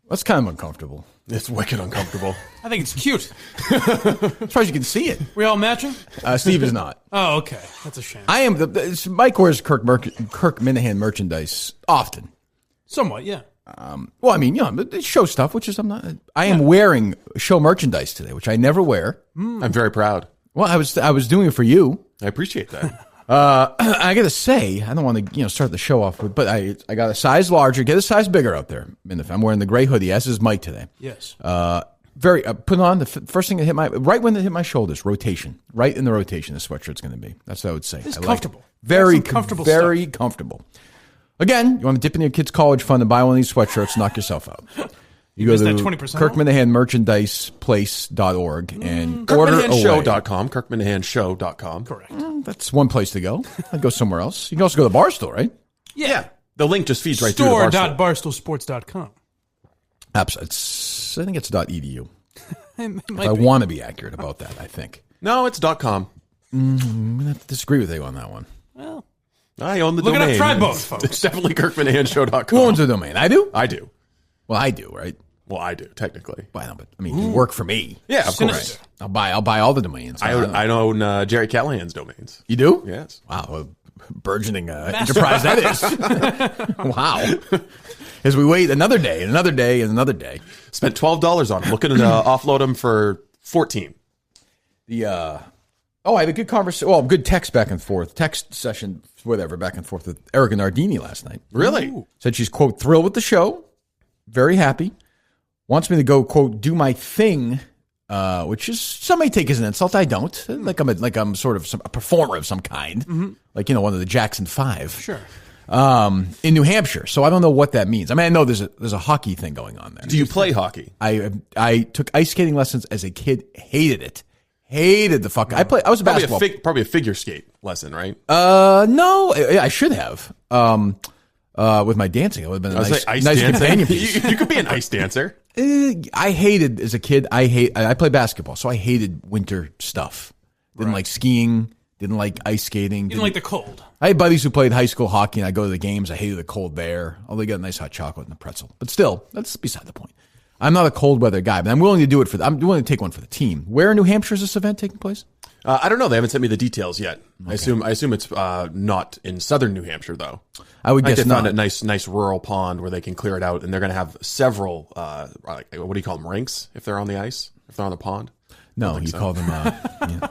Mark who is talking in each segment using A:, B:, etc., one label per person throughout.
A: That's kind of uncomfortable.
B: It's wicked uncomfortable.
C: I think it's cute.
A: As far as you can see it.
C: We all matching?
A: Steve is not.
C: Oh, okay. That's a shame.
A: I am. Mike wears Kirk Minihane merchandise often.
C: Somewhat, yeah.
A: Well, I mean, it's show stuff, which is I'm not. I am wearing show merchandise today, which I never wear.
B: I'm very proud.
A: Well, I was doing it for you.
B: I appreciate that.
A: I got to say, I don't want to start the show off with, but I got a size larger, get a size bigger out there. I'm wearing the gray hoodie, as is Mike today.
C: Yes.
A: Put on the first thing that hit right when it hit my shoulders, rotation, right in the rotation. The sweatshirt's going to be. That's what I would say.
C: It's comfortable.
A: Very
C: comfortable.
A: Very
C: stuff.
A: comfortable. Again, you want to dip into your kid's college fund and buy one of these sweatshirts, knock yourself out. You go to KirkMinihaneMerchandisePlace.org and order away.
B: KirkMinihaneShow.com. KirkMinihaneShow.com.
C: Correct.
A: That's one place to go. I'd go somewhere else. You can also go to the Barstool, right?
B: Yeah. The link just feeds right through to Barstool.
C: Store.barstoolsports.com.
A: Absolutely. I think it's .edu.
C: I
A: want to be accurate about that, I think.
B: No, it's .com.
A: I'm going to have to disagree with you on that one.
C: Well,
B: I own the
C: look
B: domain.
C: it up. Try both, folks.
B: It's definitely KirkMinihaneShow.com.
A: Who owns the domain? I do?
B: I do.
A: Well, I do, right?
B: Well, I do, technically.
A: Well, but I mean, you work for me.
B: Yeah, of
C: Sinister.
B: course.
A: I'll buy all the domains.
B: I own Jerry Callahan's domains.
A: You do?
B: Yes.
A: Wow, a burgeoning enterprise that is. Wow. As we wait another day, and another day, and another day.
B: Spent $12 on them. Looking to offload them for $14.
A: I had a good conversation. Well, good text back and forth. Text session, whatever, back and forth with Erika Nardini last night.
B: Really?
C: Ooh.
A: Said she's, quote, thrilled with the show. Very happy. Wants me to go, quote, do my thing, which is, some may take as an insult. I don't. Like I'm sort of a performer of some kind. Mm-hmm. Like, one of the Jackson 5.
C: Sure.
A: In New Hampshire. So I don't know what that means. I mean, I know there's a hockey thing going on there.
B: Do you play hockey?
A: I took ice skating lessons as a kid. Hated it. Hated the fuck. I was a basketball.
B: Probably a figure skate lesson, right?
A: No, I should have. With my dancing, it would have been a nice companion piece.
B: You could be an ice dancer.
A: I hated as a kid. I played basketball, so I hated winter stuff. Didn't like skiing. Didn't like ice skating.
C: Didn't like the cold.
A: I had buddies who played high school hockey, and I go to the games. I hated the cold there. Although they got a nice hot chocolate and a pretzel, but still, that's beside the point. I'm not a cold weather guy, but I'm willing to do it I'm willing to take one for the team. Where in New Hampshire is this event taking place?
B: I don't know. They haven't sent me the details yet. Okay. I assume it's not in southern New Hampshire, though.
A: I would guess
B: they
A: not.
B: found a nice rural pond where they can clear it out, and they're going to have several. What do you call them? Rinks if they're on the ice, if they're on the pond.
A: No, you call them. I don't know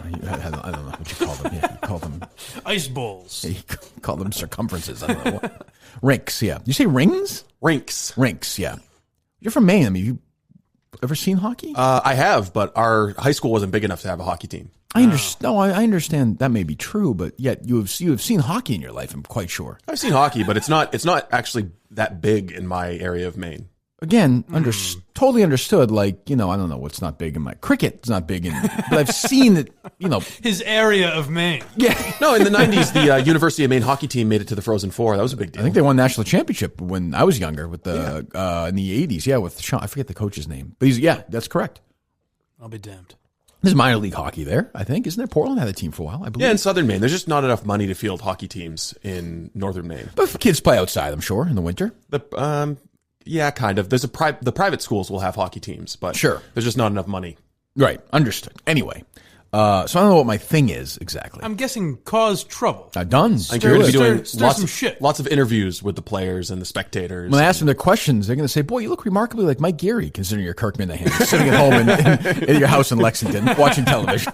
A: what you call them. Yeah, you call them
C: ice bowls.
A: Yeah, you call them circumferences. I don't know what. Rinks. Yeah. You say rings? Rinks. Yeah. You're from Maine. I mean, you ever seen hockey?
B: I have, but our high school wasn't big enough to have a hockey team.
A: I understand. No, I understand that may be true, but yet you have seen hockey in your life. I'm quite sure.
B: I've seen hockey, but it's not actually that big in my area of Maine.
A: Again, totally understood. Like, I don't know what's not big in my cricket's not big in, but I've seen it.
C: His area of Maine.
A: Yeah.
B: No, in the 90s, the University of Maine hockey team made it to the Frozen Four. That was a big deal.
A: I think they won national championship when I was younger with the in the 80s. Yeah, with Sean. I forget the coach's name, but that's correct.
C: I'll be damned.
A: There's minor league hockey there, I think. Isn't there? Portland had a team for a while, I believe.
B: Yeah, in southern Maine. There's just not enough money to field hockey teams in northern Maine.
A: But kids play outside, I'm sure, in the winter.
B: Yeah, kind of. There's the private schools will have hockey teams, but
A: sure,
B: there's just not enough money.
A: Right, understood. Anyway, so I don't know what my thing is exactly.
C: I'm guessing cause trouble.
A: Done.
B: I'm going to be doing
C: shit.
B: Lots of interviews with the players and the spectators.
A: When I ask them their questions, they're going to say, "Boy, you look remarkably like Mike Geary, considering you're Kirk Minihane, sitting at home in your house in Lexington, watching television."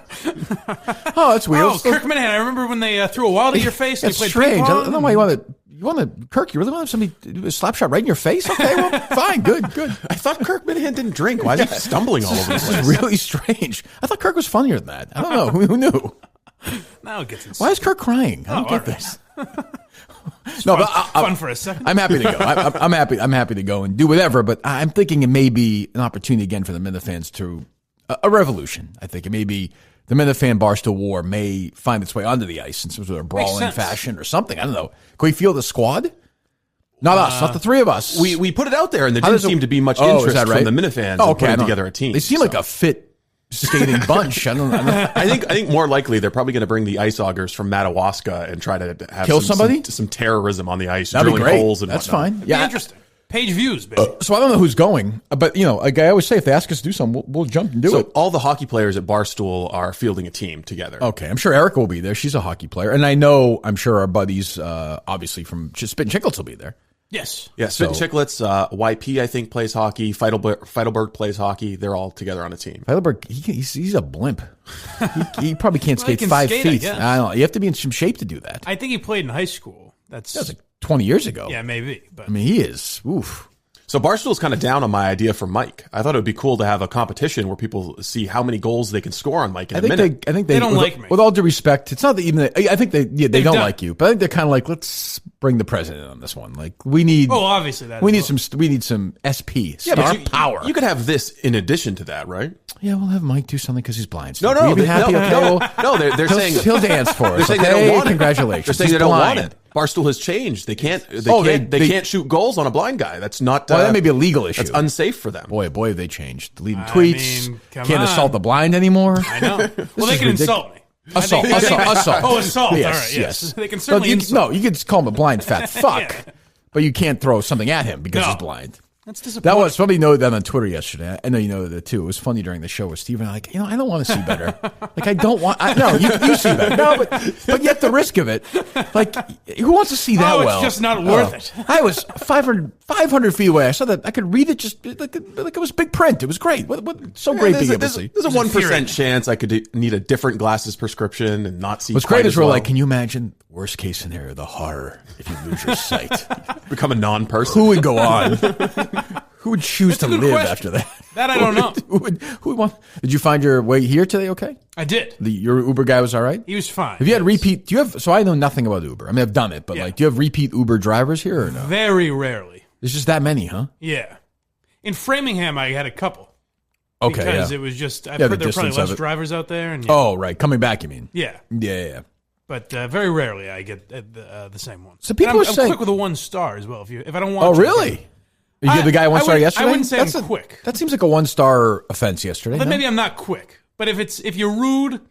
A: Oh, that's weird.
C: Kirk Minihane. I remember when they threw a wild at your face.
A: That's strange. I don't know why you want to. Kirk, you really want to have somebody do a slap shot right in your face? Okay, well, fine, good.
B: I thought Kirk Minihane didn't drink. Why is he stumbling all over the place?
A: This is really strange. I thought Kirk was funnier than that. I don't know. Who knew?
C: Now it gets insane.
A: Why is Kirk crying? I don't get this.
C: Fun for a second.
A: I'm happy to go. I'm happy to go and do whatever, but I'm thinking it may be an opportunity again for the Minifans to a revolution. I think it may be the Minifan Barstool War may find its way onto the ice in some sort of brawling fashion or something. I don't know. Can we field a squad? Not us, not the three of us.
B: We put it out there, and there didn't seem to be much interest from the Minifans in putting together a team.
A: They seem like a fit skating bunch. I don't know.
B: I think more likely they're probably going to bring the ice augers from Madawaska and try to have
A: kill somebody,
B: some terrorism on the ice,
A: that'd
B: drilling
A: be great.
B: holes and
A: that's
B: whatnot.
A: fine. Yeah,
C: interesting. Page views, baby.
A: So I don't know who's going, but like I always say, if they ask us to do something, we'll jump and do it.
B: All the hockey players at Barstool are fielding a team together.
A: Okay, I'm sure Erika will be there. She's a hockey player, and I'm sure our buddies, obviously from Spit and Chicklets, will be there.
C: Yes.
B: Yeah, Spit and Chicklets, YP I think plays hockey. Feidelberg plays hockey. They're all together on a team.
A: Feidelberg, he's a blimp. he probably can't skate 5 feet. I don't know. You have to be in some shape to do that.
C: I think he played in high school. That's
A: like 20 years ago.
C: Yeah, maybe. But
A: I mean, he is. Oof.
B: So Barstool's kind of down on my idea for Mike. I thought it would be cool to have a competition where people see how many goals they can score on Mike in a minute.
A: I think
C: they don't like me.
A: With all due respect, it's not that even. I think they don't like you, but I think they're kind of like, let's bring the president on this one. Like we need.
C: Oh, obviously that.
A: We need some SP star power.
B: You could have this in addition to that, right?
A: Yeah, we'll have Mike do something because he's blind.
B: No,
A: Will you be happy?
B: No, they're saying
A: he'll dance for us.
B: They're saying they don't want it.
A: Congratulations.
B: They're saying they don't want it. Barstool has changed. They can't. They can't shoot goals on a blind guy. That's not.
A: Well, that may be a legal issue.
B: That's unsafe for them.
A: Boy, have they changed. Deleting tweets. Can't assault the blind anymore.
C: I know. Well, they can insult me.
A: Assault.
C: Oh, assault.
A: Yes,
C: all right. Yes. They can certainly
A: insult. No, you could call him a blind fat fuck, but you can't throw something at him because he's blind.
C: That's disappointing.
A: That was somebody noted that on Twitter yesterday. I know you know that too. It was funny during the show with Steve and I, like, I don't want to see better. Like, I don't want. No, you see better. No, but yet the risk of it. Like, who wants to see that well?
C: It's just not worth it.
A: I was 500 feet away. I saw that. I could read it just like it was big print. It was great. So great being able to see.
B: There's a 1% chance I could need a different glasses prescription and not see.
A: What's great is we're like, can you imagine worst case scenario, the horror if you lose your sight,
B: become a non-person?
A: Who would go on? Who would choose to live after that?
C: That I don't know.
A: Who would want? Did you find your way here today? Okay,
C: I did.
A: Your Uber guy was all right.
C: He was fine.
A: Have you had repeat? Do you have? So I know nothing about Uber. I mean, I've done it, but do you have repeat Uber drivers here or no?
C: Very rarely.
A: There's just that many, huh?
C: Yeah. In Framingham, I had a couple.
A: Okay,
C: because it was just. I've heard there are probably less drivers out there. And
A: oh, right, coming back, you mean?
C: Yeah.
A: Yeah.
C: But very rarely I get the same one.
A: So people are saying,
C: I'm quick with a 1 star as well. If I don't want.
A: Oh, really? You gave the guy 1 star yesterday?
C: I wouldn't say I'm quick.
A: That seems like a 1-star offense yesterday.
C: But maybe I'm not quick. But if you're rude,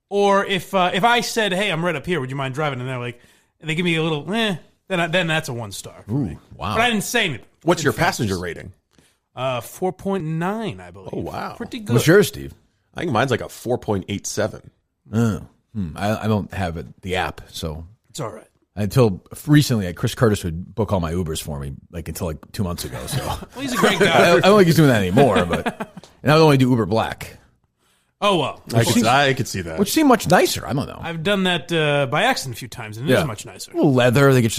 C: or if I said, hey, I'm right up here, would you mind driving? And they're like, they give me a little, then that's a 1 star. For me.
A: Wow.
C: But I didn't say anything.
B: What's your passenger rating?
C: 4.9, I believe.
B: Oh, wow.
C: Pretty good.
A: What's yours, Steve?
B: I think mine's like a 4.87.
A: I don't have the app, so
C: it's all right.
A: Until recently, Chris Curtis would book all my Ubers for me, until 2 months ago. So
C: well, he's a great guy.
A: I don't think he's doing that anymore, and I would only do Uber Black.
C: Oh well,
B: I could see that.
A: Which seemed much nicer. I don't know.
C: I've done that by accident a few times, and it is much nicer.
A: A little leather. They give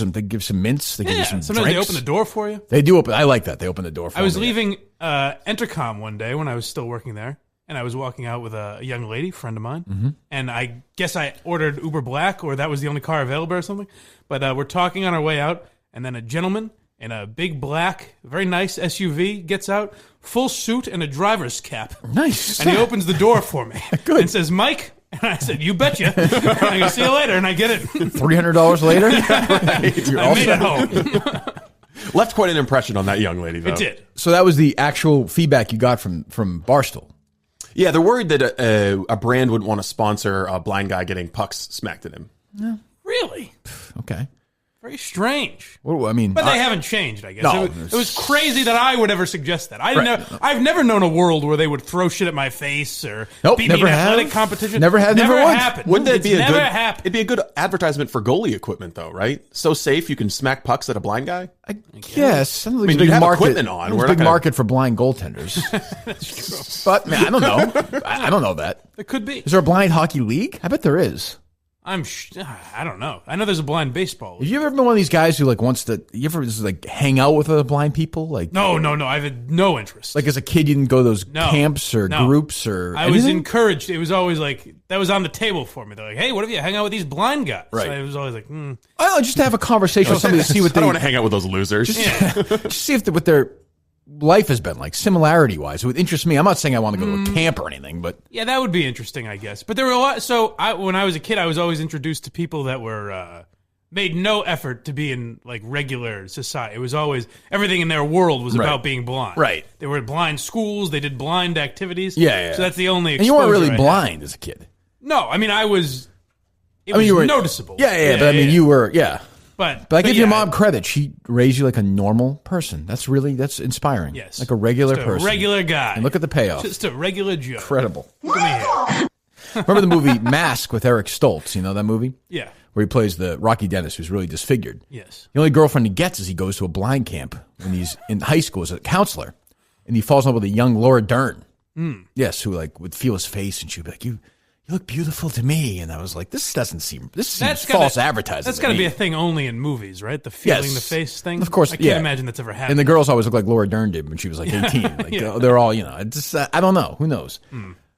A: some mints. They give you some
C: sometimes
A: drinks.
C: they open the door for you.
A: They do open. I like that. They open the door for me.
C: I was leaving Entercom one day when I was still working there. And I was walking out with a young lady, friend of mine, and I guess I ordered Uber Black, or that was the only car available or something. But we're talking on our way out, and then a gentleman in a big black, very nice SUV gets out, full suit and a driver's cap.
A: Nice.
C: And he opens the door for me.
A: Good.
C: And says, Mike. And I said, you betcha. And I go, see you later. And I get it.
A: $300 later?
C: I made it home.
B: Left quite an impression on that young lady, though.
C: It did.
A: So that was the actual feedback you got from Barstool.
B: Yeah, they're worried that a brand wouldn't want to sponsor a blind guy getting pucks smacked at him.
A: Yeah.
C: Really?
A: Okay.
C: Very strange.
A: Well, I mean,
C: but they haven't changed, I guess.
A: No,
C: it was crazy that I would ever suggest that. I've never known a world where they would throw shit at my face or beat me in athletic competition.
A: Never
C: happened.
B: Wouldn't that be
C: happened.
B: It'd be a good advertisement for goalie equipment, though, right? So safe you can smack pucks at a blind guy.
A: I guess.
B: I mean, you have equipment on.
A: We're a big market for blind goaltenders. That's true. But man, I don't know. I don't know that.
C: It could be.
A: Is there a blind hockey league? I bet there is.
C: I don't know. I know there's a blind baseball league.
A: Have you ever been one of these guys who wants to? You ever just hang out with other blind people?
C: No. I've had no interest.
A: As a kid, you didn't go to those camps or groups or.
C: I was encouraged. It was always that was on the table for me. They're like, "Hey, what if you hang out with these blind guys?"
A: Right.
C: So it was always
A: I just to have a conversation with somebody to see what they.
B: I don't want to hang out with those losers.
A: Just see what their life has been like, similarity wise. It would interest me. I'm not saying I want to go to a camp or anything, but
C: yeah, that would be interesting, I guess. But there were a lot. So when I was a kid, I was always introduced to people that were made no effort to be in regular society. It was always everything in their world was about being blind.
A: Right.
C: They were at blind schools. They did blind activities.
A: Yeah.
C: So that's the only.
A: And you weren't really blind as a kid.
C: No, I mean I was. It was
A: you were
C: noticeable.
A: Yeah. But I mean, you were. Yeah. But I give your mom credit. She raised you like a normal person. That's inspiring.
C: Yes.
A: Like a regular
C: Just
A: person.
C: A regular guy.
A: And look at the payoff.
C: Just a regular Joe.
A: Incredible.
C: Look at me here.
A: Remember the movie Mask with Eric Stoltz? You know that movie?
C: Yeah.
A: Where he plays the Rocky Dennis, who's really disfigured.
C: Yes.
A: The only girlfriend he gets is he goes to a blind camp when he's in high school as a counselor. And he falls in love with a young Laura Dern. Yes, who like would feel his face and she'd be like, you look beautiful to me. And I was like, this seems false advertising.
C: That's got to be a thing only in movies, right? The feeling the face thing.
A: Of course,
C: I can't imagine that's ever happened.
A: And the girls always look like Laura Dern did when she was like 18. Like they're all, it's just, I don't know. Who knows?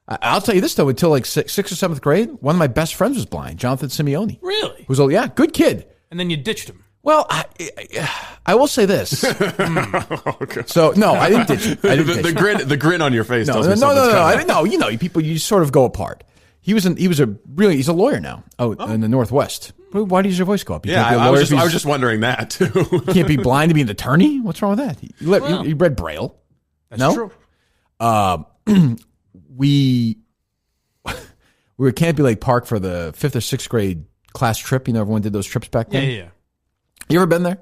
A: I'll tell you this though, until like sixth or seventh grade, one of my best friends was blind, Jonathan Simeone.
C: Really?
A: Who's good kid.
C: And then you ditched him.
A: Well, I will say this.
B: Okay.
A: So no, I didn't ditch him.
B: The grin on your face.
A: No,
B: tells me
A: no. I
B: coming.
A: didn't know. People, you sort of go apart. He's a lawyer now in the Northwest. Why does your voice go up?
B: I was just wondering that too.
A: You can't be blind to be an attorney? What's wrong with that? You read Braille.
C: That's
A: true. We were at Canopy Lake Park for the 5th or 6th grade class trip. Everyone did those trips back then.
C: Yeah.
A: You ever been there?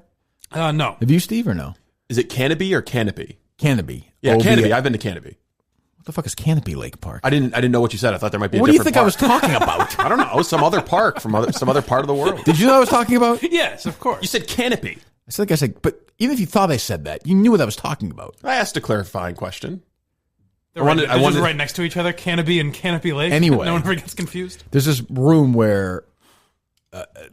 C: No.
A: Have you, Steve, or no?
B: Is it Canopy or Canopy?
A: Canopy.
B: Yeah, Canopy. I've been to Canopy.
A: What the fuck is Canopy Lake Park?
B: I didn't know what you said. I thought there might be.
A: What
B: do
A: you think
B: park.
A: I was talking about?
B: I don't know. Some other park from some other part of the world.
A: Did you know what I was talking about?
C: Yes, of course.
B: You said Canopy.
A: I said, but even if you thought I said that, you knew what I was talking about.
B: I asked a clarifying question.
C: They're just right next to each other, Canopy and Canopy Lake.
A: Anyway.
C: No one ever gets confused.
A: There's this room where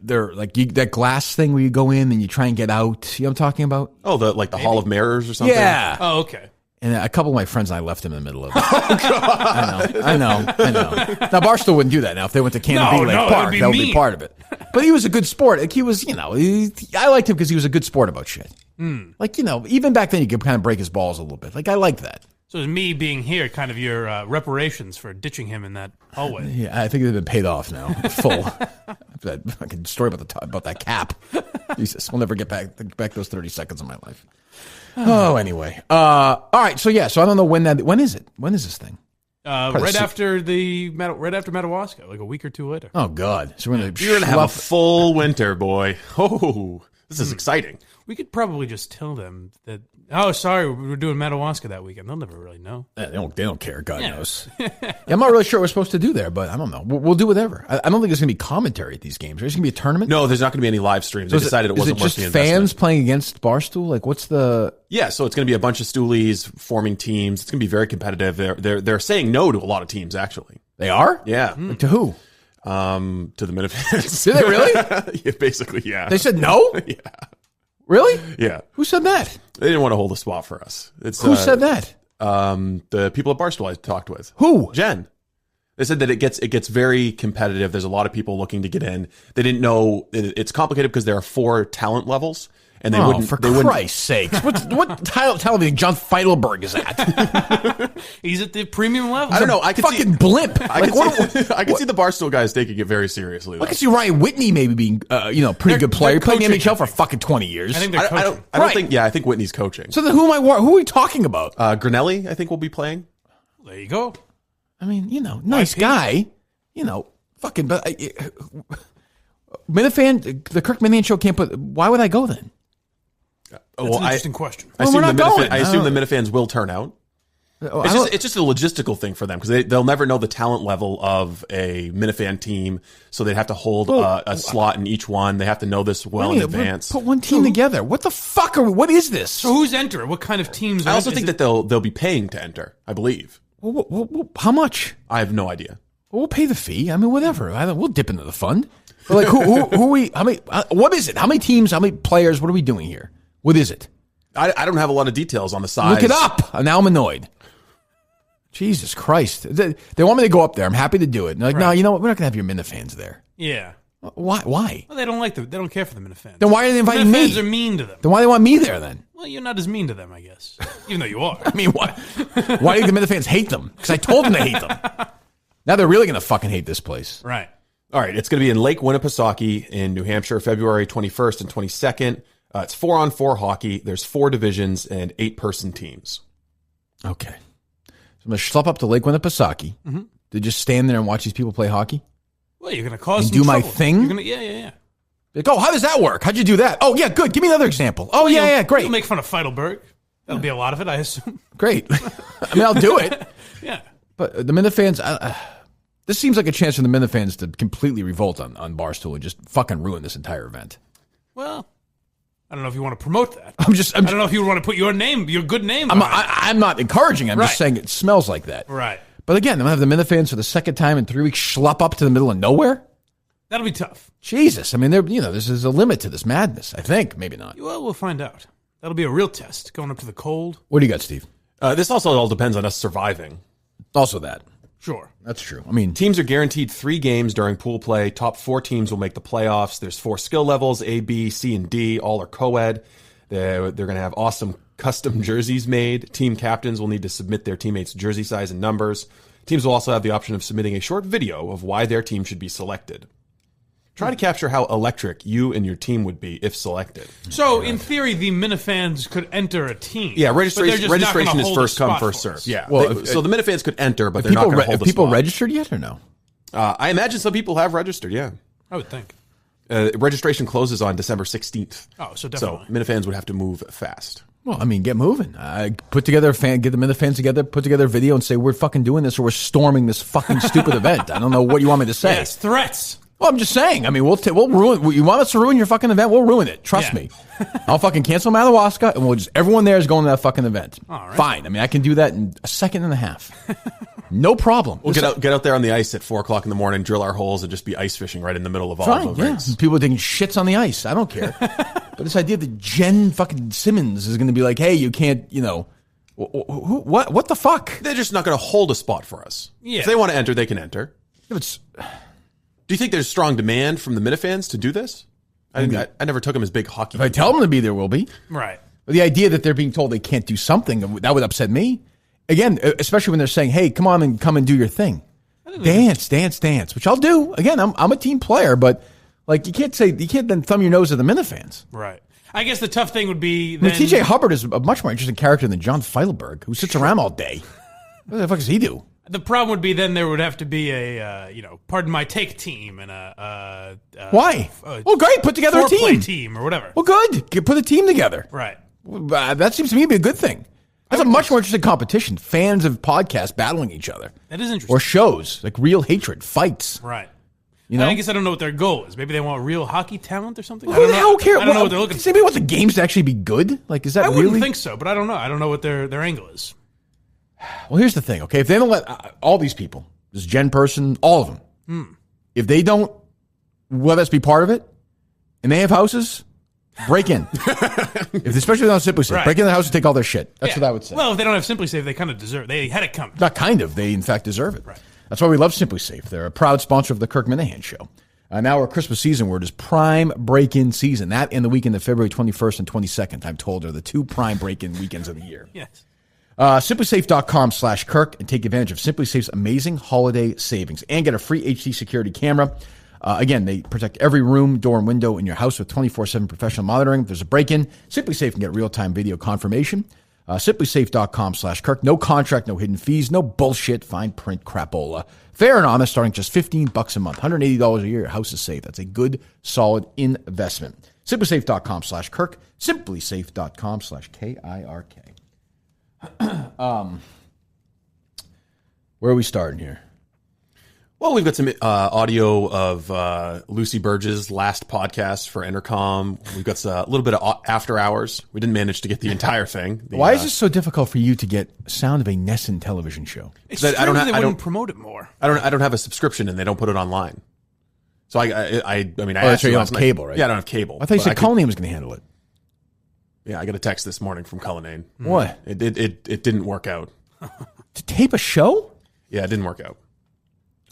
A: they're like that glass thing where you go in and you try and get out. You know what I'm talking about?
B: Oh, the Hall of Mirrors or something?
A: Yeah.
C: Oh, okay.
A: And a couple of my friends and I left him in the middle of it. Oh, God. I know. Now, Barstool wouldn't do that. Now, if they went to Canopy Lake Park, that would be part of it. But he was a good sport. Like, he was, I liked him because he was a good sport about shit. Like, even back then, you could kind of break his balls a little bit. Like, I liked that.
C: So is me being here kind of your reparations for ditching him in that hallway?
A: Yeah, I think they've been paid off now. Full. That fucking story about that cap. Jesus, we'll never get back those 30 seconds of my life. Oh, anyway. All right. So I don't know when is it? When is this thing?
C: Right after Madawaska, like a week or two later.
A: Oh God. So
B: you're gonna have a full winter, boy. Oh, this is exciting.
C: We could probably just tell them that. Oh, sorry, we're doing Madawaska that weekend. They'll never really know.
A: They don't care. God knows. I'm not really sure what we're supposed to do there, but I don't know. We'll do whatever. I don't think there's going to be commentary at these games. There's going to be a tournament.
B: No, there's not going to be any live streams. They decided it wasn't worth the investment.
A: Just fans playing against Barstool? Like, what's the?
B: Yeah, so it's going to be a bunch of stoolies forming teams. It's going to be very competitive. They're saying no to a lot of teams. Actually,
A: they are.
B: Yeah.
A: To who?
B: To the Minifans.
A: Did they really?
B: Yeah, basically, yeah.
A: They said no.
B: Yeah.
A: Really?
B: Yeah.
A: Who said that?
B: They didn't want to hold a spot for us.
A: Who said that?
B: The people at Barstool I talked with.
A: Who?
B: Jen. They said that it gets very competitive. There's a lot of people looking to get in. They didn't know it's complicated because there are 4 talent levels, and they wouldn't.
A: For Christ's sakes! What talent do you think John Feidelberg is at?
C: He's at the premium level.
B: I don't know. I could
A: fucking blimp.
B: I could see the Barstool guys taking it very seriously.
A: I could see Ryan Whitney maybe being, pretty good player. Playing in the NHL for fucking 20 years.
C: I think they're coaching.
B: I don't think. Yeah, I think Whitney's coaching.
A: So then, who are we talking about?
B: Grinelli, I think, will be playing.
C: There you go.
A: I mean, nice guy. Fucking. But Minifan, the Kirk Minihane show can't put. Why would I go then?
C: That's an interesting question.
B: I assume the Minifans will turn out. It's just a logistical thing for them because they'll never know the talent level of a Minifan team, so they'd have to hold a slot in each one. They have to know this well in advance.
A: Put one team together. What the fuck what is this?
C: So who's entering? What kind of teams?
B: I also think that they'll be paying to enter. I believe.
A: Well, how much?
B: I have no idea.
A: Well, we'll pay the fee. I mean, whatever. We'll dip into the fund. But like, who we? How many? What is it? How many teams? How many players? What are we doing here? What is it?
B: I don't have a lot of details on the size.
A: Look it up. Now I'm annoyed. Jesus Christ. They want me to go up there. I'm happy to do it. And like, no, you know what? We're not going to have your Minifans there.
C: Yeah.
A: Why?
C: Well, they don't care for the Minifans.
A: Then why are they inviting me?
C: Minifans are mean to them.
A: Then why do they want me there then?
C: Well, you're not as mean to them, I guess. Even though you are.
A: I mean, why do you think the Minifans hate them? Because I told them to hate them. Now they're really going to fucking hate this place.
C: Right.
B: All right. It's going to be in Lake Winnipesaukee in New Hampshire, February 21st and 22nd. It's 4-on-4 hockey. There's 4 divisions and 8-person teams.
A: Okay. So I'm going to schlep up to Lake Winnipesaukee to just stand there and watch these people play hockey?
C: Well, you're going to cause
A: and
C: some
A: do
C: trouble.
A: my thing?
C: Yeah.
A: Like, oh, how does that work? How'd you do that? Oh, yeah, good. Give me another example. Oh, yeah, great.
C: You'll make fun of Feidelberg. That'll be a lot of it, I assume.
A: Great. I mean, I'll do it.
C: Yeah.
A: But the Minifans, this seems like a chance for the Minifans to completely revolt on Barstool and just fucking ruin this entire event.
C: Well, I don't know if you want to promote that.
A: I
C: don't know if you want to put your good name.
A: I'm not encouraging. I'm just saying it smells like that.
C: Right.
A: But again, I'm going to have the Minifans for the second time in 3 weeks schlep up to the middle of nowhere.
C: That'll be tough. Jesus.
A: I mean, this is a limit to this madness. I think. Maybe not.
C: Well, we'll find out. That'll be a real test, going up to the cold.
A: What do you got, Steve?
B: This also all depends on us surviving.
A: Also that.
C: Sure.
A: That's true. I mean,
B: teams are guaranteed 3 games during pool play. Top 4 teams will make the playoffs. There's 4 skill levels, A, B, C, and D. All are co-ed. They're going to have awesome custom jerseys made. Team captains will need to submit their teammates' jersey size and numbers. Teams will also have the option of submitting a short video of why their team should be selected. Try to capture how electric you and your team would be if selected.
C: So, in theory, the Minifans could enter a team.
B: Yeah, registration is first come, first serve. Yeah. Well, so the Minifans could enter, but they're not going to hold the spot. Have people
A: registered yet or no?
B: I imagine some people have registered, yeah.
C: I would think.
B: Registration closes on December 16th.
C: Oh, so definitely.
B: So Minifans would have to move fast.
A: Well, I mean, get moving. Put together get the Minifans together, put together a video and say, we're fucking doing this or we're storming this fucking stupid event. I don't know what you want me to say.
C: Yes, threats.
A: Well, I'm just saying. I mean, we'll ruin. You want us to ruin your fucking event? We'll ruin it. Trust me. I'll fucking cancel Madawaska, and everyone there is going to that fucking event. All right. Fine. I mean, I can do that in a second and a half. No problem.
B: We'll get out there on the ice at 4:00 in the morning, drill our holes, and just be ice fishing right in the middle of all of the rinks.
A: People are taking shits on the ice. I don't care. But this idea that Jen fucking Simmons is going to be like, hey, you can't, what the fuck?
B: They're just not going to hold a spot for us. Yeah. If they want to enter, they can enter. Do you think there's strong demand from the Minifans to do this? I never took them as big hockey.
A: If I tell them to be, there will be.
C: Right.
A: But the idea that they're being told they can't do something, that would upset me. Again, especially when they're saying, hey, come and do your thing. Dance, which I'll do. Again, I'm a team player, but like you can't then thumb your nose at the Minifans.
C: Right. I guess the tough thing would be
A: then... TJ Hubbard is a much more interesting character than John Feidelberg, who sits around all day. What the fuck does he do?
C: The problem would be then there would have to be a, pardon my take team and
A: why? Well, great, put together a
C: team or whatever.
A: Well, good, put a team together.
C: Right.
A: That seems to me to be a good thing. That's a much more interesting competition. Fans of podcasts battling each other.
C: That is interesting.
A: Or shows like real hatred, fights.
C: Right. I guess I don't know what their goal is. Maybe they want real hockey talent or something.
A: Who the hell cares?
C: I don't know what they're looking for.
A: Does anybody want the games to actually be good? Like, is that really?
C: I wouldn't think so, but I don't know. I don't know what their angle is.
A: Well, here's the thing, okay? If they don't let all these people, this Jen person, all of them, if they don't let us be part of it, and they have houses, break in. Especially if they don't have Simply Safe, break in the house and take all their shit. That's what I would say.
C: Well, if they don't have Simply Safe, they kind of deserve it. They had it coming.
A: Not kind of. They, in fact, deserve it. Right. That's why we love Simply Safe. They're a proud sponsor of the Kirk Minihane Show. Now our Christmas season word is prime break-in season. That and the weekend of February 21st and 22nd, I'm told, are the 2 prime break-in weekends of the year.
C: Yes.
A: SimplySafe.com/Kirk and take advantage of Simply Safe's amazing holiday savings and get a free HD security camera. Again, they protect every room, door, and window in your house with 24/7 professional monitoring. If there's a break-in, Simply Safe can get real-time video confirmation. SimplySafe.com/Kirk. No contract, no hidden fees, no bullshit, fine print crapola. Fair and honest, starting just $15 a month, $180 a year. Your house is safe. That's a good, solid investment. SimplySafe.com/Kirk. SimplySafe.com/KIRK. Where are we starting here?
B: Well, we've got some audio of Lucy Burge's last podcast for Entercom. We've got a little bit of after hours. We didn't manage to get the entire thing.
A: Why is this so difficult for you to get sound of a NESN television show?
C: It's strange they wouldn't promote it more.
B: I don't have a subscription, and they don't put it online. So I mean,
A: that's right, you don't have cable, right?
B: Yeah, I don't have cable.
A: I thought you said Cullinane was going to handle it.
B: Yeah, I got a text this morning from Cullinane.
A: What?
B: It didn't work out.
A: To tape a show?
B: Yeah, it didn't work out.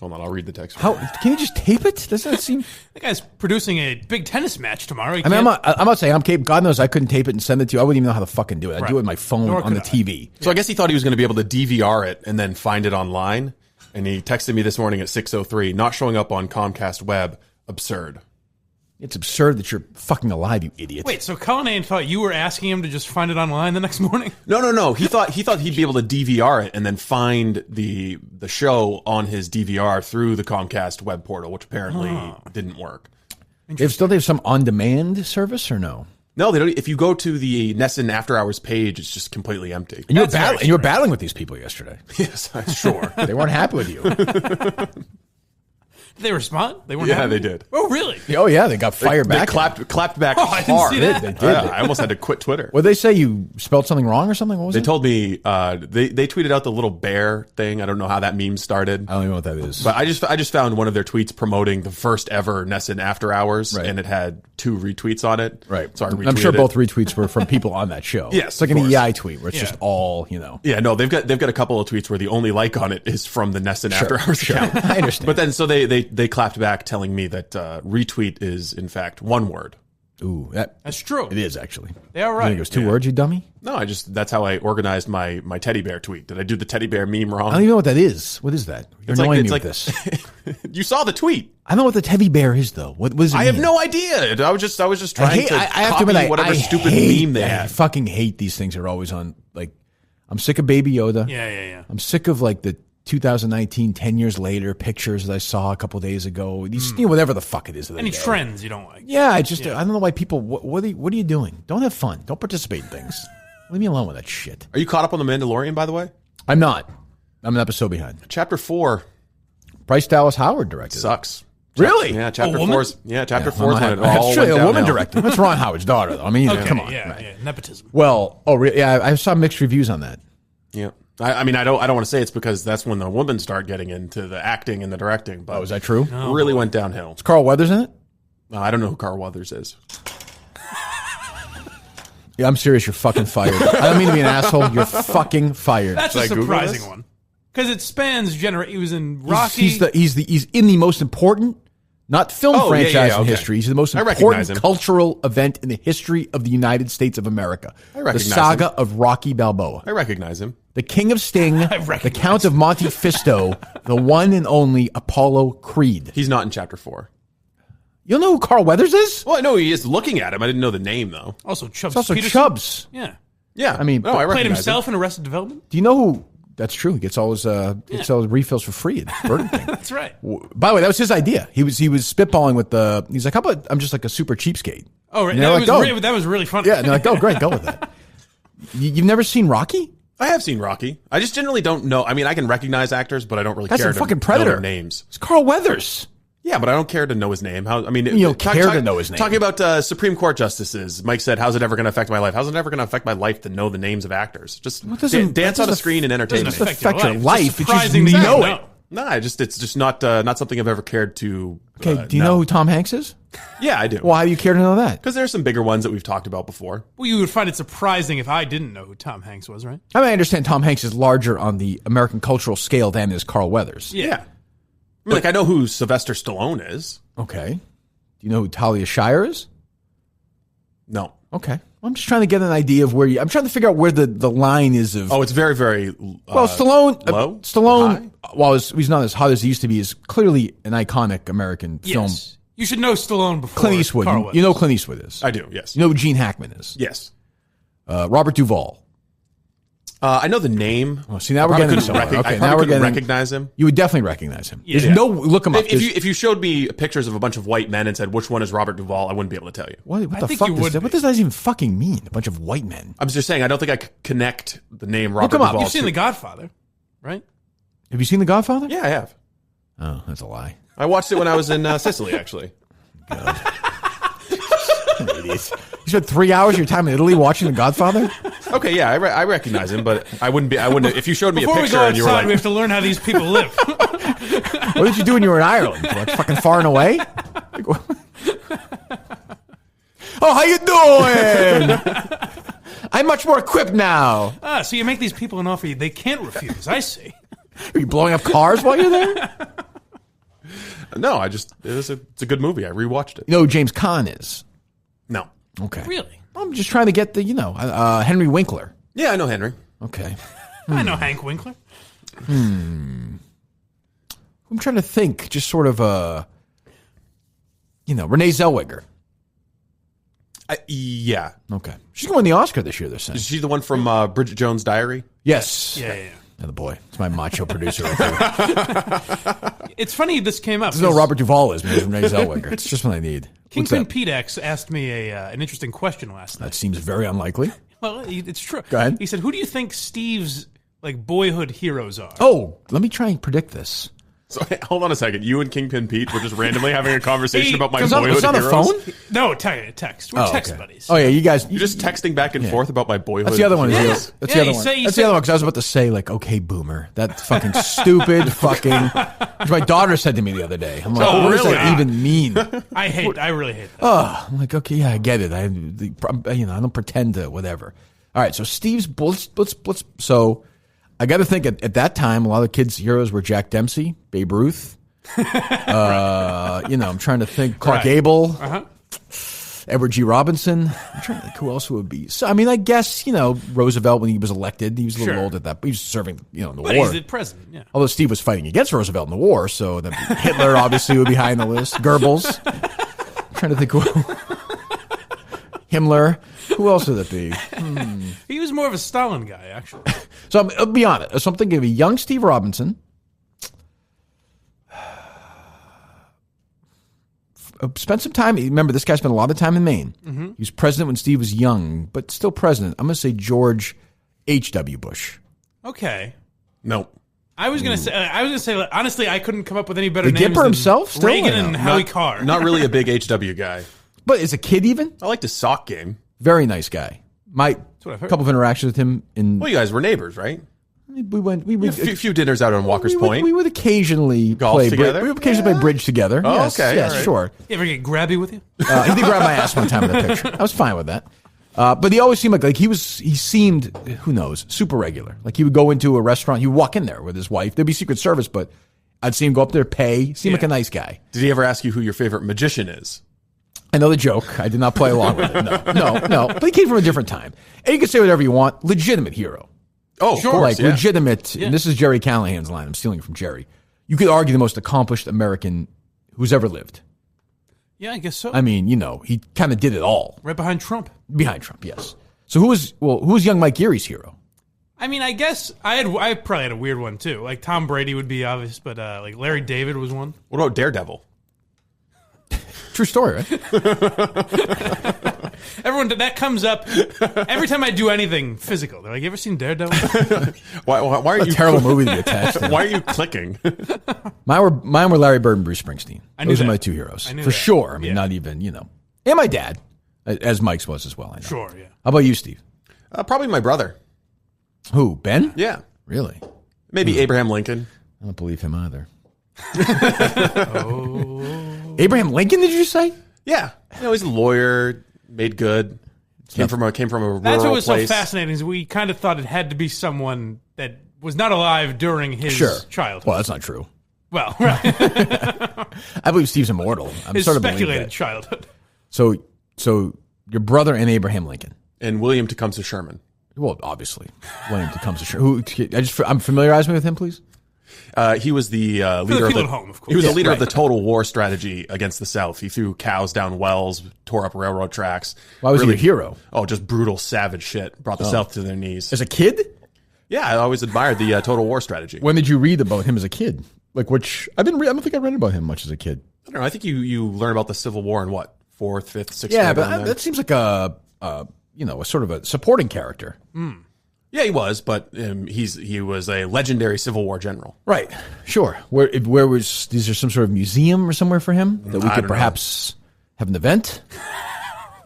B: Hold on, I'll read the text.
A: How can you just tape it? Doesn't it seem?
C: That guy's producing a big tennis match tomorrow.
A: I'm not saying I'm capable. God knows I couldn't tape it and send it to you. I wouldn't even know how to fucking do it. I'd do it with my phone on the TV.
B: So I guess he thought he was going to be able to DVR it and then find it online. And he texted me this morning at 6:03, not showing up on Comcast Web. Absurd.
A: It's absurd that you're fucking alive, you idiot.
C: Wait, so Cullinane thought you were asking him to just find it online the next morning?
B: No. He thought he'd be able to DVR it and then find the show on his DVR through the Comcast web portal, which apparently didn't work.
A: They have some on-demand service or no?
B: No, they don't. If you go to the NESN After Hours page, it's just completely empty.
A: And you were battling with these people yesterday.
B: Yes, sure.
A: They weren't happy with you.
C: Did they respond? They weren't.
B: Yeah,
C: happy?
B: they did.
C: Oh, really?
A: Oh, yeah, they got fired back.
B: They clapped back
C: Oh, I
B: hard.
C: didn't see that.
A: They did.
B: Yeah, I almost had to quit Twitter.
A: What did they say? You spelled something wrong or something? What was
B: They
A: it?
B: told me they tweeted out the little bear thing. I don't know how that meme started.
A: I don't even know what that is.
B: But I just found one of their tweets promoting the first ever NESN After Hours,
A: Right.
B: and it had 2 retweets on it.
A: Right.
B: So I retweeted
A: I'm sure
B: it.
A: both retweets were from people on that show.
B: Yes,
A: it's like
B: of
A: an
B: course.
A: EI tweet where it's just all,
B: Yeah, no, they've got a couple of tweets where the only like on it is from the NESN After Hours account.
A: I understand.
B: But then so they clapped back telling me that retweet is in fact one word.
A: Ooh,
C: That's true.
A: it is actually.
C: They are
A: I
C: right.
A: think it was 2 words, you dummy.
B: No, that's how I organized my teddy bear tweet. Did I do the teddy bear meme wrong?
A: I don't even know what that is. What is that? You're annoying me with this.
B: You saw the tweet.
A: I don't know what the teddy bear is though. What does it
B: I have
A: mean?
B: no idea. I was just trying to
A: I have
B: copy
A: to admit,
B: whatever stupid meme they
A: I
B: had.
A: fucking hate these things that are always on. Like, I'm sick of Baby Yoda.
C: Yeah.
A: I'm sick of like the 2019, 10 years later pictures that I saw a couple days ago. These, whatever the fuck it is.
C: Any trends you don't like?
A: Yeah, I don't know why people. What are you doing? Don't have fun. Don't participate in things. Leave me alone with that shit.
B: Are you caught up on The Mandalorian, by the way?
A: I'm not. I'm an episode behind.
B: Chapter 4
A: Bryce Dallas Howard directed.
B: sucks.
A: Really?
B: Yeah, chapter
C: woman?
B: 4's chapter 4's when it all
A: That's true.
B: went
A: A woman
B: downhill.
A: directed. That's Ron Howard's daughter, though. I mean,
C: Okay,
A: come on.
C: Yeah,
A: Right.
C: yeah. Nepotism.
A: Well, yeah, I saw mixed reviews on that.
B: Yeah. I mean, I don't want to say it's because that's when the women start getting into the acting and the directing, but
A: Oh, is that true?
B: really went downhill.
A: Is Carl Weathers in it?
B: I don't know who Carl Weathers is.
A: Yeah, I'm serious. You're fucking fired. I don't mean to be an asshole. You're fucking fired.
C: That's
B: Should
C: a
B: I Google
C: surprising
B: this?
C: one because it spans He was in Rocky.
A: He's in the most important, not film franchise in
B: okay.
A: history. He's the most
B: I recognize
A: important
B: him.
A: cultural event in the history of the United States of America.
B: I
A: The
B: recognize
A: saga
B: him.
A: of Rocky Balboa.
B: I recognize him.
A: The King of Sting, the
C: recognize
A: Count of Monte Fisto, the one and only Apollo Creed.
B: He's not in chapter 4.
A: You don't know who Carl Weathers is?
B: Well, I know he is looking at him. I didn't know the name though.
C: also Chubbs.
A: It's also
C: Peterson.
A: Chubbs.
C: Yeah,
B: Yeah,
A: I mean,
B: no, I
C: played
B: recognize
C: himself in Arrested Development.
A: Do you know who? That's true. He gets all his refills for free at Burger King.
C: That's right.
A: By the way, that was his idea. He was spitballing with the. He's like, how about I'm just like a super cheapskate?
C: Oh, right.
A: And they're like,
C: That was really funny.
A: Yeah, and they're like, oh, great, go with that. You've never seen Rocky?
B: I have seen Rocky. I just generally don't know. I mean, I can recognize actors, but I don't really
A: That's
B: care
A: a
B: to
A: fucking
B: know
A: Predator.
B: their names.
A: It's Carl Weathers.
B: Yeah, but I don't care to know his name. You
A: don't care to know his name.
B: Talking about Supreme Court justices, Mike said, "How's it ever going to affect my life? How's it ever going to affect my life to know the names of actors? Just dance on a screen and entertain me."
C: doesn't
A: affect your
C: It's
A: life.
C: just
A: It's
C: surprising
A: just
C: that
A: know
C: you
A: it.
B: No, it's just not something I've ever cared to.
A: Okay, do you know who Tom Hanks is?
B: Yeah, I do.
A: Why do you care to know that?
B: Because there's some bigger ones that we've talked about before.
C: Well, you would find it surprising if I didn't know who Tom Hanks was, right?
A: I mean, I understand Tom Hanks is larger on the American cultural scale than is Carl Weathers.
B: Yeah. I mean, I know who Sylvester Stallone is.
A: Okay. Do you know who Talia Shire is?
B: No.
A: Okay. I'm just trying to get an idea of where I'm trying to figure out where the line is of.
B: Oh, it's very, very
A: Well, Stallone,
B: low?
A: Stallone, while he's not as hot as he used to be, is clearly an iconic American film.
C: Yes. You should know Stallone before
A: Clint Eastwood.
C: Carl
A: You
C: Weathers.
A: know who Clint Eastwood is.
B: I do, yes.
A: You know who Gene Hackman is.
B: Yes.
A: Robert Duvall.
B: I know the name.
A: Oh, see, now we're
B: I
A: getting
B: couldn't
A: somewhere.
B: recog-
A: Okay,
B: I
A: now
B: probably
A: we're
B: couldn't
A: getting.
B: recognize him.
A: You would definitely recognize him. There's
C: Yeah.
A: no look him up.
B: If you showed me pictures of a bunch of white men and said, which one is Robert Duvall, I wouldn't be able to tell you.
A: what
C: I
A: the
C: think
A: fuck
C: you
A: does
C: would
A: that?
C: be.
A: What does that even fucking mean? A bunch of white men.
B: I'm just saying, I don't think I could connect the name Robert
A: him up.
B: Duvall
C: You've seen
B: to-
C: The Godfather, right?
A: Have you seen The Godfather?
B: Yeah, I have.
A: Oh, that's a lie.
B: I watched it when I was in Sicily, actually.
A: Idiot. You spent 3 hours of your time in Italy watching The Godfather?
B: Okay, yeah, I recognize him, but I wouldn't. If you showed me
C: Before
B: a
C: we
B: picture
C: go
B: and you were
C: outside,
B: like,
C: we have to learn how these people live.
A: What did you do when you were in Ireland? Like fucking far and away? Oh, how you doing? I'm much more equipped now.
C: So you make these people an offer they can't refuse. I see.
A: Are you blowing up cars while you're there?
B: no, it's a good movie. I rewatched it.
A: You know who James Caan is?
B: No.
A: Okay.
C: Really?
A: I'm just trying to get the, Henry Winkler.
B: Yeah, I know Henry.
A: Okay.
C: I know Hank Winkler.
A: I'm trying to think, just sort of, Renee Zellweger.
B: Yeah.
A: Okay. She's going to win the Oscar this year, they're saying.
B: Is she the one from Bridget Jones' Diary?
A: Yes.
C: Yeah.
A: Oh, the boy. It's my macho producer right there.
C: It's funny this came up.
A: This is no Robert Duvall is, man. Renee Zellweger. It's just what I need.
C: Kingpin Pete X asked me an interesting question last night.
A: That seems very unlikely.
C: Well, it's true.
A: Go ahead.
C: He said, "Who do you think Steve's boyhood heroes are?"
A: Oh, let me try and predict this.
B: So hold on a second. You and Kingpin Pete were just randomly having a conversation about my boyhood
A: was on
B: heroes?
A: The phone?
C: No, text. We're text buddies.
A: Oh, yeah, you guys.
B: You're just texting back and forth about my boyhood.
A: That's the other one.
B: heroes?
A: That's the other one. That's the other one because I was about to say, okay, boomer. That fucking stupid fucking. Which my daughter said to me the other day. I'm like, what does that even mean?
C: I really hate that.
A: Oh, I'm like, okay, yeah, I get it. I don't pretend to whatever. All right, so Steve's. Let's. So I got to think at that time, a lot of kids' heroes were Jack Dempsey, Babe Ruth. I'm trying to think. Clark Gable, Edward G. Robinson. I'm trying to think who else would be. So, I guess, Roosevelt when he was elected, he was a little old at that, but he was serving, in the war.
C: He's the president, yeah.
A: Although Steve was fighting against Roosevelt in the war, so Hitler obviously would be high on the list. Goebbels. I'm trying to think who. Himmler. Who else would it be?
C: He was more of a Stalin guy, actually.
A: So I'll be honest. So I'm thinking of a young Steve Robinson. Spent some time. Remember, this guy spent a lot of time in Maine. Mm-hmm. He was president when Steve was young, but still president. I'm going to say George H.W. Bush.
C: Okay.
B: Nope.
C: I was going to say, honestly, I couldn't come up with any better names.
A: The Gipper himself, still
C: Reagan and Howie Carr.
B: Not really a big HW guy.
A: But as a kid, even
B: I liked his sock game.
A: Very nice guy. A couple of interactions with him
B: Well, you guys were neighbors, right?
A: We went. We
B: a few dinners out on Walker's Point.
A: We would occasionally
B: golf together.
A: We would occasionally play bridge together.
B: Oh,
A: yes,
B: okay.
A: Yes,
B: right.
A: sure.
C: You ever get grabby with you?
A: He did grab my ass one time in that picture. I was fine with that. But he always seemed like he seemed, who knows, super regular. Like he would go into a restaurant, he would walk in there with his wife. There'd be Secret Service, but I'd see him go up there, pay. Seemed like a nice guy.
B: Did he ever ask you who your favorite magician is?
A: I know the joke. I did not play along with it. No. But he came from a different time. And you can say whatever you want. Legitimate hero.
B: Oh, sure.
A: Legitimate. Yeah. And this is Jerry Callahan's line. I'm stealing it from Jerry. You could argue the most accomplished American who's ever lived.
C: Yeah, I guess so.
A: He kind of did it all.
C: Right behind Trump.
A: Behind Trump, yes. So who was young Mike Geary's hero?
C: I guess I probably had a weird one too. Like Tom Brady would be obvious, but Larry David was one.
B: What about Daredevil?
A: True story, right?
C: Everyone, that comes up every time I do anything physical. They're like, "You ever seen Daredevil?"
B: Why are you
A: terrible movie to be attached to?
B: Why are you clicking?
A: Mine were Larry Bird and Bruce Springsteen. Those are my two heroes for sure. Not even and my dad, as Mike's was as well. I know.
C: Sure, yeah.
A: How about you, Steve?
B: Probably my brother.
A: Who? Ben?
B: Yeah.
A: Really?
B: Maybe Abraham Lincoln.
A: I don't believe him either. Abraham Lincoln, did you say?
B: Yeah. He's a lawyer, made good. Came from a rural place.
C: That's what was so fascinating is we kind of thought it had to be someone that was not alive during his childhood.
A: Well, that's not true.
C: Well, right.
A: I believe Steve's immortal.
C: His sort of speculated childhood.
A: So your brother and Abraham Lincoln.
B: And William Tecumseh Sherman.
A: Well, obviously. William Tecumseh Sherman. Familiarize me with him, please.
B: He was the leader of the leader of the total war strategy against the South. He threw cows down wells, tore up railroad tracks.
A: Why was he a hero?
B: Oh, just brutal, savage shit. Brought the South to their knees.
A: As a kid?
B: Yeah, I always admired the total war strategy.
A: When did you read about him as a kid? I don't think I read about him much as a kid.
B: I don't know. I think you learn about the Civil War in what, 4th, 5th, 6th grade?
A: Yeah, but that seems like a sort of a supporting character.
B: Mm. Yeah, he was, but he was a legendary Civil War general.
A: Right, sure. Where is there some sort of museum or somewhere for him that we could perhaps have an event?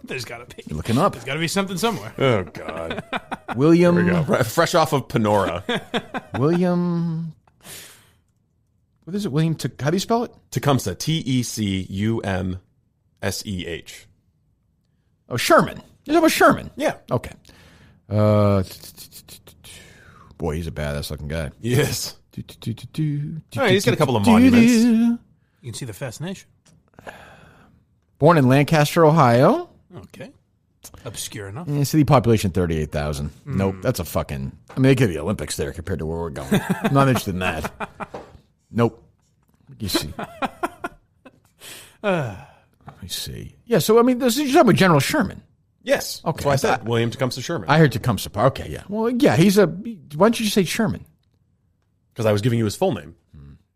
C: There's got to be.
A: You're looking up.
C: There's got to be something somewhere.
B: Oh, God.
A: William.
B: There we go. Fresh off of Panora.
A: William. What is it? William, how do you spell it?
B: Tecumseh. Tecumseh.
A: Oh, Sherman. You're talking about Sherman?
B: Yeah.
A: Okay. Boy, he's a badass looking guy.
B: Yes. He's got a couple of monuments.
C: You can see the fascination.
A: Born in Lancaster, Ohio.
C: Okay. Obscure enough.
A: City population 38,000. Nope. That's a fucking... they could be Olympics there compared to where we're going. I'm not interested in that. Nope. You see. Let me see. Yeah, so, this is you're talking about General Sherman.
B: Yes.
A: Okay.
B: That's why I said William Tecumseh Sherman.
A: I heard Tecumseh. Okay, yeah. Well, yeah, why don't you just say Sherman?
B: Because I was giving you his full name.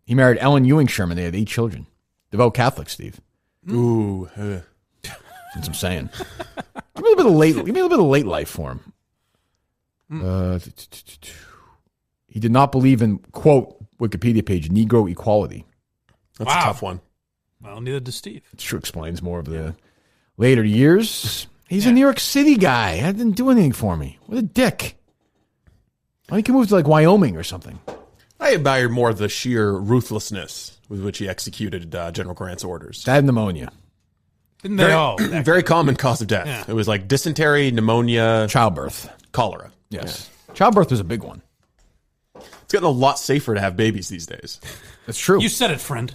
A: He married Ellen Ewing Sherman. They had 8 children. Devout Catholic, Steve.
B: Ooh.
A: That's what I'm saying. Give me a little bit of late life for him. He did not believe in, quote, Wikipedia page, Negro equality.
B: That's a tough one.
C: Well, neither does Steve.
A: It sure explains more of the later years. He's a New York City guy. That didn't do anything for me. What a dick. Why don't you move to like Wyoming or something?
B: I admire more the sheer ruthlessness with which he executed General Grant's orders.
A: Died of pneumonia.
C: Didn't they all?
B: Very common cause of death.
C: Yeah.
B: It was like dysentery, pneumonia,
A: Childbirth.
B: cholera.
A: Yes. Yeah. Childbirth was a big one.
B: It's getting a lot safer to have babies these days.
A: That's true.
C: You said it, friend.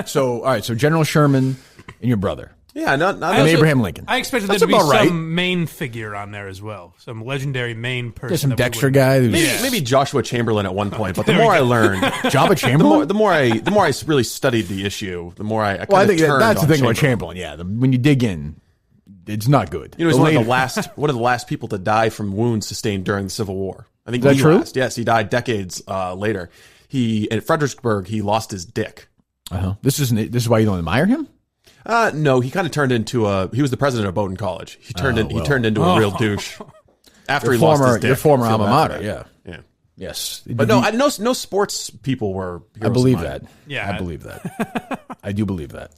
A: So, all right. So General Sherman and your brother.
B: Yeah, not
A: and Abraham Lincoln.
C: I expected there to be some Maine figure on there as well. Some legendary Maine person.
A: Some Dexter guy.
B: Maybe Joshua Chamberlain at one point. But the more I learned,
A: Jabba Chamberlain.
B: The more I really studied the issue, the more I
A: I think that's the thing about Chamberlain. Yeah, when you dig in, it's not good.
B: You know, he's one of the last people to die from wounds sustained during the Civil War. I think
A: is that true?
B: Yes, he died decades later. At Fredericksburg, he lost his dick.
A: This is why you don't admire him.
B: No, he kind of turned into he was the president of Bowdoin College. He turned into a real douche after he lost his dick.
A: Your former alma mater, yeah. Yes.
B: But no sports people were heroes.
A: I believe that.
C: Yeah.
A: I believe that. I do believe that.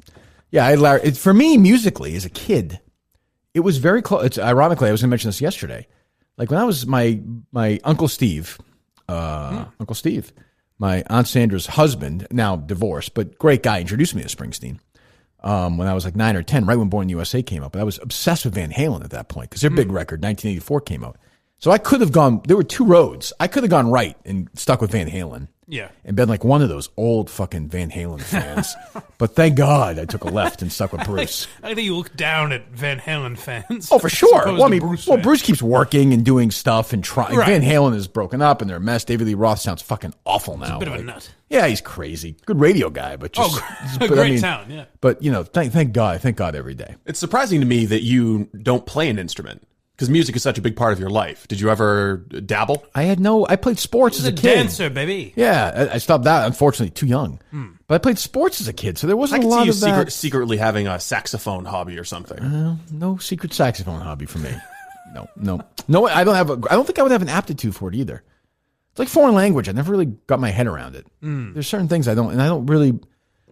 A: Yeah, for me, musically, as a kid, it was very close. Ironically, I was going to mention this yesterday. Like when I was my Uncle Steve, Uncle Steve, my Aunt Sandra's husband, now divorced, but great guy, introduced me to Springsteen. When I was like 9 or 10, right when Born in the USA came out. But I was obsessed with Van Halen at that point because their big record, 1984, came out. So I could have gone, there were two roads. I could have gone right and stuck with Van Halen.
C: Yeah.
A: And been like one of those old fucking Van Halen fans. But thank God I took a left and stuck with Bruce.
C: I think you look down at Van Halen fans.
A: Oh, for sure. Well, I mean,
C: Bruce
A: keeps working and doing stuff and trying. Right. Van Halen is broken up and they're a mess. David Lee Roth sounds fucking awful now.
C: He's a bit of a nut.
A: Yeah, he's crazy. Good radio guy, but just
C: great talent. Yeah.
A: But you know, thank God every day.
B: It's surprising to me that you don't play an instrument because music is such a big part of your life. Did you ever dabble?
A: I played sports as a kid.
C: Dancer, baby.
A: Yeah, I stopped that. Unfortunately, too young. But I played sports as a kid, so there wasn't a lot of that.
B: Secretly having a saxophone hobby or something.
A: No secret saxophone hobby for me. No. I don't think I would have an aptitude for it either. It's like foreign language. I never really got my head around it. There's certain things I don't really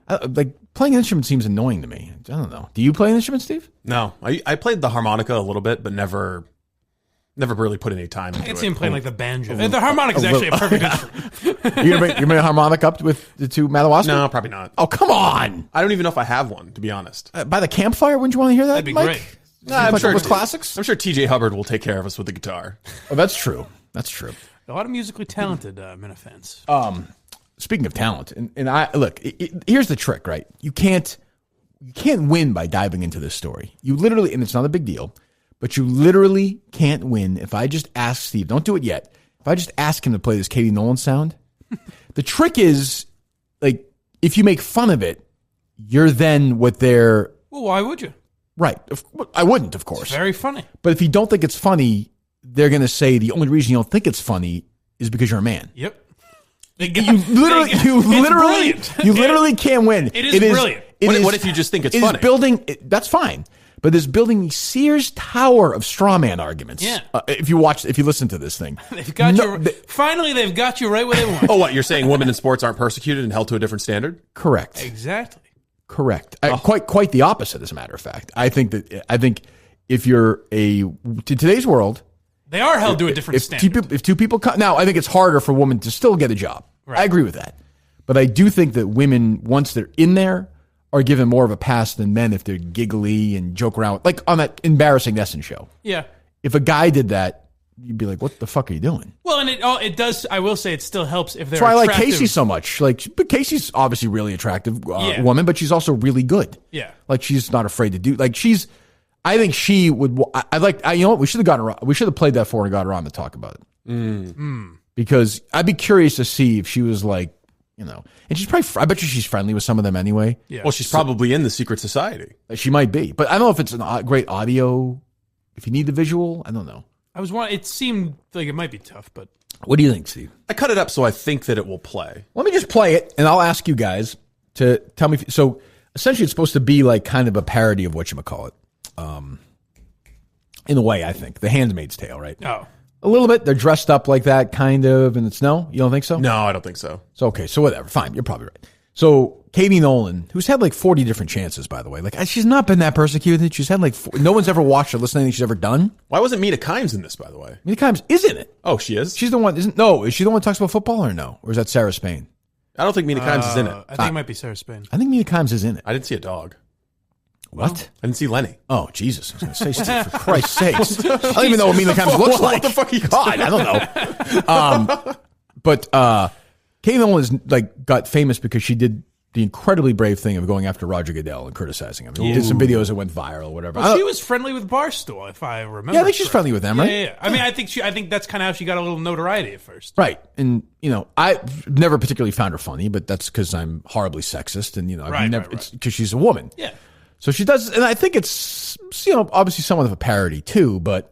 A: like. Playing an instrument seems annoying to me. I don't know. Do you play an instrument, Steve?
B: No, I played the harmonica a little bit, but never really put any time into it.
C: I can see him playing like the banjo. The harmonica is actually a perfect instrument.
A: You're going to bring a harmonica up with the two Madawaska?
B: No, probably not.
A: Oh, come on.
B: I don't even know if I have one, to be honest.
A: By the campfire, wouldn't you want to hear that,
C: That'd be
A: Mike?
C: great.
B: I'm sure
A: with classics?
B: I'm sure TJ Hubbard will take care of us with the guitar.
A: Oh, that's true. That's true.
C: A lot of musically talented Minifans.
A: Speaking of talent, and I look, here's the trick, right? You can't win by diving into this story. You literally, and it's not a big deal, but you literally can't win if I just ask Steve, don't do it yet, if I just ask him to play this Katie Nolan sound. The trick is, like, if you make fun of it, you're then what they're...
C: Well, why would you?
A: Right. I wouldn't, of course.
C: It's very funny.
A: But if you don't think it's funny, they're going to say the only reason you don't think it's funny is because you're a man.
C: Yep.
A: You literally can't win.
C: It is brilliant.
B: What if you just think it's funny?
A: That's fine. But it's building the Sears Tower of straw man arguments.
C: Yeah.
A: If you listen to this thing.
C: Finally, they've got you right where they want.
B: Oh, what? You're saying women in sports aren't persecuted and held to a different standard?
A: Correct.
C: Exactly.
A: Correct. Quite the opposite, as a matter of fact. I think if you're to today's world,
C: they are held to a different standard.
A: If two people come, now I think it's harder for women to still get a job. Right. I agree with that. But I do think that women, once they're in there, are given more of a pass than men if they're giggly and joke around, like on that embarrassing NESN show.
C: Yeah.
A: If a guy did that, you'd be like, "What the fuck are you doing?"
C: Well, and it does. I will say it still helps if they're.
A: That's why I like Casey so much. But Casey's obviously really attractive woman, but she's also really good.
C: Yeah.
A: Like she's not afraid to do. Like she's. I think she would. You know what? We should have gotten her. We should have played that for her and got her on to talk about it. Because I'd be curious to see if she was like, you know, and she's probably. I bet you she's friendly with some of them anyway.
B: Yeah. Well, she's probably in the secret society.
A: She might be, but I don't know if it's a great audio. If you need the visual, I don't know.
C: It seemed like it might be tough, but
A: what do you think, Steve?
B: I cut it up so I think that it will play.
A: Let me just play it, and I'll ask you guys to tell me. So essentially it's supposed to be like kind of a parody of whatchamacallit. In a way, I think. The Handmaid's Tale, right?
C: Oh.
A: A little bit. They're dressed up like that, kind of, and it's no? You don't think so?
B: No, I don't think so.
A: So, okay, so whatever. Fine, you're probably right. So, Katie Nolan, who's had like 40 different chances, by the way. Like, she's not been that persecuted. She's had like, no one's ever watched or listened to anything she's ever done.
B: Why wasn't Mina Kimes in this, by the way?
A: Mina Kimes is in it.
B: Oh, she is?
A: She's the one, is she the one who talks about football or no? Or is that Sarah Spain?
B: I don't think Mina Kimes is in it.
C: I think it might be Sarah Spain.
A: I think Mina Kimes is in it.
B: I didn't see a dog.
A: What?
B: I didn't see Lenny.
A: Oh, Jesus. I was going to say, Steve, for Christ's sakes. I don't even know what Mina Kimes looks like.
B: What the fuck are you
A: God, I don't know. But Katie Nolan is like got famous because she did the incredibly brave thing of going after Roger Goodell and criticizing him. She did some videos that went viral or whatever.
C: Well, she was friendly with Barstool, if I remember.
A: Yeah, I think she's friendly with them, right?
C: Yeah. I mean, I think that's kind of how she got a little notoriety at first.
A: Right. And, I've never particularly found her funny, but that's because I'm horribly sexist and, I've never, it's because she's a woman.
C: Yeah.
A: So she does, and I think it's, obviously somewhat of a parody too, but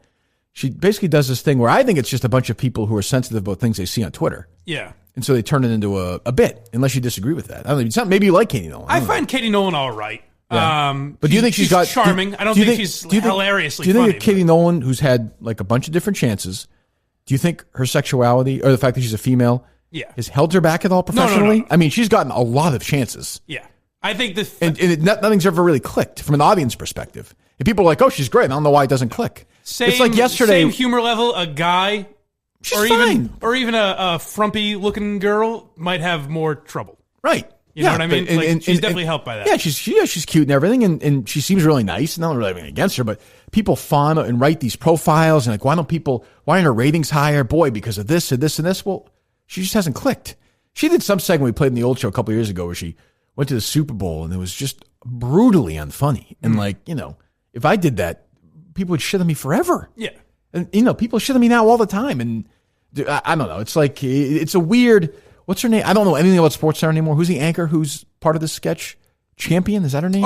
A: she basically does this thing where I think it's just a bunch of people who are sensitive about things they see on Twitter.
C: Yeah.
A: And so they turn it into a bit, unless you disagree with that. I don't know. Maybe you like Katie Nolan.
C: I find Katie Nolan all right.
A: Yeah. But do you think she's got
C: charming? I don't think she's hilariously funny.
A: Do you think that Katie Nolan, who's had like a bunch of different chances, do you think her sexuality or the fact that she's a female has held her back at all professionally? No. I mean, she's gotten a lot of chances.
C: Yeah. I think
A: nothing's ever really clicked from an audience perspective. And people are like, oh, she's great. I don't know why it doesn't click. It's like yesterday.
C: Same humor level, a guy
A: she's fine.
C: Even a frumpy looking girl might have more trouble.
A: Right.
C: You know what I mean? She's definitely helped by that.
A: Yeah, she's cute and everything, and she seems really nice. Not really anything against her, but people fawn and write these profiles and like, why aren't her ratings higher? Boy, because of this and this and this. Well, she just hasn't clicked. She did some segment we played in the old show a couple of years ago where she went to the Super Bowl and it was just brutally unfunny. And if I did that, people would shit on me forever.
C: Yeah.
A: And, people shit on me now all the time. And I don't know. It's like, it's a weird, what's her name? I don't know anything about sports center anymore. Who's the anchor who's part of this sketch? Champion? Is that her name?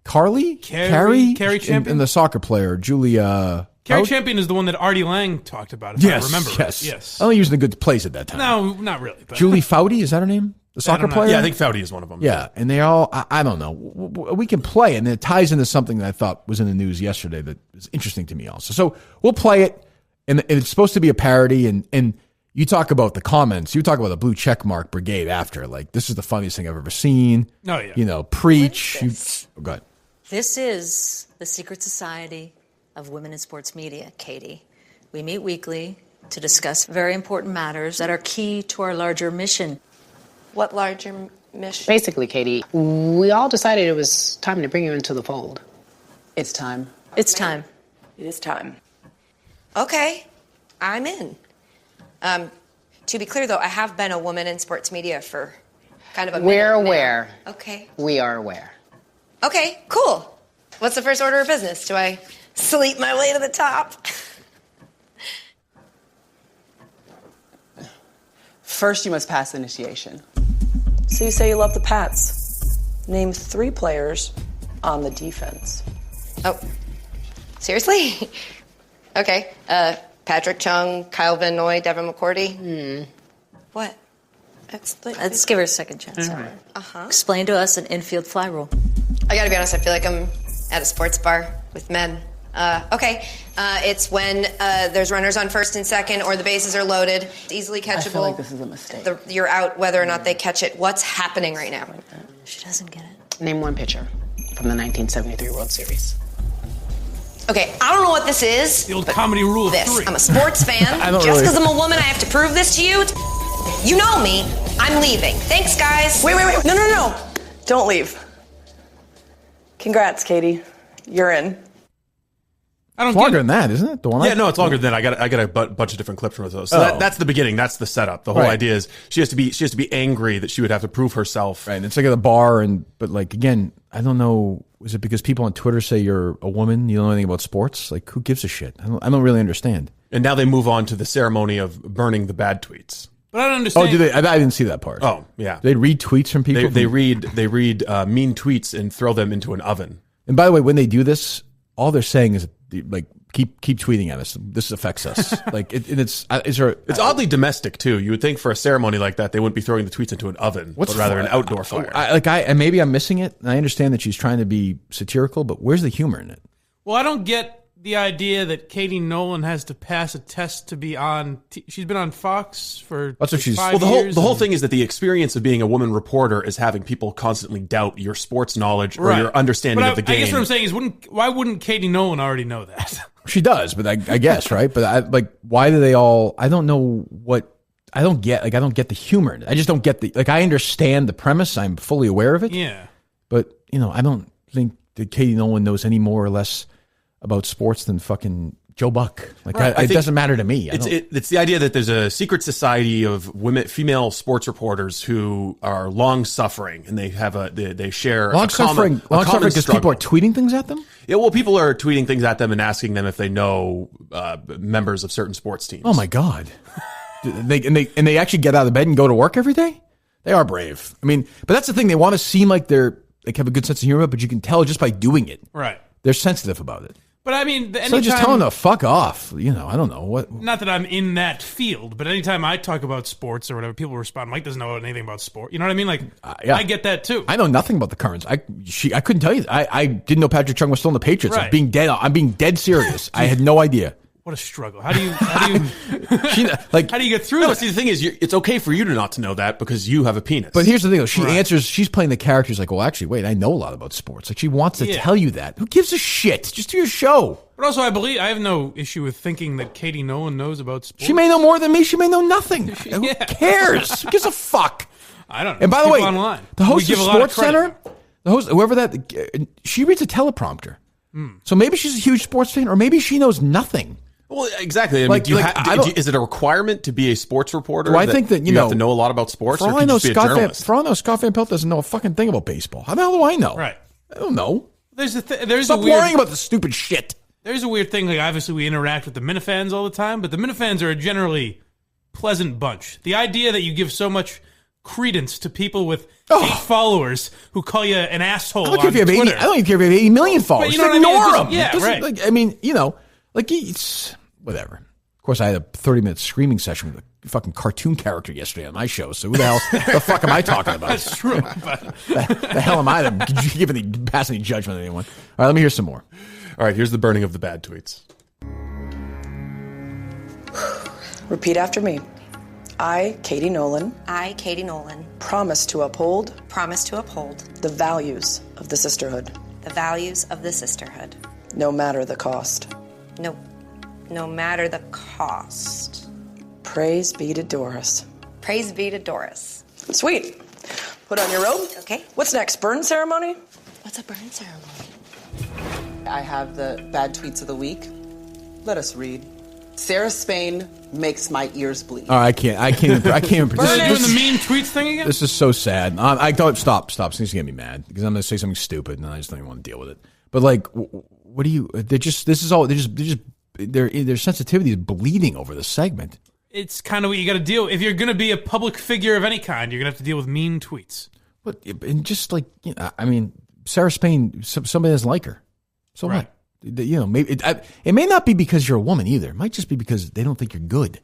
A: Carly? Carrie Champion? And the soccer player, Julia.
C: Carrie Champion is the one that Artie Lang talked about, if I remember right. Yes.
A: I only used in a good place at that time.
C: No, not really. But.
A: Julie Foudy, is that her name? The soccer player?
B: Yeah, I think Foudy is one of them.
A: Yeah, and they all, I don't know. We can play, and it ties into something that I thought was in the news yesterday that is interesting to me also. So we'll play it, and it's supposed to be a parody, and you talk about the comments. You talk about the blue checkmark brigade after. Like, this is the funniest thing I've ever seen.
C: Oh, yeah.
A: Preach. Go ahead.
D: This is the secret society of women in sports media, Katie. We meet weekly to discuss very important matters that are key to our larger mission.
E: What larger mission?
F: Basically, Katie, we all decided it was time to bring you into the fold.
E: It's time.
D: It's time.
E: It is time.
G: Okay, I'm in. To be clear, though, I have been a woman in sports media for kind of a minute.
F: We're aware.
G: Now. Okay.
F: We are aware.
G: Okay, cool. What's the first order of business? Do I sleep my way to the top?
E: First, you must pass initiation. So you say you love the Pats. Name 3 players on the defense.
G: Oh, seriously? Okay. Patrick Chung, Kyle Van Noy, Devin McCourty. What?
D: Let's give her a second chance. Explain to us an infield fly rule.
G: I gotta be honest, I feel like I'm at a sports bar with men. It's when there's runners on first and second or the bases are loaded. It's easily catchable. I
E: feel like this is a mistake.
G: You're out whether or not they catch it. What's happening right now?
D: She doesn't get it.
F: Name 1 pitcher from the 1973 World Series.
G: Okay, I don't know what this is.
C: The old comedy rule of
G: this.
C: 3.
G: I'm a sports fan. Just because I'm a woman, I have to prove this to you. You know me. I'm leaving. Thanks, guys.
E: Wait. No. Don't leave. Congrats, Katie. You're in.
A: It's longer than that, isn't it? The one
B: it's longer than that. I got a bunch of different clips from those. So that's the beginning. That's the setup. The whole idea is she has to be angry that she would have to prove herself.
A: Right. And it's like at the bar, but like again, I don't know. Is it because people on Twitter say you're a woman? You don't know anything about sports? Like, who gives a shit? I don't really understand.
B: And now they move on to the ceremony of burning the bad tweets.
C: But I don't understand.
A: Oh, do they? I didn't see that part.
B: Oh, yeah.
A: They read tweets from people.
B: They read mean tweets and throw them into an oven.
A: And by the way, when they do this, all they're saying is like keep tweeting at us. This affects us. Like it's
B: oddly domestic too. You would think for a ceremony like that they wouldn't be throwing the tweets into an oven, but rather an outdoor fire.
A: And maybe I'm missing it. And I understand that she's trying to be satirical, but where's the humor in it?
C: Well, I don't get the idea that Katie Nolan has to pass a test to be on. She's been on Fox for
A: that's what she's.
C: 5
B: Well,
C: years.
B: the whole thing is that the experience of being a woman reporter is having people constantly doubt your sports knowledge or your understanding of the game.
C: I guess what I'm saying is, why wouldn't Katie Nolan already know that?
A: She does, but I guess right. But why do they all? I don't know what. I don't get. I don't get the humor in it. I just don't get the. I understand the premise. I'm fully aware of it.
C: Yeah.
A: But I don't think that Katie Nolan knows any more or less about sports than fucking Joe Buck. It doesn't matter to me.
B: It's the idea that there's a secret society of female sports reporters who are long suffering, and they have they share
A: long suffering because people are tweeting things at them.
B: Yeah, well, people are tweeting things at them and asking them if they know members of certain sports teams.
A: Oh my God! they actually get out of bed and go to work every day. They are brave. I mean, but that's the thing. They want to seem like they have a good sense of humor, but you can tell just by doing it.
C: Right.
A: They're sensitive about it.
C: But I mean,
A: so just tell them to fuck off. I don't know what.
C: Not that I'm in that field, but anytime I talk about sports or whatever, people respond. Mike doesn't know anything about sport. You know what I mean?
A: Yeah.
C: I get that too.
A: I know nothing about the Currents. I couldn't tell you. I didn't know Patrick Chung was still in the Patriots.
C: Right.
A: I'm being dead serious. I had no idea.
C: What a struggle. How do you how do you get through that?
B: See, the thing is, it's okay for you to not to know that because you have a penis.
A: But here's the thing, though. She's playing the characters like, well, actually, wait, I know a lot about sports. She wants to tell you that. Who gives a shit? Just do your show.
C: But also, I have no issue with thinking that Katie Nolan knows about sports.
A: She may know more than me. She may know nothing. Who cares? Who gives a fuck?
C: I don't know.
A: And by the way,
C: online.
A: the host of Sports Center, she reads a teleprompter. So maybe she's a huge sports fan, or maybe she knows nothing.
B: Well, exactly. I mean, is it a requirement to be a sports reporter?
A: Well, I think that you
B: have to know a lot about sports.
A: For all I know, Scott Van Pelt doesn't know a fucking thing about baseball. How the hell do I know?
C: Right.
A: I don't know.
C: Stop
A: worrying about the stupid shit.
C: There's a weird thing. Like, obviously, we interact with the Minifans all the time, but the Minifans are a generally pleasant bunch. The idea that you give so much credence to people with 8 followers who call you an asshole on Twitter.
A: I don't even care if you have 80 million followers.
C: But
A: Ignore them.
C: Yeah, right.
A: It's whatever. Of course, I had a 30-minute screaming session with a fucking cartoon character yesterday on my show. So who the fuck am I talking about?
C: That's true. But
A: the hell am I to pass any judgment on anyone? All right, let me hear some more.
B: All right, here's the burning of the bad tweets.
E: Repeat after me. I, Katie Nolan.
G: I, Katie Nolan.
E: Promise to uphold.
G: Promise to uphold.
E: The values of the sisterhood.
G: The values of the sisterhood.
E: No matter the cost.
G: No matter the cost.
E: Praise be to Doris.
G: Praise be to Doris.
E: Sweet. Put on your robe.
G: Okay.
E: What's next? Burn ceremony?
G: What's a burn ceremony?
H: I have the bad tweets of the week. Let us read. Sarah Spain makes my ears bleed.
A: All right, I can't even.
C: Are they doing the mean tweets thing again?
A: This is so sad. I don't stop. It's going to get me mad because I'm going to say something stupid and I just don't even want to deal with it. But what do you? Their sensitivity is bleeding over the segment.
C: It's kind of what you got to deal. If you're going to be a public figure of any kind, you're going to have to deal with mean tweets.
A: But and just I mean, Sarah Spain, somebody doesn't like her. So
C: right.
A: What? Maybe it may not be because you're a woman either. It might just be because they don't think you're good.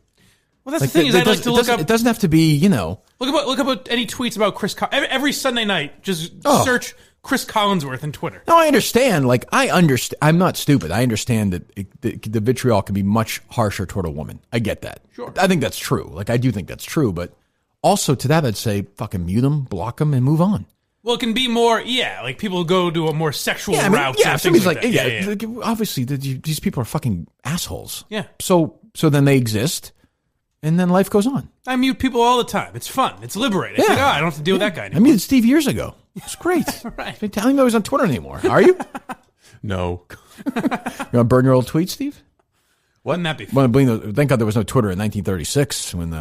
C: Well, that's the thing is I'd like to look up.
A: It doesn't have to be,
C: Look up any tweets about Chris. Every Sunday night, just search Chris Collinsworth on Twitter.
A: No, I understand. I understand. I'm not stupid. I understand that the vitriol can be much harsher toward a woman. I get that.
C: Sure.
A: I think that's true. I do think that's true. But also to that, I'd say fucking mute them, block them, and move on.
C: Well, it can be more, people go to a more sexual route.
A: Yeah, somebody's obviously these people are fucking assholes.
C: Yeah.
A: So then they exist, and then life goes on.
C: I mute people all the time. It's fun. It's liberating.
A: Yeah.
C: It's I don't have to deal with that guy anymore.
A: I muted Steve years ago. It's great.
C: Right.
A: I don't even know he's on Twitter anymore. Are you?
B: No.
A: You want to burn your old tweets, Steve?
C: Wouldn't that be fun?
A: Thank God there was no Twitter in 1936 when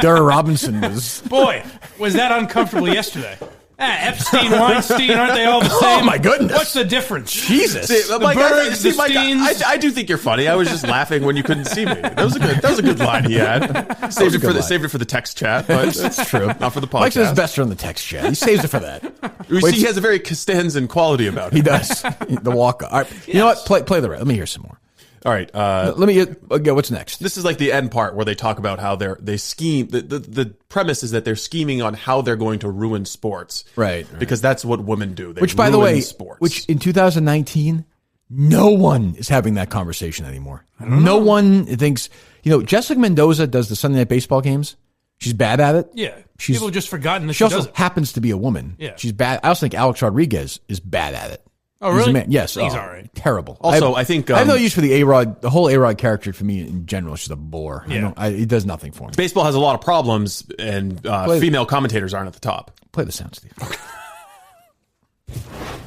A: Durr Robinson was.
C: Boy, was that uncomfortable yesterday. Epstein, Weinstein, aren't they all the same?
A: Oh, my goodness.
C: What's the difference?
A: Jesus.
B: Mike,
C: Bergs, the
B: Mike,
C: Steens.
B: I do think you're funny. I was just laughing when you couldn't see me. That was a good line he had. Saved it for the text chat, but
A: That's true.
B: not for the podcast.
A: Mike says his best on the text chat. He saves it for that.
B: We see he has a very Costanzan quality about him.
A: He does. The walk. All right. You know what? Play the rest. Let me hear some more.
B: All right.
A: Let me get what's next.
B: This is like the end part where they talk about how they scheme. The premise is that they're scheming on how they're going to ruin sports.
A: Right.
B: Because that's what women do. They
A: which, by the way,
B: sports.
A: which in 2019, no one is having that conversation anymore. No one thinks, Jessica Mendoza does the Sunday Night Baseball games. She's bad at it.
C: Yeah. People have just forgotten that
A: she also
C: does it.
A: happens to be a woman.
C: Yeah.
A: She's bad. I also think Alex Rodriguez is bad at it.
C: Oh, really?
A: He's a man. Yes.
C: He's all right.
A: Terrible.
B: Also, I think
A: I have no use for the A-Rod. The whole A-Rod character for me in general is just a bore.
C: Yeah.
A: He does nothing for me.
B: baseball has a lot of problems, and female commentators aren't at the top.
A: Play the sound, Steve.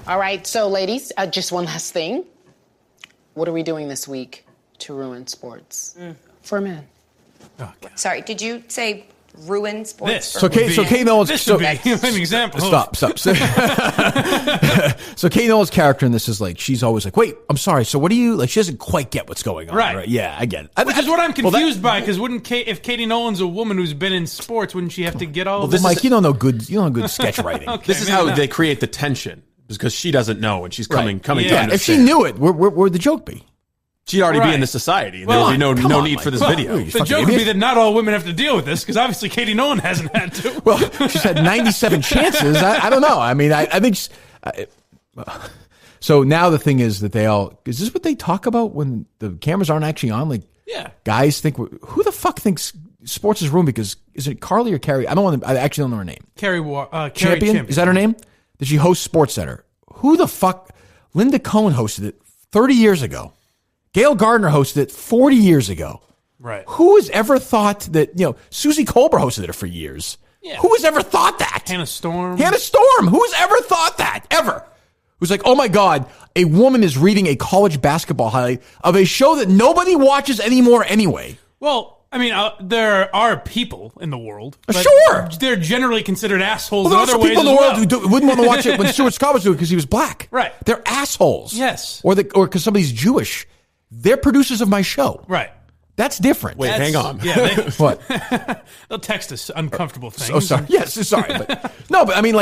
F: All right, so ladies, just one last thing. What are we doing this week to ruin sports for men?
G: Sorry, did you say ruin sports?
C: This.
A: So Kate Nolan's
C: This would be an example.
A: Stop. So Kate Nolan's character in this is like, she's always like, wait, I'm sorry. So what do you like? She doesn't quite get what's going on.
C: Right.
A: Yeah, I get it.
C: Which is what I'm confused by, because if Katie Nolan's a woman who's been in sports, wouldn't she have to get all of this?
A: Mike, you don't know good sketch writing.
C: Okay,
B: This is how they create the tension, because she doesn't know, and she's coming to understand.
A: If she knew it, where would the joke be?
B: She'd already
C: Right.
B: be in the society, and
C: Well,
B: there would be no
A: on,
B: need
A: Mike.
B: for this
A: Well,
B: video.
A: you
C: The joke would be that not all women have to deal with this, because obviously Katie Nolan hasn't had to.
A: Well, she's had 97 chances. I don't know. I mean, I think. So now the thing is that is this what they talk about when the cameras aren't actually on? Like, guys think, who the fuck thinks sports is ruined? Because is it Carly or Carrie? I actually don't know her name.
C: Carrie
A: Champion? Is that her name? Did she host Sports Center? Who the fuck? Linda Cohen hosted it 30 years ago. Gail Gardner hosted it 40 years ago.
C: Right.
A: Who has ever thought that, Susie Colbert hosted it for years?
C: Yeah.
A: Who has ever thought that?
C: Hannah Storm.
A: Who's ever thought that? Ever? Who's like, oh my God, a woman is reading a college basketball highlight of a show that nobody watches anymore anyway.
C: Well, I mean, there are people in the world. But
A: Sure.
C: They're generally considered assholes
A: Well,
C: in
A: there are
C: other ways
A: people in
C: as
A: the world
C: well.
A: who wouldn't want to watch it when Stuart Scott was doing it because he was black.
C: Right.
A: They're assholes.
C: Yes.
A: Or because somebody's Jewish. They're producers of my show.
C: Right.
A: That's different.
B: Wait, hang on.
C: Yeah,
A: What?
C: they'll text us uncomfortable things.
A: Oh, sorry. Yes, sorry. But I mean,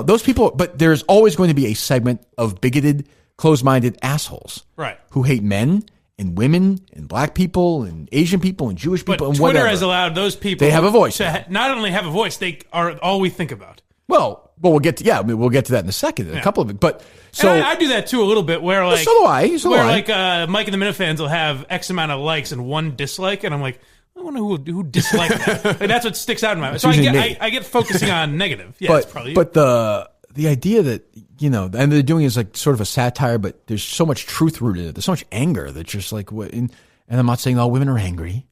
A: those people, but there's always going to be a segment of bigoted, closed-minded assholes.
C: Right.
A: Who hate men and women and black people and Asian people and Jewish people
C: But
A: and
C: Twitter
A: whatever.
C: has allowed those people
A: They have a voice
C: to not only have a voice, they are all we think about.
A: Well, we'll get to that in a second. A couple of it, but so
C: And I do that too a little bit. Where like
A: so do I. So do
C: where
A: I.
C: like Mike and the Minifans will have X amount of likes and one dislike, and I'm like, I wonder who disliked that. Like, that's what sticks out in my mind. So
A: usually me.
C: I get focusing on negative. Yeah, it's probably
A: but the idea that and they're doing is like sort of a satire, but there's so much truth rooted in it. There's so much anger that just like what. And I'm not saying all women are angry,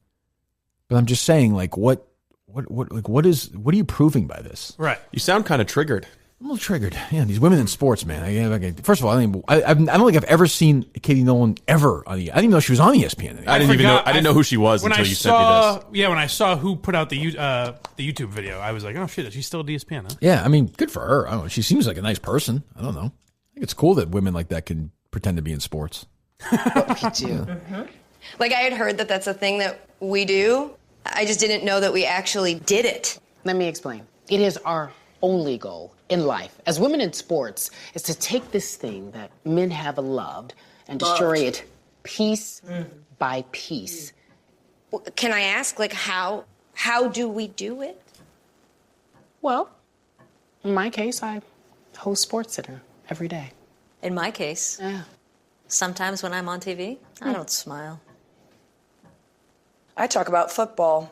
A: but I'm just saying like what are you proving by this?
C: right.
B: You sound kind of triggered.
A: I'm a little triggered. Yeah, these women in sports, man. First of all, I don't think I've ever seen Katie Nolan ever on the. I didn't even know she was on ESPN.
B: I didn't know who she was until you sent me this.
C: Yeah, when I saw who put out the YouTube video, I was like, oh shit, she's still at ESPN, huh?
A: Yeah, I mean, good for her. I don't know. She seems like a nice person. I don't know. I think it's cool that women like that can pretend to be in sports.
F: What we do.
G: Like, I had heard that that's a thing that we do. I just didn't know that we actually did it.
F: Let me explain. It is our only goal in life, as women in sports, is to take this thing that men have loved and destroy it piece by piece.
G: Can I ask, like, how do we do it?
F: Well, in my case, I host Sports Center every day.
D: In my case,
F: Yeah.
D: sometimes when I'm on TV, I don't smile.
E: I talk about football,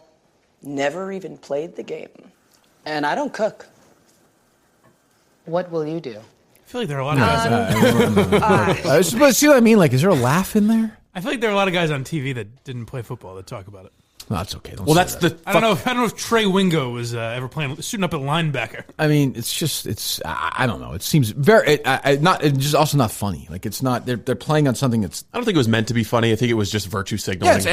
E: never even played the game. And I don't cook.
F: What will you do?
C: I feel like there are a lot of guys.
A: But see what I mean? Like, is there a laugh in there?
C: I feel like there are a lot of guys on TV that didn't play football that talk about it.
A: No, that's okay. Don't
B: Well,
A: say
B: that's
A: that.
B: the.
C: I don't know if Trey Wingo was ever suiting up at linebacker.
A: I mean, I don't know. It seems very it's just also not funny. Like it's not. They're playing on something that's.
B: I don't think it was meant to be funny. I think it was just virtue signaling. That's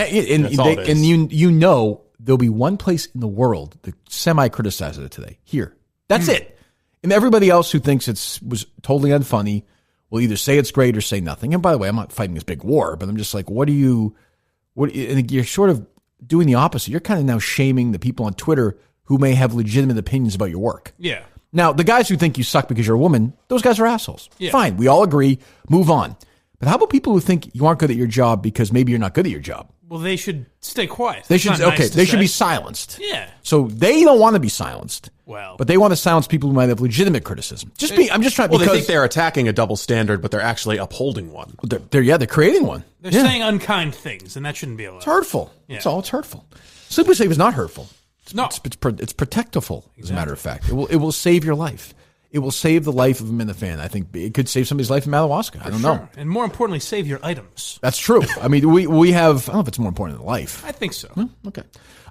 B: all it is.
A: And there'll be one place in the world that semi criticizes it today. Here, that's it. And everybody else who thinks was totally unfunny will either say it's great or say nothing. And by the way, I'm not fighting this big war, but I'm just like, and you're sort of doing the opposite. You're kind of now shaming the people on Twitter who may have legitimate opinions about your work.
C: Yeah.
A: Now, the guys who think you suck because you're a woman, those guys are assholes.
C: Yeah.
A: Fine. We all agree. Move on. But how about people who think you aren't good at your job because maybe you're not good at your job?
C: Well, they should stay quiet.
A: They
C: It's
A: should
C: not nice to
A: they should
C: say.
A: be silenced.
C: Yeah.
A: So they don't want to be silenced.
C: Well.
A: But they want to silence people who might have legitimate criticism. I'm just trying
B: Well, they
A: because
B: think they're attacking a double standard, but they're actually upholding one.
A: they're creating one.
C: They're saying unkind things, and that shouldn't be allowed.
A: It's hurtful.
C: Yeah.
A: It's hurtful. Simply Safe is not hurtful.
C: No.
A: It's protectful, as a matter of fact. It will save your life. It will save the life of a Minifan. I think it could save somebody's life in Madawaska. I don't know.
C: And more importantly, save your items.
A: That's true. I mean, we have, I don't know if it's more important than life.
C: I think so.
A: Okay.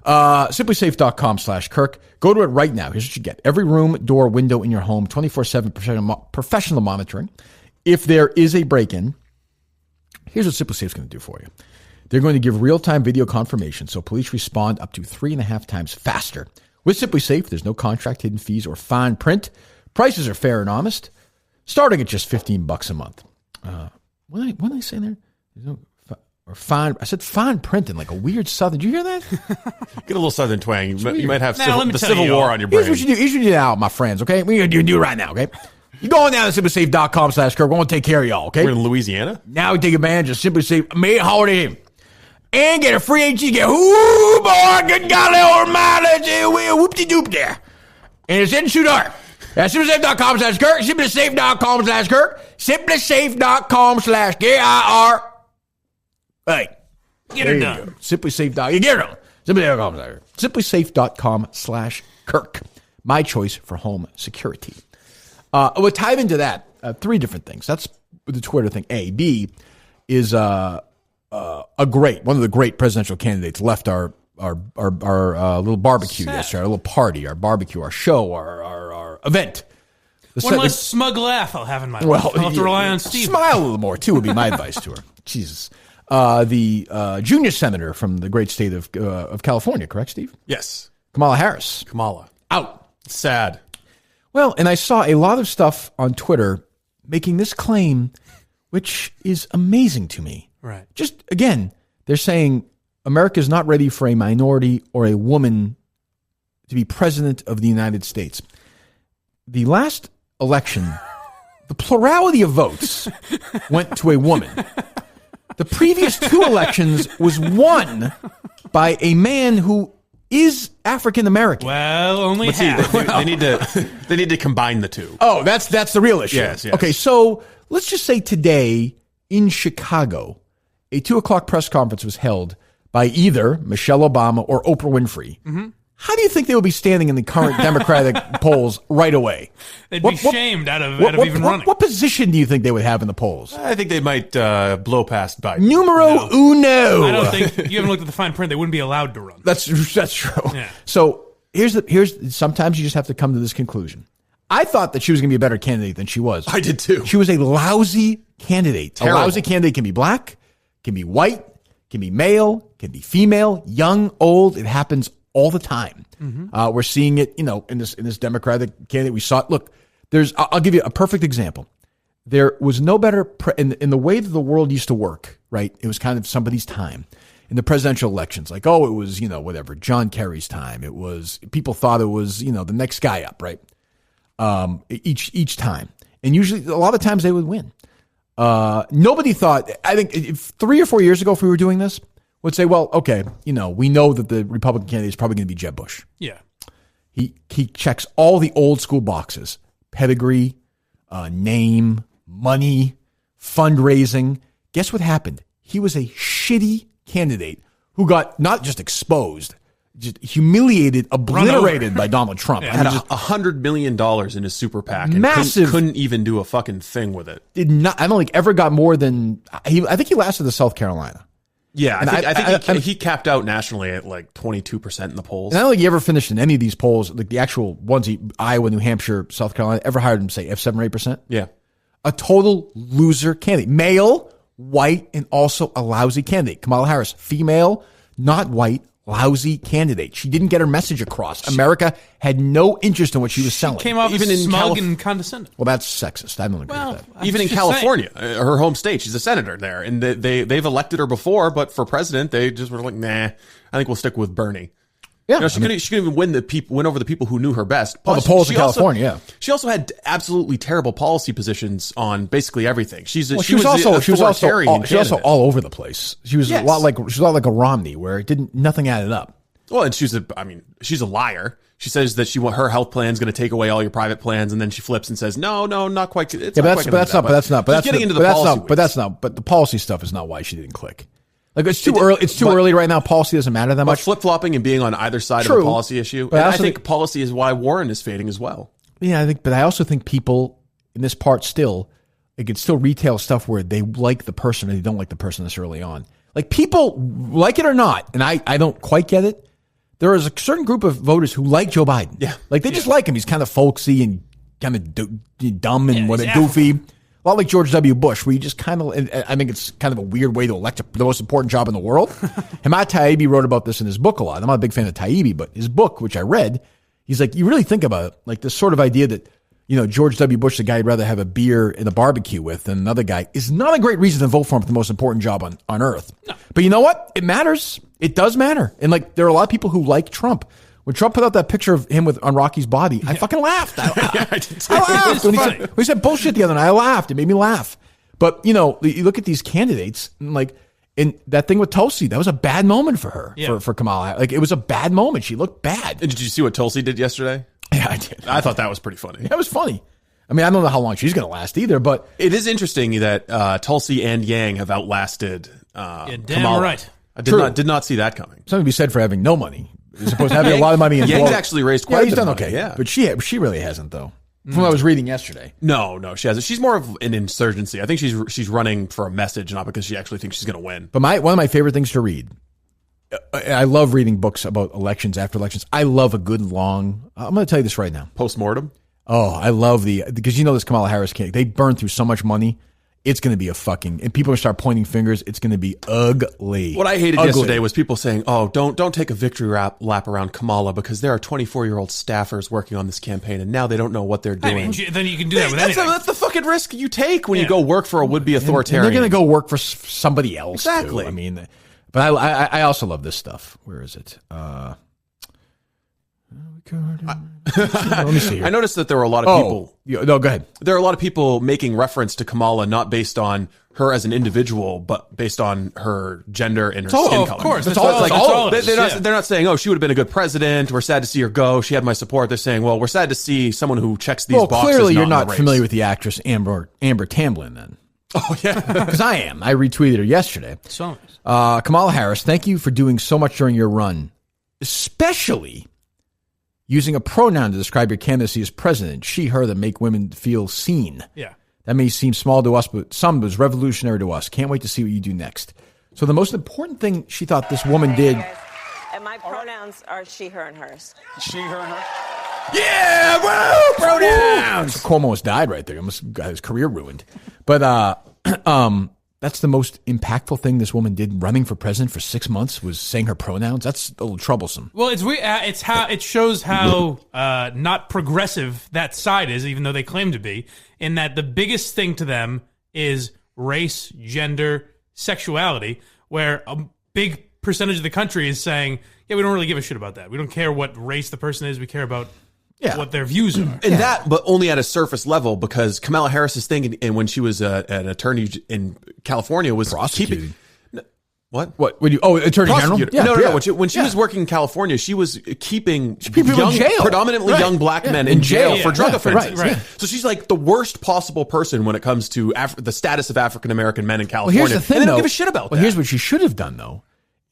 A: SimplySafe.com/Kirk. Go to it right now. Here's what you get. Every room, door, window in your home, 24/7 professional monitoring. If there is a break-in, here's what SimplySafe is going to do for you. They're going to give real-time video confirmation so police respond up to 3.5 times faster. With SimplySafe, there's no contract, hidden fees, or fine print. Prices are fair and honest, starting at just $15 a month. What did I say there? Or fine. I said fine print in like a weird southern. Did you hear that?
B: Get a little southern twang. You might have
C: Now, let me
B: the
C: tell
B: Civil
C: you
B: War
C: all.
B: on your brain.
A: Here's what you do. Here's what you do now, my friends, okay? We're going to do it right now, okay? You go on down to SimplySafe.com/Kirk. We're going to take care of y'all, okay?
B: We're in Louisiana?
A: Now we take advantage of SimplySafe May holiday and get a free HG. Get, ooh, boy, good golly old mileage. Whoop-de-doop there. And it's in Sudar. That's SimplySafe.com/Kirk. SimplySafe.com/Kirk. SimplySafe.com/KIR. Hey.
C: Get her done.
A: SimplySafe.com. You get her done. SimplySafe.com/Kirk. SimplySafe.com/Kirk. My choice for home security. We'll dive into that. 3 different things. That's the Twitter thing. A. B is one of the great presidential candidates left our little barbecue yesterday, our little party, our barbecue, our show, our event.
C: One less smug laugh I'll have in my life. I'll have to rely on Steve.
A: Smile a little more, too, would be my advice to her. Jesus. The junior senator from the great state of California, correct, Steve?
B: Yes.
A: Kamala Harris.
B: Kamala.
A: Out.
B: Sad.
A: Well, and I saw a lot of stuff on Twitter making this claim, which is amazing to me.
C: Right.
A: Just, again, they're saying America is not ready for a minority or a woman to be president of the United States. The last election, the plurality of votes went to a woman. The previous 2 elections was won by a man who is African American.
C: Well, only half.
B: They need to combine the two.
A: Oh, that's the real issue.
B: Yes.
A: Okay, so let's just say today in Chicago, a 2:00 press conference was held by either Michelle Obama or Oprah Winfrey. Mm-hmm. How do you think they would be standing in the current Democratic polls right away?
C: They'd be shamed out of even running.
A: What position do you think they would have in the polls?
B: I think they might blow past Biden.
A: Numero uno.
C: I don't think you haven't looked at the fine print. They wouldn't be allowed to run.
A: That's true.
C: Yeah.
A: So here's sometimes you just have to come to this conclusion. I thought that she was going to be a better candidate than she was.
B: I did too.
A: She was a lousy candidate.
B: Terrible.
A: A lousy candidate can be black, can be white, can be male, can be female, young, old. It happens all the time. Mm-hmm. We're seeing it, in this Democratic candidate. We saw it. Look, I'll give you a perfect example. There was no better in the way that the world used to work, right? It was kind of somebody's time in the presidential elections. Like, it was, whatever, John Kerry's time. It was, people thought it was, the next guy up, right? Each time. And usually, a lot of times they would win. Nobody thought, I think 3 or 4 years ago, if we were doing this, would say, well, okay, we know that the Republican candidate is probably going to be Jeb Bush.
C: Yeah.
A: He checks all the old school boxes: pedigree, name, money, fundraising. Guess what happened? He was a shitty candidate who got not just exposed, just humiliated, obliterated by Donald Trump.
B: Had $100 million in his super PAC and
A: massive.
B: Couldn't even do a fucking thing with it.
A: Did not. I don't think ever got more than. I think he lasted to South Carolina.
B: Yeah, I think he capped out nationally at like 22% in the polls.
A: And I don't think he ever finished in any of these polls, like the actual ones, Iowa, New Hampshire, South Carolina, ever higher than, say, F7 or 8%.
B: Yeah.
A: A total loser candidate. Male, white, and also a lousy candidate. Kamala Harris, female, not white, lousy candidate. She didn't get her message across. America had no interest in what she was selling.
C: Came off
B: Even
C: as
B: in
C: smug and condescending.
A: Well, that's sexist. I don't agree with that.
B: Even in California, her home state, she's a senator there, and they've elected her before, but for president, they just were like, nah, I think we'll stick with Bernie.
A: Yeah,
B: she couldn't even win over the people who knew her best.
A: Plus, the polls in California.
B: She also had absolutely terrible policy positions on basically everything. She was
A: also all over the place. She was a lot like a Romney, where nothing added up.
B: Well, and she's a liar. She says that her health plan is going to take away all your private plans, and then she flips and says, no, not quite. But the policy stuff is not why she didn't click. Like it's too early. It's too early right now. Policy doesn't matter that much. Flip flopping and being on either side of a policy issue. But I think policy is why Warren is fading as well.
A: Yeah, but I also think people in this part still, they can still retail stuff where they like the person or they don't like the person this early on. Like people like it or not, and I don't quite get it. There is a certain group of voters who like Joe Biden.
B: Yeah,
A: like they just like him. He's kind of folksy and kind of dumb and goofy. A lot like George W. Bush, where you just kind of, I think it's kind of a weird way to elect the most important job in the world. Hamad Taibbi wrote about this in his book a lot. I'm not a big fan of Taibbi, but his book, which I read, he's like, you really think about it, like this sort of idea that, George W. Bush, the guy you'd rather have a beer and a barbecue with than another guy, is not a great reason to vote for him for the most important job on earth. No. But you know what? It matters. It does matter. And like, there are a lot of people who like Trump. When Trump put out that picture of him on Rocky's body, I fucking laughed. I laughed. When he said bullshit the other night, I laughed. It made me laugh. But, you look at these candidates, and that thing with Tulsi, that was a bad moment for her, for Kamala. Like, it was a bad moment. She looked bad.
B: And did you see what Tulsi did yesterday?
A: Yeah, I did.
B: I thought that was pretty funny.
A: That was funny. I mean, I don't know how long she's going to last either, but
B: it is interesting that Tulsi and Yang have outlasted
C: damn
B: Kamala.
C: Right.
B: I did not see that coming.
A: Something to be said for having no money. As opposed to having a lot of money.
B: Yang's actually raised quite a bit of money.
A: Okay.
B: Yeah.
A: But she really hasn't, though. From what I was reading yesterday.
B: No, she hasn't. She's more of an insurgency. I think she's running for a message, not because she actually thinks she's going to win.
A: But one of my favorite things to read, I love reading books about elections, after elections. I love a good long, I'm going to tell you this right now.
B: Postmortem?
A: Oh, I love because this Kamala Harris candidate, they burned through so much money. It's going to be and people are going to start pointing fingers. It's going to be ugly.
B: What I hated yesterday was people saying, oh, don't take a victory lap around Kamala because there are 24-year-old staffers working on this campaign and now they don't know what they're doing.
C: I mean, then you can do that with anything.
B: That's the fucking risk you take when you go work for a would-be authoritarian.
A: And they're going to go work for somebody else.
B: Exactly.
A: Too. I mean, but I also love this stuff. Where is it? Let me see here.
B: I noticed that there were a lot of people.
A: No, go ahead.
B: There are a lot of people making reference to Kamala not based on her as an individual, but based on her gender and her skin color.
C: Of course,
B: they're not saying, "Oh, she would have been a good president. We're sad to see her go. She had my support." They're saying, "Well, we're sad to see someone who checks these boxes." Well,
A: clearly, you're not familiar with the actress Amber Tamblyn, then.
B: Oh yeah,
A: because I am. I retweeted her yesterday.
C: So,
A: Kamala Harris, thank you for doing so much during your run, especially using a pronoun to describe your candidacy as president, she, her, that make women feel seen.
C: Yeah.
A: That may seem small to us, but some was revolutionary to us. Can't wait to see what you do next. So the most important thing she thought this woman did.
I: And my pronouns are she, her, and hers.
J: She, her, and her?
A: Yeah, woo, pronouns! Cuomo almost died right there. Almost got his career ruined. But that's the most impactful thing this woman did running for president for 6 months was saying her pronouns. That's a little troublesome.
C: Well, it's weird. It shows how not progressive that side is, even though they claim to be, in that the biggest thing to them is race, gender, sexuality, where a big percentage of the country is saying, yeah, we don't really give a shit about that. We don't care what race the person is. We care about what their views are.
B: And that, but only at a surface level, because Kamala Harris's thing, and when she was an attorney in California, was keeping. What?
A: Attorney general?
B: Yeah, no. When she was working in California, she was keeping predominantly young black men in jail for drug offenses.
A: Right.
B: So she's like the worst possible person when it comes to the status of African American men in California.
A: Well, here's the thing,
B: and they don't give a shit about that.
A: Here's what she should have done, though.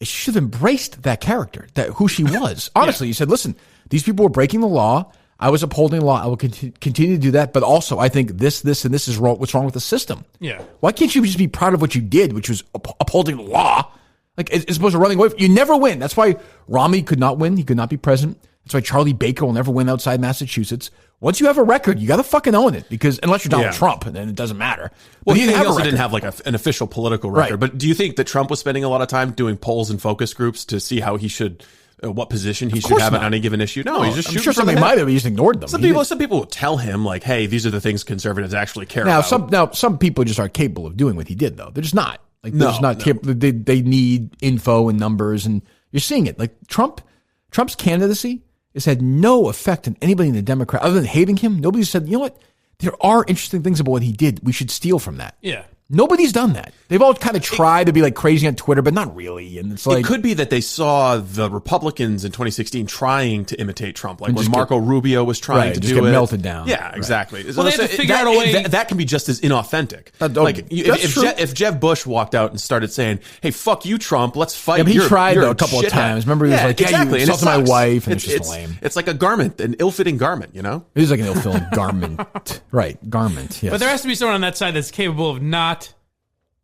A: She should have embraced that character, who she was. Honestly, you said, listen, these people were breaking the law. I was upholding the law. I will continue to do that. But also, I think this, and this is wrong. What's wrong with the system?
C: Yeah.
A: Why can't you just be proud of what you did, which was upholding the law? Like, as opposed to running away. You never win. That's why Romney could not win. He could not be president. That's why Charlie Baker will never win outside Massachusetts. Once you have a record, you got to fucking own it, because unless you're Donald Trump, then it doesn't matter.
B: Well, he also didn't have like an official political record.
A: Right.
B: But do you think that Trump was spending a lot of time doing polls and focus groups to see how he should, what position he should have on any given issue? No, he's just shooting.
A: I'm sure somebody might have. He just ignored them.
B: Some people will tell him like, "Hey, these are the things conservatives actually care about."
A: Now, some people just aren't capable of doing what he did, though. They're just not. Like, they're just not capable. They need info and numbers, and you're seeing it. Like Trump's candidacy has had no effect on anybody in the Democrat, other than hating him. Nobody said, you know what? There are interesting things about what he did. We should steal from that.
C: Yeah.
A: Nobody's done that. They've all kind of tried to be like crazy on Twitter, but not really. And it's like,
B: it could be that they saw the Republicans in 2016 trying to imitate Trump, like when Marco Rubio was trying to do it.
A: Melted down.
B: Yeah, exactly.
C: Well, they had to figure out a way.
B: That can be just as inauthentic. If Jeb Bush walked out and started saying, "Hey, fuck you, Trump, let's fight."
A: Yeah, but he tried though a couple of times. Remember, he was like,
B: exactly.
A: "Yeah, you insulted my wife," and it's just lame.
B: It's like a garment, an ill-fitting garment. You know,
A: it is like an ill-fitting garment, right? Garment. Yes.
C: But there has to be someone on that side that's capable of not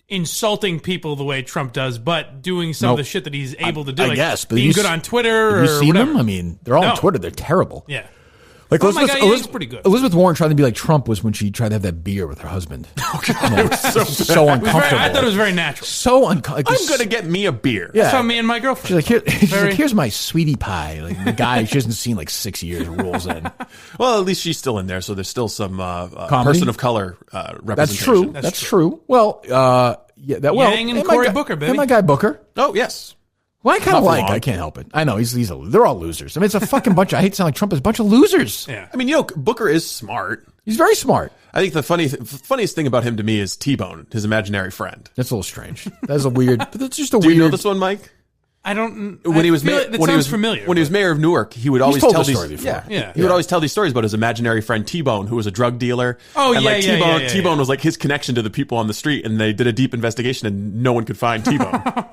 C: insulting people the way Trump does, but doing some of the shit that he's able to do.
A: I guess, but
C: being good on Twitter.
A: Have you seen
C: whatever.
A: them? I mean, they're all on Twitter. They're terrible.
C: Yeah.
A: Like
C: Elizabeth's pretty good.
A: Elizabeth Warren trying to be like Trump was when she tried to have that beer with her husband.
B: Oh, God. It was
A: so uncomfortable.
C: I thought it was very natural.
A: So uncomfortable.
B: I'm going to get me a beer.
A: Yeah.
C: That's how me and my girlfriend.
A: She's like, here's my sweetie pie. Like the guy she hasn't seen like 6 years rolls in.
B: Well, at least she's still in there, so there's still some person of color representation.
A: That's true. Well,
C: Yang and Cory Booker, baby.
A: And my guy Booker.
B: Oh, yes.
A: Well, I kind of I can't help it. I know they're all losers. I mean, it's a fucking bunch. I hate to sound like Trump is a bunch of losers.
C: Yeah.
B: I mean, Booker is smart.
A: He's very smart.
B: I think the funniest thing about him to me is T-Bone, his imaginary friend.
A: That's a little strange. That's a weird. But that's just a
B: weird. Do you know this one, Mike?
C: I don't.
B: When he was mayor of Newark, he would always tell these stories. He would always tell these stories about his imaginary friend T-Bone, who was a drug dealer.
C: Oh, and
B: T-Bone was like his connection to the people on the street, and they did a deep investigation, and no one could find T-Bone.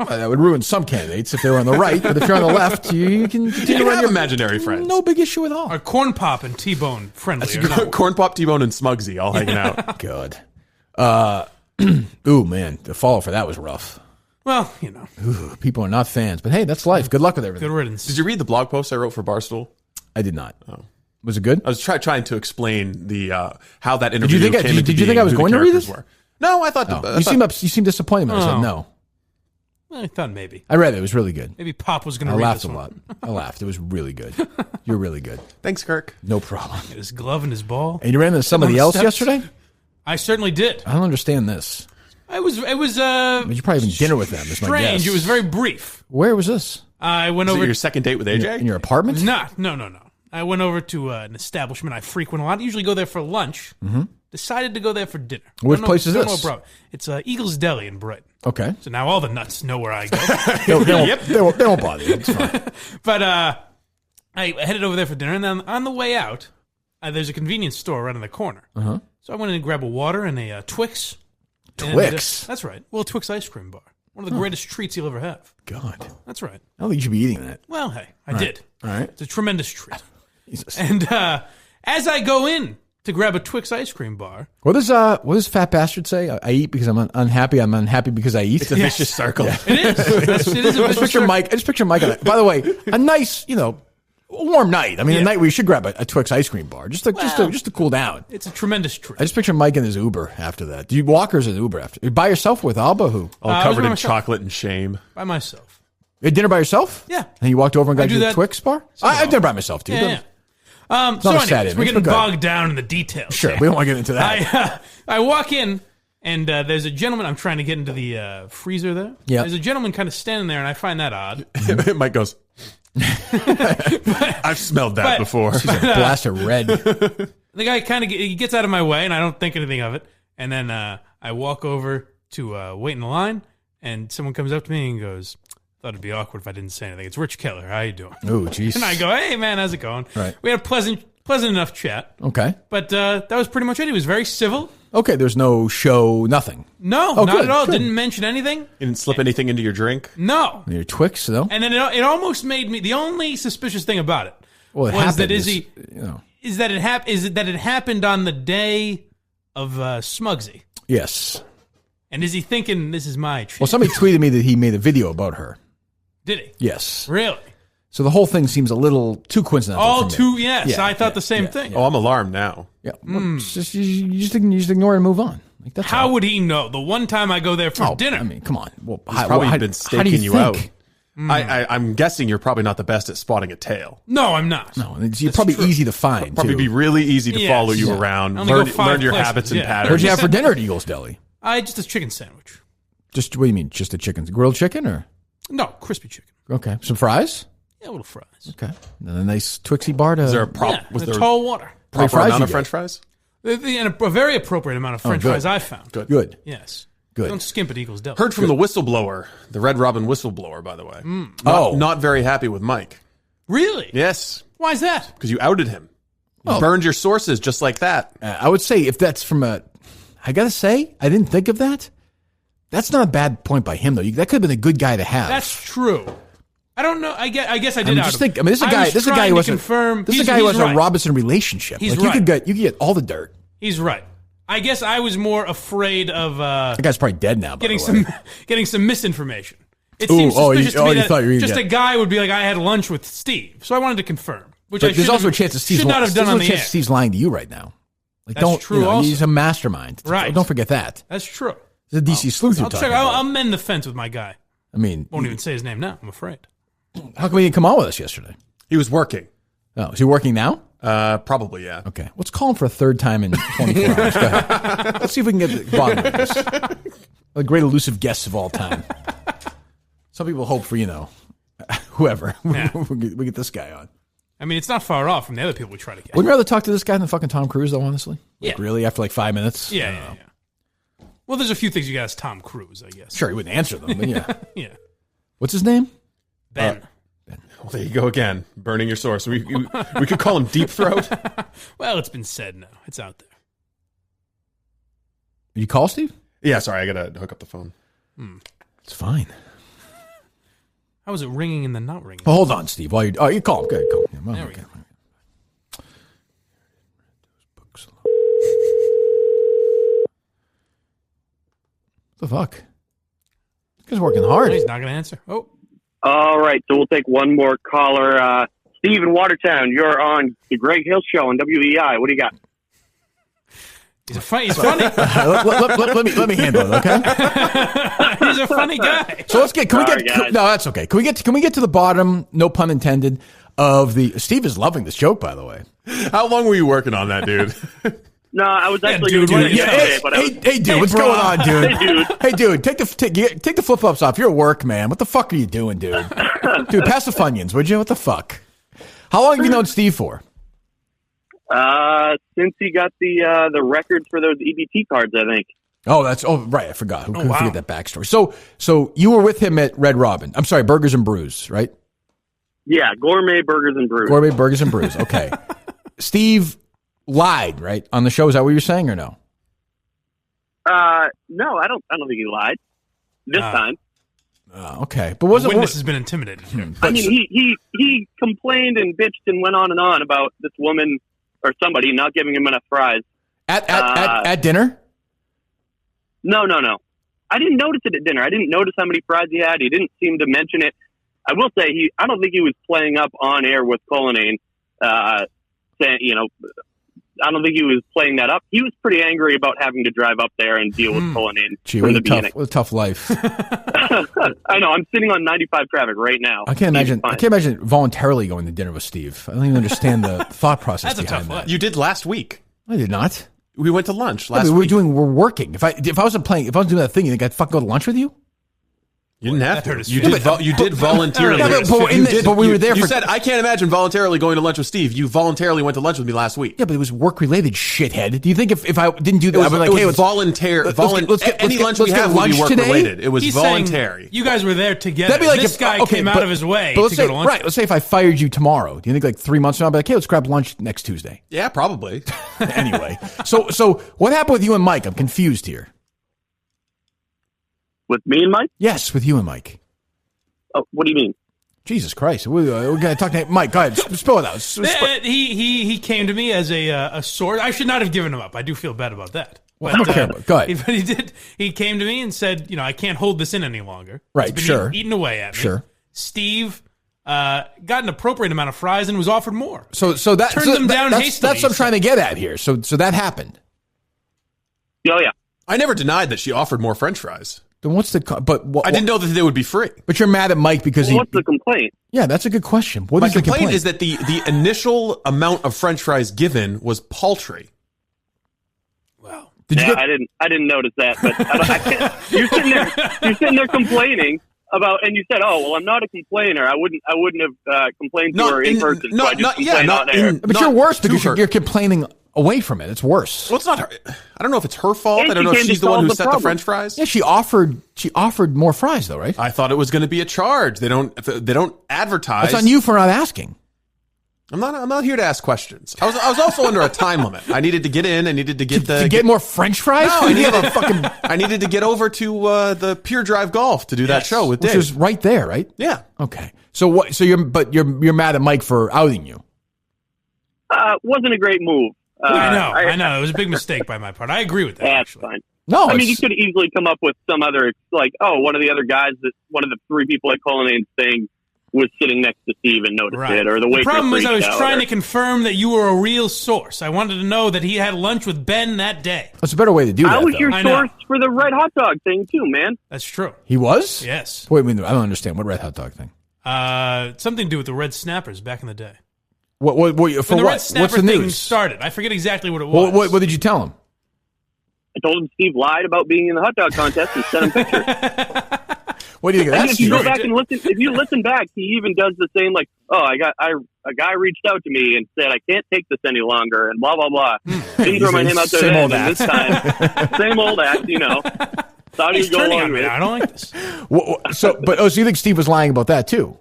A: That would ruin some candidates if they were on the right, but if you're on the left, you can continue to run your
B: imaginary friends.
A: No big issue at all.
C: Are Corn Pop and T-Bone friendly?
B: Corn Pop, T-Bone, and Smugsy all hanging out.
A: Good. Ooh, man, the follow for that was rough.
C: Well,
A: Ooh, people are not fans, but hey, that's life. Good luck with everything.
C: Good riddance.
B: Did you read the blog post I wrote for Barstool?
A: I did not.
B: Oh.
A: Was it good?
B: I was trying to explain the how that interview came into being.
A: Did you think I was going to read this?
B: No, I thought...
A: You seemed disappointed when I said no.
C: I thought maybe.
A: I read it. It was really good.
C: Maybe Pop was going to read this one.
A: I laughed a lot. I laughed. It was really good. You're really good.
B: Thanks, Kirk.
A: No problem.
C: His glove and his ball.
A: And you ran into somebody else yesterday?
C: I certainly did.
A: I don't understand this.
C: It was
A: but you probably having dinner with them. Is my guess.
C: Strange. It was very brief.
A: Where was this?
C: I went over
B: your second date with AJ
A: in your apartment.
C: No. I went over to an establishment I frequent a lot. I usually go there for lunch. Mm-hmm. Decided to go there for dinner.
A: Which place is this?
C: It's Eagles Deli in Brighton.
A: Okay.
C: So now all the nuts know where I go.
A: They won't bother you. It's fine.
C: But I headed over there for dinner, and then on the way out, there's a convenience store right in the corner.
A: Uh-huh.
C: So I went in and grabbed a water and a Twix.
A: Twix?
C: That's right. Well, Twix ice cream bar. One of the greatest treats you'll ever have.
A: God.
C: That's right.
A: I don't think you should be eating that.
C: Well, hey, I did.
A: All right.
C: It's a tremendous treat.
A: Jesus.
C: And as I go in to grab a Twix ice cream bar.
A: What does fat bastard say? I eat because I'm unhappy. I'm unhappy because I eat.
B: It's a vicious circle.
A: Yeah.
C: It is. It is a vicious circle.
A: I just picture Mike on it. By the way, a nice, a warm night. I mean, a night where you should grab a Twix ice cream bar just to cool down.
C: It's a tremendous treat.
A: I just picture Mike in his Uber after that. Do you walk or is it Uber after? You by yourself with Alba? Who?
B: All covered in chocolate and shame.
C: By myself.
A: You had dinner by yourself?
C: Yeah.
A: And you walked over and got your Twix bar? I had dinner by myself too.
C: Yeah. So anyways, we're getting bogged down in the details.
A: Sure, we don't want to get into that.
C: I walk in, and there's a gentleman. I'm trying to get into the freezer there.
A: Yeah.
C: There's a gentleman kind of standing there, and I find that odd.
B: Mike goes, I've smelled that before.
A: She's a blast of red.
C: The guy he gets out of my way, and I don't think anything of it. And then I walk over to wait in the line, and someone comes up to me and goes, thought it'd be awkward if I didn't say anything. It's Rich Keller. How you doing?
A: Oh, jeez.
C: And I go, hey, man, how's it going?
A: Right.
C: We had a pleasant enough chat.
A: Okay.
C: But that was pretty much it. He was very civil.
A: Okay, there's no show, nothing.
C: No, not at all. Good. Didn't mention anything.
B: You didn't slip anything into your drink?
C: No.
A: Your Twix, though?
C: And then it almost made me, the only suspicious thing about it
A: was
C: that it happened on the day of Smugsy.
A: Yes.
C: And is he thinking, this is my treat?
A: Well, somebody tweeted me that he made a video about her.
C: Did he?
A: Yes.
C: Really?
A: So the whole thing seems a little too coincidental.
C: All
A: for me.
C: too, yes.
A: Yeah,
C: I thought the same thing.
B: Oh, I'm alarmed now.
A: Yeah. Well, you just ignore it and move on. Like, that's
C: How
A: all.
C: would he know? The one time I go there for dinner.
A: I mean, come on. Well,
B: He's probably been staking you out.
C: Mm.
B: I'm guessing you're probably not the best at spotting a tail.
C: No, I'm not.
A: No, you're probably easy to find.
B: Probably
A: too.
B: be really easy to
C: Yes.
B: follow you
C: Yeah.
B: around,
C: Only go
B: learn
C: 5
B: your
C: places,
B: habits and
C: yeah.
B: patterns.
A: What'd you have for dinner at Eagles Deli?
C: Just a chicken sandwich.
A: Just what do you mean? Just a chicken, grilled chicken, or
C: No, crispy chicken.
A: okay, some fries?
C: Yeah, little fries.
A: Okay, and a nice Twixie bar to.
B: Is there a prop?
C: Yeah,
B: Was
C: the
B: there
C: tall water.
A: How many
B: proper
A: fries
B: amount
A: you
B: of
A: get?
B: French fries?
C: A very appropriate amount of French
A: good.
C: fries I found.
B: Good.
C: Yes.
A: Good.
C: Don't skimp at Eagles Deli.
B: Heard from the whistleblower, the Red Robin whistleblower, by the way. Not very happy with Mike.
C: Really?
B: Yes,
C: Why is that?
B: because you outed him. You burned your sources just like that.
A: I would say if that's from a, I gotta say I didn't think of that. That's not a bad point by him though. That could have been a good guy to have.
C: That's true. I don't know. I guess I did.
A: I mean,
C: out
A: just
C: of
A: think.
C: it.
A: I mean, this is a
C: I
A: guy.
C: was
A: This is a guy
C: trying
A: who
C: to
A: was
C: confirm.
A: This is a guy who has
C: right.
A: a Robinson relationship.
C: He's
A: like
C: right.
A: you could get all the dirt.
C: He's right. I guess I was more afraid of
A: That guy's probably dead now. By
C: getting
A: the way.
C: getting some misinformation. It
A: Ooh,
C: seems suspicious to me
A: you thought you were
C: that
A: gonna
C: just
A: get-
C: a guy would be like, I had lunch with Steve, so I wanted to confirm. Which
A: But
C: I
A: there's
C: should
A: also
C: have-
A: a chance that Steve's
C: should not have done on the air.
A: Steve's lying to you right now. Like,
C: That's
A: don't.
C: true also.
A: He's a mastermind.
C: Right.
A: Don't forget that.
C: That's true.
A: It's a DC sleuth you're
C: I'll
A: talking
C: check.
A: about.
C: I'll mend the fence with my guy.
A: I mean,
C: Won't even say his name now. I'm afraid.
A: how come he didn't come on with us yesterday?
B: He was working.
A: Oh, is he working now?
B: Probably, yeah.
A: Okay, let's call him for a third time in 24 hours. Go ahead. Let's see if we can get the bottom of this. The great elusive guests of all time. Some people hope for, whoever.
C: Yeah.
A: we get this guy on.
C: I mean, it's not far off from the other people we try to get.
A: Wouldn't you rather talk to this guy than fucking Tom Cruise, though, honestly? Like,
C: Yeah.
A: really? After like 5 minutes?
C: Yeah. Well, there's a few things you got as Tom Cruise, I guess.
A: Sure, he wouldn't answer them, but yeah.
C: Yeah.
A: What's his name?
C: Ben.
B: Well, there you go again, burning your source. We could call him Deep Throat.
C: Well, it's been said now. It's out there.
A: You call Steve?
B: Yeah, sorry, I gotta hook up the phone.
A: It's fine.
C: How is it ringing and then not ringing?
A: Oh, hold on, Steve. While you call him. Go ahead, call him.
C: There we go.
A: What the fuck? This guy's working hard.
C: He's not going to answer. Oh.
J: All right, so we'll take one more caller. Steve in Watertown, you're on the Greg Hill Show on WEI. What do you got?
C: He's funny.
A: let me handle it, okay?
C: He's a funny guy.
A: So let's get. No, that's okay. Can we get to the bottom? No pun intended. Of the Steve is loving this joke, by the way.
B: How long were you working on that, dude?
J: No, I was actually
C: dude,
J: doing it
A: Yeah,
J: yesterday, but
A: hey, dude, what's going on, dude?
J: Hey, dude.
A: Hey, dude, take the flip flops off. You're at work, man. What the fuck are you doing, dude? Dude, pass the Funyuns, would you? What the fuck? How long have you known Steve for?
J: Since he got the records for those EBT cards, I think.
A: Oh, right. I forgot. Who couldn't forget that backstory? So you were with him at Red Robin. I'm sorry, Burgers and Brews, right?
J: Yeah, Gourmet Burgers and Brews.
A: Gourmet Burgers and Brews. Okay. Steve lied, right, on the show. Is that what you're saying or no?
J: No, I don't think he lied this time.
A: Okay, but wasn't
C: witness has been intimidated.
J: I mean, he complained and bitched and went on and on about this woman or somebody not giving him enough fries
A: at dinner.
J: No. I didn't notice it at dinner. I didn't notice how many fries he had. He didn't seem to mention it. I will say I don't think he was playing up on air with Cullinane, saying, I don't think he was playing that up. He was pretty angry about having to drive up there and deal with Cullinane from the beginning.
A: What a tough life.
J: I know. I'm sitting on 95 traffic right now.
A: I can't imagine voluntarily going to dinner with Steve. I don't even understand the thought process
C: That's a
A: behind
C: tough
A: that.
C: life.
B: You did last week.
A: I did not.
B: We went to lunch last week.
A: We're working. If I wasn't playing, if I was doing that thing, you think I'd fucking go to lunch with you?
B: You didn't have
C: That hurt
B: to.
C: his
B: You
C: feelings.
B: did voluntarily.
A: But we were there
B: You
A: for.
B: said, I can't imagine voluntarily going to lunch with Steve. You voluntarily went to lunch with me last week.
A: Yeah, but it was work related, shithead. Do you think if I didn't do that, I'd be like, hey,
B: voluntary. Any lunch we have would be work
A: today?
B: related. It was
C: He's
B: voluntary.
C: saying you guys were there together.
A: That'd be like
C: this guy came out of his way to go to lunch.
A: Right, let's say if I fired you tomorrow, do you think like 3 months from now I'd be like, hey, let's grab lunch next Tuesday?
B: Yeah, probably.
A: Anyway, so what happened with you and Mike? I'm confused here.
J: With me and Mike?
A: Yes, with you and Mike.
J: Oh, what do you mean?
A: Jesus Christ. We're going to talk to Mike. Go ahead. Spill it out.
C: He came to me as a source. I should not have given him up. I do feel bad about that.
A: Well, I don't care about it. Go ahead.
C: But he did. He came to me and said, I can't hold this in any longer.
A: Right,
C: It's been
A: sure.
C: eating away at me.
A: Sure.
C: Steve got an appropriate amount of fries and was offered more.
A: So that
C: turned them down hastily.
A: That's what I'm trying to get at here. So that happened.
J: Oh yeah.
B: I never denied that she offered more French fries.
A: Then what's the?
B: I didn't know that they would be free.
A: But you're mad at Mike because
J: what's the complaint?
A: Yeah, that's a good question.
B: My complaint is that the initial amount of French fries given was paltry.
C: Wow.
J: I didn't notice that. But I can't, you're sitting there complaining about, and you said, "Oh, well, I'm not a complainer. I wouldn't have complained to her in person." So I just complain on air.
A: But you're worse because you're complaining away from it. It's worse.
B: Well, it's not her. I don't know if it's her fault.
J: And
B: I don't know if she's the one who set the French fries.
A: Yeah, she offered more fries though, right?
B: I thought it was going to be a charge. They don't advertise.
A: It's on you for not asking.
B: I'm not here to ask questions. I was also under a time limit. I needed to get in. I needed to get
A: more French fries.
B: No, I needed to get over to the Pier Drive Golf to do that show with Dave.
A: Which is right there, right?
B: Yeah.
A: Okay. So what? So you're mad at Mike for outing you?
J: Wasn't a great move.
C: I know. It was a big mistake by my part. I agree with that.
J: That's
C: actually.
J: fine.
A: No,
J: I mean, you could easily come up with some other, like, one of the other guys one of the three people at Cullinan thing was sitting next to Steve and noticed it, or the waitress.
C: The problem was I was trying
J: to
C: to confirm that you were a real source. I wanted to know that he had lunch with Ben that day.
A: That's a better way to do that.
J: I was
A: though.
J: your source for the red hot dog thing too, man.
C: That's true.
A: He was?
C: Yes.
A: Wait, I don't understand. What red hot dog thing?
C: Something to do with the Red Snappers back in the day.
A: What for
C: when the
A: what?
C: Red Snapper
A: What's the
C: thing
A: news?
C: started. I forget exactly what it was.
A: What did you tell him?
J: I told him Steve lied about being in the hot dog contest and sent him pictures.
A: What do you think of that?
J: If you go back and listen, if you listen back, he even does the same. Like, a guy reached out to me and said I can't take this any longer, and blah blah blah. Didn't throw my name out there then, and this time, same old act, Thought he was going along with it.
C: I don't like this.
A: So you think Steve was lying about that too?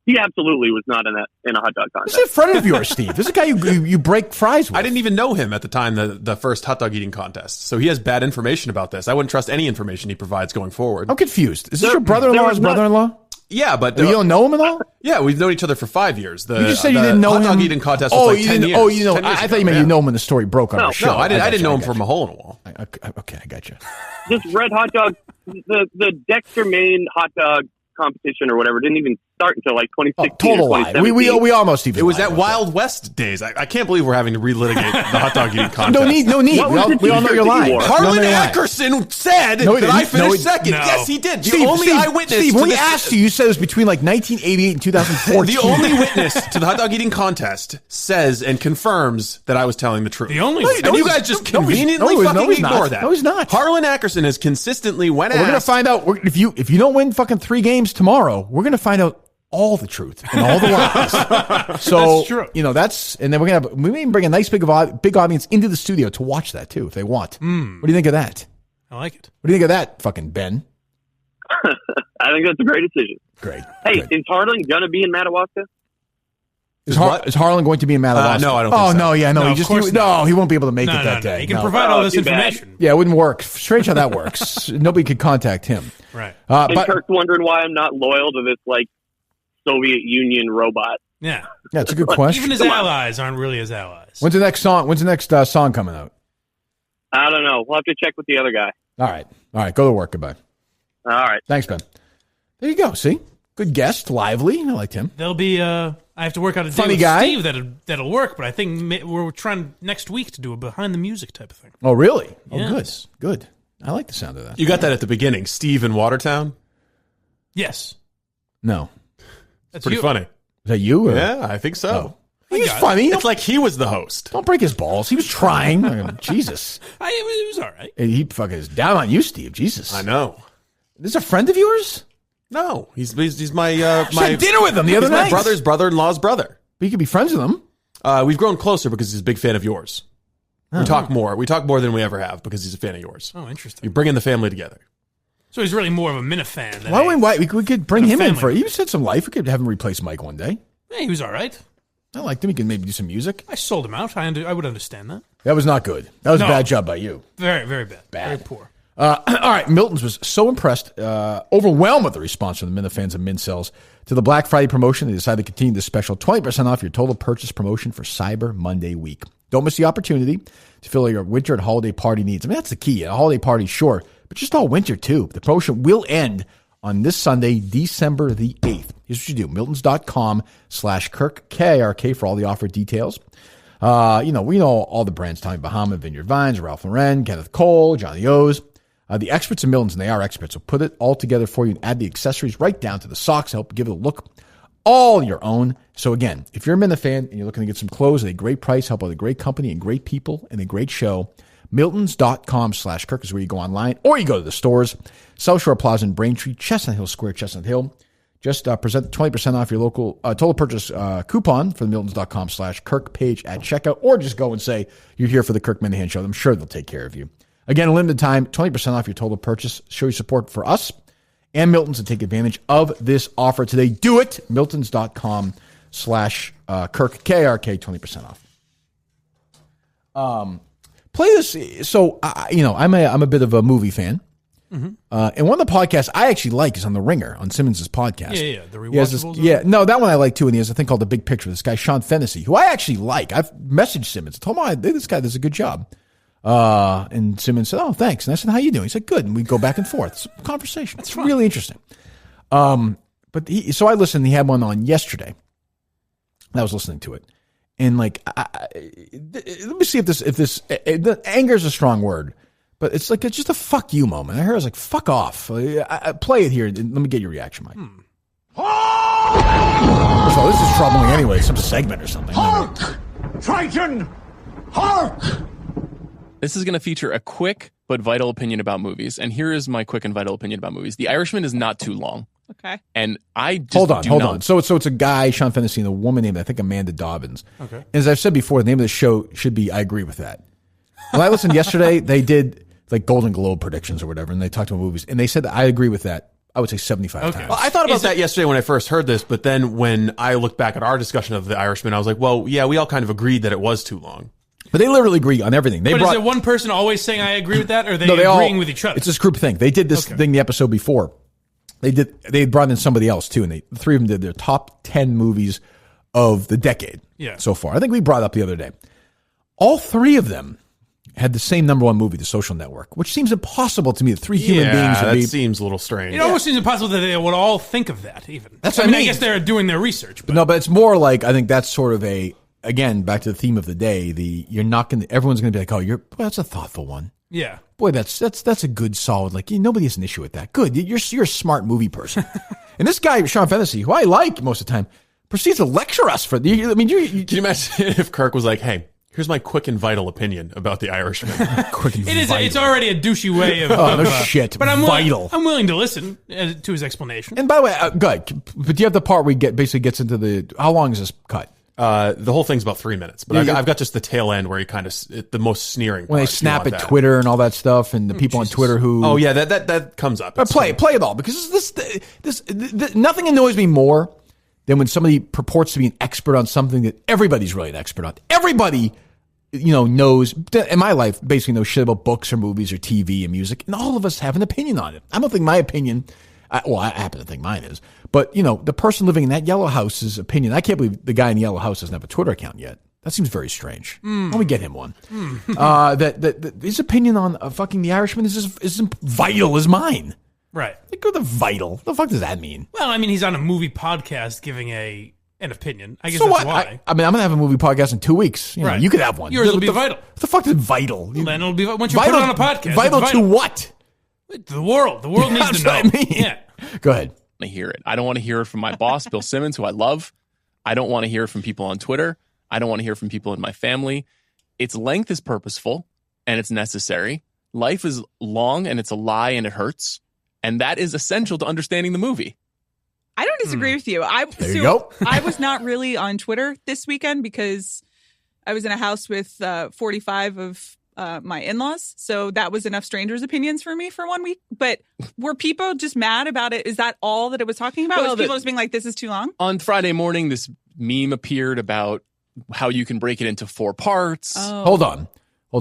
J: He absolutely was not in a hot dog contest.
A: This is a friend of yours, Steve. This is a guy you break fries with.
B: I didn't even know him at the time, the first hot dog eating contest. So he has bad information about this. I wouldn't trust any information he provides going forward.
A: I'm confused. Is this your brother-in-law's brother-in-law?
B: Yeah, but...
A: you don't know him at all?
B: Yeah, we've known each other for 5 years.
A: You just said you didn't know him?
B: Hot dog eating contest was 10 years.
A: Oh, you know. I thought you meant you know him when the story broke on our show.
B: No, I didn't know him from a hole in a wall.
A: Okay, I got you.
J: This red hot dog, the Dexter, Maine hot dog competition or whatever didn't even start until like 2016.
A: Total lie. We almost even.
B: It was that Wild West days. I can't believe we're having to relitigate the hot dog eating contest.
A: No need. We all know you're lying.
B: Harlan Ackerson said that I finished second. No. Yes, he did. The only eyewitness.
A: Steve, when we asked you said it was between like 1988 and 2014.
B: The only witness to the hot dog eating contest says and confirms that I was telling the truth.
C: The only
B: and you guys just conveniently fucking ignore that.
A: No, he's not.
B: Harlan Ackerson has consistently we're
A: going to find out if you don't win fucking 3 games tomorrow. We're going to find out all the truth and all the lies. So,
C: that's true.
A: And then we may bring a nice big audience into the studio to watch that too, if they want. What do you think of that?
C: I like it.
A: What do you think of that, fucking Ben?
J: I think that's a great decision.
A: Great.
J: Hey, is Harlan going to be in Madawaska?
A: Is Harlan going to be in Madawaska?
B: No, I don't think so.
A: Oh, no, yeah, no. He won't be able to make it that day.
C: He can provide all this information.
A: Yeah, it wouldn't work. Strange how that works. Nobody could contact him.
C: Right.
J: And Kirk's wondering why I'm not loyal to this, like, Soviet Union robot.
C: Yeah.
A: Yeah, it's a good question.
C: Even his allies aren't really his allies.
A: When's the next song coming out?
J: I don't know. We'll have to check with the other guy.
A: All right. Go to work. Goodbye.
J: All right.
A: Thanks, Ben. There you go. See? Good guest. Lively. I liked him.
C: There'll be, I have to work out a deal with Steve that'll work, but I think we're trying next week to do a behind the music type of thing.
A: Oh, really?
C: Yes.
A: Oh, good. I like the sound of that.
B: You got that at the beginning. Steve in Watertown?
C: Yes.
A: No.
B: That's pretty funny.
A: Is that you?
B: Yeah, I think so.
A: Oh. He was funny.
B: It's like he was the host.
A: Don't break his balls. He was trying. Jesus.
C: It was all right.
A: He fucking is down on you, Steve. Jesus.
B: I know.
A: This is a friend of yours?
B: No. He's my...
A: had dinner with him the other night.
B: My brother's brother-in-law's brother.
A: But you could be friends with him.
B: We've grown closer because he's a big fan of yours. We talk more. We talk more than we ever have because he's a fan of yours.
C: Oh, interesting.
B: You're bringing the family together.
C: So he's really more of a Minifan than
A: Why we could bring him in for it. He said some life. We could have him replace Mike one day.
C: Yeah, he was all right.
A: I liked him. He could maybe do some music.
C: I sold him out. I would understand that.
A: That was not good. That was a bad job by you.
C: Very, very bad. Very poor.
A: All right. Milton's was so impressed, overwhelmed with the response from the Minifans and Min-Cells to the Black Friday promotion. They decided to continue this special 20% off your total purchase promotion for Cyber Monday week. Don't miss the opportunity to fill your winter and holiday party needs. I mean, that's the key. A holiday party, sure, but just all winter too. The promotion will end on this Sunday, December the 8th. Here's what you do. Miltons.com/Kirk, K-I-R-K, for all the offer details. We know all the brands, Tommy Bahama, Vineyard Vines, Ralph Lauren, Kenneth Cole, Johnny O's. The experts in Miltons, and they are experts, so put it all together for you and add the accessories right down to the socks, help give it a look all your own. So again, if you're a Minifan and you're looking to get some clothes at a great price, help out a great company and great people and a great show, Miltons.com/Kirk is where you go online, or you go to the stores. South Shore Plaza in Braintree, Chestnut Hill Square, Chestnut Hill. Just present 20% off your local total purchase coupon for the Miltons.com/Kirk page at checkout, or just go and say you're here for the Kirk Minihane Show. I'm sure they'll take care of you. Again, a limited time, 20% off your total purchase. Show your support for us and Miltons to take advantage of this offer today. Do it. Miltons.com/Kirk, K-R-K, 20% off. Play this. So, I'm a bit of a movie fan. Mm-hmm. And one of the podcasts I actually like is on The Ringer, on Simmons' podcast.
C: Yeah. The rewatchables.
A: That one I like too. And he has a thing called The Big Picture. This guy, Sean Fennessy, who I actually like. I've messaged Simmons. I told him, this guy does a good job. And Simmons said, "Oh, thanks." And I said, "How you doing?" He said, "Good." And we go back and forth. It's a conversation. It's really interesting. So I listened. He had one on yesterday. I was listening to it. And let me see if this anger is a strong word, but it's just a fuck you moment. I heard, I was like, fuck off. I play it here. Let me get your reaction, Mike. First of all, this is troubling anyway. Some segment or something.
K: Hark! Triton! Hark!
L: This is going to feature a quick but vital opinion about movies. And here is my quick and vital opinion about movies. The Irishman is not too long.
M: Okay.
L: And I just
A: hold on. So it's a guy, Sean Fennessy, and a woman named, I think, Amanda Dobbins.
C: Okay.
A: As I've said before, the name of the show should be I Agree With That. When I listened yesterday, they did Golden Globe predictions or whatever, and they talked about movies, and they said that I agree with that. I would say 75 times.
B: Well, I thought about that yesterday when I first heard this, but then when I looked back at our discussion of The Irishman, I was like, well, yeah, we all kind of agreed that it was too long.
A: But they literally agree on everything.
C: Is it one person always saying I agree with that, or are they agreeing with each other?
A: It's this group thing. They did this thing the episode before. They brought in somebody else too, and the three of them did their top 10 movies of the decade so far. I think we brought it up the other day. All three of them had the same number one movie, The Social Network, which seems impossible to me that three human beings would be.
B: That seems a little strange.
C: It almost seems impossible that they would all think of that, even.
A: That's what I mean.
C: I guess they're doing their research. But.
A: No, but it's more like, I think that's sort of again, back to the theme of the day, everyone's going to be like, boy, that's a thoughtful one.
C: Yeah.
A: Boy, that's a good, solid, nobody has an issue with that. Good. You're a smart movie person. And this guy, Sean Fennessy, who I like most of the time, proceeds to lecture us for, can you
B: imagine if Kirk was like, hey, here's my quick and vital opinion about The Irishman.
C: It's already a douchey way of...
A: no shit.
C: But I'm willing to listen to his explanation.
A: And by the way, good. But do you have the part where he basically gets into how long is this cut?
B: The whole thing's about 3 minutes, but I've got just the tail end where he kind of the most sneering.
A: When they snap at Twitter and all that stuff, and the people on Twitter who
B: that comes up.
A: But play it all, because this nothing annoys me more than when somebody purports to be an expert on something that everybody's really an expert on. Everybody knows in my life basically knows shit about books or movies or TV and music, and all of us have an opinion on it. I don't think my opinion. I happen to think mine is. But, the person living in that yellow house's opinion, I can't believe the guy in the yellow house doesn't have a Twitter account yet. That seems very strange. Let me get him one. That his opinion on fucking The Irishman is as vital as mine.
C: Right.
A: Go to vital. What the fuck does that mean?
C: Well, I mean, he's on a movie podcast giving an opinion. I guess
A: so
C: that's
A: what?
C: why.
A: I'm going to have a world podcast in 2 weeks.
C: Right.
A: You could have one.
C: Yours will be vital.
A: What the fuck is vital?
C: Well, then it'll be once you put it on a podcast.
A: Vital to what?
C: The world. The world needs to know.
A: What I mean.
C: Yeah.
A: Go ahead.
L: To hear it. I don't want to hear it from my boss, Bill Simmons, who I love. I don't want to hear it from people on Twitter. I don't want to hear from people in my family. Its length is purposeful and it's necessary. Life is long and it's a lie and it hurts. And that is essential to understanding the movie.
M: I don't disagree with you.
A: There you go.
M: I was not really on Twitter this weekend because I was in a house with 45 of my in-laws. So that was enough strangers' opinions for me for 1 week. But were people just mad about it? Is that all that it was talking about? Was people just being like, this is too long?
L: On Friday morning, this meme appeared about how you can break it into 4 parts.
M: Oh.
A: Hold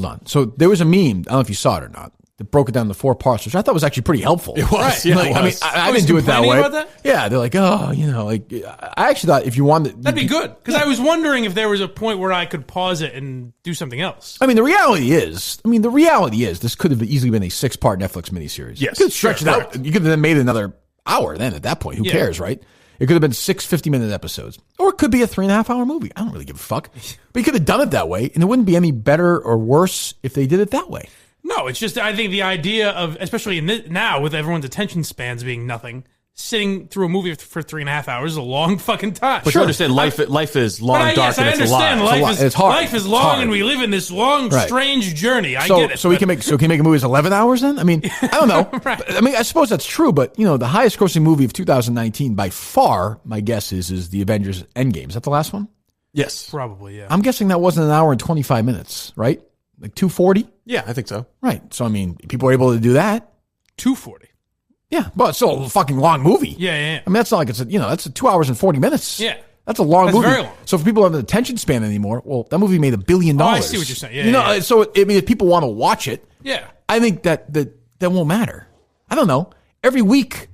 A: on. So there was a meme, I don't know if you saw it or not, that broke it down into 4 parts, which I thought was actually pretty helpful.
B: It was.
C: Right.
B: Yeah,
A: I mean, I didn't do it that way.
C: About that?
A: Yeah, they're like, I actually thought if you wanted...
C: That'd be good. Because I was wondering if there was a point where I could pause it and do something else.
A: I mean, the reality is, this could have easily been a 6-part Netflix miniseries.
B: Yes.
A: You could stretch it out. You could have then made another hour then at that point. Who cares, right? It could have been 6 50-minute episodes. Or it could be a 3.5-hour movie. I don't really give a fuck. But you could have done it that way, and it wouldn't be any better or worse if they did it that way.
C: No, it's just, I think the idea of, especially now with everyone's attention spans being nothing, sitting through a movie for 3.5 hours is a long fucking time.
B: But you understand, life is long, dark, and it's a lot.
A: It's hard.
C: Life is long, and we live in this long, strange journey. I get it.
A: So can we make a movie as 11 hours then? I mean, I don't know. I mean, I suppose that's true, but the highest grossing movie of 2019 by far, my guess is the Avengers Endgame. Is that the last one?
B: Yes.
C: Probably, yeah.
A: I'm guessing that wasn't an hour and 25 minutes, right? Like 2:40?
B: Yeah, I think so.
A: Right. So, I mean, people are able to do that.
C: 2:40.
A: Yeah, but it's still a fucking long movie.
C: Yeah.
A: I mean, that's not like that's 2 hours and 40 minutes.
C: Yeah.
A: That's a long movie.
C: Very long.
A: So for people who have an attention span anymore, well, that movie made $1 billion.
C: Oh, I see what you're saying. Yeah,
A: So, I mean, if people want to watch it, I think that won't matter. I don't know. Every week,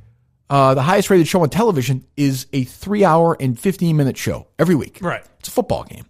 A: the highest rated show on television is a 3-hour and 15-minute show. Every week.
C: Right.
A: It's a football game.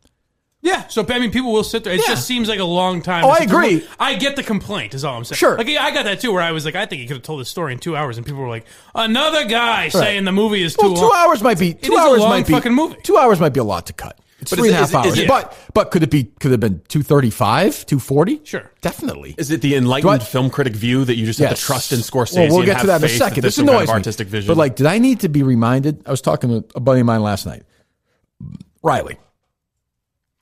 C: Yeah, so I mean, people will sit there. It just seems like a long time.
A: Oh, I agree.
C: I get the complaint, is all I'm saying.
A: Sure.
C: Like, I got that too, where I was like, I think you could have told this story in 2 hours, and people were like, another guy saying the movie is too long.
A: 2 hours might be. 2 hours might be
C: fucking movie.
A: 2 hours might be a lot to cut. It's 3.5 hours. But could it have been 2:35, 2:40?
C: Sure,
A: definitely.
B: Is it the enlightened film critic view that you just have to trust in Scorsese?
A: Well, we'll get to that in a
B: faith
A: second. This
B: some kind
A: annoys
B: of
A: me.
B: artistic vision.
A: But like, did I need to be reminded? I was talking to a buddy of mine last night, Riley.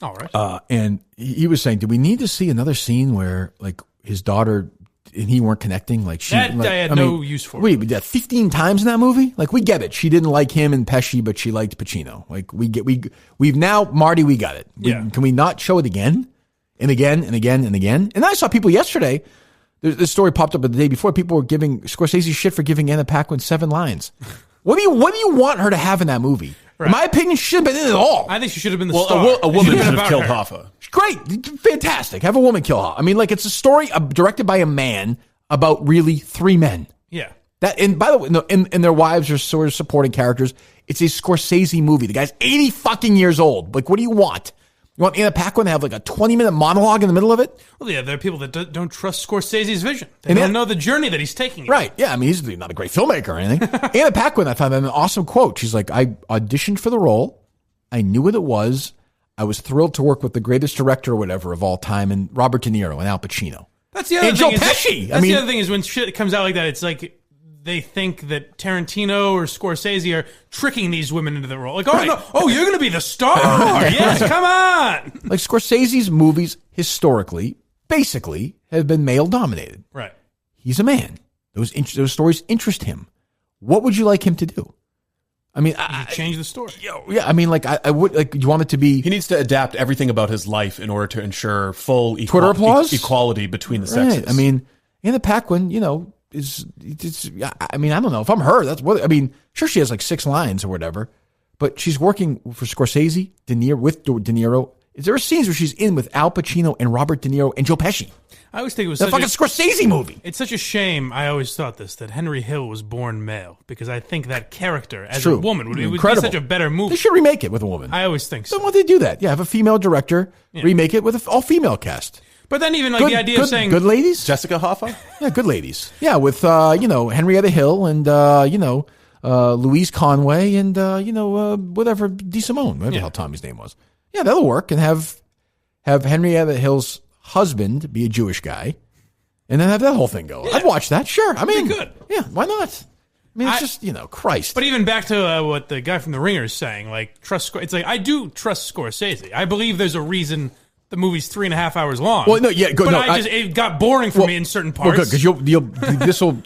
C: All right.
A: And he was saying, do we need to see another scene where like his daughter and he weren't connecting? Like she,
C: that I had no use for.
A: We did 15 times in that movie. Like we get it. She didn't like him and Pesci, but she liked Pacino. Like we've now Marty. We got it. Can we not show it again and again and again and again? And I saw people yesterday. This story popped up the day before. People were giving Scorsese shit for giving Anna Paquin 7 lines. What do you want her to have in that movie? Right. In my opinion, she shouldn't have been in it at all.
C: I think she should have been the star.
B: A woman should have killed Hoffa.
A: Great. Fantastic. Have a woman kill Hoffa. I mean, like, it's a story directed by a man about really 3 men.
C: Yeah.
A: And by the way, and their wives are sort of supporting characters. It's a Scorsese movie. The guy's 80 fucking years old. Like, what do you want? You want Anna Paquin to have like a 20-minute monologue in the middle of it?
C: Well, yeah, there are people that don't trust Scorsese's vision. They don't know the journey that he's taking.
A: Right. Yeah, I mean, he's not a great filmmaker or anything. Anna Paquin, I found that an awesome quote. She's like, I auditioned for the role. I knew what it was. I was thrilled to work with the greatest director or whatever of all time, and Robert De Niro and Al Pacino.
C: That's the other
A: and
C: thing.
A: Joe Pesci.
C: That's the other thing is when shit comes out like that, it's like they think that Tarantino or Scorsese are tricking these women into the role. Like, no, you're going to be the star. Yes, come on.
A: Like Scorsese's movies historically, basically, have been male dominated.
C: Right.
A: He's a man. Those stories interest him. What would you like him to do? I mean,
C: change the story.
A: Yeah, I mean, like I would like. You want it to be?
B: He needs to adapt everything about his life in order to ensure full
A: Twitter applause,
B: equality between the sexes.
A: I mean, Anna Paquin, it's I mean, I don't know if I'm her. That's what I mean. Sure, she has like 6 lines or whatever, but she's working for Scorsese, De Niro. Is there scenes where she's in with Al Pacino and Robert De Niro and Joe Pesci?
C: I always think it was
A: a fucking Scorsese movie.
C: It's such a shame. I always thought that Henry Hill was born male because I think that character as a woman would be such a better movie.
A: They should remake it with a woman.
C: I always think so.
A: Then why don't they do that? Yeah, have a female director remake it with an all-female cast.
C: But then even like the idea of saying
A: good ladies,
B: Jessica Hoffa,
A: yeah, good ladies, yeah, with Henrietta Hill and Louise Conway and whatever DeSimone, whatever the hell Tommy's name was. Yeah, that'll work, and have Henrietta Hill's husband be a Jewish guy, and then have that whole thing go. Yeah. I'd watch that, sure. I mean,
C: good.
A: Yeah, why not? I mean, it's just Christ.
C: But even back to what the guy from The Ringer is saying, like trust. It's like I do trust Scorsese. I believe there's a reason. The movie's 3.5 hours long.
A: Well, no, yeah, good.
C: But it got boring for me in certain parts.
A: Well, good because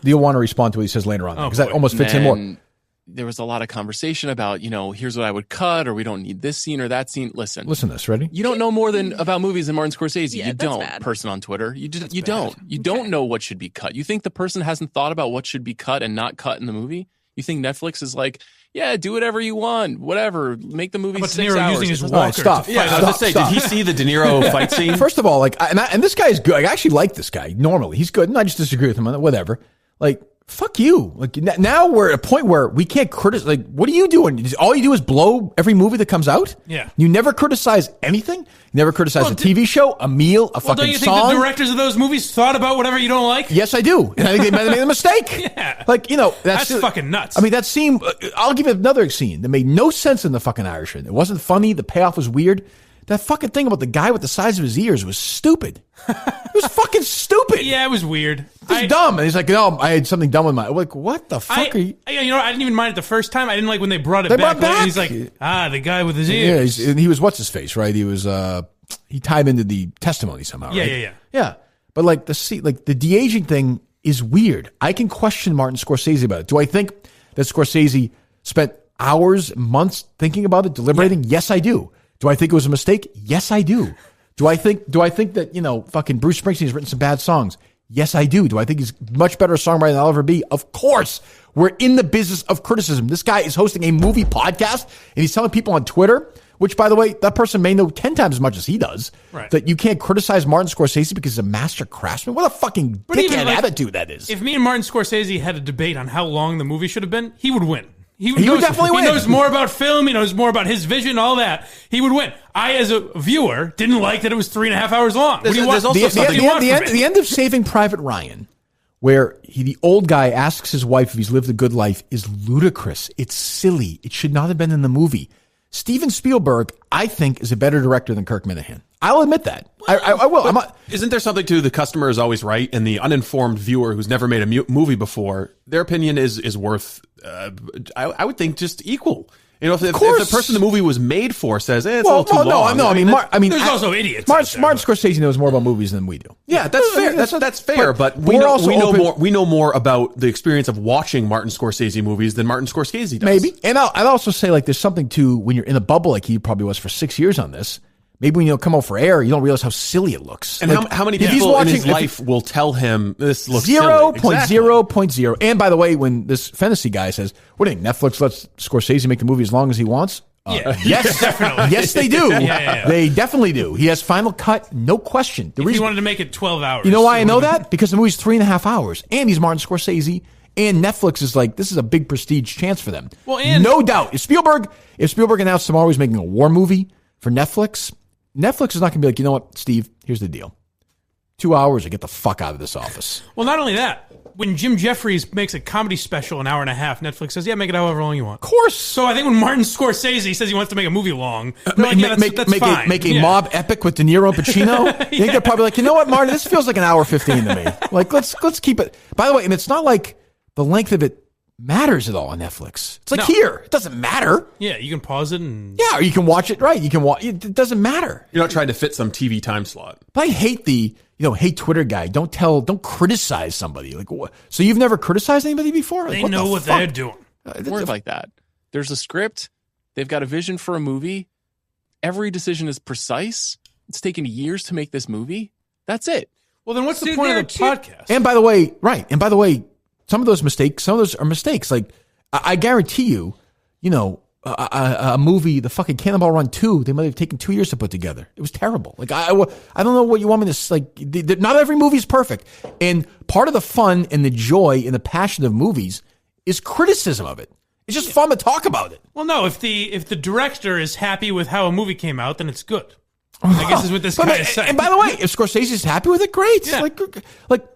A: you'll want to respond to what he says later on because that almost fits in more.
L: There was a lot of conversation about here's what I would cut, or we don't need this scene or that scene. Listen
A: to this. Ready?
L: You don't know more about movies than Martin Scorsese.
M: Yeah,
L: you don't.
M: Bad.
L: Person on Twitter, you don't know what should be cut. You think the person hasn't thought about what should be cut and not cut in the movie? You think Netflix is like, yeah, do whatever you want, whatever, make the movie 6
C: De Niro
L: hours.
C: Using his walker.
A: Stop.
B: Yeah, I was going to say, did he see the De Niro fight scene?
A: First of all, and this guy is good. I actually like this guy normally. He's good, and I just disagree with him on it. Whatever. Like, fuck you. Like now we're at a point where we can't criticize. Like, what are you doing? All you do is blow every movie that comes out?
C: Yeah.
A: You never criticize anything? You never criticize a TV show, a meal, a fucking song?
C: Don't you think the directors of those movies thought about whatever you don't like?
A: Yes, I do. And I think they made a mistake.
C: Yeah.
A: Like, that's
C: fucking nuts.
A: I mean, that scene, I'll give you another scene that made no sense in The fucking Irishman. It wasn't funny. The payoff was weird. That fucking thing about the guy with the size of his ears was stupid. It was fucking stupid.
C: Yeah, it was weird.
A: It was dumb. And he's like, no, I had something dumb with my... I'm like, what the fuck are you...
C: I didn't even mind it the first time. I didn't like when they brought it back. And he's like, the guy with his ears.
A: Yeah, and he was what's-his-face, right? He was... he tied into the testimony somehow, right? Yeah. But like the de-aging thing is weird. I can question Martin Scorsese about it. Do I think that Scorsese spent hours, months thinking about it, deliberating? Yeah. Yes, I do. Do I think it was a mistake? Yes, I do. Do I think that, fucking Bruce Springsteen has written some bad songs? Yes, I do. Do I think he's much better a songwriter than I'll ever be? Of course. We're in the business of criticism. This guy is hosting a movie podcast, and he's telling people on Twitter, which, by the way, that person may know 10 times as much as he does, that you can't criticize Martin Scorsese because he's a master craftsman. What a fucking dickhead attitude that is.
C: If me and Martin Scorsese had a debate on how long the movie should have been, he would win. He would definitely win. He knows more about film. He knows more about his vision, all that. He would win. I, as a viewer, didn't like that it was 3.5 hours long. What do you want?
A: The end of Saving Private Ryan, where the old guy asks his wife if he's lived a good life, is ludicrous. It's silly. It should not have been in the movie. Steven Spielberg, I think, is a better director than Kirk Minihane. I'll admit that. I will.
B: Isn't there something to the customer is always right, and the uninformed viewer who's never made a movie before, their opinion is worth, I would think, just equal. If the person the movie was made for says, it's all too long.
A: No, I mean,
C: there's also idiots.
A: Martin Scorsese knows more about movies than we do.
B: Yeah, that's fair. That's fair. But we know more about the experience of watching Martin Scorsese movies than Martin Scorsese does.
A: Maybe. And I'd also say, like, there's something to when you're in a bubble like he probably was for 6 years on this. Maybe when you come out for air, you don't realize how silly it looks.
B: And like, how many people in his life will tell him this looks
A: 0.0.0. And by the way, when this fantasy guy says, what do you think, Netflix lets Scorsese make the movie as long as he wants? Yes, definitely. Yes, they do. Yeah. They definitely do. He has final cut, no question.
C: If he wanted to make it 12 hours.
A: You know why I know that? Because the movie's 3.5 hours. And he's Martin Scorsese. And Netflix is like, this is a big prestige chance for them.
C: Well, and
A: no doubt. If Spielberg announced tomorrow he's making a war movie for Netflix is not going to be like, you know what, Steve, here's the deal. 2 hours to get the fuck out of this office.
C: Well, not only that, when Jim Jeffries makes a comedy special an hour and a half, Netflix says, make it however long you want.
A: Of course.
C: So I think when Martin Scorsese says he wants to make a movie long, that's fine.
A: Make a mob epic with De Niro and Pacino. I think they're probably like, you know what, Martin, this feels like an hour 15 to me. Like, let's keep it. By the way, and it's not like the length of it matters at all on Netflix. It's like here. It doesn't matter.
C: Yeah, you can pause it and...
A: Yeah, or you can watch it, right? You can watch it. It doesn't matter.
B: You're not trying to fit some TV time slot.
A: But I hate hate Twitter guy. Don't criticize somebody. Like, what? So you've never criticized anybody before? Like,
C: they know what they're doing.
L: Word like that. There's a script. They've got a vision for a movie. Every decision is precise. It's taken years to make this movie. That's it.
C: Well, then what's the point of the podcast?
A: And by the way, some of those are mistakes. Like, I guarantee you, a movie, the fucking Cannonball Run 2, they might have taken 2 years to put together. It was terrible. Like, I don't know what you want me to, like, not every movie is perfect. And part of the fun and the joy and the passion of movies is criticism of it. It's just fun to talk about it.
C: Well, no, if the director is happy with how a movie came out, then it's good. I guess is what this guy is saying.
A: And by the way, if Scorsese's happy with it, great. Yeah. Like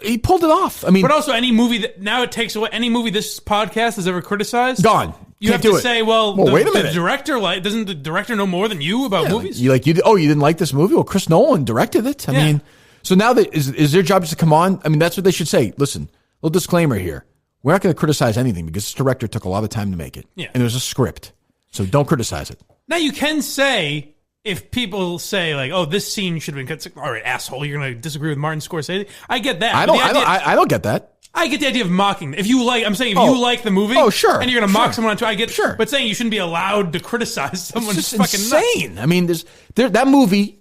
A: he pulled it off. I mean,
C: but also any movie that now it takes away any movie this podcast has ever criticized,
A: gone.
C: You have to say,
A: wait a minute.
C: The director doesn't the director know more than you about movies?
A: You didn't like this movie? Well, Chris Nolan directed it. I mean, so now that is their job just to come on? I mean, that's what they should say. Listen, little disclaimer here: we're not going to criticize anything because this director took a lot of time to make it, and there's a script, so don't criticize it.
C: Now you can say. If people say like, "Oh, this scene should have been cut," all right, asshole, you're going to disagree with Martin Scorsese. I get that.
A: I don't get that.
C: I get the idea of mocking. If you like, you like the movie,
A: sure,
C: and you're going to mock someone on Twitter, I get. Sure, but saying you shouldn't be allowed to criticize someone is fucking
A: insane.
C: Nuts.
A: I mean, that movie.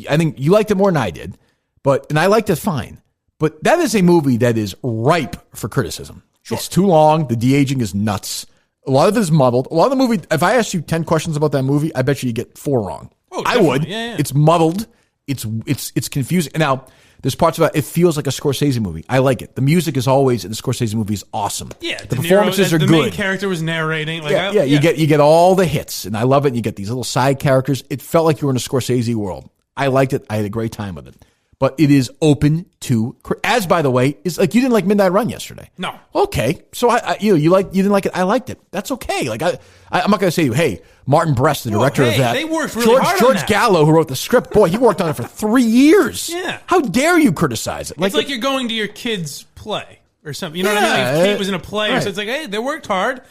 A: I think you liked it more than I did, and I liked it fine. But that is a movie that is ripe for criticism. Sure. It's too long. The de-aging is nuts. A lot of it is muddled. A lot of the movie. If I asked you 10 questions about that movie, I bet you get 4 wrong.
C: Oh,
A: I would.
C: Yeah.
A: It's muddled. It's confusing. Now, There's parts about it feels like a Scorsese movie. I like it. The music is always in the Scorsese movies awesome.
C: Yeah,
A: the performances are
C: the
A: good.
C: The main character was narrating. Like,
A: You get all the hits, and I love it. And you get these little side characters. It felt like you were in a Scorsese world. I liked it. I had a great time with it. But it is open to, as by the way, is like you didn't like Midnight Run yesterday.
C: No.
A: Okay, so you didn't like it. I liked it. That's okay. Like I'm not going to say to you, hey, Martin Brest, the director of that.
C: They worked really hard on
A: George
C: that.
A: Gallo, who wrote the script, boy, he worked on it for 3 years.
C: Yeah.
A: How dare you criticize it?
C: It's like you're going to your kid's play or something. You know what I mean? Like Kate was in a play,
A: right.
C: so it's like, hey, they worked hard.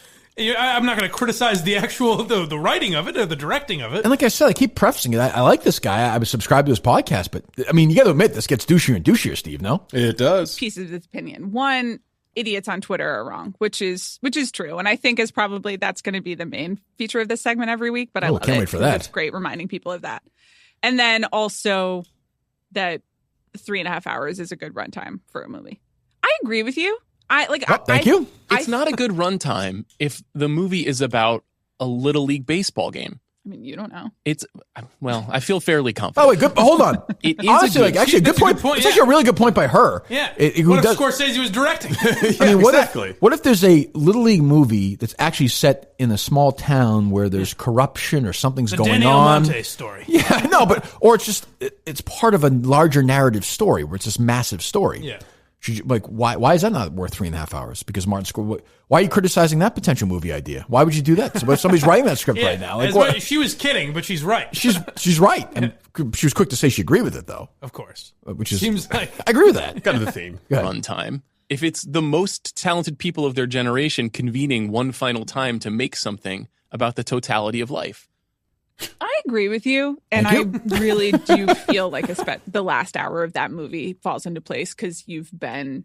C: I'm not going to criticize the actual the writing of it or the directing of it.
A: And like I said, I keep prefacing it. I like this guy. I was subscribed to his podcast, but I mean, you got to admit this gets douchier and douchier, Steve. No,
B: it does.
M: Pieces of opinion. One, idiots on Twitter are wrong, which is true, and I think is probably that's going to be the main feature of this segment every week. But I love
A: can't
M: it.
A: wait for that.
M: It's great reminding people of that, and then also that 3.5 hours is a good runtime for a movie. I agree with you.
A: Thank you.
L: It's not a good runtime if the movie is about a Little League baseball game.
M: I mean, you don't know.
L: I feel fairly confident.
A: Oh, wait, good. Hold on.
L: It is
A: honestly,
L: actually
A: a good point. It's actually a really good point by her.
C: Yeah.
A: What
C: if Scorsese was directing?
A: I mean, what if there's a Little League movie that's actually set in a small town where there's corruption or something's going
C: Danny
A: on?
C: Almonte story.
A: Yeah, no, or it's just it's part of a larger narrative story where it's this massive story.
C: Yeah.
A: Why is that not worth 3.5 hours? Because Martin Scorsese. Why are you criticizing that potential movie idea? Why would you do that? So somebody's writing that script right now.
C: She was kidding, but she's right.
A: She's right, and she was quick to say she agreed with it, though.
C: Of course,
A: which is
C: seems like
A: I agree with that.
B: Kind of the theme.
L: Runtime. If it's the most talented people of their generation convening one final time to make something about the totality of life.
M: I agree with you, and I really do feel like the last hour of that movie falls into place because you've been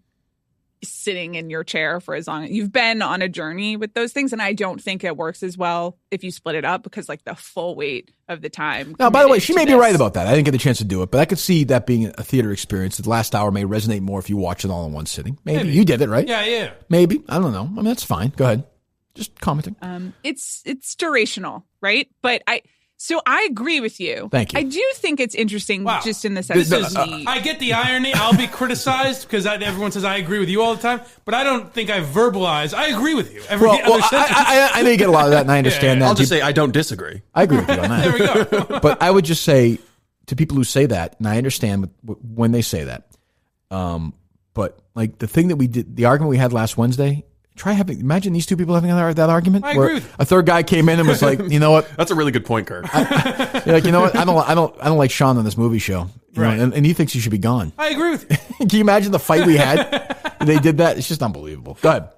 M: sitting in your chair for as long. You've been on a journey with those things, and I don't think it works as well if you split it up because like the full weight of the time.
A: Now, by the way, she may be right about that. I didn't get the chance to do it, but I could see that being a theater experience. The last hour may resonate more if you watch it all in one sitting. Maybe. You did it, right?
C: Yeah.
A: Maybe. I don't know. I mean, that's fine. Go ahead. Just commenting.
M: It's durational, right? But So I agree with you.
A: Thank you.
M: I do think it's interesting just in the sense of
C: I get the irony. I'll be criticized because everyone says I agree with you all the time, but I don't think I verbalize. I agree with you.
A: I know you get a lot of that, and I understand that.
B: I'll just say I don't disagree.
A: I agree with you on that.
C: There we go.
A: But I would just say to people who say that, and I understand when they say that, but like the thing that we did, the argument we had last Wednesday, imagine these two people having that argument.
C: I agree with you.
A: A third guy came in and was like, you know what?
B: That's a really good point, Kirk.
A: You're like, you know what? I don't like Sean on this movie show. You know, and he thinks he should be gone.
C: I agree with you.
A: Can you imagine the fight we had? They did that. It's just unbelievable. Go ahead.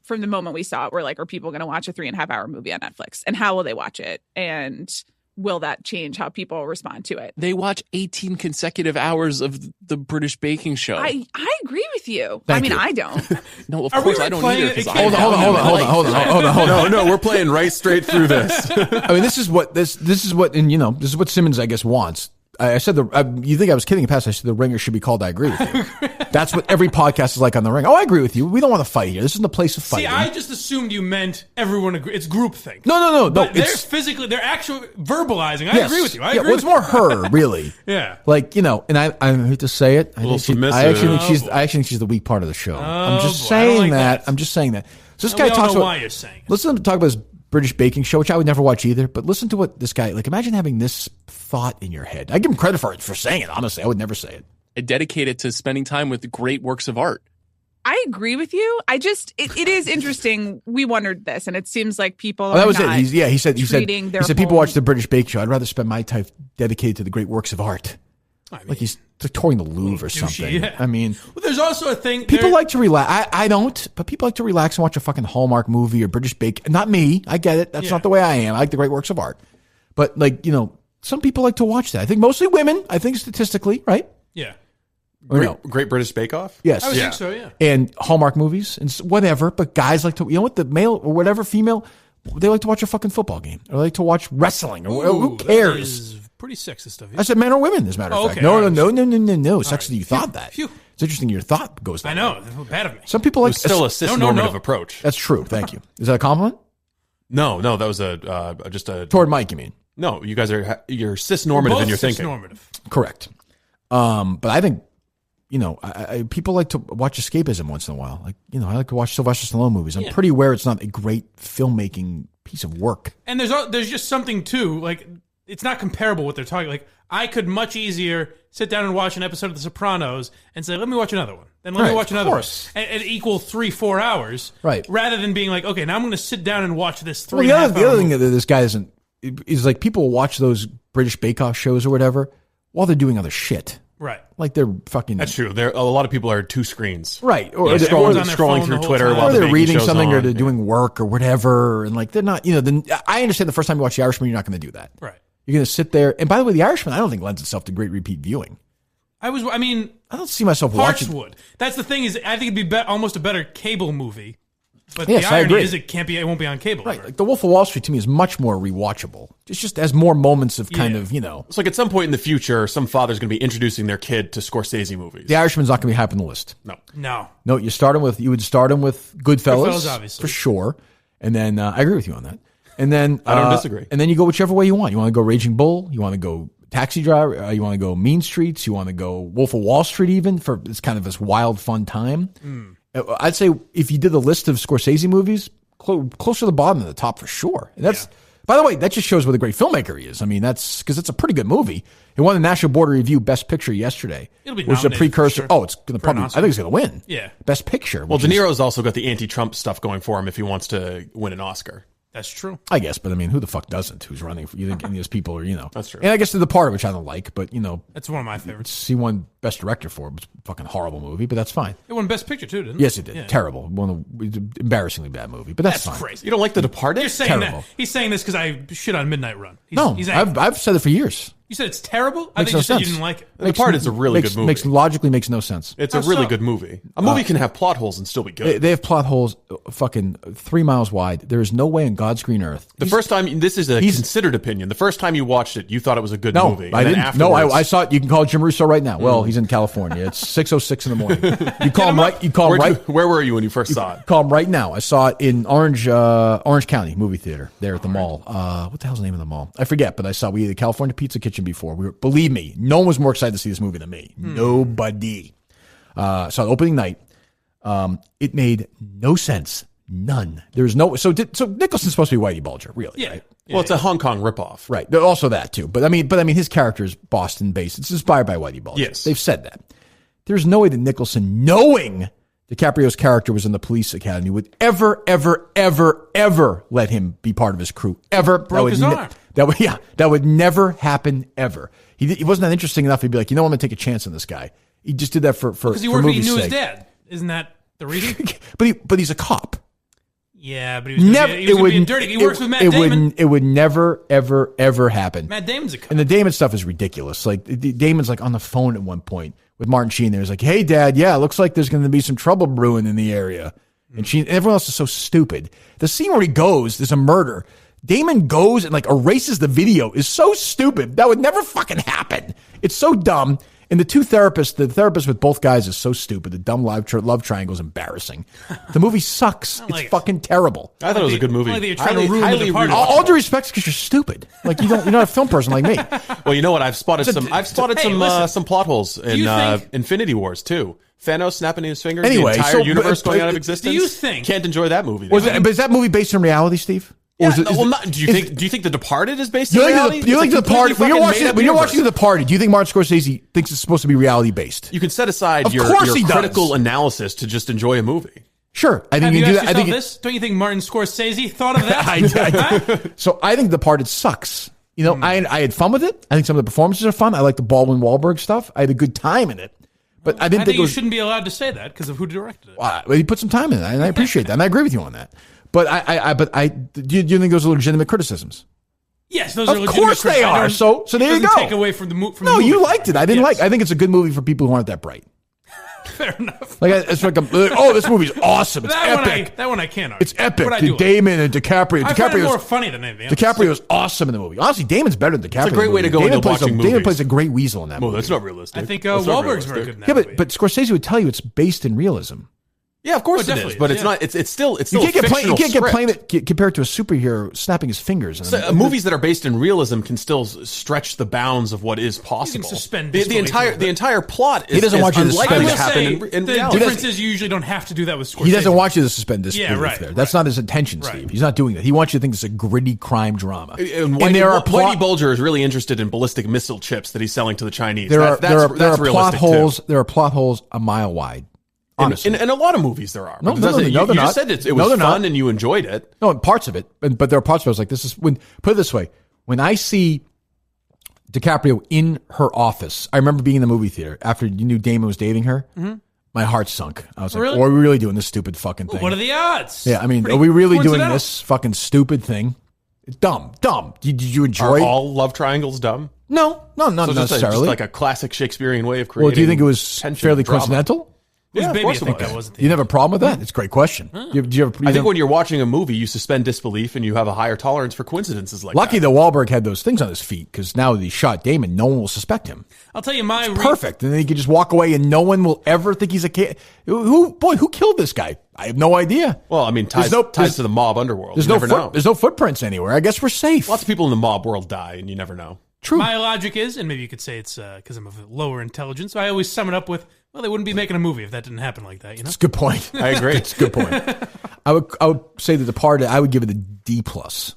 M: From the moment we saw it, we're like, are people going to watch a 3.5 hour movie on Netflix? And how will they watch it? And will that change how people respond to it?
L: They watch 18 consecutive hours of the British baking show.
M: I agree with you.
A: Thank you.
M: I don't.
L: No, of course I don't either.
A: Hold on.
B: No, we're playing right straight through this.
A: I mean, this is what Simmons, I guess, wants. I said you think I was kidding in the past? I said the Ringer should be called I agree with you. That's what every podcast is like on the Ring. Oh, I agree with you. We don't want to fight here. This isn't the place of fighting.
C: See, I just assumed you meant everyone agree. It's groupthink.
A: No.
C: But they're actually verbalizing. I agree with you. I agree.
A: Well, it's more her, really.
C: Yeah.
A: Like, and I hate to say it. I actually think she's the weak part of the show. I'm just saying that. I'm just saying that. So this guy talks about.
C: Why you're saying it.
A: Listen to him talk about his British baking show, which I would never watch either. But listen to what this guy, like, imagine having this thought in your head. I give him credit for saying it. Honestly, I would never say it.
L: Dedicated to spending time with great works of art.
M: I agree with you. It is interesting. We wondered this, and it seems like people.
A: That was it. He said people watch the British Bake Show. I'd rather spend my time dedicated to the great works of art. I mean, like he's touring the Louvre or something.
C: Yeah.
A: I mean,
C: well, there's also a thing.
A: People like to relax. I don't, but people like to relax and watch a fucking Hallmark movie or British Bake. Not me. I get it. That's not the way I am. I like the great works of art. But some people like to watch that. I think mostly women. I think statistically, right?
C: Yeah.
B: Great British Bake Off?
A: Yes.
C: I would think so, yeah.
A: And Hallmark movies and whatever. But guys like to, the male or whatever, female, they like to watch a fucking football game. Or they like to watch wrestling. Or who cares?
C: That is pretty sexist stuff.
A: I said men or women, as a matter of fact.
C: Okay,
A: No.
C: All
A: Sexist
C: right.
A: you thought that.
C: Phew.
A: It's interesting your thought goes that
C: I know.
A: way.
C: Bad of me.
A: Some people like...
B: It's still a cis-normative approach.
A: That's true. Thank you. Is that a compliment?
B: No, that was just a...
A: Toward Mike, you mean?
B: No, you guys you're cis-normative in your thinking.
C: Cis-normative.
A: Correct. But I think people like to watch escapism once in a while. Like, I like to watch Sylvester Stallone movies. I'm pretty aware it's not a great filmmaking piece of work.
C: And there's just something too, like, it's not comparable what they're talking. Like, I could much easier sit down and watch an episode of The Sopranos and say, let me watch another one. Then let me watch another one. And equal 3-4 hours.
A: Right.
C: Rather than being like, okay, now I'm going to sit down and watch this 3.5
A: The
C: hour
A: other thing
C: movie.
A: that this guy isn't is like people watch those British Bake Off shows or whatever while they're doing other shit.
C: Right.
A: Like they're fucking.
B: That's true. A lot of people are two screens.
A: Right.
B: Or they're scrolling through Twitter while
A: they're reading
B: shows
A: something
B: on.
A: or they're doing work or whatever. And like they're not, I understand the first time you watch The Irishman, you're not going to do that.
C: Right.
A: You're going to sit there. And by the way, The Irishman, I don't think lends itself to great repeat viewing.
C: I
A: don't see myself
C: Parts
A: watching.
C: would. That's the thing is, I think it'd be almost a better cable movie. But
A: Yes,
C: the
A: I
C: irony
A: agree.
C: is it won't be on cable.
A: Right. Like The Wolf of Wall Street to me is much more rewatchable. It just has more moments of kind of,
B: It's like at some point in the future, some father's going to be introducing their kid to Scorsese movies.
A: The Irishman's not going to be high up on the list.
C: No.
A: No, you would start him with Goodfellas,
C: obviously.
A: for sure. And then I agree with you on that. And then
B: I don't disagree.
A: And then you go whichever way you want. You want to go Raging Bull. You want to go Taxi Driver. You want to go Mean Streets. You want to go Wolf of Wall Street. Even for it's kind of this wild, fun time. I'd say if you did the list of Scorsese movies, closer to the bottom than the top for sure. And that's by the way, that just shows what a great filmmaker he is. I mean, that's because it's a pretty good movie. It won the National Board of Review Best Picture yesterday.
C: It'll be
A: which is a
C: nominated
A: precursor.
C: for sure.
A: Oh, it's going to
C: For an
A: probably. I
C: Oscar.
A: think it's going to win.
C: Yeah.
A: Best Picture.
B: Well,
A: which
B: De
A: is-
B: Niro's also got the anti-Trump stuff going for him if he wants to win an Oscar.
C: That's true.
A: I guess, but I mean, who the fuck doesn't? Who's running? You think any of those people are,
B: That's true.
A: And I guess The Departed, which I don't like, but
C: That's one of my favorites.
A: he won Best Director for it. It's a fucking horrible movie, but that's fine.
C: It won Best Picture too, didn't it?
A: Yes, it did.
C: Yeah.
A: Terrible. It's an embarrassingly bad movie, but that's fine.
C: crazy.
B: You don't like The Departed?
C: You're saying
A: Terrible.
C: that. He's saying this because I shit on Midnight Run.
A: No,
C: he's angry.
A: I've said it for years.
C: You said it's terrible? I
A: Makes
C: think
A: no
C: you said you
A: sense.
C: didn't like it.
B: The Departed's a really good movie.
A: Logically makes no sense.
B: It's a
C: How
B: really
C: so?
B: good movie. A movie can have plot holes and still be good.
A: They have plot holes fucking 3 miles wide. There is no way in God's green earth.
B: The first time, this is a considered opinion. The first time you watched it, you thought it was a good
A: No,
B: movie. And
A: I
B: then
A: didn't.
B: afterwards,
A: No, I saw it. You can call Jim Russo right now. Well, he's in California. It's 6:06 in the morning. You call him right. You call him right.
B: Where were you when you first saw it?
A: Call him right now. I saw it in Orange County movie theater there at the mall. What the hell's the name of the mall? I forget, but I saw we had the California Pizza Kitchen before. Believe me, no one was more excited to see this movie than me. Nobody. Saw the opening night. It made no sense. None. There's no. So Nicholson's supposed to be Whitey Bulger, really?
C: Yeah.
A: Right?
B: Well, it's a Hong Kong ripoff.
A: Right. Also that too. But I mean, his character is Boston based. It's inspired by Whitey Bulger.
B: Yes.
A: They've said that. There's no way that Nicholson, knowing DiCaprio's character was in the police academy, would ever let him be part of his crew. Ever.
C: Broke his arm.
A: That would never happen ever. He wasn't that interesting enough. He'd be like, I'm going to take a chance on this guy. He just did that for
C: Because he
A: movie's
C: knew
A: sake.
C: his dad. Isn't that the reason?
A: But he's a cop.
C: Yeah, but he was being dirty. He works with Matt Damon.
A: It would never, ever happen.
C: Matt Damon's a cop.
A: And the Damon stuff is ridiculous. Like Damon's like on the phone at one point with Martin Sheen. There's like, "Hey, Dad, yeah, it looks like there's going to be some trouble brewing in the area." And everyone else is so stupid. The scene where he goes, there's a murder. Damon goes and like erases the video is so stupid. That would never fucking happen. It's so dumb. And the the therapist with both guys is so stupid. The dumb love triangle is embarrassing. The movie sucks. It's fucking terrible.
B: I thought it was a good movie.
C: I like that you're trying to ruin The Departed.
A: All due respect, because you're stupid. Like you're not a film person like me.
B: Well, you know what? I've spotted
C: listen.
B: some plot holes in
C: you think-
B: Infinity Wars too. Thanos snapping his fingers.
A: Anyway,
B: the entire
A: so-
B: universe
A: but-
B: going out of existence.
C: Do you think-
B: Can't enjoy that movie?
A: But is that movie based on reality, Steve? Or
B: Yeah,
A: is it- is
B: well,
A: it-
B: not, do you think The Departed is based
A: You
B: on
A: think
B: reality?
A: The
B: It's a
A: Departed? When
B: completely
A: you're
B: fucking
A: watching
B: made-up
A: The Departed, do you think Martin Scorsese thinks it's supposed to be reality based?
B: You can set aside
A: Of
B: your
A: course he does.
B: critical analysis to just enjoy a movie.
A: Sure, I think
C: Have
A: you
C: you
A: do
C: asked
A: that. I think
C: yourself this? Don't you think Martin Scorsese thought of that?
A: So I think The Departed sucks. You know, I had fun with it. I think some of the performances are fun. I like the Baldwin Wahlberg stuff. I had a good time in it. But I didn't think it
C: you
A: was.
C: shouldn't be allowed to say that because of who directed it.
A: Well, he put some time in it, and I appreciate that, and I agree with you on that. But do you think those are legitimate criticisms?
C: Yes, those are
A: Of
C: legitimate
A: course they
C: criticisms. I
A: are.
C: don't-
A: So there you
C: doesn't
A: go.
C: Take away from the movie.
A: No, you liked it. I didn't
C: Yes.
A: like. I think it's a good movie for people who aren't that bright.
C: Fair enough.
A: Like it's like, oh, this movie's awesome. It's epic.
C: That one I can't argue.
A: It's epic.
C: What I do like.
A: Damon and DiCaprio.
C: I find it more
A: DiCaprio's
C: funny than anything else.
A: DiCaprio's awesome in the movie. Honestly, Damon's better than DiCaprio.
B: It's a great way to go
A: Damon
B: into
A: plays
B: watching
A: Damon
B: movies.
A: plays a great weasel in that
B: Well,
A: movie.
B: that's not realistic.
C: I think
B: That's not
C: Wahlberg's very
B: realistic.
C: good in that
A: Yeah,
C: movie.
A: but Scorsese would tell you it's based in realism.
B: Yeah, of course it is, but it's not. It's still
A: you can't get
B: fictional
A: compared to a superhero snapping his fingers.
B: Movies that are based in realism can still stretch the bounds of what is possible.
C: You can suspend
B: the entire plot is,
A: he doesn't want you to
B: unlikely
A: suspend
B: to happen in
C: the
B: reality.
C: difference is you usually don't have to do that with Scorsese.
A: He doesn't want you to suspend disbelief there.
C: Right.
A: That's not his intention, Steve. He's not doing that. He wants you to think it's a gritty crime drama.
B: And Whitey Bulger is really interested in ballistic missile chips that he's selling to the Chinese.
A: There are plot holes.
B: Too.
A: There are plot holes a mile wide.
B: In a lot of movies there are.
A: No,
B: you
A: they're
B: just said it was fun and you enjoyed it.
A: No, parts of it. But there are parts of it I was like, this is when, put it this way, when I see DiCaprio in her office, I remember being in the movie theater after you knew Damon was dating her. Mm-hmm. My heart sunk. I was like, are we really doing this stupid fucking thing?
C: What are the odds?
A: Yeah, I mean, are we really doing this fucking stupid thing? It's dumb. Did you enjoy it?
B: Are all love triangles dumb?
A: No, not necessarily.
B: Just like a classic Shakespearean way of creating.
A: Well, do you think it was fairly coincidental?
B: Yeah,
C: of course it was.
A: You have a problem with that? It's a great question.
B: I think when you're watching a movie, you suspend disbelief and you have a higher tolerance for coincidences like
A: Lucky
B: that.
A: that Wahlberg had those things on his feet because now that he shot Damon, no one will suspect him.
C: I'll tell you
A: perfect. And then he can just walk away and no one will ever think he's a kid. Who killed this guy? I have no idea.
B: Well, I mean, ties to the mob underworld.
A: There's no footprints anywhere. I guess we're safe.
B: Lots of people in the mob world die and you never know.
A: True.
C: My logic is, and maybe you could say it's because I'm of lower intelligence, I always sum it up with, well, they wouldn't be making a movie if that didn't happen like that, you know?
A: That's a good point.
B: I agree.
A: It's a good point. I would say The Departed, I would give it a D+.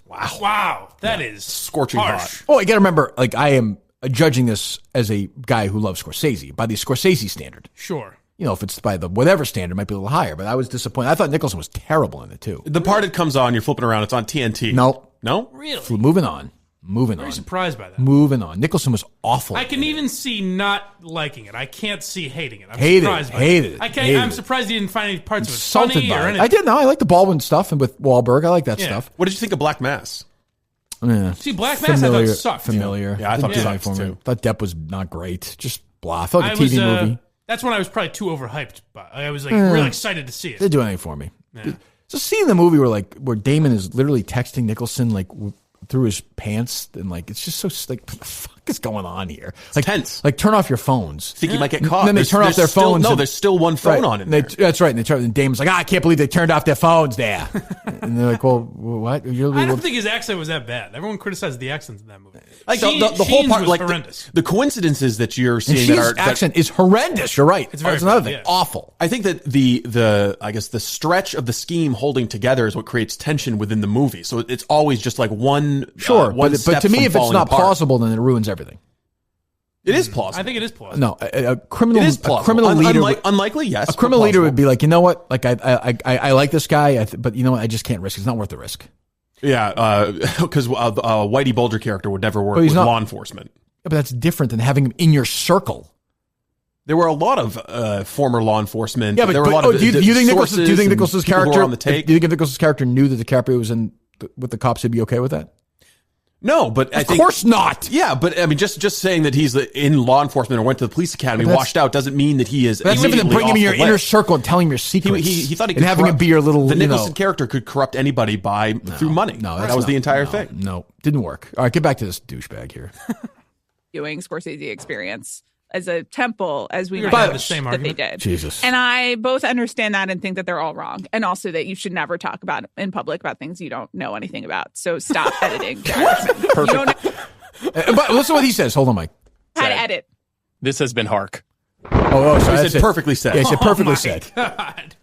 C: Wow. That is
B: scorching
C: harsh.
B: hot.
A: Oh, you got to remember, like, I am judging this as a guy who loves Scorsese, by the Scorsese standard.
C: Sure.
A: You know, if it's by the whatever standard, it might be a little higher, but I was disappointed. I thought Nicholson was terrible in it, too.
B: The Departed comes on, you're flipping around, it's on TNT.
A: No?
C: Really?
A: Moving on.
C: Very surprised by that.
A: Moving on. Nicholson was awful.
C: I can even see not liking it. I can't see hating it. I'm
A: surprised
C: by
A: it.
C: I'm surprised you didn't find any parts of it funny or anything.
A: I did. No, I like the Baldwin stuff and with Wahlberg. I like that stuff.
B: What did you think of Black Mass?
A: Yeah.
C: See, Black Mass I thought sucked.
A: Familiar.
B: Yeah, I thought it sucked too.
A: I thought Depp was not great. Just blah. I thought the TV movie.
C: That's when I was probably too overhyped. But I was like really excited to see it.
A: Didn't do anything for me. Yeah. So seeing the movie where Damon is literally texting Nicholson like through his pants and like it's just so like what the fuck is going on here? Like
B: tense.
A: Like turn off your phones.
B: Think you might get caught.
A: And then they turn off their phones.
B: No, there's still one phone on it.
A: That's right. And Damon's like, I can't believe they turned off their phones there. And they're like, well, what?
C: I don't think his accent was that bad. Everyone criticized the accents in that movie.
B: Like the whole part, like
C: horrendous.
B: The coincidences that you're seeing
A: that accent is horrendous. You're right.
C: It's very
A: another
C: bad,
A: thing.
C: Yeah.
A: Awful.
B: I think that the I guess the stretch of the scheme holding together is what creates tension within the movie. So it's always just like one.
A: Sure, but to me, if it's not
B: apart.
A: plausible, then it ruins everything.
B: It is plausible.
C: I think it is plausible.
A: No, a criminal.
B: It is plausible.
A: A criminal leader.
B: Unlikely, yes.
A: A criminal leader would be like, you know what? Like I like this guy, but you know what? I just can't risk it. It's not worth the risk.
B: Yeah, because Whitey Bulger character would never work with law enforcement.
A: Yeah, but that's different than having him in your circle.
B: There were a lot of former law enforcement.
A: Yeah, but
B: there were a lot of
A: do you think Nicholson's character?
B: On the take?
A: Do you think if Nicholson's character knew that DiCaprio was with the cops, he'd be okay with that?
B: No, but
A: of course not.
B: Yeah, but I mean, just saying that he's in law enforcement or went to the police academy, washed out, doesn't mean that he is.
A: That's different than bringing him in your inner circle and telling him your secrets.
B: He thought he could
A: and having him be your little.
B: The Nicholson character could corrupt anybody through money.
A: No,
B: that was the entire thing.
A: No, didn't work. All right, get back to this douchebag here.
M: Viewing Scorsese experience as a temple as we
C: might
M: might
C: have the same argument.
M: They did.
A: Jesus.
M: And I both understand that and think that they're all wrong. And also that you should never talk about in public about things you don't know anything about. So stop editing.
A: Perfect. But listen to what he says. Hold on, Mike.
M: How to edit.
L: This has been Hark.
A: Oh, sorry.
B: He said perfectly said.
A: Yeah, he said perfectly said.
C: God.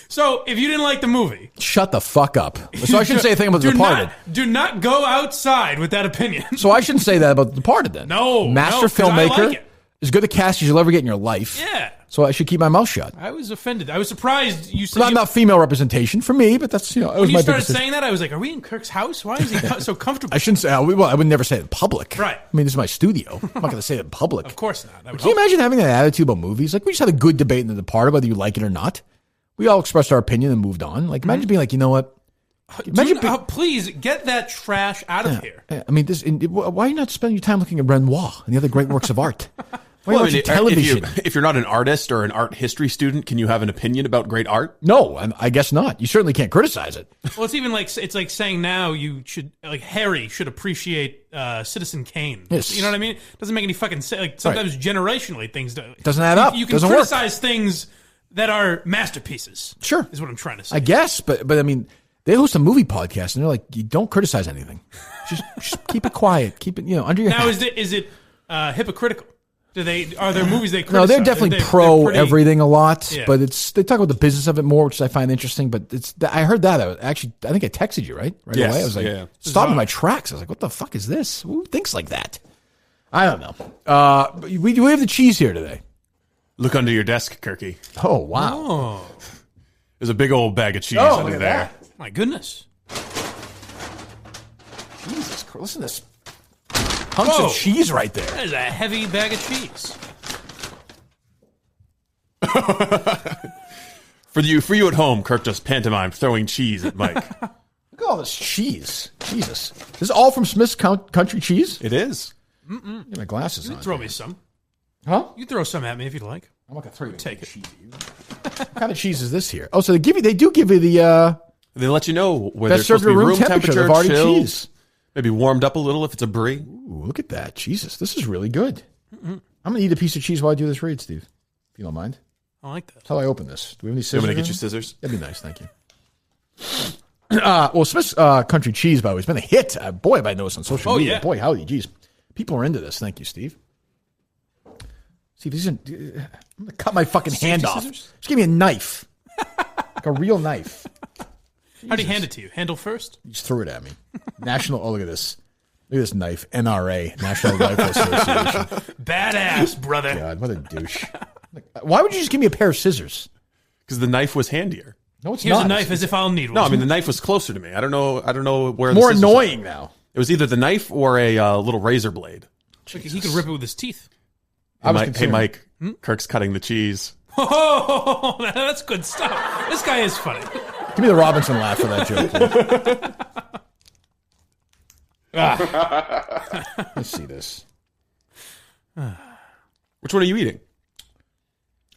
C: So, if you didn't like the movie,
A: shut the fuck up. So I shouldn't say a thing about The Departed.
C: Do not go outside with that opinion.
A: So I shouldn't say that about The Departed then.
C: No,
A: master filmmaker, as good a cast as you'll ever get in your life.
C: Yeah.
A: So I should keep my mouth shut.
C: I was offended. I was surprised you said
A: not female representation for me, but that's, it was
C: when
A: my
C: you started saying that, I was like, are we in Kirk's house? Why is he so comfortable?
A: I shouldn't say, I would never say it in public.
C: Right.
A: I mean, this is my studio. I'm not going to say it in public.
C: Of course not.
A: Can you imagine having that attitude about movies? Like, we just had a good debate in The Departed, whether you like it or not. We all expressed our opinion and moved on. Like, imagine being like, you know what?
C: Please get that trash out of here.
A: I mean, why are you not spending your time looking at Renoir and the other great works of art? Why are you watching television?
B: If you're not an artist or an art history student, can you have an opinion about great art?
A: No, I guess not. You certainly can't criticize it.
C: Well, it's even like saying now you should Harry should appreciate Citizen Kane.
A: Yes.
C: You know what I mean? It doesn't make any fucking sense. Like sometimes generationally things
A: doesn't add up.
C: You can
A: doesn't
C: criticize
A: work.
C: things that are masterpieces.
A: Sure.
C: Is what I'm trying to say.
A: I guess, but I mean, they host a movie podcast, and they're like, you don't criticize anything. Just keep it quiet. Keep it, under your hat.
C: Now, is it hypocritical? Are there movies they criticize?
A: No, they're definitely pro everything a lot,
C: Yeah.
A: but they talk about the business of it more, which I find interesting. But I heard that. I think I texted you right
B: Yes,
A: away. I was like, stopping my tracks. I was like, what the fuck is this? Who thinks like that? I don't know. We have the cheese here today.
B: Look under your desk, Kirky.
A: Oh wow!
C: Oh.
B: There's a big old bag of cheese under there.
C: That. My goodness!
A: Jesus Christ! Listen to this. Hunks of cheese right there.
C: That is a heavy bag of cheese.
B: For you at home, Kirk just pantomime throwing cheese at Mike.
A: Look at all this cheese. Jesus. This is all from Smith's Country Cheese?
B: It is.
A: Get my glasses
C: You
A: on.
C: can throw me some.
A: Huh?
C: You can throw some at me if you'd like.
A: I'm not going to throw you
C: Take it.
A: cheese at you. What kind of cheese is this here? Oh, so they do give you the
B: They let you know where
A: best
B: there's supposed to be
A: room
B: room
A: temperature.
B: temperature,
A: They've already
B: chilled,
A: cheese.
B: maybe warmed up a little if it's a brie.
A: Ooh, look at that. Jesus, this is really good. I'm going to eat a piece of cheese while I do this read, Steve. If you don't mind.
C: I like that.
A: That's how I open this. Do we have any
B: You
A: scissors?
B: want me to get you scissors?
A: That'd be nice, thank you. Well, Smith's Country Cheese, by the way, has been a hit. Boy, have I noticed on social media.
C: Yeah.
A: Boy, howdy, geez. People are into this. Thank you, Steve. Steve, I'm going to cut my fucking hand off.
B: Scissors?
A: Just give me a knife. Like a real knife.
C: How do you hand it to you? Handle first?
A: You just threw it at me. Oh, look at this. Look at this knife. NRA, National Rifle Association.
C: Badass, brother.
A: God, what a douche. Why would you just give me a pair of scissors?
B: Because the knife was handier.
A: No, it's
C: Here's
A: not.
C: a knife as if I'll need one.
B: No, I mean the knife was closer to me. I don't know where.
A: More
B: the scissors
A: annoying
B: are.
A: now.
B: It was either the knife or a little razor blade.
C: He could rip it with his teeth.
B: Hey, Mike, Kirk's cutting the cheese.
C: Oh, that's good stuff. This guy is funny.
A: Give me the Robinson laugh for that joke. Let's see this.
B: Which one are you eating?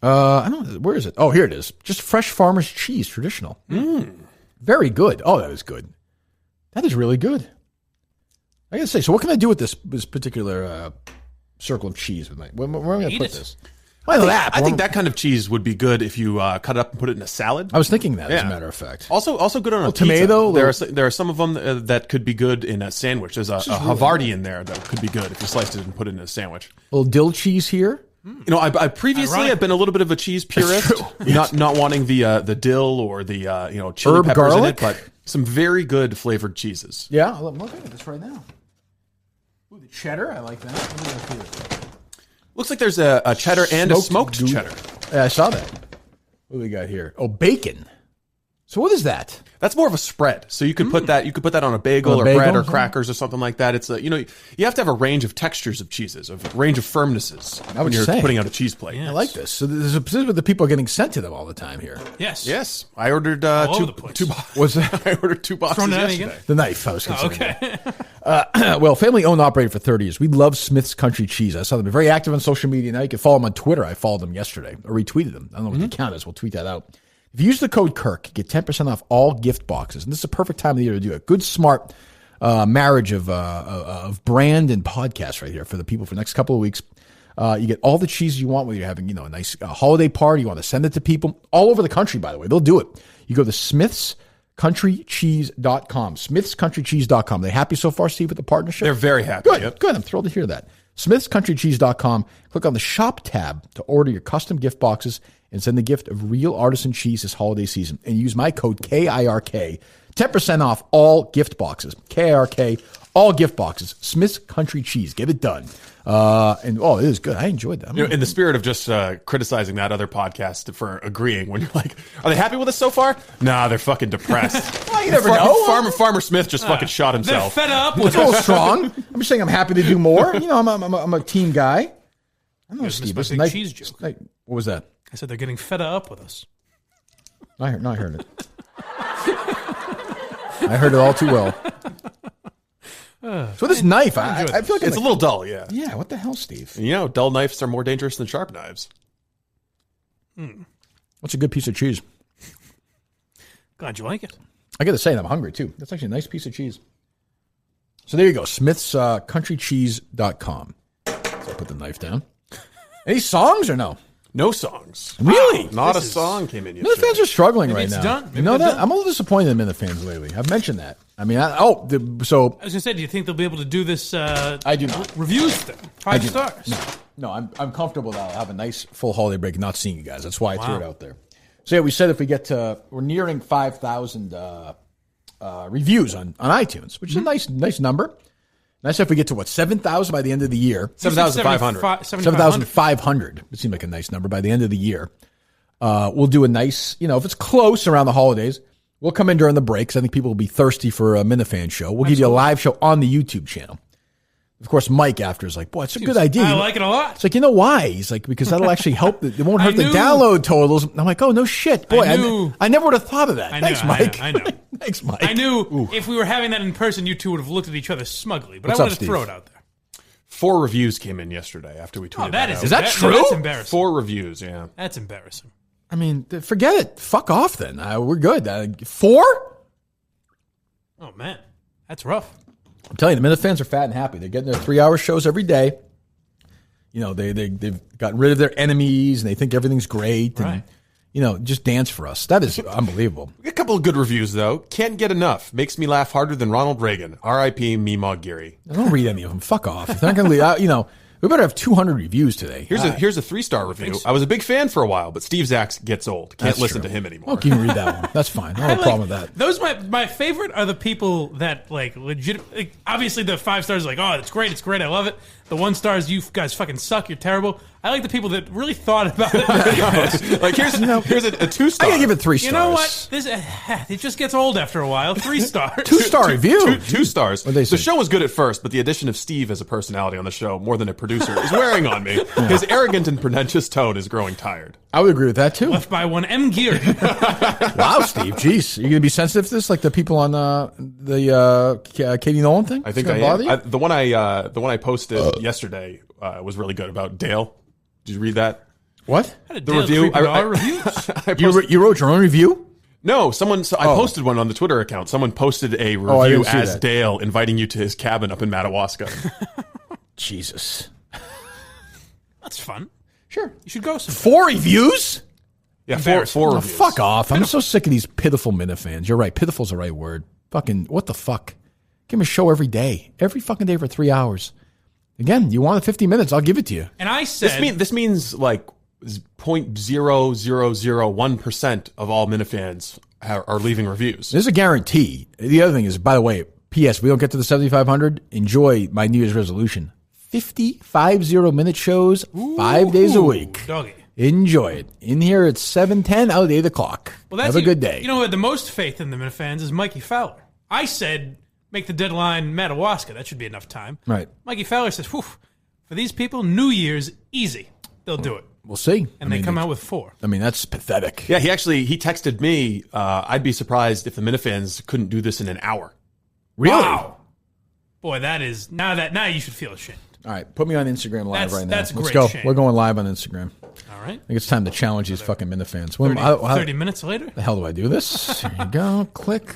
A: I don't know. Where is it? Oh, here it is. Just fresh farmer's cheese, traditional. Very good. Oh, that is good. That is really good. I gotta say. So, what can I do with this particular circle of cheese? Where am I going to put this?
B: I think that kind of cheese would be good if you cut it up and put it in a salad.
A: I was thinking that, as a matter of fact.
B: Also good on a pizza.
A: tomato.
B: There are some of them that could be good in a sandwich. There's a Havarti in there that could be good if you sliced it and put it in a sandwich.
A: A little dill cheese here.
B: You know, I previously have been a little bit of a cheese purist, not wanting the dill or the chili
A: Herb
B: peppers
A: garlic?
B: in it, but some very good flavored cheeses.
A: Yeah, I'm looking at this right now. Ooh, the cheddar, I like that. What do we got here?
B: Looks like there's a cheddar and a smoked cheddar.
A: Yeah, I saw that. What do we got here? Oh, bacon. So what is that?
B: That's more of a spread. So you could put that on a bagel or bread or crackers or something like that. It's you have to have a range of textures of cheeses, a range of firmnesses when you're putting out a cheese plate.
A: I like this. So there's a position where the people are getting sent to them all the time here.
C: Yes.
B: I ordered two
A: Was that?
B: I ordered 2 boxes yesterday.
A: The knife. I was considering.
C: Okay.
A: Well, family owned, operated for 30 years. We love Smith's Country Cheese. I saw them very active on social media. Now you can follow them on Twitter. I followed them yesterday or retweeted them. I don't know what the account is. We'll tweet that out. If you use the code Kirk, get 10% off all gift boxes. And this is a perfect time of the year to do it. Good, smart marriage of brand and podcast right here for the people for the next couple of weeks. You get all the cheese you want, whether you're having a nice holiday party, you want to send it to people all over the country, by the way. They'll do it. You go to smithscountrycheese.com. smithscountrycheese.com. Are they happy so far, Steve, with the partnership?
B: They're very happy.
A: Good. Good. I'm thrilled to hear that. smithscountrycheese.com. Click on the shop tab to order your custom gift boxes and send the gift of real artisan cheese this holiday season. And use my code KIRK. 10% off all gift boxes. KIRK, all gift boxes. Smith's Country Cheese. Get it done. It is good. I enjoyed that.
B: In the spirit of just criticizing that other podcast for agreeing, when you're like, are they happy with us so far? Nah, they're fucking depressed.
A: Well, you never know.
B: Farmer Smith just fucking shot himself.
C: They're fed up.
A: It's a little strong. I'm just saying I'm happy to do more. I'm a team guy. I know, Steve. It's a nice
C: cheese joke.
A: What was that?
C: I said they're getting fed up with us.
A: I heard it. I heard it all too well. So this knife, I feel like
B: it's a little dull, yeah.
A: Yeah, what the hell, Steve?
B: Dull knives are more dangerous than sharp knives.
A: What's a good piece of cheese?
C: Glad you like it.
A: I got to say, I'm hungry, too. That's actually a nice piece of cheese. So there you go, smithscountrycheese.com. So I put the knife down. Any songs or no?
B: No songs.
A: Really?
B: Not a song came in yesterday.
A: Minifans are struggling right
C: it's
A: now.
C: done.
A: You know that? I'm a little disappointed in Minifans lately. I've mentioned that. I mean,
C: I was going to say, do you think they'll be able to do this?
A: I do not.
C: Reviews thing. 5 stars.
A: No, I'm comfortable that I'll have a nice full holiday break not seeing you guys. That's why I threw it out there. So, yeah, we said if we get to, we're nearing 5,000 reviews on iTunes, which is a nice number. Nice if we get to, 7,000 by the end of the year.
B: 7,500.
A: 7,500. It seemed like a nice number by the end of the year. We'll do a nice, if it's close around the holidays, we'll come in during the breaks. I think people will be thirsty for a Minifan show. We'll give you a live show on the YouTube channel. Of course, Mike after is like, boy, it's a good idea.
C: I like it a lot.
A: It's like, why? He's like, because that'll actually help. It won't hurt the download totals. I'm like, oh, no shit. Boy, I never would have thought of that. Thanks, Mike.
C: I know.
A: Thanks, Mike.
C: I knew if we were having that in person, you two would have looked at each other smugly. But
A: What's
C: I wanted
A: up,
C: to
A: Steve?
C: throw it out there.
B: 4 reviews came in yesterday after we tweeted that out.
A: Is that true?
C: That's embarrassing.
B: 4 reviews, yeah.
C: That's embarrassing.
A: I mean, forget it. Fuck off then. We're good. 4?
C: Oh, man. That's rough.
A: I'm telling you, the Minifans are fat and happy. They're getting their 3-hour shows every day. They've gotten rid of their enemies, and they think everything's great.
C: Right.
A: And, just dance for us. That is unbelievable.
B: A couple of good reviews, though. Can't get enough. Makes me laugh harder than Ronald Reagan. R.I.P. Meemaw Geary.
A: I don't read any of them. Fuck off. If they're not going to leave, we better have 200 reviews today.
B: Here's a 3-star review. I was a big fan for a while, but Steve Zacks gets old. Can't listen to him anymore.
A: Okay, you can read that one. That's fine. I don't have a problem with that.
C: Those my favorite are the people that legit. Obviously, the 5 stars are like, oh, it's great, I love it. The 1 stars, you guys fucking suck, you're terrible. I like the people that really thought about it.
B: Like here's a 2-star.
A: I gotta give it 3 stars.
C: You know what? It just gets old after a while. 3 stars.
A: 2-star review.
B: 2 stars.
A: What'd they say?
B: The show was good at first, but the addition of Steve as a personality on the show, more than a producer, is wearing on me. His arrogant and pretentious tone is growing tired.
A: I would agree with that too.
C: Left by one M. Geary.
A: Wow, Steve. Jeez, are you gonna be sensitive to this, like the people on the Katie Nolan thing?
B: I think I am. The one I posted yesterday was really good about Dale. Did you read that?
A: What?
B: The review?
A: You wrote your own review?
B: No, I posted one on the Twitter account. Someone posted a review as Dale, inviting you to his cabin up in Madawaska.
A: Jesus.
C: That's fun.
A: Sure.
C: You should go.
A: 4 reviews?
B: Yeah, 4 reviews.
A: Fuck off. I'm so sick of these pitiful Minifans. You're right. Pitiful's the right word. Fucking, what the fuck? Give me a show every day. Every fucking day for 3 hours. Again, you want 50 minutes, I'll give it to you.
C: And I said...
B: This means like 0.0001% of all Minifans are leaving reviews.
A: There's a guarantee. The other thing is, by the way, P.S., we don't get to the 7,500. Enjoy my New Year's resolution. 50 minute shows, 5 days a week.
C: Doggy.
A: Enjoy it. In here, it's 7:10, out at 8 o'clock.
C: Well, that's
A: Have a good day.
C: You know who had the most faith in the Minifans is Mikey Fowler. I said, make the deadline Madawaska. That should be enough time.
A: Right.
C: Mikey Fowler says, whew, for these people, New Year's, easy. They'll do it.
A: We'll see.
C: And they come out with 4.
A: I mean, that's pathetic.
B: Yeah, he texted me, I'd be surprised if the Minifans couldn't do this in an hour.
A: Really?
C: Wow. Boy, that is, now you should feel ashamed.
A: All right, put me on Instagram live right now.
C: That's
A: Let's
C: great
A: go.
C: shame.
A: We're going live on Instagram.
C: All right.
A: I think it's time to challenge these fucking Minifans.
C: 30 minutes later?
A: The hell do I do this? Here you go. Click.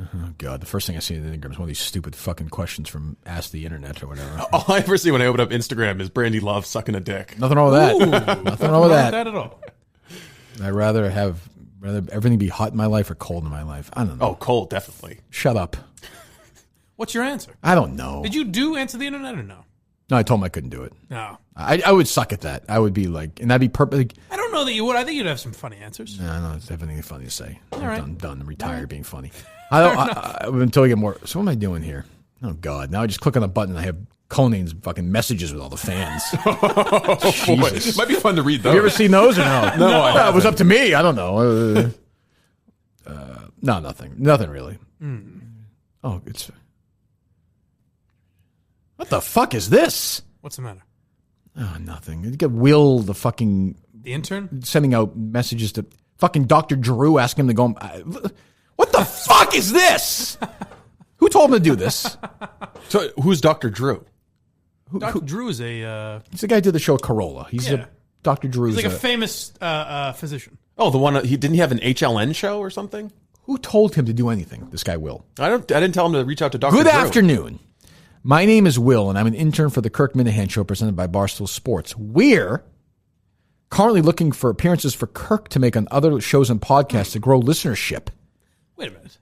A: Oh, God. The first thing I see on Instagram is one of these stupid fucking questions from Ask the Internet or whatever.
B: All I ever see when I open up Instagram is Brandy Love sucking a dick.
A: Nothing wrong with that. Nothing wrong with that.
C: Not at all.
A: I'd rather everything be hot in my life or cold in my life. I don't know.
B: Oh, cold, definitely.
A: Shut up.
C: What's your answer?
A: I don't know.
C: Did you Answer the Internet or no?
A: No, I told him I couldn't do it.
C: No.
A: I would suck at that. I would be like, and that'd be perfect.
C: I don't know that you would. I think you'd have some funny answers.
A: No, I don't have anything funny to say. I'm done. I'm retired being funny. Until I get more. So what am I doing here? Oh, God. Now I just click on the button and I have Conan's fucking messages with all the fans.
B: Boy, it might be fun to read those.
A: Have you ever seen those or no?
B: No,
A: it was up to me. I don't know. No, nothing. Nothing really. Oh, it's... What the fuck is this?
C: What's the matter?
A: Oh, nothing. You get Will, the fucking...
C: The intern?
A: Sending out messages to fucking Dr. Drew, asking him to go... What the fuck is this? Who told him to do this?
B: So, who's Dr. Drew?
C: Dr. Drew is a...
A: He's the guy who did the show Corolla. He's Dr. Drew's...
C: He's like a famous physician.
B: Oh, the one... Didn't he have an HLN show or something?
A: Who told him to do anything? This guy, Will.
B: I didn't tell him to reach out to Dr.
A: Good
B: Drew.
A: afternoon. My name is Will, and I'm an intern for the Kirk Minihane Show presented by Barstool Sports. We're Currently looking for appearances for Kirk to make on other shows and podcasts to grow listenership.
C: Wait a minute.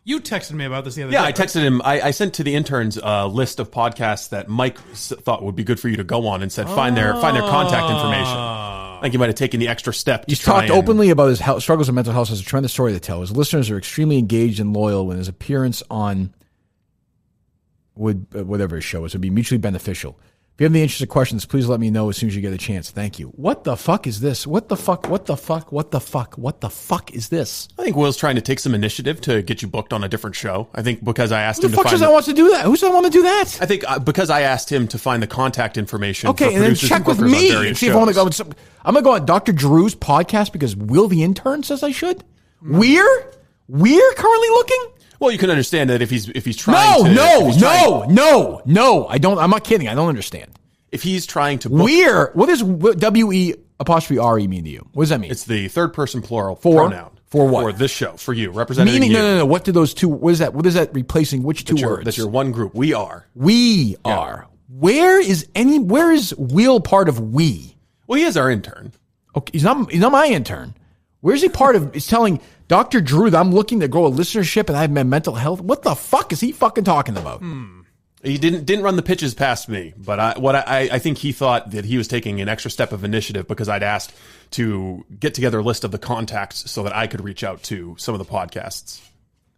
C: You texted me about this the other day.
B: Yeah, I texted him. I sent to the interns a list of podcasts that Mike thought would be good for you to go on and said find their contact information. I think he might have taken the extra step.
A: He's talked openly about his struggles with mental health as a tremendous story to tell. His listeners are extremely engaged and loyal when his appearance on whatever his show is would be mutually beneficial. If you have any interested questions, please let me know as soon as you get a chance. Thank you. What the fuck is this? What the fuck is this?
B: I think Will's trying to take some initiative to get you booked on a different show. I think because I asked him to find...
A: Who the fuck wants to do that? Who does want to do that?
B: I think because I asked him to find the contact information for
A: and then check with me and see if I want to go. I'm going to go on Dr. Drew's podcast because Will the intern says I should? We're currently looking?
B: Well, you can understand that if he's trying to...
A: No. I don't. I'm not kidding. I don't understand.
B: If he's trying to book...
A: What does WE''RE mean to you? What does that mean?
B: It's the third person plural pronoun.
A: For what?
B: For this show. For you. Representing you.
A: No. What do those two... What is that? What is that replacing? Which two words?
B: That's your one group. We are.
A: We are. Where is Will part of we?
B: Well, he is our intern.
A: Okay, he's not my intern. Where's he part of? He's telling Dr. Drew that I'm looking to grow a listenership and I have my mental health. What the fuck is he fucking talking about?
B: He didn't run the pitches past me, but I think he thought that he was taking an extra step of initiative because I'd asked to get together a list of the contacts so that I could reach out to some of the podcasts.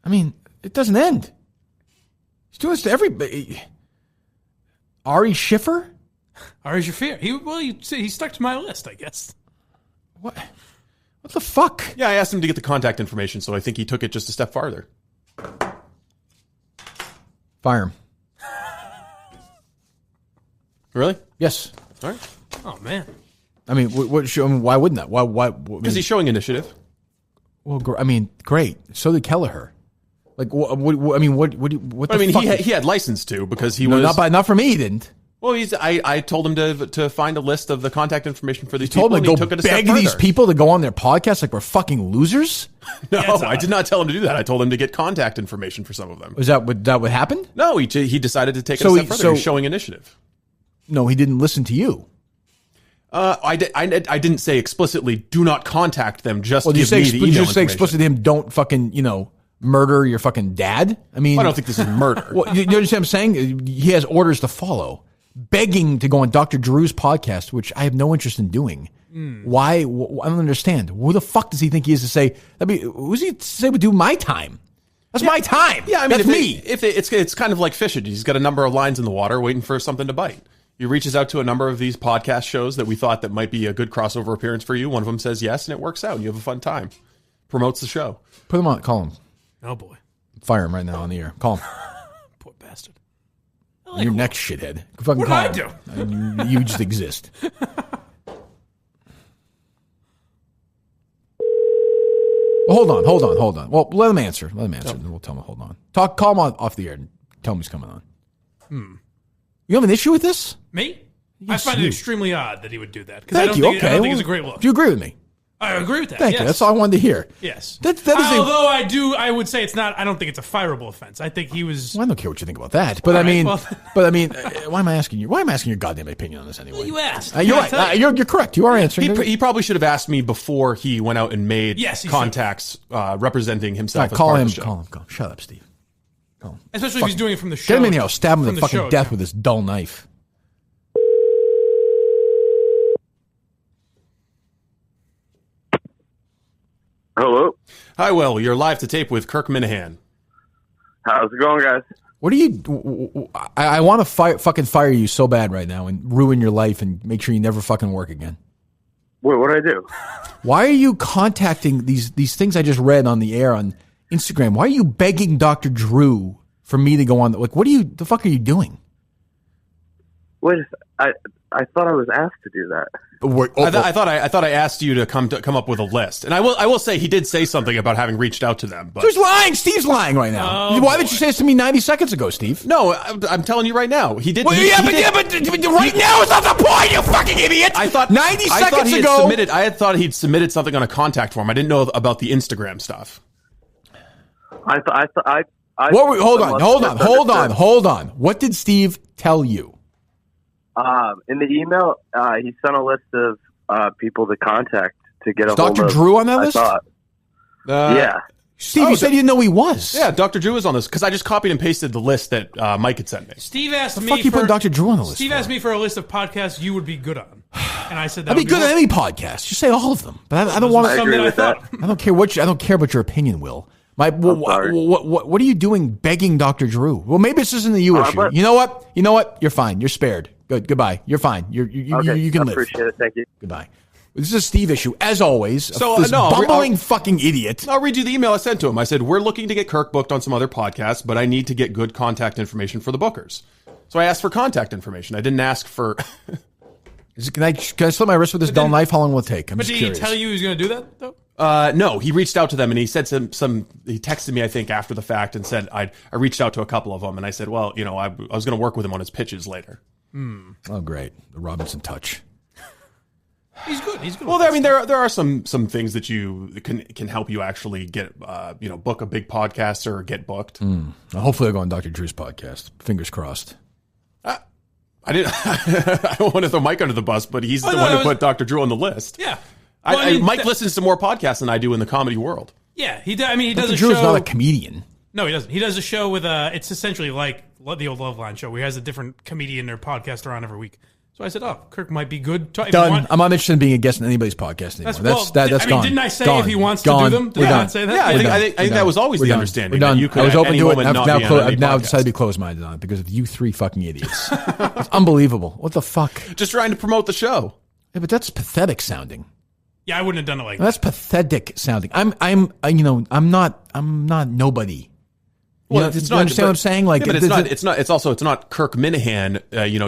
A: I mean, it doesn't end. He's doing this to everybody. Ari Schiffer?
C: Ari Schiffer. He stuck to my list, I guess.
A: What the fuck?
B: Yeah, I asked him to get the contact information, so I think he took it just a step farther.
A: Fire him.
B: Really?
A: Yes.
B: All right.
C: Oh, man.
A: I mean, why wouldn't that? Why?
B: Because he's showing initiative.
A: Well, great. So did Kelleher. Like, what? I mean, what?
B: I mean, he had license to because he was
A: not for me. He didn't.
B: Well, I told him to find a list of the contact information for these
A: people.
B: Told him
A: to go beg these people to go on their podcast like we're fucking losers.
B: No, I did not tell him to do that. I told him to get contact information for some of them.
A: Was that what happened?
B: No, he decided to take it a step further. He's showing initiative.
A: No, he didn't listen to you.
B: I didn't say explicitly, do not contact them. Just give me the email information.
A: Did you say explicitly to him, don't fucking, murder your fucking dad? I mean,
B: I don't think this is murder.
A: Well, you understand what I'm saying? He has orders to follow. Begging to go on Dr. Drew's podcast, which I have no interest in doing. Why? I don't understand. Who the fuck does he think he is to say? Who's he to say would do my time? That's my time.
B: Yeah, I mean,
A: that's me.
B: It's kind of like fishing. He's got a number of lines in the water waiting for something to bite. He reaches out to a number of these podcast shows that we thought that might be a good crossover appearance for you. One of them says yes, and it works out. And you have a fun time. Promotes the show.
A: Put him on. Call him.
C: Oh, boy.
A: Fire him right now on the air. Call him.
C: Poor bastard.
A: Your next shithead. Fucking
C: what
A: call
C: did I
A: do? You just exist. Well, hold on. Well, let him answer. Then we'll tell him, hold on. Call him off the air and tell him he's coming on. You have an issue with this?
C: Me? I find it extremely odd that he would do that.
A: Thank you.
C: I don't think it's a great look.
A: Do you agree with me?
C: I agree with that.
A: Thank you. That's all I wanted to hear.
C: Yes.
A: Although
C: I would say it's not. I don't think it's a fireable offense. I think he was.
A: Well, I don't care what you think about that, but I mean, why am I asking you? Why am I asking your goddamn opinion on this anyway?
C: Well, you asked.
A: You're right. You're correct. You are answering.
B: He probably should have asked me before he went out and made contacts representing himself.
A: Right, call him. Shut up, Steve. Call him.
C: Especially if he's doing it from the show.
A: Get him in here. I'll stab him to fucking death with this dull knife.
J: Hello.
B: Hi, Will. You're live to tape with Kirk Minihane.
J: How's it going, guys?
A: What do you? I want to fucking fire you so bad right now and ruin your life and make sure you never fucking work again.
J: Wait, what did I do?
A: Why are you contacting these things I just read on the air on Instagram? Why are you begging Dr. Drew for me to go on? Like, the fuck are you doing?
J: Wait, I thought I was asked to do that.
B: I thought I asked you to come up with a list, and I will say he did say something about having reached out to them. But
A: who's lying? Steve's lying right now. Why didn't you say this to me 90 seconds ago, Steve?
B: No, I'm telling you right now. He did.
A: Well, but right now is not the point. You fucking idiot.
B: I thought
A: 90 seconds ago.
B: I had thought he'd submitted something on a contact form. I didn't know about the Instagram stuff.
A: Hold on. What did Steve tell you?
J: In the email, he sent a list of people to contact to get a hold
A: Dr.
J: of.
A: Drew on that list?
J: Yeah.
A: Steve, you said you didn't know he was.
B: Yeah, Dr. Drew is on this because I just copied and pasted the list that Mike had sent me.
C: Steve asked me.
A: The fuck you put Dr. Drew on the list?
C: Steve asked me for a list of podcasts you would be good on, and I said that
A: I'd be good at any podcast. You say all of them, but I don't want to.
J: I agree with that.
A: I don't care what. I don't care about your opinion, Will. What are you doing begging Dr. Drew? Well, maybe this isn't the you issue. You know what? You're fine. You're spared. Goodbye. You're fine. You can live.
J: Appreciate it. Thank you.
A: Goodbye. This is a Steve issue, as always.
B: So,
A: this bumbling fucking idiot.
B: I'll read you the email I sent to him. I said, we're looking to get Kirk booked on some other podcasts, but I need to get good contact information for the bookers. So I asked for contact information. I didn't ask for...
A: Can I slit my wrist with this dull knife? How long will it take?
C: But did he tell you he was going to do that, though?
B: No, he reached out to them and he said he texted me, I think, after the fact and said, I reached out to a couple of them and I said, well, I was going to work with him on his pitches later.
A: Oh, great. The Robinson touch.
C: He's good. He's good.
B: Well, I mean, there are some things that you can help you actually get, book a big podcast or get booked.
A: Hopefully I'll go on Dr. Drew's podcast. Fingers crossed.
B: I don't want to throw Mike under the bus, but he's the one who put Dr. Drew on the list.
C: Yeah.
B: Mike listens to more podcasts than I do in the comedy world.
C: Yeah, he does. I mean, he does
A: Dr.
C: a
A: Drew's
C: show.
A: not a comedian.
C: No, he doesn't. He does a show with it's essentially like the old Loveline show, where he has a different comedian or podcaster on every week. So I said, Kirk might be good.
A: Done. I'm not interested in being a guest in anybody's podcast anymore. That's gone.
C: Didn't I say
A: gone.
C: if he wants
A: gone.
C: to do them? Did I not say that?
B: Yeah, I think that was always the understanding.
A: We're done.
B: That you could
A: I was open to it.
B: I've
A: Now decided to be closed-minded on it because of you three fucking idiots. It's unbelievable. What the fuck?
B: Just trying to promote the show.
A: Yeah, but that's pathetic sounding.
C: Yeah, I wouldn't have done it like that.
A: That's pathetic sounding. I'm not nobody.
B: Well,
A: it's not. Understand what I'm saying? Like,
B: but it's not Kirk Minihane,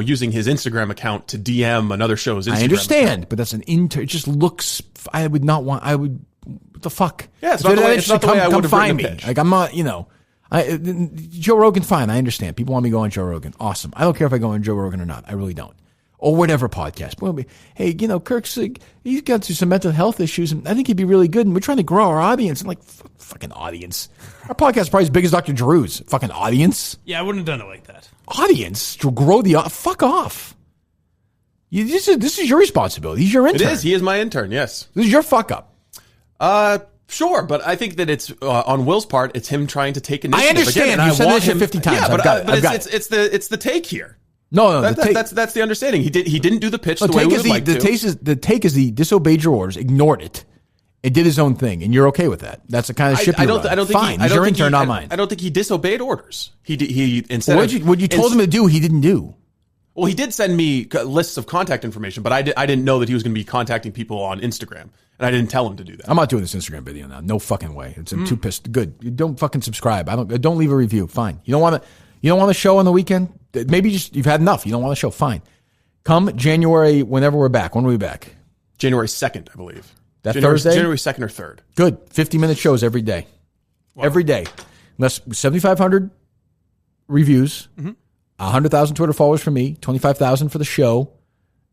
B: using his Instagram account to DM another show's Instagram.
A: I understand,
B: account.
A: but that's an It just looks. I would not want. I would. What the fuck?
B: Yeah, it's not the way I would have written
A: me.
B: a pitch.
A: Like I'm not. Joe Rogan. Fine, I understand. People want me to go on Joe Rogan. Awesome. I don't care if I go on Joe Rogan or not. I really don't. Or whatever podcast. Hey, Kirk's he's got some mental health issues, and I think he'd be really good. And we're trying to grow our audience. I'm like, fucking audience. Our podcast is probably as big as Dr. Drew's. Fucking audience.
C: Yeah, I wouldn't have done it like that.
A: Audience to grow fuck off. This is your responsibility. He's your intern.
B: It is. He is my intern. Yes.
A: This is your fuck up.
B: Sure, but I think that it's on Will's part. It's him trying to take initiative.
A: I understand.
B: Again,
A: you said that shit 50 times.
B: Yeah,
A: but
B: it's the take here.
A: No,
B: that's the understanding. He didn't do the pitch the way we would like to.
A: The take is he disobeyed your orders, ignored it, and did his own thing, and you're okay with that. That's the kind of ship you're
B: I don't think
A: fine. He's your intern, not mine.
B: I don't think he disobeyed orders. He instead
A: what you told him to do, he didn't do.
B: Well, he did send me lists of contact information, but I didn't know that he was going to be contacting people on Instagram, and I didn't tell him to do that.
A: I'm not doing this Instagram video now. No fucking way. I'm too pissed. Good. You don't fucking subscribe. Don't leave a review. Fine. You don't want a show on the weekend? Maybe you've had enough. You don't want a show. Fine. Come January, whenever we're back. When are we back?
B: January 2nd, I believe.
A: Thursday?
B: January 2nd or 3rd.
A: Good. 50-minute shows every day. Wow. Every day. Unless 7,500 reviews, 100,000 Twitter followers for me, 25,000 for the show,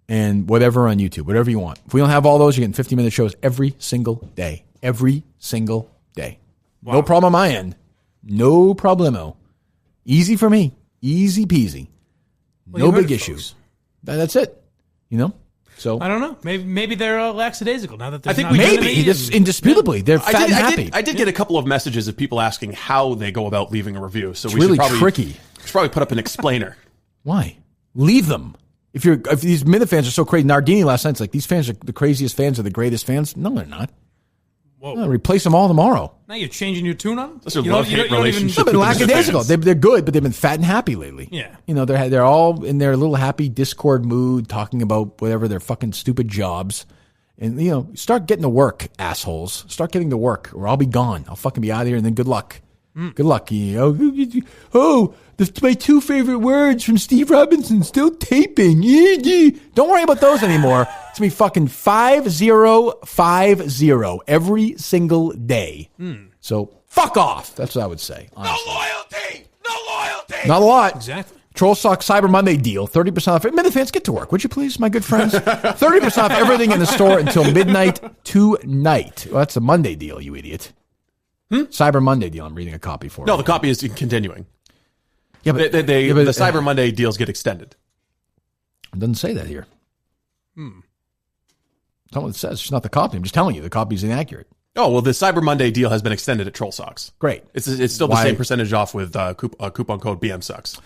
A: and whatever on YouTube, whatever you want. If we don't have all those, you're getting 50-minute shows every single day. Every single day. Wow. No problem on my end. No problemo. Easy for me. Easy peasy. No big issues. That's it. So
C: I don't know. Maybe they're lackadaisical now that
A: I think indisputably they're fat and happy.
B: I did get a couple of messages of people asking how they go about leaving a review. So
A: it's really tricky.
B: We should probably put up an explainer.
A: Why? Leave them. If these Minifans are so crazy, Nardini last night's like, these fans are the craziest fans or the greatest fans. No, they're not.
C: Whoa.
A: No, replace them all tomorrow.
C: Now you're changing your tune on them?
B: That's a love-hate relationship.
A: They've been lackadaisical. They're good, but they've been fat and happy lately.
C: Yeah.
A: They're all in their little happy Discord mood, talking about whatever their fucking stupid jobs. And, start getting to work, assholes. Start getting to work, or I'll be gone. I'll fucking be out of here, and then good luck. Good luck. That's my two favorite words from Steve Robinson. Still taping. Don't worry about those anymore. It's going to be fucking 5050 every single day. So fuck off. That's what I would say. Honestly.
K: No loyalty.
A: Not a lot.
C: Exactly.
A: Troll Sock Cyber Monday deal. 30% off. Minifans, get to work, would you please, my good friends? 30% off everything in the store until midnight tonight. Well, that's a Monday deal, you idiot. Cyber Monday deal. I'm reading a copy for.
B: No, the copy is continuing.
A: Yeah, but
B: the Cyber Monday deals get extended.
A: It doesn't say that here. That's not what it says. It's not the copy. I'm just telling you the copy is inaccurate.
B: Oh, well, the Cyber Monday deal has been extended at Troll Socks.
A: Great.
B: It's still the same percentage off with coupon code BM Sucks.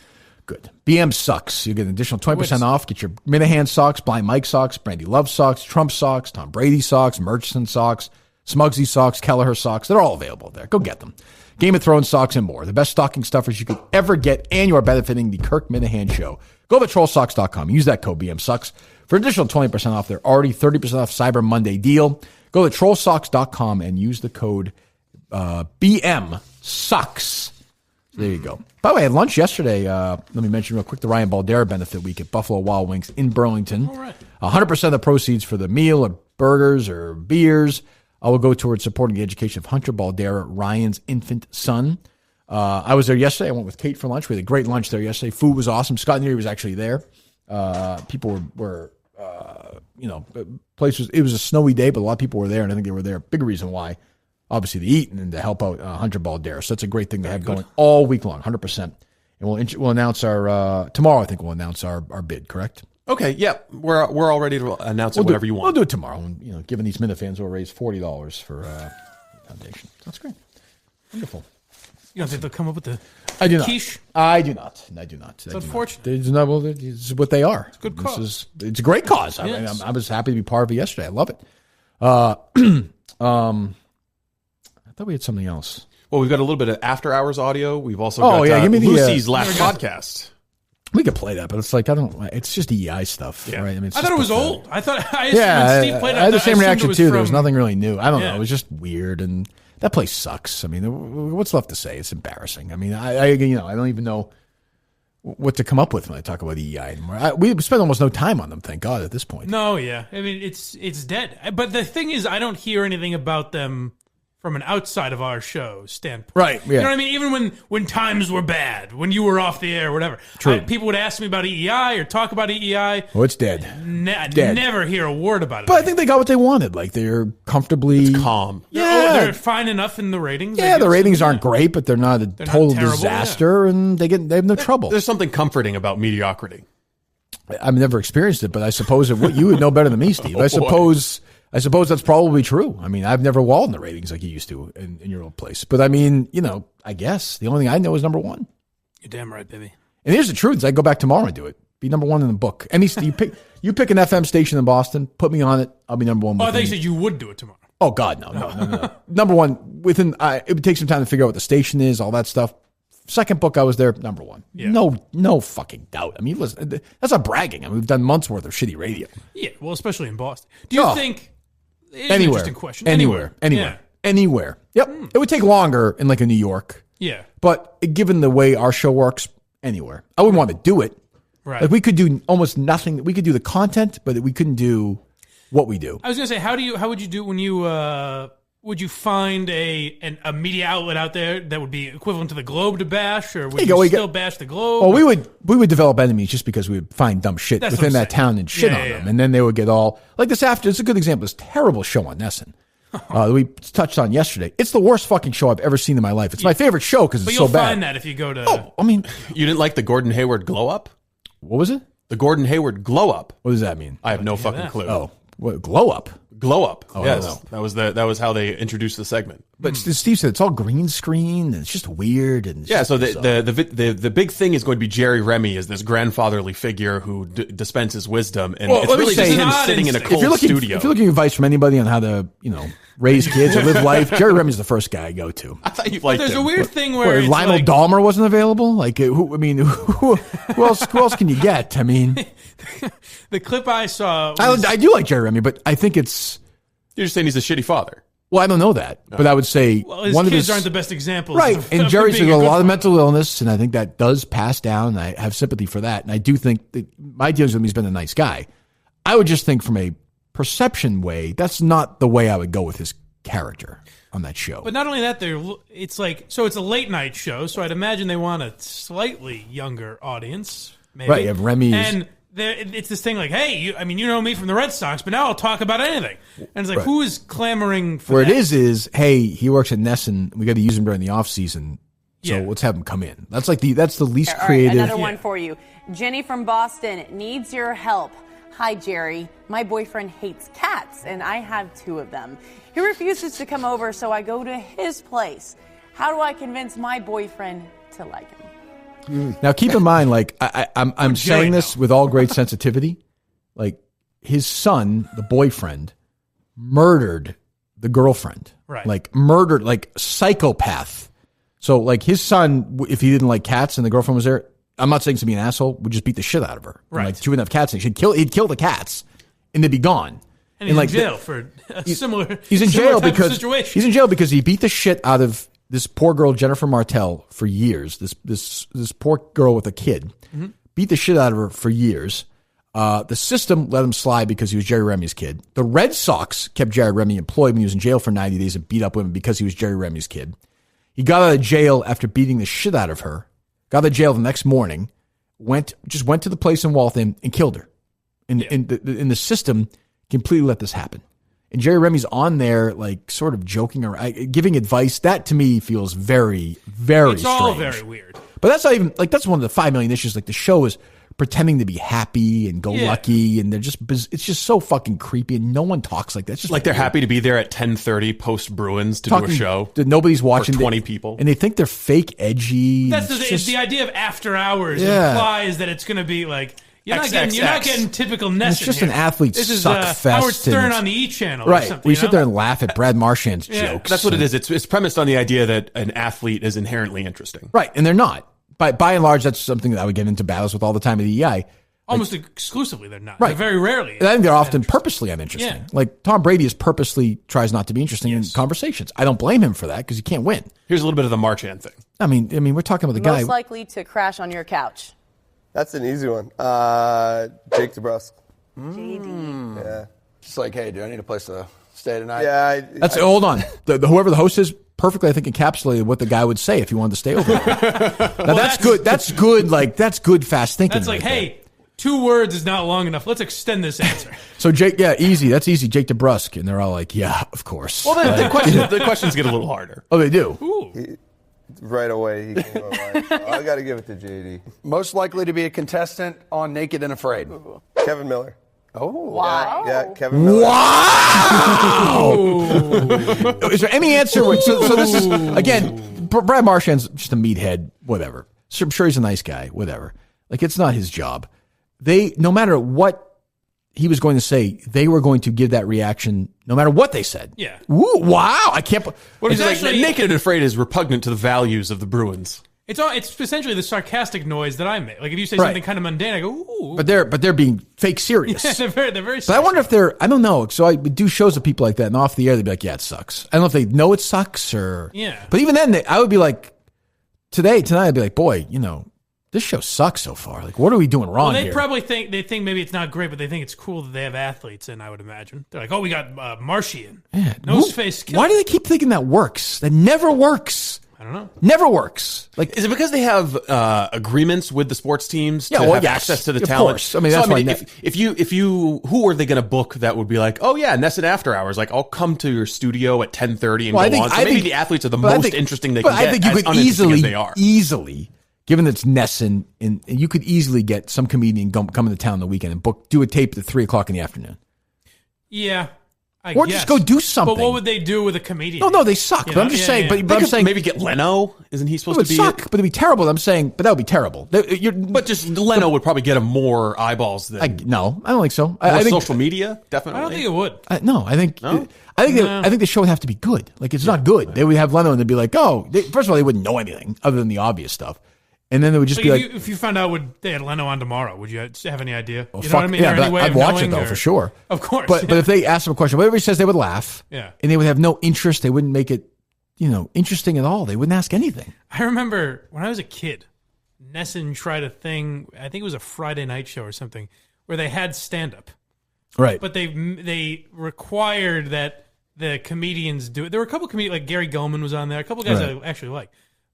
A: Good. BM Sucks. You get an additional 20% off. Get your Minihane socks, Blind Mike socks, Brandy Love socks, Trump socks, Tom Brady socks, Murchison socks, Smugsy socks, Kelleher socks. They're all available there. Go get them. Game of Thrones socks and more. The best stocking stuffers you could ever get, and you are benefiting the Kirk Minihane Show. Go to trollsocks.com. Use that code BM Sucks for additional 20% off. They're already 30% off Cyber Monday deal. Go to trollsocks.com and use the code BM Sucks. There you go. By the way, I had lunch yesterday. Let me mention real quick the Ryan Baldera benefit week at Buffalo Wild Wings in Burlington. All right. 100% of the proceeds for the meal or burgers or beers will go towards supporting the education of Hunter Baldera, Ryan's infant son. I was there yesterday. I went with Kate for lunch. We had a great lunch there yesterday. Food was awesome. Scott Neary was actually there. People were place was, it was a snowy day, but a lot of people were there, and I think they were there. Big reason why, obviously, to eat and to help out Hunter Baldera. So that's a great thing to have going all week long, 100%. And we'll announce our tomorrow. I think we'll announce our bid. Correct?
B: Okay. Yeah, we're all ready to announce whatever you want.
A: We'll do it tomorrow. And, given these Minifans, we'll raise $40 for the foundation. That's great. Wonderful.
C: You don't think they'll come up with the
A: quiche? I do not. It's
C: unfortunate.
A: It's what they are.
C: It's a good cause.
A: It's a great cause.
C: Yes.
A: I was happy to be part of it yesterday. I love it. I thought we had something else.
B: Well, we've got a little bit of after hours audio. We've also got
A: give me
B: Lucy's last podcast.
A: We could play that, but it's like it's just EI stuff, right? I mean,
C: I thought it was old. I thought when Steve played it,
A: I had the same reaction too. There was
C: from...
A: nothing really new. I don't know. It was just weird, and that place sucks. I mean, what's left to say? It's embarrassing. I mean, I don't even know what to come up with when I talk about EI anymore. We spend almost no time on them, thank God, at this point.
C: No, yeah. I mean, it's dead. But the thing is, I don't hear anything about them from an outside of our show standpoint.
A: Right, yeah.
C: You know what I mean? Even when times were bad, when you were off the air or whatever.
A: True.
C: People would ask me about EEI or talk about EEI.
A: Oh, it's dead.
C: Dead. Never hear a word about it.
A: But I think they got what they wanted. Like, they're comfortably...
B: It's calm.
C: They're fine enough in the ratings.
A: Yeah, the ratings aren't great, but they're not a total disaster, and they have no trouble.
B: There's something comforting about mediocrity.
A: I've never experienced it, but I suppose you would know better than me, Steve. I suppose that's probably true. I mean, I've never walled in the ratings like you used to in your old place. But I mean, I guess the only thing I know is number one.
C: You're damn right, baby.
A: And here's the truth: is I go back tomorrow and do it. Be number one in the book. You pick an FM station in Boston, put me on it. I'll be number one.
C: Oh, I thought you said you would do it tomorrow.
A: Oh God, no. Number one within. It would take some time to figure out what the station is, all that stuff. Second book, I was there, number one.
C: Yeah.
A: No fucking doubt. I mean, listen, that's not bragging. I mean, we've done months worth of shitty radio.
C: Yeah, well, especially in Boston. Do you think?
A: Anywhere.
C: Interesting question.
A: Anywhere. Yep. It would take longer in like a New York.
C: Yeah.
A: But given the way our show works, anywhere. I wouldn't want to do it.
C: Right.
A: Like we could do almost nothing. We could do the content, but we couldn't do what we do.
C: I was going to say, how would you do it when you would you find a media outlet out there that would be equivalent to the Globe to bash, or would you still bash the Globe?
A: Oh, we would develop enemies just because we would find dumb shit within that town and shit on them, and then they would get all like this. After it's a good example. This terrible show on NESN. We touched on yesterday. It's the worst fucking show I've ever seen in my life. It's my favorite show because it's so bad.
C: But you'll find that if you go to.
A: Oh, I mean,
B: you didn't like the Gordon Hayward glow up?
A: What was it?
B: The Gordon Hayward glow up.
A: What does that mean?
B: I have no fucking clue.
A: Oh, what, glow up?
B: Glow up.
A: Oh,
B: yes, that was how they introduced the segment.
A: But Steve said it's all green screen and it's just weird and
B: so the big thing is going to be Jerry Remy as this grandfatherly figure who dispenses wisdom, and it's really just him sitting in a cold studio.
A: If you're looking for advice from anybody on how to raise kids or live life, Jerry Remy's the first guy I go to.
B: I thought you liked him.
C: There's a weird thing where it's
A: Lionel Dahmer wasn't available. Like who else can you get? I mean,
C: the clip I saw.
A: I do like Jerry Remy, but I think it's.
B: You're just saying he's a shitty father.
A: Well, I don't know that, but I would say
C: his kids aren't the best examples,
A: right? And Jerry's got a lot of mental
C: father.
A: illness, and I think that does pass down. And I have sympathy for that, and I do think that my dealings with him, he's been a nice guy. I would just think from a perception way, that's not the way I would go with his character on that show.
C: But not only that, it's a late night show, so I'd imagine they want a slightly younger audience, maybe.
A: Right? You have Remy
C: and. It's this thing like, hey, you know me from the Red Sox, but now I'll talk about anything. And it's like, who is clamoring for
A: Where
C: that?
A: it is, hey, he works at NESN. We got to use him during the off season, so let's have him come in. That's the least creative.
I: Another one for you. Jenny from Boston needs your help.
N: Hi, Jerry. My boyfriend hates cats, and I have 2 of them. He refuses to come over, so I go to his place. How do I convince my boyfriend to like him?
A: Now, keep in mind, like, I'm saying this with all great sensitivity. Like, his son, the boyfriend, murdered the girlfriend.
C: Right.
A: Like, murdered, like, psychopath. So, like, his son, if he didn't like cats and the girlfriend was there, I'm not saying to be an asshole, would just beat the shit out of her.
C: Right.
A: And, like, she wouldn't have cats. And he'd kill the cats, and they'd be gone.
C: And he's
A: like,
C: in jail for a similar.
A: He's in
C: similar
A: jail
C: type of
A: because
C: situation.
A: he's in jail because he beat the shit out of this poor girl Jennifer Martell for years. This poor girl with a kid beat the shit out of her for years. The system let him slide because he was Jerry Remy's kid. The Red Sox kept Jerry Remy employed when he was in jail for 90 days and beat up women because he was Jerry Remy's kid. He got out of jail after beating the shit out of her. Got out of jail the next morning. Went to the place in Waltham and killed her. And the system completely let this happen. And Jerry Remy's on there, like, sort of joking or giving advice. That to me feels very, very strange.
C: It's all very weird.
A: But that's not even, like, that's one of the 5 million issues. Like, the show is pretending to be happy and go lucky, and it's just so fucking creepy, and no one talks like that. It's just
B: like they're happy to be there at 10:30 post Bruins to do a show.
A: Nobody's watching.
B: 20 people.
A: And they think they're fake edgy.
C: That's the idea of after hours implies that it's going to be like, you're not getting typical NESN.
A: It's just an athlete suck fest.
C: Howard Stern on the E! Channel,
A: right?
C: Or something,
A: We sit there and laugh at Brad Marchand's jokes.
B: That's what it is. It's premised on the idea that an athlete is inherently interesting,
A: right? And they're not. By and large, that's something that I would get into battles with all the time at the EI.
C: Almost exclusively, they're not.
A: Right.
C: They're very rarely.
A: And I think they're often purposely uninteresting.
C: Yeah.
A: Like, Tom Brady purposely tries not to be interesting in conversations. I don't blame him for that because he can't win.
B: Here's a little bit of the Marchand thing.
A: I mean, we're talking about the guy
N: Most likely to crash on your couch.
O: That's an easy one. Jake DeBrusk.
N: JD.
O: Yeah.
P: Just like, hey, do I need a place to stay tonight?
O: Yeah.
A: Hold on. Whoever the host is perfectly, I think, encapsulated what the guy would say if he wanted to stay over. Now, that's good. That's good. Like, that's good, fast thinking.
C: That's like, hey, 2 words is not long enough. Let's extend this answer.
A: So Jake, easy. That's easy. Jake DeBrusk, and they're all like, yeah, of course.
B: Well, the questions get a little harder.
A: Oh, they do.
O: Right away, he can go right. I got to give it to JD.
P: Most likely to be a contestant on Naked and Afraid.
O: Kevin Miller.
P: Oh,
N: wow.
O: Yeah, Kevin Miller.
A: Wow! Is there any answer? So this is, again, Brad Marchand's just a meathead, whatever. So I'm sure he's a nice guy, whatever. Like, it's not his job. No matter what he was going to say, they were going to give that reaction no matter what they said.
C: Yeah.
A: Ooh, wow. I can't.
B: What is it like? Naked and Afraid is repugnant to the values of the Bruins.
C: It's essentially the sarcastic noise that I make. Like, if you say something kind of mundane, I go, ooh.
A: But they're being fake serious.
C: Yeah, they're very
A: But I wonder if I don't know. So I do shows of people like that, and off the air, they'd be like, yeah, it sucks. I don't know if they know it sucks or.
C: Yeah.
A: But even then, I would be like, tonight, I'd be like, boy, this show sucks so far. Like, what are we doing wrong
C: they
A: here?
C: probably think maybe it's not great, but they think it's cool that they have athletes in, I would imagine. They're like, oh, we got Martian.
A: Yeah.
C: Nose-face killer.
A: Why do they keep thinking that works? That never works.
C: I don't know.
A: Never works. Like,
B: is it because they have agreements with the sports teams to have access to the talent?
A: Course. I mean, that's why.
B: If you, who are they going to book that would be like, oh yeah, NESN After Hours? Like, I'll come to your studio at 10:30 and go on. So maybe the athletes are the most interesting they can get.
A: I think you could easily, given that it's NESN, and you could easily get some comedian come into town on the weekend and do a tape at 3:00 in the afternoon.
C: Yeah.
A: Or just go do something.
C: But what would they do with a comedian?
A: No, they suck. But I'm just saying. But I'm saying
B: maybe get Leno. Isn't he supposed to be?
A: It would suck, but it'd be terrible. I'm saying, but that would be terrible.
B: But just Leno would probably get him more eyeballs than.
A: No, I don't think so.
B: I think social media, definitely.
C: I don't think it would.
A: I think the show would have to be good. Like, it's not good. They would have Leno and they'd be like, first of all, they wouldn't know anything other than the obvious stuff. And then they would just be like,
C: if you found out they had Leno on tomorrow, would you have any idea?
A: Well,
C: you know what I mean?
A: Yeah, I'd watch it though, for sure.
C: Of course.
A: But if they asked them a question, whatever he says, they would laugh.
C: Yeah.
A: And they would have no interest. They wouldn't make it, interesting at all. They wouldn't ask anything.
C: I remember when I was a kid, NESN tried a thing. I think it was a Friday night show or something where they had stand up.
A: Right.
C: But they required that the comedians do it. There were a couple of comedians, like Gary Gulman was on there. A couple of guys I actually like.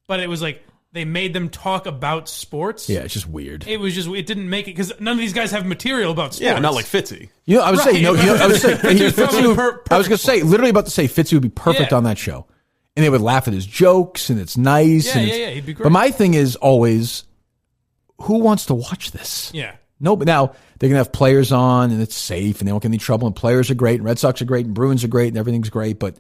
C: But it was like, they made them talk about sports.
A: Yeah, it's just weird.
C: It didn't make it because none of these guys have material about sports.
B: Yeah, not like Fitzy.
A: I was saying, I was going to say, literally about to say, Fitzy would be perfect on that show, and they would laugh at his jokes, and it's nice.
C: Yeah, he'd be great.
A: But my thing is always, who wants to watch this?
C: Yeah.
A: No, but now they're going to have players on, and it's safe, and they won't get any trouble, and players are great, and Red Sox are great, and Bruins are great, and everything's great, but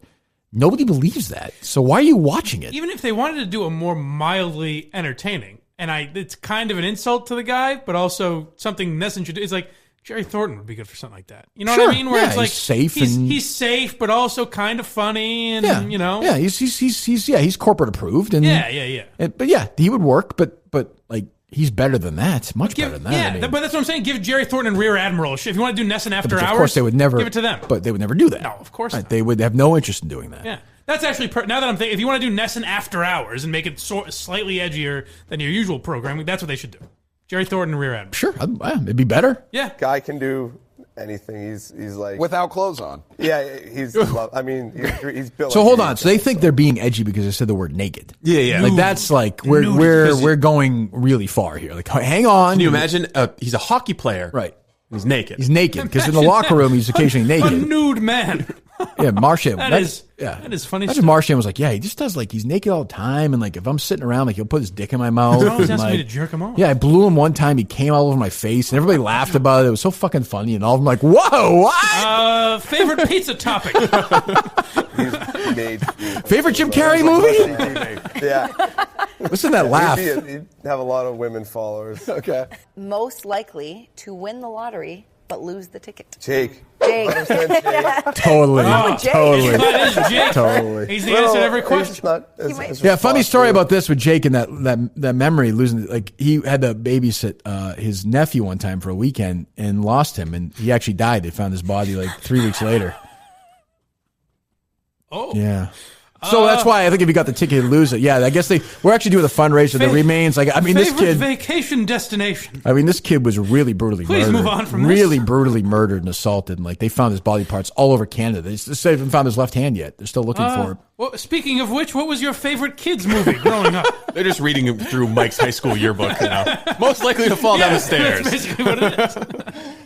A: nobody believes that. So why are you watching it?
C: Even if they wanted to do a more mildly entertaining, and it's kind of an insult to the guy, but also something NESN should do. It's like Jerry Thornton would be good for something like that. You know what I mean? Where it's like he's safe, but also kind of funny, and you know,
A: he's corporate approved, and but he would work, but like he's better than that, much better than that.
C: Yeah,
A: I mean,
C: but that's what I'm saying. Give Jerry Thornton and Rear Admiral a shit. If you want to do NESN after hours,
A: of course they would never
C: give it to them.
A: But they would never do that.
C: No, of course not.
A: They would have no interest in doing that.
C: Yeah. That's actually, now that I'm thinking, if you want to do NESN after hours and make it slightly edgier than your usual programming, that's what they should do. Jerry Thornton and Rear Admiral.
A: Sure, it'd be better.
C: Yeah.
O: Guy can do anything. He's like
P: without clothes on.
O: Yeah, he's built.
A: So hold on. So they think they're being edgy because they said the word naked.
B: Yeah.
A: Like that's like we're going really far here. Like hang on.
B: Can you imagine? He's a hockey player,
A: right?
B: He's naked.
A: He's naked because in the locker room he's occasionally naked.
C: A nude man.
A: Yeah, Marchand.
C: That is funny.
A: Imagine Marchand was like, he just does like he's naked all the time, and like if I'm sitting around, like he'll put his dick in my mouth.
C: He always asks
A: like,
C: me to jerk him off.
A: Yeah, I blew him one time. He came all over my face, and everybody laughed about it. It was so fucking funny, and all of them like, whoa, what?
C: Favorite pizza topping?
A: Favorite Jim Carrey movie?
O: Yeah.
A: Listen to that laugh.
O: He'd have a lot of women followers.
A: Okay.
Q: Most likely to win the lottery but lose the ticket.
O: Jake.
Q: Jake.
A: Totally.
Q: Jake.
A: Totally.
C: That is Jake.
A: Totally.
C: He's the answer to every question.
A: Yeah, funny story about this with Jake and that memory losing. Like he had to babysit his nephew one time for a weekend and lost him, and he actually died. They found his body like 3 weeks later.
C: Oh.
A: Yeah. So that's why I think if you got the ticket, you'd lose it. Yeah, I guess we're actually doing a fundraiser that remains. Like, I mean, this kid.
C: Vacation destination.
A: I mean, this kid was really brutally murdered.
C: Please move on from this.
A: Really brutally murdered and assaulted. And like, they found his body parts all over Canada. They haven't found his left hand yet. They're still looking for it.
C: Well, speaking of which, what was your favorite kids movie growing up?
B: They're just reading through Mike's high school yearbook now. Most likely to fall down the stairs.
C: That's basically what it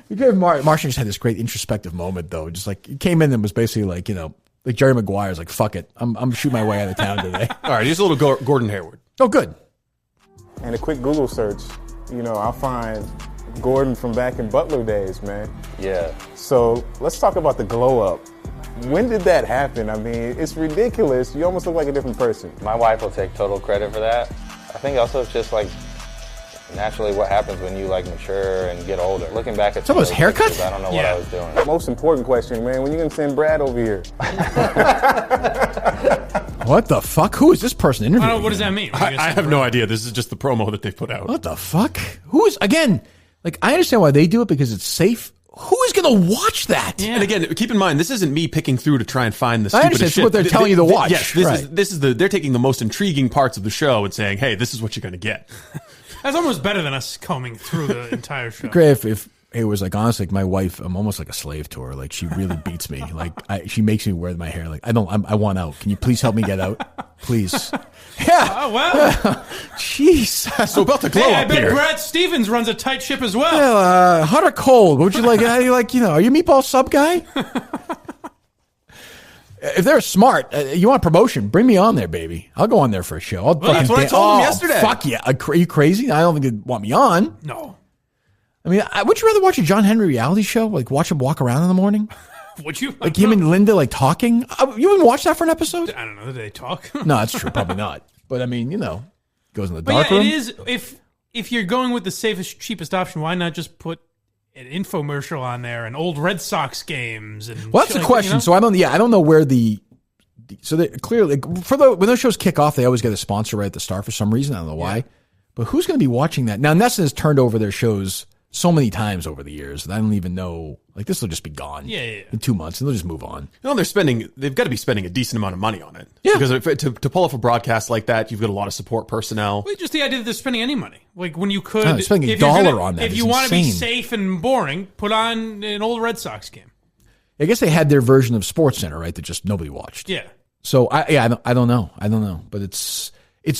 C: is.
A: Martian just had this great introspective moment, though. Just like, he came in and was basically like, like Jerry Maguire's like, fuck it. I'm shooting my way out of town today.
B: All right, here's a little Gordon Hayward.
A: Oh, good.
R: And a quick Google search, I'll find Gordon from back in Butler days, man.
S: Yeah.
R: So let's talk about the glow up. When did that happen? I mean, it's ridiculous. You almost look like a different person.
S: My wife will take total credit for that. I think also it's just like naturally what happens when you like mature and get older. Looking back at
A: some of his haircuts,
S: pictures, I don't know what I was doing.
R: Most important question, man, when you gonna send Brad over here?
A: What the fuck? Who is this person interviewing?
C: What does that mean?
B: I have no idea. This is just the promo that they put out.
A: What the fuck? Who is, again, like, I understand why they do it because it's safe. Who is going to watch that?
B: Yeah. And again, keep in mind, this isn't me picking through to try and find the
A: I
B: stupidest
A: understand.
B: shit.
A: It's what they're telling you to watch.
B: Yes, this is they're taking the most intriguing parts of the show and saying, hey, this is what you're going to get.
C: That's almost better than us combing through the entire show.
A: Great if it was like, honestly, like my wife, I'm almost like a slave to her. Like, she really beats me. Like, she makes me wear my hair. Like, I want out. Can you please help me get out? Please. Yeah.
C: Oh, well.
A: Jeez.
B: So about to glow
C: I
B: up
C: bet
B: here.
C: Brad Stevens runs a tight ship as well.
A: Yeah, hot or cold? What would you like? Are you a meatball sub guy? If they're smart, you want a promotion, bring me on there, baby. I'll go on there for a show.
B: That's what I told him yesterday.
A: Fuck yeah. Are you crazy? I don't think they'd want me on.
C: No.
A: I mean, would you rather watch a John Henry reality show? Like, watch him walk around in the morning?
C: Would you?
A: Like him and Linda, like, talking? You wouldn't watch that for an episode?
C: I don't know. Do they talk?
A: No, that's true. Probably not. But, I mean, goes in the
C: But
A: dark
C: yeah,
A: room.
C: it is. If you're going with the safest, cheapest option, why not just put an infomercial on there and old Red Sox games? And
A: Well, that's the question. So I don't know where so they clearly, when those shows kick off, they always get a sponsor right at the start for some reason. I don't know why. But who's going to be watching that? Now, NESN has turned over their shows so many times over the years that I don't even know. Like, this will just be gone in 2 months, and they'll just move on.
B: They've got to be spending a decent amount of money on it.
A: Yeah.
B: Because to pull off a broadcast like that, you've got a lot of support personnel.
C: Well, just the idea that they're spending any money. Like, when you could.
A: Spending $1 on that
C: If
A: is
C: you want to be
A: insane.
C: safe and boring, put on an old Red Sox game.
A: I guess they had their version of SportsCenter, right, that just nobody watched.
C: Yeah.
A: So, I don't know. But it's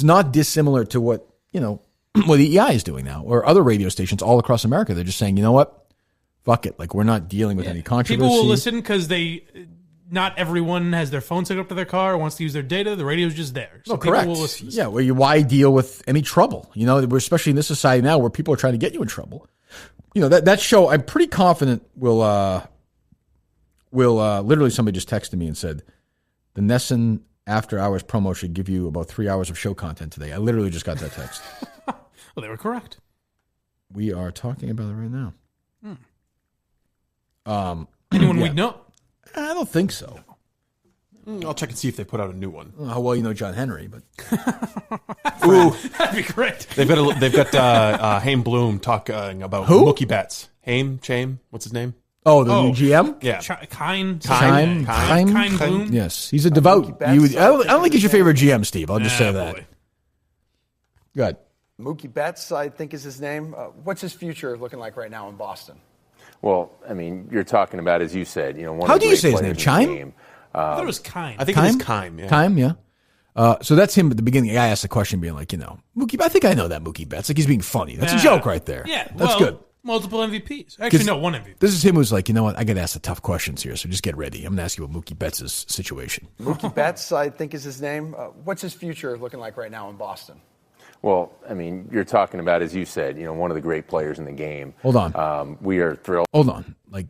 A: not dissimilar to what, what EEI is doing now, or other radio stations all across America. They're just saying, you know what? Fuck it. Like, we're not dealing with any controversy.
C: People will listen because not everyone has their phone set up to their car or wants to use their data. The radio's just there. So
A: correct.
C: People will listen.
A: Yeah, why deal with any trouble? Especially in this society now where people are trying to get you in trouble. that show, I'm pretty confident will literally somebody just texted me and said, the NESN after hours promo should give you about 3 hours of show content today. I literally just got that text.
C: Well, they were correct.
A: We are talking about it right now.
C: Anyone we know?
A: I don't think so.
B: I'll check and see if they put out a new one.
A: How well you know John Henry, but
B: Ooh,
C: that'd be great.
B: They've got Haim Bloom talking about
A: Who?
B: Mookie Betts. Chaim, what's his name?
A: Oh, the new GM?
B: Yeah.
C: Chaim
A: Bloom? Yes. He's a devout. I don't think he's your favorite GM, Steve. I'll just say that. Good.
P: Mookie Betts, I think is his name. What's his future looking like right now in Boston?
T: Well, I mean, you're talking about, as you said, one
A: How
T: of the
A: do you
T: great
A: say his name?
T: players in the
A: Chaim?
T: game.
C: I thought it was Kine.
B: I think it is Chaim. Yeah.
A: Chaim, yeah. So that's him at the beginning. The guy asked the question being like, Mookie, I think I know that Mookie Betts. Like he's being funny. That's a joke right there.
C: Yeah.
A: That's good.
C: Multiple MVPs. Actually, no, one MVP.
A: This is him who's like, you know what? I got to ask the tough questions here, so just get ready. I'm going to ask you about Mookie Betts' situation.
P: Mookie Betts, I think is his name. What's his future looking like right now in Boston?
T: Well, I mean, you're talking about, as you said, one of the great players in the game.
A: Hold on.
T: We are thrilled.
A: Hold on. Like,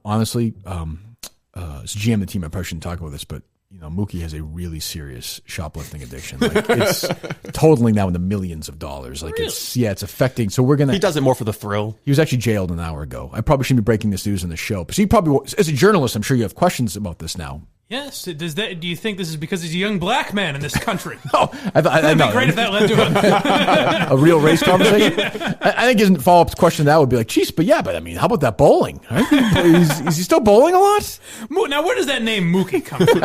A: honestly, as GM of the team, I probably shouldn't talk about this, but Mookie has a really serious shoplifting addiction. Like it's totaling now in the millions of dollars. Like
C: really?
A: It's affecting. So we're
B: He does it more for the thrill.
A: He was actually jailed an hour ago. I probably shouldn't be breaking this news in the show. But so you probably, as a journalist, I'm sure you have questions about this now.
C: Yes. Do you think this is because he's a young black man in this country?
A: It'd
C: be great if that led to
A: a real race conversation. I think his follow-up question to that would be like, geez, but I mean, how about that bowling? Right? Is he still bowling a lot?
C: Now, where does that name Mookie come from?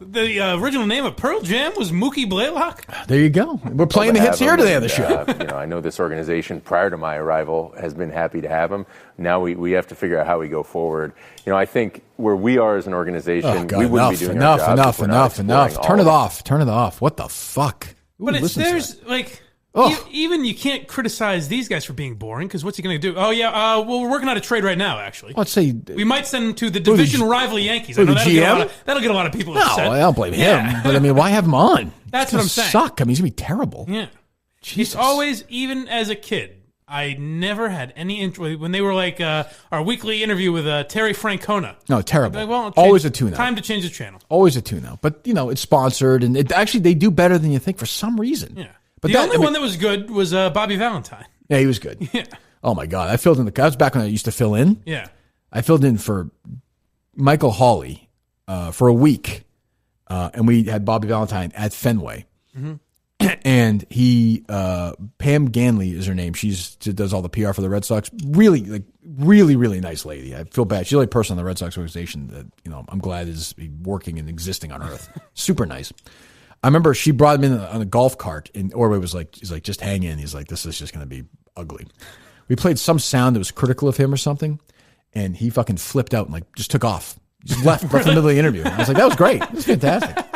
C: The original name of Pearl Jam was Mookie Blaylock.
A: There you go. We're playing the hits here today on the show.
T: I know this organization, prior to my arrival, has been happy to have him. Now we have to figure out how we go forward. I think where we are as an organization, we wouldn't be doing our jobs.
A: Enough. Turn it off. What the fuck?
C: But even you can't criticize these guys for being boring, because what's he going to do? Oh, yeah, well, we're working on a trade right now, actually.
A: Let's say
C: we might send him to the division rival Yankees. I know that'll get a lot of people upset.
A: No, I don't blame him. But, I mean, why have him on?
C: That's what I'm saying.
A: Suck. I mean, he's going to be terrible.
C: Yeah.
A: Jesus.
C: It's always, even as a kid, I never had any interest. When they were like our weekly interview with Terry Francona.
A: No, terrible.
C: Like, well,
A: always a tune-out.
C: Time to change the channel.
A: Always a tune-out. But, it's sponsored, and they do better than you think for some reason.
C: Yeah.
A: But
C: the only one that was good was Bobby Valentine.
A: Yeah, he was good.
C: Yeah.
A: Oh, my God. I filled in that was back when I used to fill in.
C: Yeah.
A: I filled in for Michael Hawley for a week, and we had Bobby Valentine at Fenway.
C: Mm-hmm.
A: And Pam Ganley is her name. She does all the PR for the Red Sox. Really, really nice lady. I feel bad. She's the only person in the Red Sox organization that, I'm glad is working and existing on Earth. Super nice. I remember she brought him in on a golf cart, and Orway was like, he's like, just hang in. He's like, this is just going to be ugly. We played some sound that was critical of him or something, and he fucking flipped out and just took off. He just left in the middle of the interview. I was like, that was great. That was fantastic.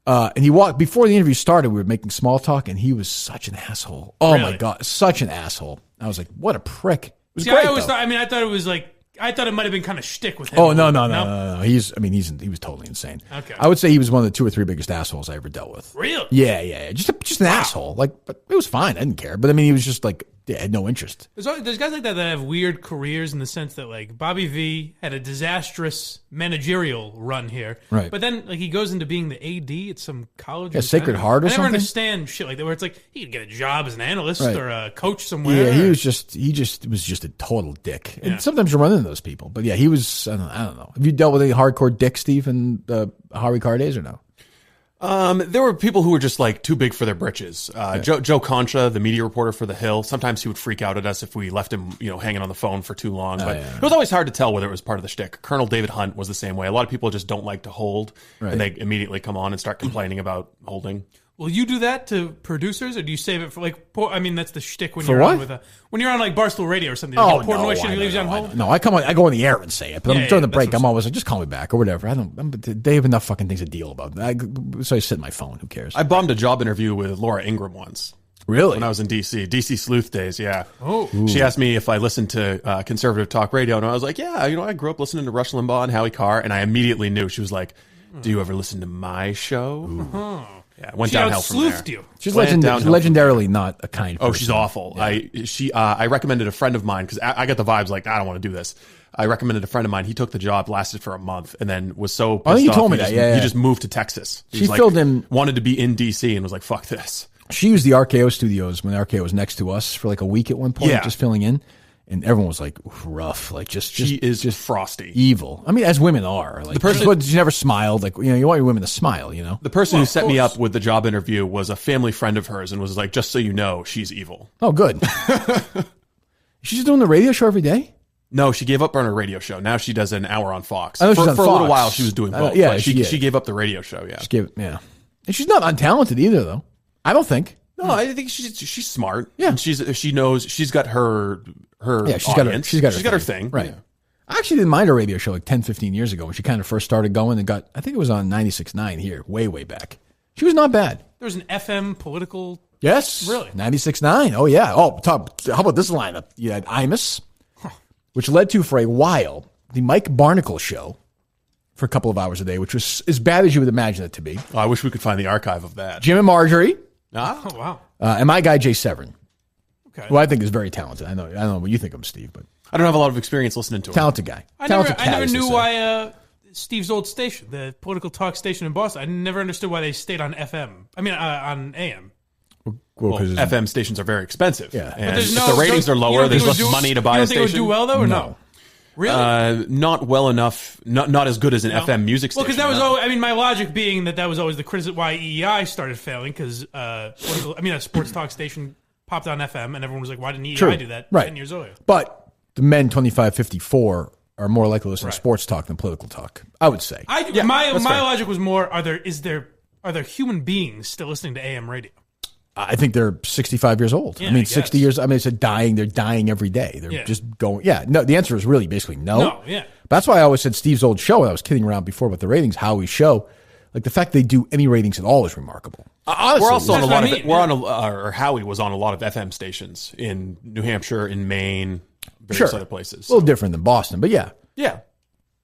A: And he walked, before the interview started, we were making small talk, and he was such an asshole. Oh, really? My God, such an asshole. I was like, what a prick. It was great,
C: I thought it was like, I thought it might have been kind of shtick with him.
A: Oh, no. He was totally insane.
C: Okay.
A: I would say he was one of the 2 or 3 biggest assholes I ever dealt with.
C: Really?
A: Yeah. Just an asshole. But it was fine. I didn't care. But I mean, he was just had no interest.
C: There's guys like that have weird careers in the sense that Bobby V had a disastrous managerial run here.
A: Right.
C: But then he goes into being the AD at some college.
A: Yeah, Sacred Heart or something.
C: I never understand shit like that where it's like he could get a job as an analyst or a coach somewhere.
A: Yeah, he was just a total dick.
C: Yeah.
A: And sometimes you run into those people. But yeah, he was, I don't know. Have you dealt with any hardcore dick, Steve, in the Harvey Carr days or no?
B: There were people who were just too big for their britches. Joe Concha, the media reporter for The Hill, sometimes he would freak out at us if we left him, hanging on the phone for too long. But it was always hard to tell whether it was part of the shtick. Colonel David Hunt was the same way. A lot of people just don't like to hold, and they immediately come on and start complaining about holding.
C: Will you do that to producers, or do you save it for that's the shtick when
A: for
C: you're
A: what?
C: on with when you're on Barstool Radio or something.
A: Oh,
C: Portnoy shit leaves you on hold.
A: No, I go on the air and say it, but during the break, I'm always like, just call me back or whatever. They have enough fucking things to deal about. So I sit in my phone. Who cares?
B: I bombed a job interview with Laura Ingraham once.
A: Really?
B: When I was in DC Sleuth days, yeah.
C: Oh.
B: She asked me if I listened to conservative talk radio, and I was like, yeah, I grew up listening to Rush Limbaugh and Howie Carr, and I immediately knew. She was like, do you ever listen to my show? Yeah, it went
C: she
B: downhill from there.
C: outsleuthed you.
A: She's legendarily not a kind person.
B: Oh, she's awful. Yeah. I recommended a friend of mine because I got the vibes like, I don't want to do this. I recommended a friend of mine. He took the job, lasted for a month, and then was so pissed off.
A: You told me that.
B: He just moved to Texas.
A: She filled in.
B: Wanted to be in D.C. and was like, fuck this.
A: She used the RKO studios when RKO was next to us for like a week at one point, just filling in. And everyone was like, rough. Like, she is just
B: frosty.
A: Evil. I mean, as women are. Like, the person, she never smiled. Like, you want your women to smile,
B: The person who set me up with the job interview was a family friend of hers and was like, just so you know, she's evil.
A: Oh, good. She's just doing the radio show every day?
B: No, she gave up on her radio show. Now she does an hour on Fox.
A: I know she's on
B: for
A: Fox.
B: A little while, she was doing both.
A: Yeah,
B: she gave up the radio show. Yeah,
A: and she's not untalented either, though. I don't think.
B: No, I think she's smart.
A: Yeah,
B: and she knows she's got her.
A: Yeah, she's got her
B: thing.
A: Right.
B: Yeah.
A: I actually didn't mind her radio show like 10, 15 years ago when she kind of first started going and got. I think it was on 96.9 here, way back. She was not bad.
C: There was an FM political.
A: Yes,
C: really
A: 96.9. Oh yeah. Oh, how about this lineup? You had Imus. Which led to, for a while, the Mike Barnacle show for a couple of hours a day, which was as bad as you would imagine it to be.
B: Oh, I wish we could find the archive of that.
A: Jim and Marjorie.
C: Oh, wow.
A: And my guy, Jay Severin,
C: okay.
A: who I think is very talented. I don't know what you think of him, Steve, but
B: I don't have a lot of experience listening to him.
A: Talented guy.
C: I never knew why Steve's old station, the political talk station in Boston, I never understood why they stayed on FM. I mean, on AM.
B: Well, FM stations are very expensive.
A: Yeah.
B: And if the ratings are lower, there's less money to buy a station.
C: You don't think it would do well, though, or no? Really?
B: Not well enough. Not as good as an FM music station.
C: Well, because that was always, I mean, my logic being that was always the criticism why EEI started failing, because a sports talk station popped on FM, and everyone was like, why didn't EEI do that 10 years earlier?
A: But the men 25-54 are more likely to listen to sports talk than political talk, I would say.
C: My logic was more, are there human beings still listening to AM radio?
A: I think they're 65 years old.
C: Yeah,
A: I mean, 60 years. I mean, it's dying. They're dying every day. They're just going. Yeah. No, the answer is really basically no.
C: No, yeah.
A: That's why I always said Steve's old show, and I was kidding around before with the ratings, Howie's show. Like, the fact they do any ratings at all is remarkable. Honestly,
B: we're also on a lot of it. Or Howie was on a lot of FM stations in New Hampshire, in Maine, various other places.
A: A little different than Boston, but yeah.
B: Yeah.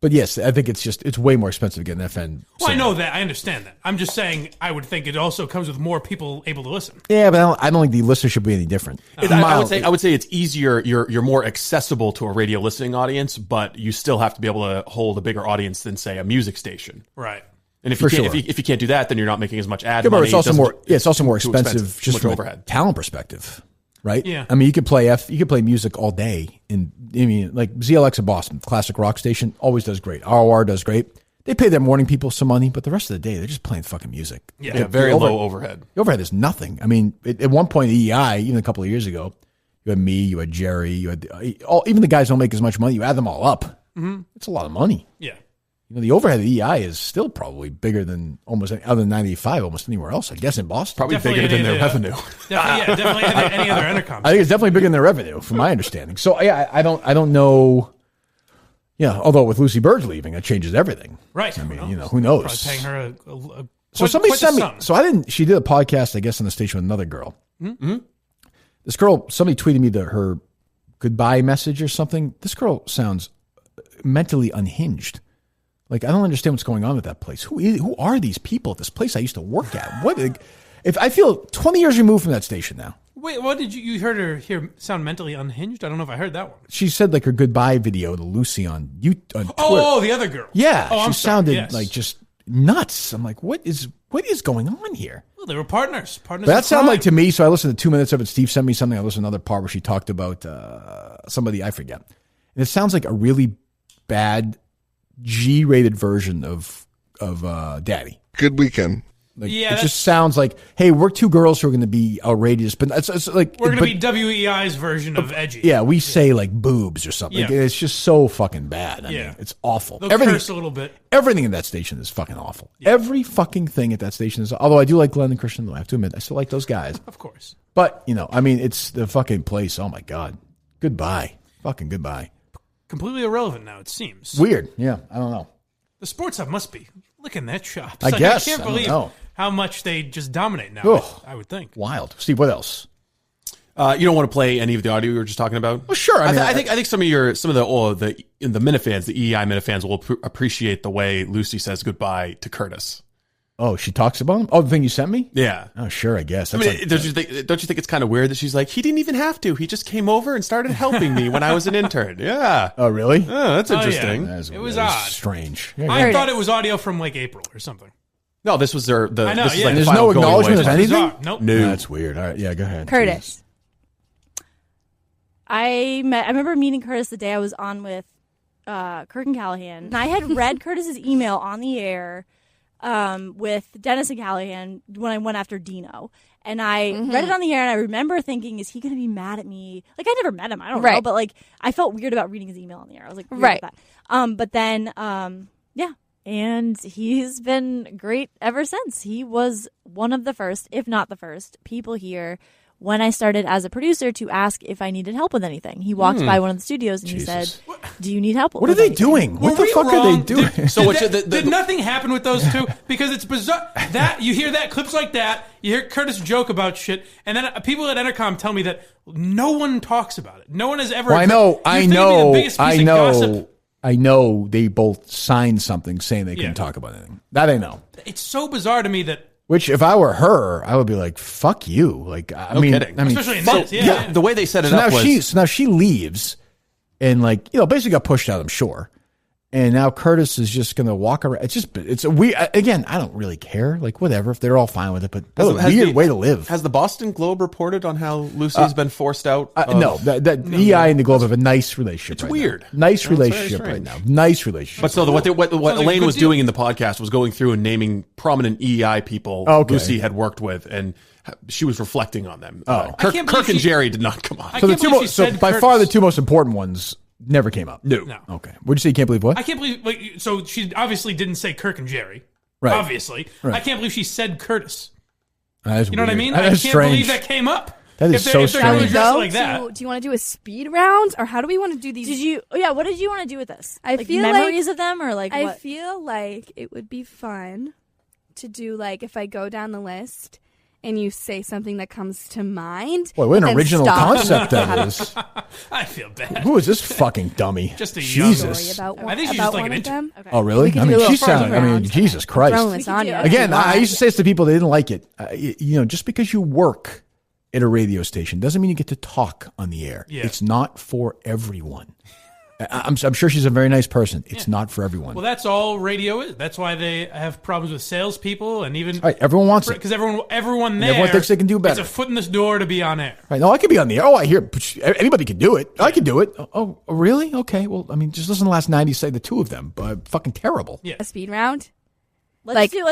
A: But yes, I think it's way more expensive to get an FM.
C: Well, I know that. I understand that. I'm just saying I would think it also comes with more people able to listen.
A: Yeah, but I don't think the listenership would be any different.
B: I would say it's easier. You're more accessible to a radio listening audience, but you still have to be able to hold a bigger audience than, say, a music station.
C: Right.
B: And if you can't do that, then you're not making as much ad
A: money.
B: But
A: it's also more expensive just from
B: overhead.
A: a talent perspective. Right?
C: Yeah.
A: I mean, you could play music all day. And I mean, like ZLX of Boston, classic rock station, always does great. ROR does great. They pay their morning people some money, but the rest of the day, they're just playing fucking music.
B: Yeah, very low overhead.
A: The overhead is nothing. I mean, at one point, EEI, even a couple of years ago, you had me, you had Jerry, you had even the guys who don't make as much money. You add them all up. Mm-hmm. It's a lot of money.
C: Yeah.
A: The overhead of EEI is still probably bigger than other than 95, almost anywhere else, I guess, in Boston.
B: Probably bigger than their revenue.
C: Definitely any other intercom.
A: I think it's definitely bigger than their revenue, from my understanding. So, yeah, I don't know. Yeah, although with Lucy Bird leaving, that changes everything.
C: Right.
A: I mean, who knows?
C: Probably paying her
A: so somebody sent me. She did a podcast, I guess, on the station with another girl.
C: Mm-hmm.
A: This girl, somebody tweeted me her goodbye message or something. This girl sounds mentally unhinged. Like, I don't understand what's going on with that place. Who are these people at this place I used to work at? What if I feel 20 years removed from that station now?
C: Wait, what did you heard her here sound mentally unhinged? I don't know if I heard that one.
A: She said like her goodbye video to Lucy on Twitter.
C: Oh, the other girl.
A: Yeah, she sounded like just nuts. I'm like, what is going on here?
C: Well, they were partners.
A: But that sounded like to me. So I listened to 2 minutes of it. Steve sent me something. I listened to another part where she talked about somebody I forget, and it sounds like a really bad G-rated version of Daddy.
O: Good weekend.
A: Like, it just sounds like, hey, we're two girls who are going to be outrageous, but it's like
C: we're going to be WEI's version of edgy.
A: Yeah, we say like boobs or something.
C: Yeah.
A: It's just so fucking bad. I mean, it's awful.
C: They'll curse a little bit.
A: Everything in that station is fucking awful. Yeah. Every fucking thing at that station is. Although I do like Glenn and Christian, though I have to admit, I still like those guys.
C: Of course.
A: But I mean, it's the fucking place. Oh my god, goodbye, fucking goodbye.
C: Completely irrelevant now. It seems
A: weird. Yeah, I don't know.
C: The sports hub must be licking their chops.
A: I guess.
C: I can't believe how much they just dominate now.
A: Ugh.
C: I would think.
A: Wild. Steve, what else?
B: You don't want to play any of the audio we were just talking about?
A: Well, sure.
B: I think some of the Minifans, the EEI Minifans, will appreciate the way Lucy says goodbye to Curtis.
A: Oh, she talks about him? Oh, the thing you sent me?
B: Yeah.
A: Oh, sure, I guess.
B: I mean, don't you think it's kind of weird that she's like, he didn't even have to. He just came over and started helping me when I was an intern. Yeah.
A: Oh, really?
B: Oh, that's interesting.
A: That is,
C: It was
A: that is
C: odd.
A: strange.
C: I thought it was audio from like April or something.
B: No, this was their.
C: I know,
B: this is
C: yeah.
B: like
A: There's
B: the
A: no
B: final
A: acknowledgement of
B: going away.
A: anything?
C: Nope.
B: No.
A: That's weird. All right, yeah, go ahead.
U: Curtis. I remember meeting Curtis the day I was on with Kirk and Callahan. And I had read Curtis's email on the air with Dennis and Callahan when I went after Dino. And I read it on the air, and I remember thinking, is he going to be mad at me? Like, I never met him. I don't know. But, like, I felt weird about reading his email on the air. I was like, weird about that. But then, yeah. And he's been great ever since. He was one of the first, if not the first, people here when I started as a producer to ask if I needed help with anything. He walked by one of the studios and he said, do you need help with
A: What are they
U: anything?
A: doing? What the fuck are they doing?
C: Did nothing happen with those two? Because it's bizarre. That you hear that clips like that, you hear Curtis joke about shit, and then people at Entercom tell me that no one talks about it. No one has ever.
A: Well, I know they both signed something saying they couldn't talk about anything. That I know.
C: It's so bizarre to me that.
A: Which, if I were her, I would be like, "Fuck you!" Like, I mean,
C: especially in this, yeah.
B: The way they set it up was
A: now she leaves, and like basically got pushed out. I'm sure, and now Curtis is just gonna walk around. It's a weird. Again, I don't really care. Like, whatever if they're all fine with it, but that's a weird way to live.
B: Has the Boston Globe reported on how Lucy's been forced out?
A: No, EI and the Globe have a nice relationship.
B: It's weird.
A: Nice relationship right now. Nice relationship.
B: But so what Elaine was doing in the podcast was going through and naming prominent EI people Lucy had worked with, and she was reflecting on them. Kirk and Jerry did not come on.
A: So the two so by far the two most important ones never came up.
B: No.
A: Okay. What'd you say? You can't believe what?
C: I can't believe. Like, so she obviously didn't say Kirk and Jerry.
A: Right.
C: Obviously, I can't believe she said Curtis.
A: That is
C: you know what I mean?
A: That
C: I
A: is
C: can't
A: strange.
C: believe that came up.
A: That is so strange.
U: Like
V: that. Do you want to do a speed round, or how do we want to do these?
U: What did you want to do with this?
V: I
U: like
V: feel
U: memories
V: like,
U: of them, or like
V: I
U: what?
V: feel like it would be fun to do like if I go down the list and you say something that comes to mind.
A: Boy, what an original concept that is.
C: I feel bad.
A: Who is this fucking dummy?
C: Just a
A: Jesus.
V: About
C: I think she's just like an
V: them.
C: Okay.
A: Oh, really? I mean, she sounded. I mean, Jesus Christ. Again, I used to say this to people they didn't like it. Just because you work at a radio station doesn't mean you get to talk on the air.
C: Yeah.
A: It's not for everyone. I'm sure she's a very nice person. It's not for everyone.
C: Well, that's all radio is. That's why they have problems with salespeople and even
A: everyone wants it
C: because everyone there.
A: Everyone thinks they can do better.
C: It's a foot in this door to be on air.
A: Right? No, I can be on the air. Oh, I hear anybody can do it. I can do it. Oh, really? Okay. Well, I mean, just listen to the last 90 say the two of them. Fucking terrible.
V: Yeah. A speed round.
U: Let's do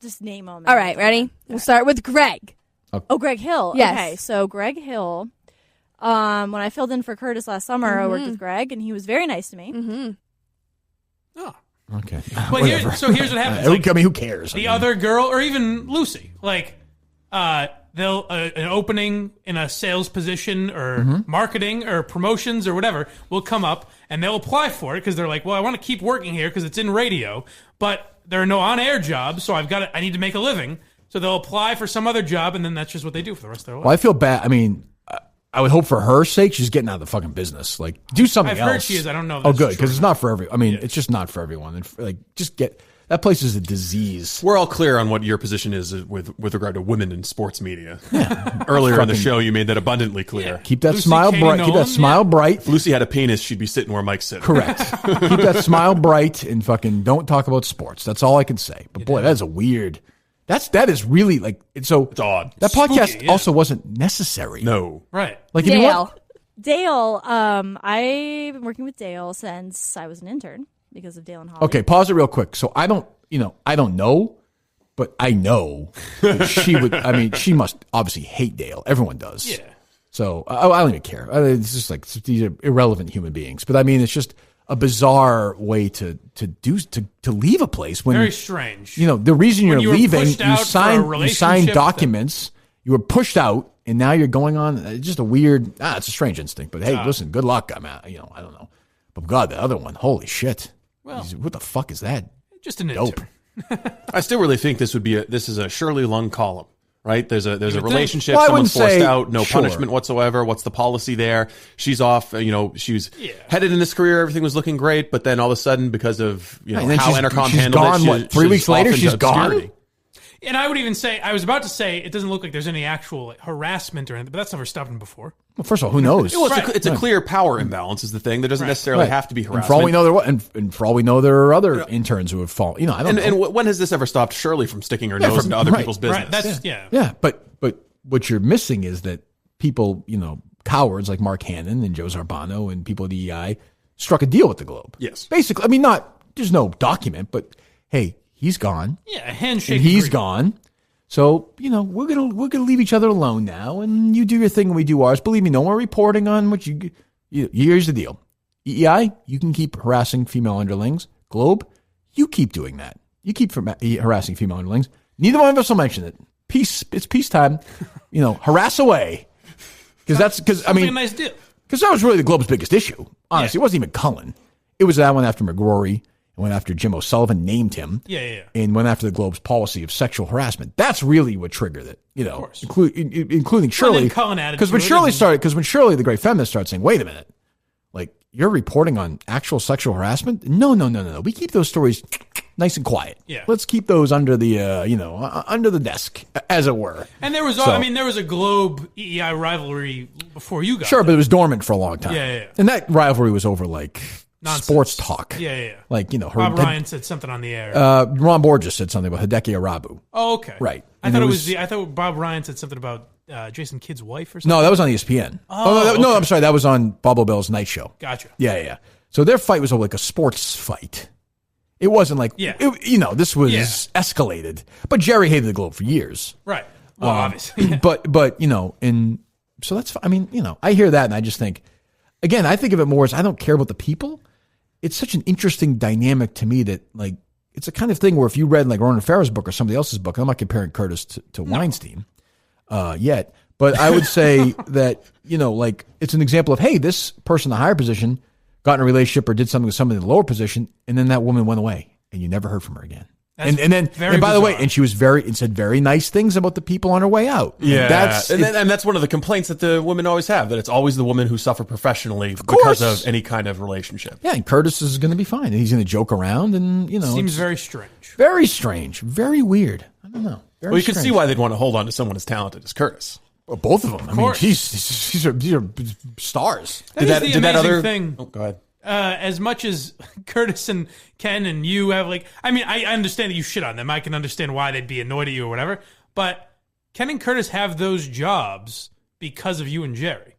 U: just name them.
V: All right, ready? We'll start with Greg.
A: Okay.
U: Oh, Greg Hill.
V: Yes.
U: Okay, so Greg Hill. When I filled in for Curtis last summer, I worked with Greg, and he was very nice to me.
V: Mm-hmm.
C: Oh.
A: Okay.
C: Well, here's what happens.
A: I mean, who cares?
C: The other girl, or even Lucy, like, they'll an opening in a sales position or marketing or promotions or whatever will come up, and they'll apply for it because they're like, well, I want to keep working here because it's in radio, but there are no on-air jobs, so I need to make a living. So they'll apply for some other job, and then that's just what they do for the rest of their life.
A: Well, I feel bad. I mean, I would hope for her sake she's getting out of the fucking business. Like, do something else.
C: I've heard she is. I don't know. If
A: oh,
C: that's
A: good,
C: true
A: because it's not for everyone. I mean, it's just not for everyone. And like, just get that place is a disease.
B: We're all clear on what your position is with regard to women in sports media. Earlier in the show, you made that abundantly clear.
A: Yeah. Keep that smile bright. Keep that smile bright.
B: If Lucy had a penis, she'd be sitting where Mike's sitting.
A: Correct. Keep that smile bright and fucking don't talk about sports. That's all I can say. But boy, that is a weird. That is really like it's
B: odd.
A: That podcast also wasn't necessary.
B: No,
C: right?
A: Like
U: Dale. I've been working with Dale since I was an intern because of Dale and Holly.
A: Okay, pause it real quick. So I don't know, but I know that she would. I mean, she must obviously hate Dale. Everyone does.
C: Yeah.
A: So I don't even care. It's just like these are irrelevant human beings. But I mean, it's just a bizarre way to leave a place when
C: very strange.
A: The reason you're leaving, you
C: signed
A: documents, you were pushed out, and now you're going on. It's just a weird. It's a strange instinct. But hey, listen, good luck. I don't know. But God, the other one, holy shit!
C: Well,
A: what the fuck is that?
C: Just an
A: dope.
B: I still really think this is a Shirley Lung column right? There's a
A: think.
B: relationship.
A: Well,
B: Someone's forced
A: say,
B: out. No
A: sure.
B: punishment whatsoever. What's the policy there? She's off. She was headed in this career. Everything was looking great, but then all of a sudden, because of how Entercom handled
A: gone,
B: it,
A: 3 weeks later, she's
B: obscurity.
A: gone.
C: And I would even say, I was about to say, it doesn't look like there's any actual harassment or anything, but that's never stopped him before.
A: Well, first of all, who knows?
B: Well, it's a clear power imbalance is the thing. There doesn't necessarily have to be harassment.
A: And for all we know, and for all we know, there are other interns who have fallen. I don't know.
B: And when has this ever stopped Shirley from sticking her nose into other people's business?
C: Right,
A: Yeah, but what you're missing is that people, cowards like Mark Hannon and Joe Zarbano and people at EEI struck a deal with the Globe.
B: Yes.
A: Basically, there's no document, but hey, he's gone.
C: Yeah, a handshake.
A: And he's
C: agreement.
A: gone. So, we're gonna leave each other alone now, and you do your thing and we do ours. Believe me, no more reporting on what you here's the deal. EEI, you can keep harassing female underlings. Globe, you keep doing that. You keep harassing female underlings. Neither one of us will mention it. It's peacetime. Harass away. Because
C: a nice deal.
A: Because that was really the Globe's biggest issue. Honestly, It wasn't even Cullen. It was that one after McGrory. And went after Jim O'Sullivan, named him.
C: Yeah.
A: And went after the Globe's policy of sexual harassment. That's really what triggered it.
C: Of course.
A: Including Shirley. Because when Shirley, the great feminist, started saying, wait a minute, you're reporting on actual sexual harassment? No. We keep those stories nice and quiet.
C: Yeah.
A: Let's keep those under the, under the desk, as it were.
C: And there was, there was a Globe EEI rivalry before you got
A: Sure,
C: there.
A: but it was dormant for a long time.
C: Yeah.
A: And that rivalry was over,
C: nonsense.
A: Sports talk.
C: Yeah.
A: Rob
C: Ryan said something on the air.
A: Ron Borges said something about Hideki Arabu.
C: Oh, okay.
A: Right.
C: I thought Bob Ryan said something about Jason Kidd's wife or something.
A: No, that was on ESPN. No, I'm sorry. That was on Bob O'Bell's night show.
C: Gotcha.
A: Yeah. So their fight was like a sports fight. It wasn't like, this was escalated. But Jerry hated the Globe for years.
C: Right. Well, obviously.
A: But and so that's, I hear that and I just think, again, I think of it more as I don't care about the people. It's such an interesting dynamic to me that it's a kind of thing where if you read Ronan Farrow's book or somebody else's book, I'm not comparing Curtis to Weinstein yet, but I would say that, it's an example of, hey, this person in the higher position got in a relationship or did something with somebody in the lower position, and then that woman went away and you never heard from her again. And by the way, and she was said very nice things about the people on her way out.
B: Yeah, and that's one of the complaints that the women always have, that it's always the women who suffer professionally because of any kind of relationship.
A: Yeah, and Curtis is going to be fine, and he's going to joke around, and
C: seems very strange,
A: very weird. I don't know.
B: You can see why they'd want to hold on to someone as talented as Curtis.
A: Well, both of them. I mean, these are stars.
C: Did that other thing?
B: Oh, go ahead.
C: As much as Curtis and Ken and you have I understand that you shit on them. I can understand why they'd be annoyed at you or whatever. But Ken and Curtis have those jobs because of you and Jerry.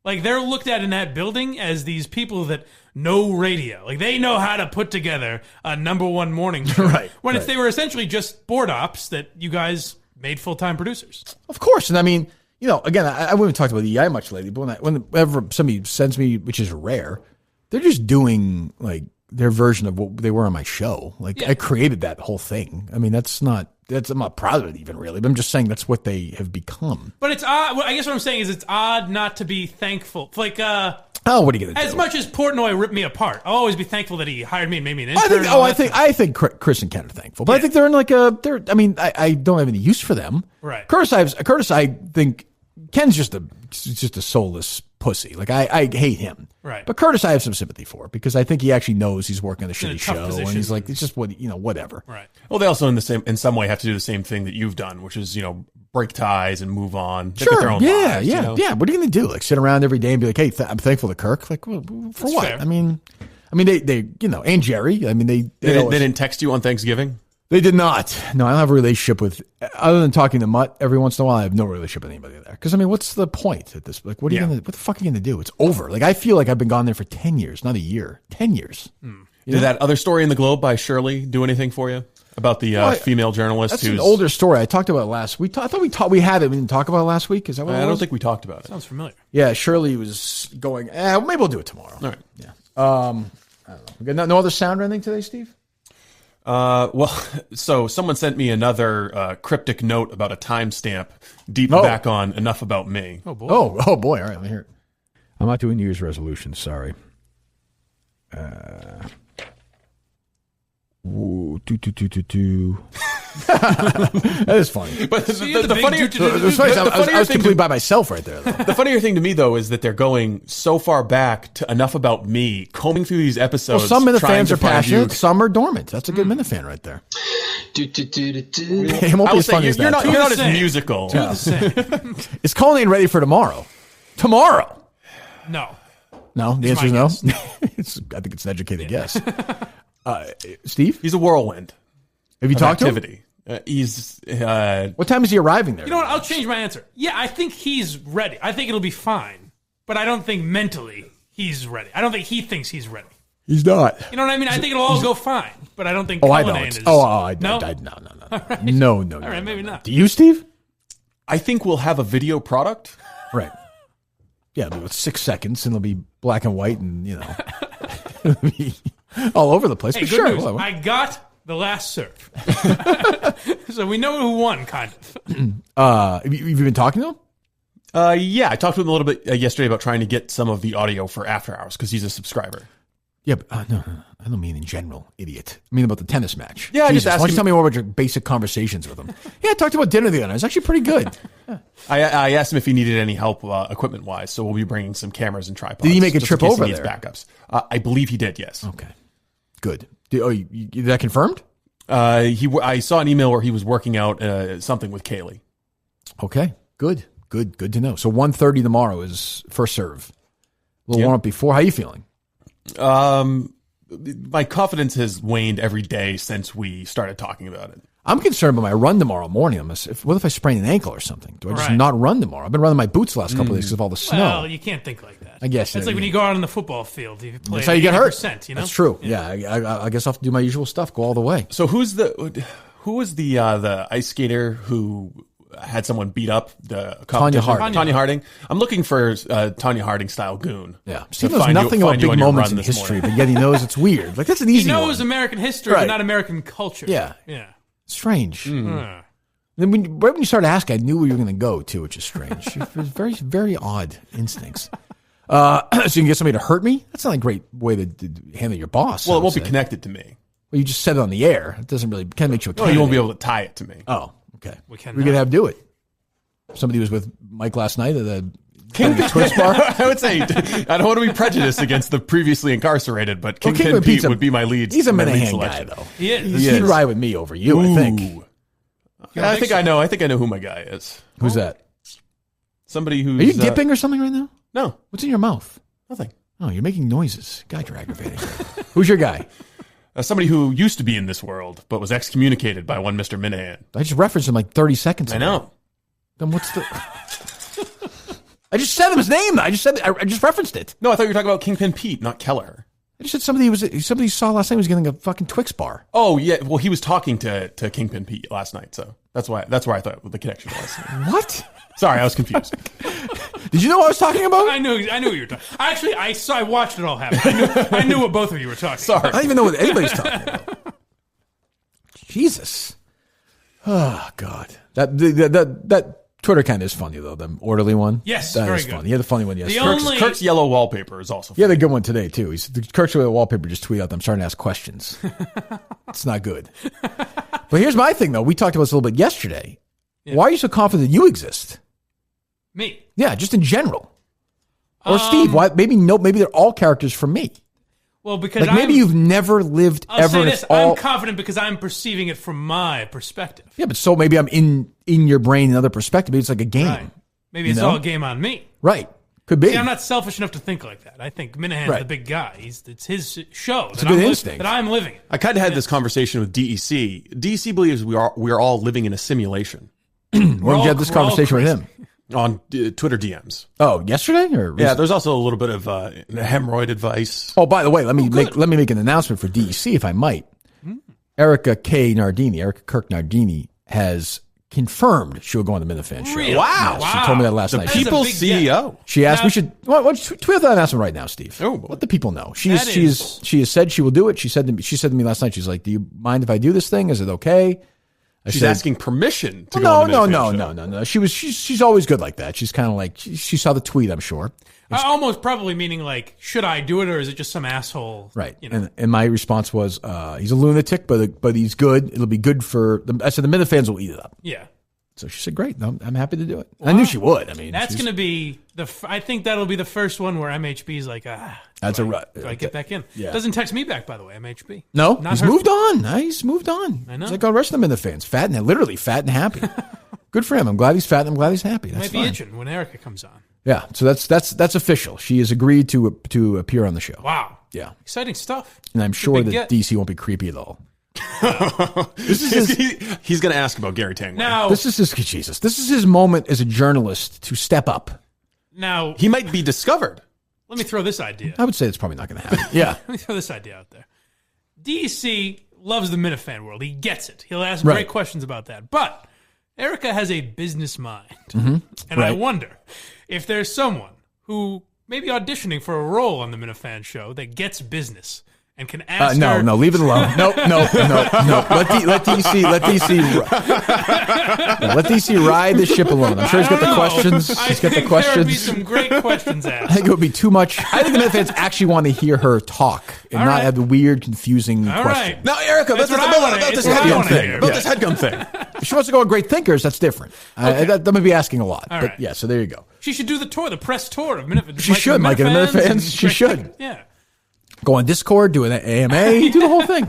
C: They're looked at in that building as these people that know radio. They know how to put together a number one morning show. If they were essentially just board ops that you guys made full-time producers.
A: Of course. And I mean, again, I haven't talked about EI much lately, but whenever somebody sends me, which is rare, they're just doing their version of what they were on my show. I created that whole thing. I mean, I'm not proud of it even really, but I'm just saying that's what they have become.
C: But it's odd. I guess what I'm saying is it's odd not to be thankful.
A: What are you going to do?
C: As much as Portnoy ripped me apart, I'll always be thankful that he hired me and made me an intern.
A: I think Chris and Ken are thankful, but I think they're in I don't have any use for them.
C: Right.
A: Curtis, I think Ken's just a soulless pussy. I hate him.
C: Right.
A: But Curtis, I have some sympathy for because I think he actually knows he's working on a shitty show,
C: position.
A: and he's it's just whatever.
C: Right.
B: Well, they also in some way have to do the same thing that you've done, which is break ties and move on.
A: Sure.
B: Their own lives,
A: yeah. What are you going to do? Sit around every day and be like, hey, I'm thankful to Kirk. For
C: That's
A: what?
C: fair.
A: I mean, they and Jerry. I mean, they
B: didn't text you on Thanksgiving.
A: They did not. No, I don't have a relationship with, other than talking to Mutt every once in a while, I have no relationship with anybody there. Because, what's the point at this? What the fuck are you going to do? It's over. I feel like I've been gone there for 10 years, not a year. 10 years.
B: Did that other story in the Globe by Shirley do anything for you? About the female journalist
A: That's an older story. I talked about it last week. I thought we had it. We didn't talk about it last week. Is that what it was?
B: I don't think we talked about it.
C: Sounds familiar.
A: Yeah, Shirley was going, maybe we'll do it tomorrow.
B: All right.
A: Yeah. I don't know. We got no other sound or anything today, Steve?
B: So someone sent me another cryptic note about a timestamp deep back on Enough About Me.
C: Oh, boy.
A: Oh, boy. All right, let me hear it. I'm not doing New Year's resolutions. Sorry. That is funny.
B: But the
A: funnier, I was completely by myself right there. Though.
B: The funnier thing to me, though, is that they're going so far back to Enough About Me, combing through these episodes.
A: Well, some Minifans are passionate, some are dormant. That's a good Minifan right there. It won't be as funny as that.
B: You're not as musical.
A: Is Colleen ready for tomorrow? Tomorrow?
C: No.
A: No? The answer is no? I think it's an educated guess. Steve?
B: He's a whirlwind.
A: Have you talked to him? What time is he arriving there?
C: You know what? I'll change my answer. Yeah, I think he's ready. I think it'll be fine. But I don't think mentally he's ready. I don't think he thinks he's ready.
A: He's not.
C: You know what I mean? I think it'll all go fine. But I don't think
A: I
C: Cullinane
A: don't.
C: is.
A: No? No.
C: All right, maybe not.
A: Do you, Steve?
B: I think we'll have a video product.
A: Right. Yeah, it'll be 6 seconds, and it'll be black and white, and, it'll be all over the place.
C: Hey,
A: but
C: good
A: sure.
C: news. I got the last serve. So we know who won, kind of.
A: Have you been talking to him?
B: Yeah, I talked to him a little bit yesterday about trying to get some of the audio for After Hours because he's a subscriber.
A: Yeah, but no. I don't mean in general, idiot. I mean about the tennis match.
B: Yeah,
A: Jesus,
B: I just asked
A: why don't you tell me more about your basic conversations with him? Yeah, I talked about dinner the other night. It was actually pretty good.
B: I asked him if he needed any help equipment-wise, so we'll be bringing some cameras and tripods.
A: Did he make a
B: just
A: trip
B: in case
A: over
B: he needs
A: there?
B: backups. I believe he did, yes.
A: Okay, good. Is that confirmed?
B: I saw an email where he was working out something with Kaylee.
A: Okay, good to know. So 1:30 tomorrow is first serve. A little warm up before. How are you feeling?
B: My confidence has waned every day since we started talking about it.
A: I'm concerned about my run tomorrow morning. What if I sprain an ankle or something? Do I just not run tomorrow? I've been running my boots the last couple of days because of all the snow.
C: Well, you can't think like that.
A: I guess
C: it's like when you go out on the ice field. You play
A: that's how you get hurt.
C: You know?
A: That's true. Yeah, I guess I'll have to do my usual stuff. Go all the way.
B: So who was the ice skater who had someone beat up the competition? Tanya Harding. I'm looking for Tanya Harding style goon.
A: Yeah, Steve knows nothing about big moments in history, but yet he knows it's weird. Like that's an easy one.
C: He knows American history, but not American culture.
A: Yeah. Strange. Then right when you started asking, I knew where you were going to go too, which is strange. It was very, very odd instincts. So you can get somebody to hurt me? That's not a great way to handle your boss.
B: Well, it won't be connected to me.
A: Well, you just said it on the air. It doesn't really kind of make you a candidate.
B: You won't be able to tie it to me.
A: Oh, okay.
C: We
A: could have do it. Somebody was with Mike last night at the Twist bar.
B: I would say I don't want to be prejudiced against the previously incarcerated, but Kingpin Pete would be my lead.
A: He's a Minihane guy, though.
C: He is.
A: He'd ride with me over you, I think.
B: I think I know who my guy is.
A: Who's that?
B: Somebody who's.
A: Are you dipping or something right now?
B: No.
A: What's in your mouth?
B: Nothing.
A: Oh, you're making noises. God, you're aggravating. Who's your guy?
B: Somebody who used to be in this world, but was excommunicated by one Mr. Minihane.
A: I just referenced him like 30 seconds ago.
B: I know.
A: Then what's the... I just said his name. I just referenced it.
B: No, I thought you were talking about Kingpin Pete, not Keller.
A: I just said somebody saw last night was getting a fucking Twix bar.
B: Oh yeah, well he was talking to Kingpin Pete last night, so that's where I thought the connection was.
A: What?
B: Sorry, I was confused.
A: Did you know what I was talking about?
C: I knew what you were talking. Actually, I watched it all happen. I knew what both of you were talking.
B: Sorry,
C: about.
A: I don't even know what anybody's talking about. Jesus. Oh God, that Twitter account is funny though. The orderly one.
C: Yes,
A: that
C: very
A: is
C: good.
A: funny. He had a funny one yesterday.
B: Kirk's yellow wallpaper is also funny.
A: He had a good one today too. Kirk's yellow wallpaper just tweeted out, "I'm starting to ask questions." It's not good. But here's my thing though. We talked about this a little bit yesterday. Yeah. Why are you so confident that you exist?
C: Me?
A: Yeah, just in general. Or Steve? Why? Maybe they're all characters from me.
C: Well, because
A: maybe you've never lived
C: I'll
A: ever.
C: Say this, I'm confident because I'm perceiving it from my perspective.
A: Yeah, but so maybe I'm in your brain another perspective. Maybe it's like a game.
C: Right. Maybe it's all a game on me.
A: Right. Could be.
C: See, I'm not selfish enough to think like that. I think Minihane's the big guy. It's his show.
A: It's a good instinct.
C: That I'm living.
B: I kind of had this conversation with DEC. DEC believes we are all living in a simulation.
A: Where did you have this conversation with him?
B: On Twitter DMs.
A: Oh, yesterday or recently?
B: Yeah, there's also a little bit of hemorrhoid advice.
A: Oh, by the way, let me make an announcement for DEC if I might. Erika Kirk Nardini has confirmed she will go on the Minifans show.
C: Really?
B: Wow.
A: She told me that last night.
B: The people's CEO.
A: She asked we should why don't you tweet that announcement right now, Steve.
B: Oh,
A: let the people know. She has said she will do it. She said to me last night, she's like, "Do you mind if I do this thing? Is it okay?"
B: She's asking permission to go
A: No,
B: on the
A: no,
B: Minifans
A: no,
B: show.
A: no, no, no. She's always good like that. She's kind of like she saw the tweet, I'm sure.
C: Almost probably meaning like, should I do it or is it just some asshole?
A: Right.
C: You know?
A: And my response was, he's a lunatic, but he's good. It'll be good for I said the Minifans will eat it up.
C: Yeah.
A: So she said, great. No, I'm happy to do it. Wow. I knew she would. I mean,
C: that's going to be I think that'll be the first one where MHB's like,
A: that's
C: do I get back in?
A: Yeah.
C: Doesn't text me back, by the way, MHB.
A: No,
C: Not
A: he's
C: her.
A: moved on. He's moved on.
C: I know.
A: He's like all the rest of the Minifans, fat and literally fat and happy. Good for him. I'm glad he's fat and I'm glad he's happy. That's
C: Might be
A: fine.
C: itching when Erika comes on.
A: Yeah, so that's official. She has agreed to appear on the show.
C: Wow.
A: Yeah.
C: Exciting stuff.
A: And I'm
C: It's a
A: sure
C: big
A: that
C: get.
A: DC won't be creepy at all.
B: He's going to ask about Gary Tangway.
C: Now,
A: This is his moment as a journalist to step up.
C: Now
B: he might be discovered.
C: Let me throw this idea.
A: I would say it's probably not going to happen. Yeah.
C: Let me throw this idea out there. DC loves the Minifan world. He gets it. He'll ask
A: Right.
C: great questions about that. But Erika has a business mind.
A: Mm-hmm.
C: And I wonder if there's someone who may be auditioning for a role on the Minifan show that gets business and can ask her.
A: No, leave it alone. No. Let DC let DC ride the ship alone. I'm sure he's got the questions. He's got the
C: There would be
A: questions.
C: some great questions
A: I
C: asked.
A: think it would be too much. I think the Minifans actually want to hear her talk and
C: All
A: not
C: right.
A: have the weird, confusing
C: All
A: questions.
C: right.
B: Now, Erika,
C: That's
B: about
C: what I wanna-
B: this
C: it's what I
B: headgun
C: wanna
B: thing.
C: hear.
B: About
C: Yeah.
B: this headgun thing.
A: If she wants to go on Great Thinkers, that's different. That might be asking a lot.
C: All
A: But
C: right.
A: yeah, so there you go.
C: She should do the tour, the press tour of Minifans.
A: She should, Mike and the Minifans. She should.
C: Yeah.
A: Go on Discord, do an AMA, do the whole thing.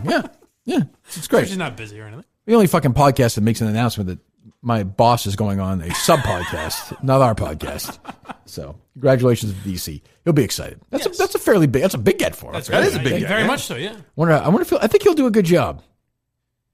A: Yeah. It's great.
C: She's not busy or anything.
A: The only fucking podcast that makes an announcement that my boss is going on a sub podcast, not our podcast. So congratulations to DC. He'll be excited. That's a big get for him.
C: That is a big get. Very much so, yeah.
A: I think he'll do a good job.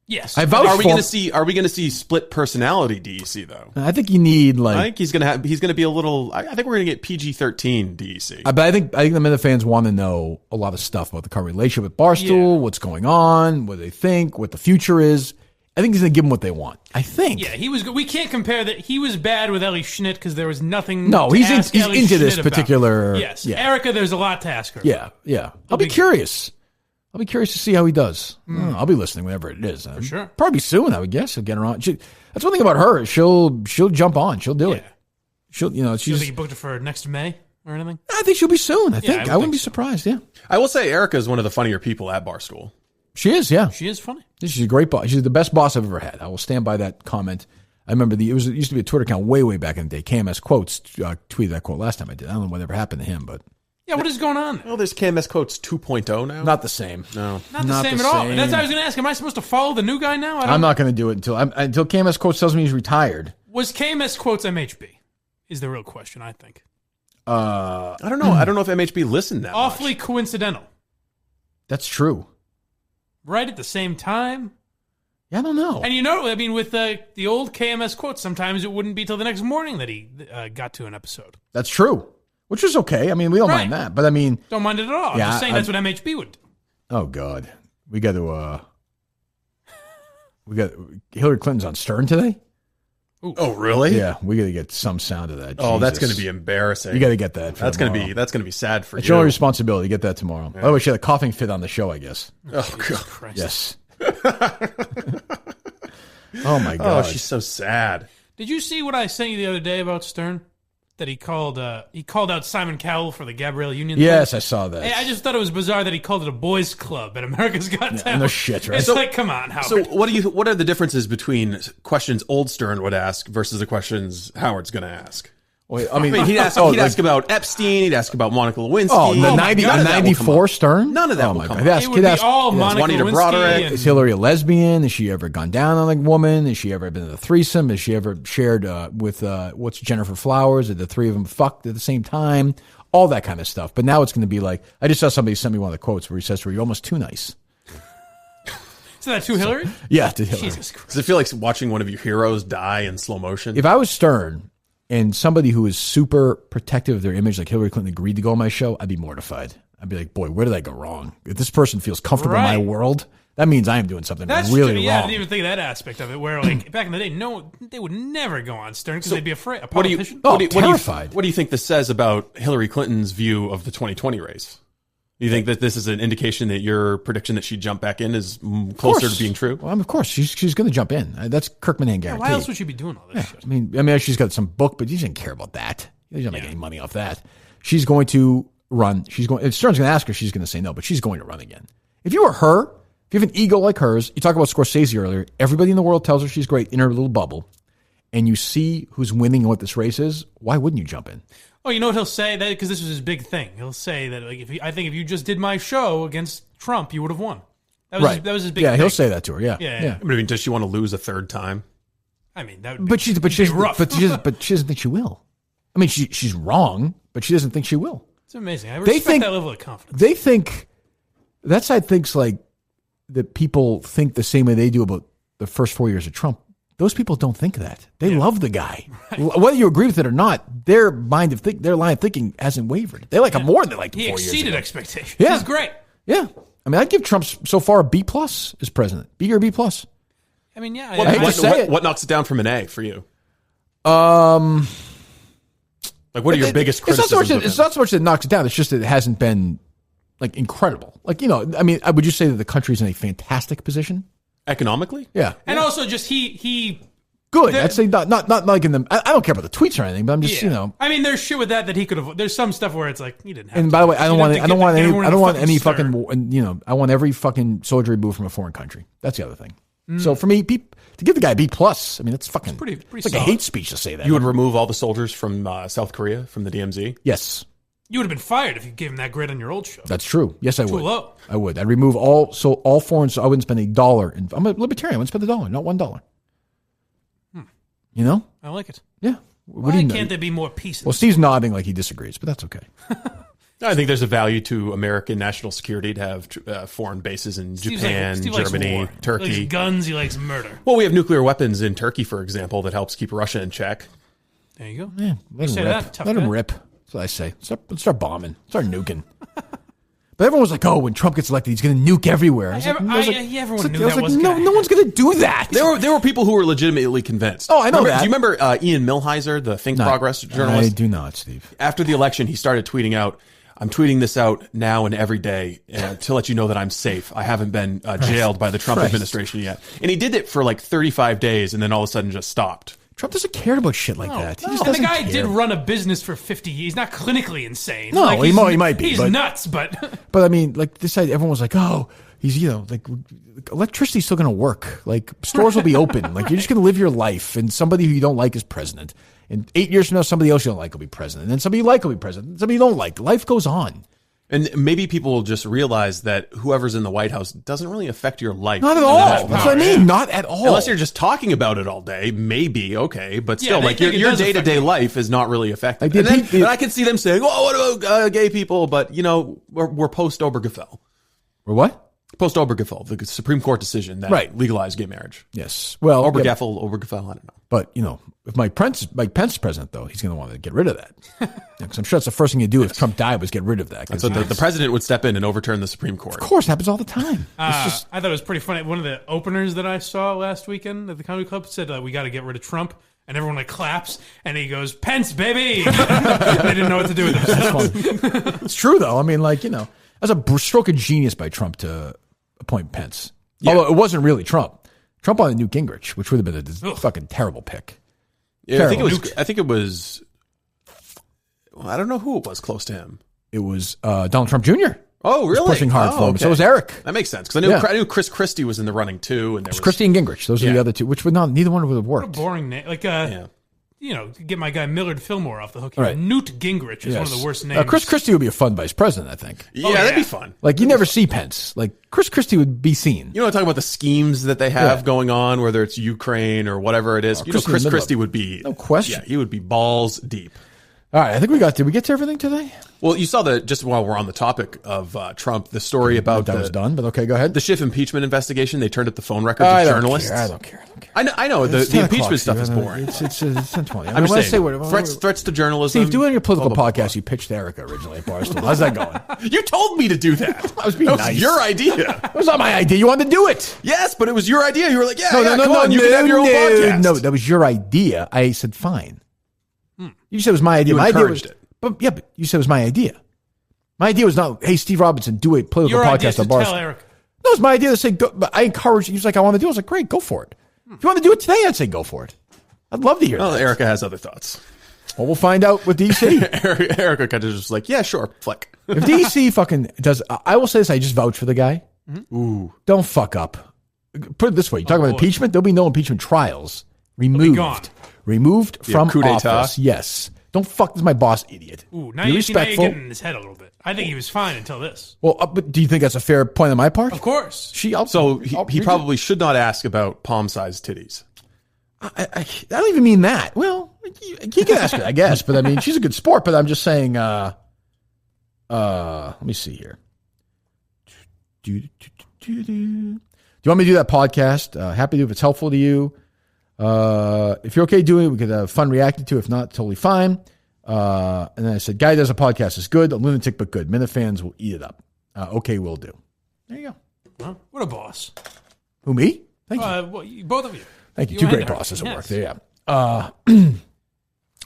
C: Yes.
A: I vouch
B: Are we
A: for
B: going
A: him.
B: to see? Are we going to see split personality DEC though?
A: I think you need
B: I think he's going to be a little. I think we're going to get PG-13 DEC.
A: But I think the Minifans want to know a lot of stuff about the current relationship with Barstool, what's going on, what they think, what the future is. I think he's going to give them what they want. I think.
C: Yeah, he was. We can't compare that. He was bad with Ellie Schnitt because there was nothing.
A: No,
C: to
A: he's
C: ask Ellie
A: into this
C: Schnitt about.
A: particular.
C: Yes,
A: Yeah.
C: Erika, there's a lot to ask her.
A: Yeah. I'll be curious. I'll be curious to see how he does. I'll be listening whenever it is. For
C: sure.
A: Probably soon, I would guess. He'll get her on. That's one thing about her. She'll jump on. She'll do it.
C: Do you
A: She's.
C: think you booked her for next May or anything?
A: I think she'll be soon. I think.
C: would
A: I wouldn't
C: think
A: be
C: so.
A: surprised. Yeah.
B: I will say Erika is one of the funnier people at Barstool.
A: She is. Yeah.
C: She is funny.
A: She's a great boss. She's the best boss I've ever had. I will stand by that comment. I remember it used to be a Twitter account way back in the day. KMS Quotes tweeted that quote last time I did. I don't know whatever happened to him, but
C: Yeah, what is going on?
B: Well, there's KMS Quotes 2.0 now.
A: not the same.
B: No.
C: Not the same at all. That's what I was going to ask. Am I supposed to follow the new guy now?
A: I'm not going to do it until KMS Quotes tells me he's retired.
C: Was KMS Quotes MHB? Is the real question, I think.
B: I don't know. I don't know if MHB listened that
C: Awfully coincidental.
A: That's true.
C: Right at the same time?
A: Yeah, I don't know.
C: And with the old KMS Quotes, sometimes it wouldn't be till the next morning that he got to an episode.
A: That's true. Which is okay. I mean, we don't mind that. But I mean...
C: Don't mind it at all. I'm just saying that's what MHB would do.
A: Oh, God. We got to... we got... Hillary Clinton's on Stern today?
B: Ooh. Oh, really?
A: Yeah, we got to get some sound of that.
B: Oh, that's
A: Jesus.
B: going to be embarrassing.
A: You got to get that.
B: That's going to be sad for
A: it's
B: you.
A: your only responsibility. Get that tomorrow.
B: Yeah.
A: By the way, she had a coughing fit on the show, I guess.
B: Oh, God.
C: Christ.
A: Yes. Oh, my God.
B: Oh, she's so sad.
C: Did you see what I sent you the other day about Stern? That he called out Simon Cowell for the Gabrielle Union
A: Yes,
C: thing?
A: I saw that.
C: Hey, I just thought it was bizarre that he called it a boys' club at America's Got Talent.
A: no shit, right?
C: It's
A: So-
C: like, come on, Howard.
B: So what are the differences between questions old Stern would ask versus the questions Howard's going to ask?
A: Wait,
B: he'd ask about Epstein. He'd ask about Monica Lewinsky.
A: Oh, the
B: None of
A: 94 Stern?
B: None of that
A: Oh,
B: will
A: my
B: come
A: God.
B: up.
C: It would be all Monica
B: Juanita
C: Lewinsky
B: Broderick.
C: and-
A: Is Hillary a lesbian? Has she ever gone down on a woman? Has she ever been in a threesome? Has she ever shared with what's Jennifer Flowers? Did the three of them fucked at the same time? All that kind of stuff. But now it's going to be like, I just saw somebody send me one of the quotes where he says to her, "You're almost too nice."
C: So that to Hillary?
A: Yeah, to Hillary.
C: Jesus Christ.
B: Does it feel like watching one of your heroes die in slow motion?
A: If I was Stern and somebody who is super protective of their image, like Hillary Clinton, agreed to go on my show, I'd be mortified. I'd be like, boy, where did I go wrong? If this person feels comfortable in my
C: Right.
A: world, that means I am doing something
C: That's
A: really
C: true. Yeah, I
A: wrong.
C: didn't even think of that aspect of it. Where like back in the day, no, they would never go on Stern because they'd be afraid. A
B: What do you
C: politician.
A: terrified.
B: What do you think this says about Hillary Clinton's view of the 2020 race? You think that this is an indication that your prediction that she'd jump back in is closer to being true?
A: Well, of course, she's going to jump in. That's Kirk Minihane guarantee.
C: Why else would she be doing all this?
A: Yeah, I mean, she's got some book, but she doesn't care about that. She doesn't make any money off that. She's going to run. If Stern's going to ask her, she's going to say no, but she's going to run again. If you were her, if you have an ego like hers, you talk about Scorsese earlier. Everybody in the world tells her she's great in her little bubble, and you see who's winning and what this race is. Why wouldn't you jump in?
C: Oh, you know what he'll say? That because this was his big thing. He'll say that I think if you just did my show against Trump, you would have won. That was his big thing.
A: Yeah, he'll say that to her. Yeah.
B: I mean, does she want to lose a third time?
C: I mean, that would be,
A: she doesn't think she will. I mean, she's wrong, but she doesn't think she will.
C: It's amazing. I respect that level of confidence.
A: They think that side thinks like that people think the same way they do about the first 4 years of Trump. Those people don't think that. They love the guy. Right. Whether you agree with it or not, their line of thinking hasn't wavered. They like him more than they liked him 4 years ago.
C: He exceeded expectations.
A: Yeah.
C: He's great.
A: Yeah. I mean, I'd give Trump so far a B+ as president. B or B+.
C: I mean, yeah.
B: What knocks it down from an A for you? Like, what are your biggest criticisms?
A: It's not so much that it knocks it down. It's just that it hasn't been like incredible. Like, I mean, would you say that the country's in a fantastic position?
B: Economically?
A: Yeah.
C: And also just he
A: good. I'd say not like in the, I don't care about the tweets or anything, but I'm just,
C: I mean, there's shit with that he could have, there's some stuff where it's like, he didn't have
A: and
C: to.
A: by the way, I don't want any
C: stir.
A: fucking, I want every fucking soldier removed from a foreign country. That's the other thing. So for me, to give the guy a B+, I mean, it's fucking,
C: pretty
A: it's like a hate speech to say that.
B: You would remove all the soldiers from South Korea, from the DMZ?
A: Yes.
C: You would have been fired if you gave him that grade on your old show.
A: That's true. Yes, I would.
C: Too low.
A: I would. I'd remove all foreign. So I wouldn't spend $1. I'm a libertarian. I wouldn't spend $1, not $1. You know?
C: I like it.
A: Yeah.
C: Why can't there be more peace?
A: Well, Steve's nodding like he disagrees, but that's okay.
B: I think there's a value to American national security to have foreign bases in Japan, Germany, Turkey.
C: He likes guns. He likes murder.
B: Well, we have nuclear weapons in Turkey, for example, that helps keep Russia in check.
C: There you go.
A: Yeah, let him rip. That's what I say. Let's start bombing. Start nuking. But everyone was like, "Oh, when Trump gets elected, he's going to nuke everywhere."
C: Everyone knew that wasn't.
A: No one's going to do that.
B: There were people who were legitimately convinced.
A: Oh, I know that.
B: Do you remember Ian Millhiser, the Think Progress journalist?
A: I do not, Steve.
B: After the election, he started tweeting out, "I'm tweeting this out now and every day to let you know that I'm safe. I haven't been jailed by the Trump administration yet." And he did it for like 35 days, and then all of a sudden just stopped.
A: Trump doesn't care about shit like that. He just
C: and
A: doesn't
C: the guy
A: care.
C: did run a business for 50 years. He's not clinically insane.
A: No, he might be.
C: He's nuts, but...
A: But I mean, like this side, everyone was like, "Oh, he's, like electricity's still going to work. Like stores will be open. Like you're just going to live your life, and somebody who you don't like is president. And 8 years from now, somebody else you don't like will be president. And then somebody you like will be president. Somebody you don't like. Life goes on."
B: And maybe people will just realize that whoever's in the White House doesn't really affect your life.
A: Not at all. That's what I mean. Not at all.
B: Unless you're just talking about it all day, maybe, okay. But still, like your day-to-day life is not really affected. And I can see them saying, "Oh, what about gay people?" But, we're post-Obergefell.
A: We're what?
B: Post-Obergefell, the Supreme Court decision that legalized gay marriage.
A: Yes. Well,
B: Obergefell, I don't know.
A: But, if Mike Pence is president, though, he's going to want to get rid of that. Because I'm sure that's the first thing he'd do if Trump died was get rid of that.
B: So the president would step in and overturn the Supreme Court.
A: Of course, it happens all the time.
C: I thought it was pretty funny. One of the openers that I saw last weekend at the Comedy Club said, we got to get rid of Trump. And everyone claps, and he goes, "Pence, baby!" They didn't know what to do with it.
A: That's funny. It's true, though. I mean, that's a stroke of genius by Trump to appoint Pence. Yeah. Although it wasn't really Trump. Trump wanted Newt Gingrich, which would have been a fucking terrible pick.
B: Yeah, I think it was. Well, I don't know who it was close to him.
A: It was Donald Trump Jr.
B: Oh, really?
A: Was pushing hard for him.
B: Okay.
A: So was Eric.
B: That makes sense because I knew Chris Christie was in the running too, and there was
A: Christie and Gingrich. Those are the other two, which would neither one would have worked.
C: What a boring name. Get my guy Millard Fillmore off the hook.
A: Right.
C: Newt Gingrich is one of the worst names.
A: Chris Christie would be a fun vice president, I think.
B: Yeah, that'd be fun.
A: You never see Pence. Chris Christie would be seen.
B: You know, talking about the schemes that they have going on, whether it's Ukraine or whatever it is. Chris Christie would be
A: no question.
B: Yeah, he would be balls deep.
A: All right, I think did we get to everything today?
B: Well, you saw just while we're on the topic of Trump, the story about
A: that was done, but okay, go ahead.
B: The Schiff impeachment investigation, they turned up the phone records of journalists.
A: I don't care.
B: I know the impeachment stuff is boring.
A: It's 10:20.
B: I'm just saying, threats to journalism.
A: Steve, doing your political podcast, you pitched Erika originally at Barstool. How's that going?
B: You told me to do that.
A: I was being nice.
B: Was your idea.
A: It was not my idea. You wanted to do it.
B: Yes, but it was your idea. You were like, no,
A: you
B: can have your own podcast.
A: No, that was your idea. I said fine. You said it was my idea.
B: You encouraged it.
A: But you said it was my idea. My idea was not, hey, Steve Robinson, do a political podcast on Barstool.
C: Tell Erika.
A: No, it's my idea to say, go, but I encourage, he was like, I want to do it. I was like, great, go for it. If you want to do it today, I'd say go for it. I'd love to hear that.
B: Erika has other thoughts.
A: Well, we'll find out with DC.
B: Erika kind of just like, yeah, sure, flick.
A: If DC fucking does, I will say this, I just vouch for the guy.
B: Mm-hmm. Ooh.
A: Don't fuck up. Put it this way. You talk about impeachment, there'll be no impeachment trials. Removed from office. Yes. Don't fuck, this is my boss, idiot.
C: Ooh, now you're getting in his head a little bit. I think he was fine until this.
A: Well, but do you think that's a fair point on my part?
C: Of course.
B: He probably should not ask about palm-sized titties.
A: I don't even mean that. Well, he can ask her, I guess. But I mean, she's a good sport. But I'm just saying. Let me see here. Do you want me to do that podcast? Happy to if it's helpful to you. If you're okay doing it, we could have fun reacting to it. If not, totally fine. And then I said, guy does a podcast. It's good. A lunatic, but good. Minifans will eat it up. Okay, will do. There you go.
C: Well, what a boss.
A: Who, me? Thank you.
C: Well, both of you.
A: Thank you. Two great bosses at work there. Yeah.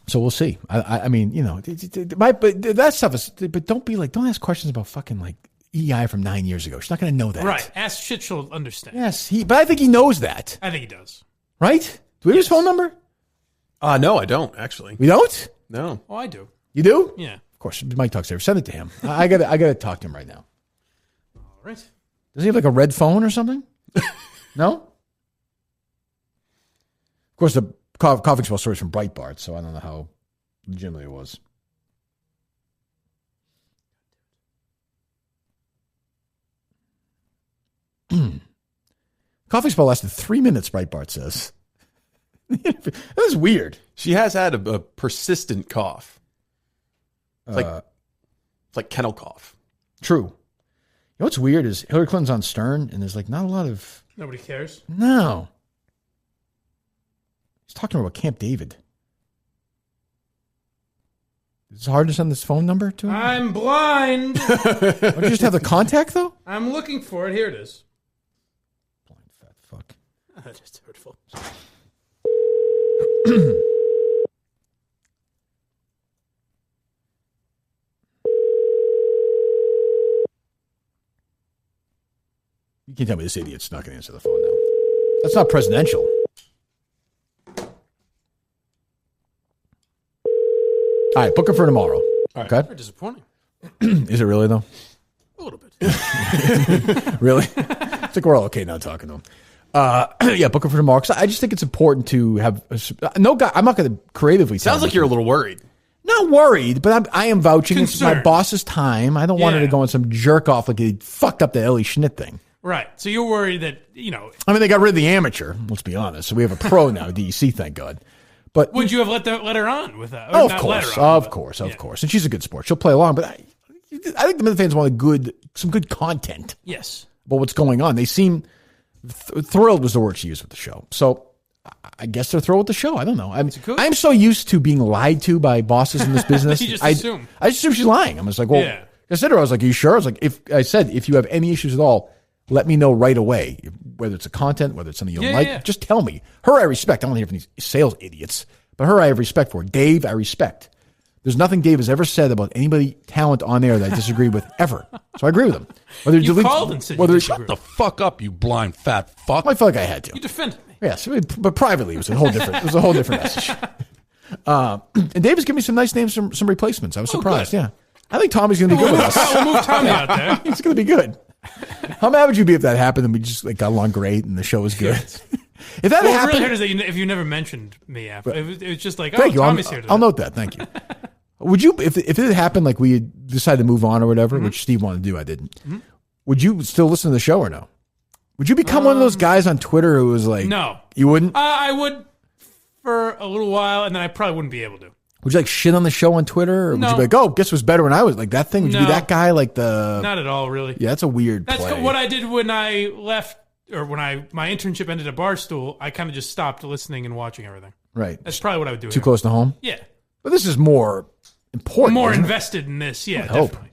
A: So we'll see. I mean, you know, but that stuff is, but don't ask questions about fucking like EI from 9 years ago. She's not going to know that.
C: Right. Ask shit she'll understand.
A: Yes. But I think he knows that.
C: I think he does.
A: Right? Do we have his phone number?
B: No, I don't actually.
A: We don't?
B: No.
C: Oh, I do.
A: You do?
C: Yeah.
A: Of course. Mike talks there. Send it to him. I gotta talk to him right now.
C: All right.
A: Does he have like a red phone or something? No? Of course, the coughing spell story is from Breitbart, so I don't know how legitimately it was. Coughing spell lasted 3 minutes, Breitbart says. That is weird.
B: She has had a persistent cough. It's like kennel cough.
A: True. You know what's weird is Hillary Clinton's on Stern, and there's like not a lot of...
C: Nobody cares?
A: No. He's talking about Camp David. It's hard to send this phone number to him?
C: I'm blind.
A: Don't you just have the contact, though?
C: I'm looking for it. Here it is.
A: Blind fat fuck.
C: That's just hurtful.
A: You can tell me this idiot's not going to answer the phone now. That's not presidential. All right, book it for tomorrow.
C: All right.
A: Okay.
C: Very disappointing.
A: Is it really, though?
C: A little bit.
A: Really? It's like we're all okay now talking to him. Yeah, book it for tomorrow. Because I just think it's important to have no guy. I'm not going to creatively.
B: Sounds like you're a little worried.
A: Not worried, but I am vouching.
C: Concerned.
A: It's my boss's time. I don't want her to go on some jerk off like he fucked up the Ellie Schnitt thing.
C: Right. So you're worried that, you know.
A: I mean, they got rid of the amateur. Let's be honest. So we have a pro now, DEC, thank God. But
C: would you have let her on with that?
A: Of course. And she's a good sport. She'll play along. But I think the Minifans want some good content.
C: Yes.
A: About what's going on. They seem thrilled was the word she used with the show. So I guess they're thrilled with the show. I don't know. I'm so used to being lied to by bosses in this business.
C: You just assume.
A: I just assume she's lying. I'm just like, well, I said to her, I was like, are you sure? I was like, if you have any issues at all, let me know right away. Whether it's a content, whether it's something you don't like, just tell me. Her I respect. I don't hear from these sales idiots. But her I have respect for. Dave, I respect. There's nothing Dave has ever said about anybody talent on air that I disagree with ever. So I agree with him. Whether
C: you called and said you
G: shut the fuck up, you blind fat fuck.
A: I feel like I had to.
C: You defended me.
A: Yes, but privately it was a whole different message. And Dave has given me some nice names, some replacements. I was surprised. Yeah, I think Tommy's going to be good with us.
C: We'll move Tommy out there.
A: He's going to be good. How mad would you be if that happened and we just got along great and the show was good? If that happened,
C: what really hurt is that if you never mentioned me after. It was just like,
A: thank you.
C: Tommy's here today.
A: I'll note that. Thank you. Would you, if it happened, like we decided to move on or whatever, which Steve wanted to do, I didn't. Would you still listen to the show or no? Would you become one of those guys on Twitter who was like,
C: no,
A: you wouldn't?
C: I would for a little while, and then I probably wouldn't be able to.
A: Would you like shit on the show on Twitter, or would you be like, oh, guess what's better when I was like that thing? Would you be that guy like the?
C: Not at all, really.
A: Yeah, that's a weird.
C: That's
A: play.
C: What I did when I left. Or when my internship ended at Barstool, I kind of just stopped listening and watching everything.
A: Right.
C: That's probably what I would do.
A: Too close to home?
C: Yeah.
A: But this is more important.
C: More invested in this, yeah, definitely.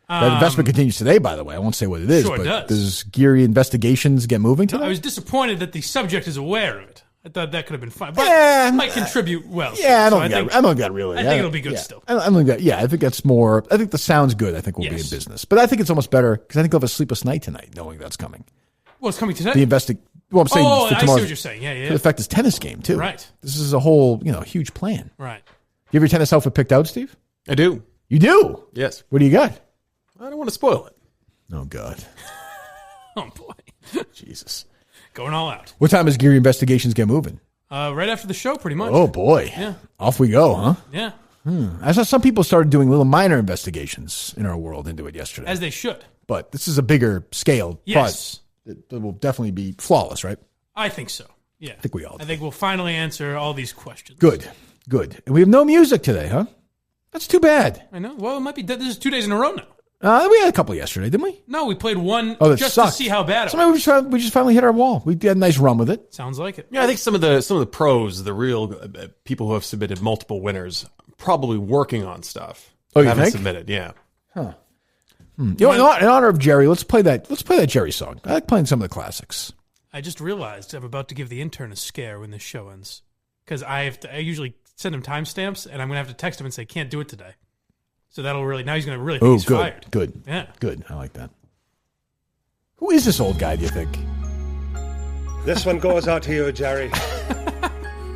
A: That investment continues today, by the way. I won't say what it is,
C: Sure
A: but
C: does.
A: does Geary Investigations get moving today?
C: I was disappointed that the subject is aware of it. I thought that could have been fun, but it might contribute well.
A: Yeah, I don't think that really.
C: I think it'll be good still.
A: I don't think that. Yeah, I think that's more. I think the sound's good. I think we'll be in business, but I think it's almost better because I think I'll have a sleepless night tonight knowing that's coming.
C: Well, it's coming tonight.
A: Well, I'm saying.
C: I see what you're saying. Yeah.
A: Could affect his tennis game too.
C: Right.
A: This is a whole huge plan.
C: Right.
A: You have your tennis outfit picked out, Steve?
B: I do.
A: You do?
B: Yes.
A: What do you got?
B: I don't want to spoil it.
A: Oh God.
C: Oh boy.
A: Jesus.
B: Going all out.
A: What time does Geary Investigations get moving?
C: Right after the show, pretty much.
A: Oh, boy.
C: Yeah.
A: Off we go, huh?
C: Yeah.
A: I saw some people started doing little minor investigations in our world into it yesterday.
C: As they should.
A: But this is a bigger scale.
C: Yes.
A: It will definitely be flawless, right?
C: I think so. Yeah.
A: I think we all do.
C: I think we'll finally answer all these questions.
A: Good. And we have no music today, huh? That's too bad.
C: I know. Well, it might be. This is 2 days in a row now.
A: We had a couple yesterday, didn't we?
C: No, we played one just
A: sucked.
C: to see how bad it was.
A: So maybe we just finally hit our wall. We had a nice run with it.
C: Sounds like it.
B: Yeah, I think some of the pros, the real people who have submitted multiple winners, probably working on stuff.
A: Oh, you
B: haven't
A: think?
B: submitted, yeah.
A: Huh. In honor of Jerry, let's play that Jerry song. I like playing some of the classics.
C: I just realized I'm about to give the intern a scare when this show ends because I usually send him timestamps and I'm going to have to text him and say can't do it today. So now he's going to really think he's fired.
A: Good.
C: Yeah.
A: Good. I like that. Who is this old guy, do you think?
D: This one goes out to you, Jerry.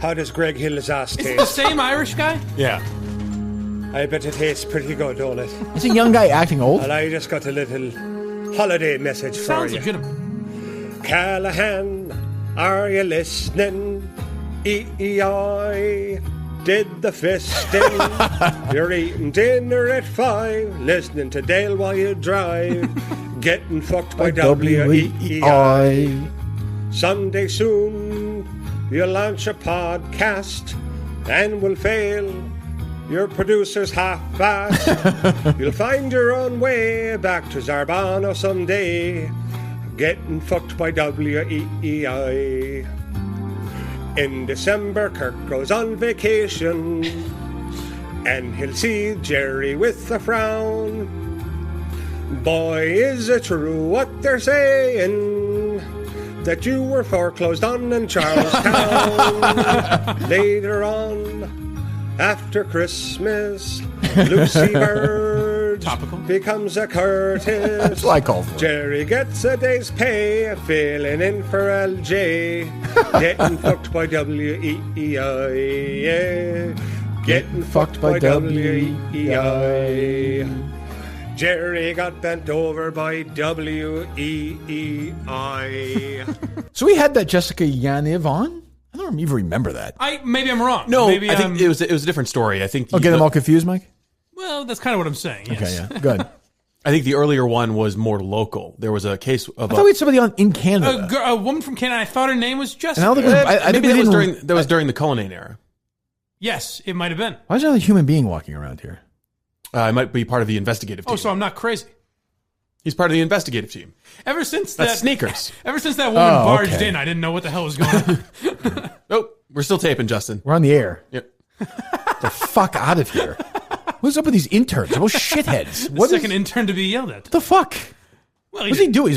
D: How does Greg Hill's ass
C: Is
D: taste?
C: it the same Irish guy?
B: Yeah.
D: I bet it tastes pretty good, don't it?
A: Is a young guy acting old?
D: And I just got a little holiday message for
C: Sounds
D: you.
C: legitimate.
D: Callahan, are you listening? EEI did the fisting. You're eating dinner at 5, listening to Dale while you drive, getting fucked by WEEI. Sunday soon, you'll launch a podcast and will fail. Your producer's half-assed. You'll find your own way back to Zarbano someday, getting fucked by WEEI. In December, Kirk goes on vacation, and he'll see Jerry with a frown. Boy, is it true what they're saying, that you were foreclosed on in Charlestown. Later on, after Christmas, Lucy Bird becomes a Curtis.
A: That's what I call for.
D: Jerry gets a day's pay, filling in for LJ, getting fucked by WEEI. Yeah. Getting fucked by WEEI. Jerry got bent over by WEEI.
A: So we had that Jessica Yaniv on? I don't even remember that.
C: Maybe I'm wrong.
B: No,
C: maybe
B: I think it was a different story. I think.
A: Get them all confused, Mike?
C: Well, that's kind of what I'm saying. Yes.
A: Okay, yeah. Good.
B: I think the earlier one was more local. There was a case of.
A: I thought we had somebody on in Canada.
C: A woman from Canada. I thought her name was Jessica.
A: And I think
B: maybe that was during the Cullinane era.
C: Yes, it might have been.
A: Why is there a human being walking around here?
B: It might be part of the investigative team.
C: Oh, so I'm not crazy.
B: He's part of the investigative team.
C: Ever since
B: That's sneakers.
C: Ever since that woman barged in, I didn't know what the hell was going on.
B: Nope, we're still taping, Justin.
A: We're on the air.
B: Yep.
A: The fuck out of here. What's up with these interns? They're all shitheads.
C: What second intern to be yelled at?
A: What the fuck?
C: Well,
A: what's he doing?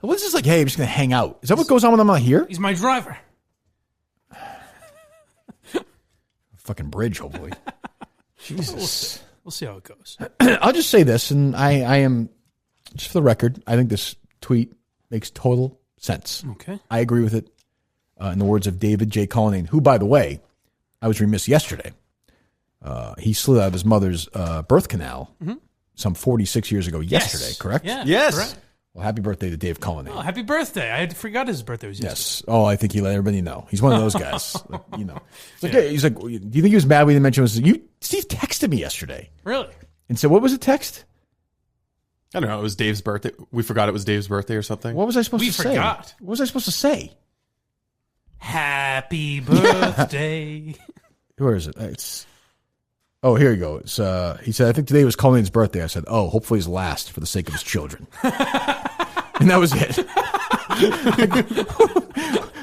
A: What's this like, hey, I'm just going to hang out? Is that what goes on when I'm not here?
C: He's my driver.
A: Fucking bridge, hopefully. Jesus.
C: We'll see how it goes.
A: I'll just say this, and I am, just for the record, I think this tweet makes total sense.
C: Okay.
A: I agree with it. In the words of David J. Cullinane, who, by the way, I was remiss yesterday. He slid out of his mother's birth canal some 46 years ago yesterday, correct?
C: Yeah,
B: yes.
C: Correct.
A: Well, happy birthday to Dave Cullinane.
C: Oh, happy birthday. I forgot his birthday was yesterday.
A: Yes. Oh, I think he let everybody know. He's one of those guys. It's like, he's like, do you think he was mad we didn't mention this? Steve texted me yesterday.
C: Really?
A: And said, what was the text?
B: I don't know. It was Dave's birthday. We forgot it was Dave's birthday or something.
A: What was I supposed to say?
C: We forgot.
A: What was I supposed to say?
C: Happy birthday.
A: Where is it? Oh, here you go. It's, he said, I think today was Colleen's birthday. I said, oh, hopefully his last for the sake of his children. And that was it.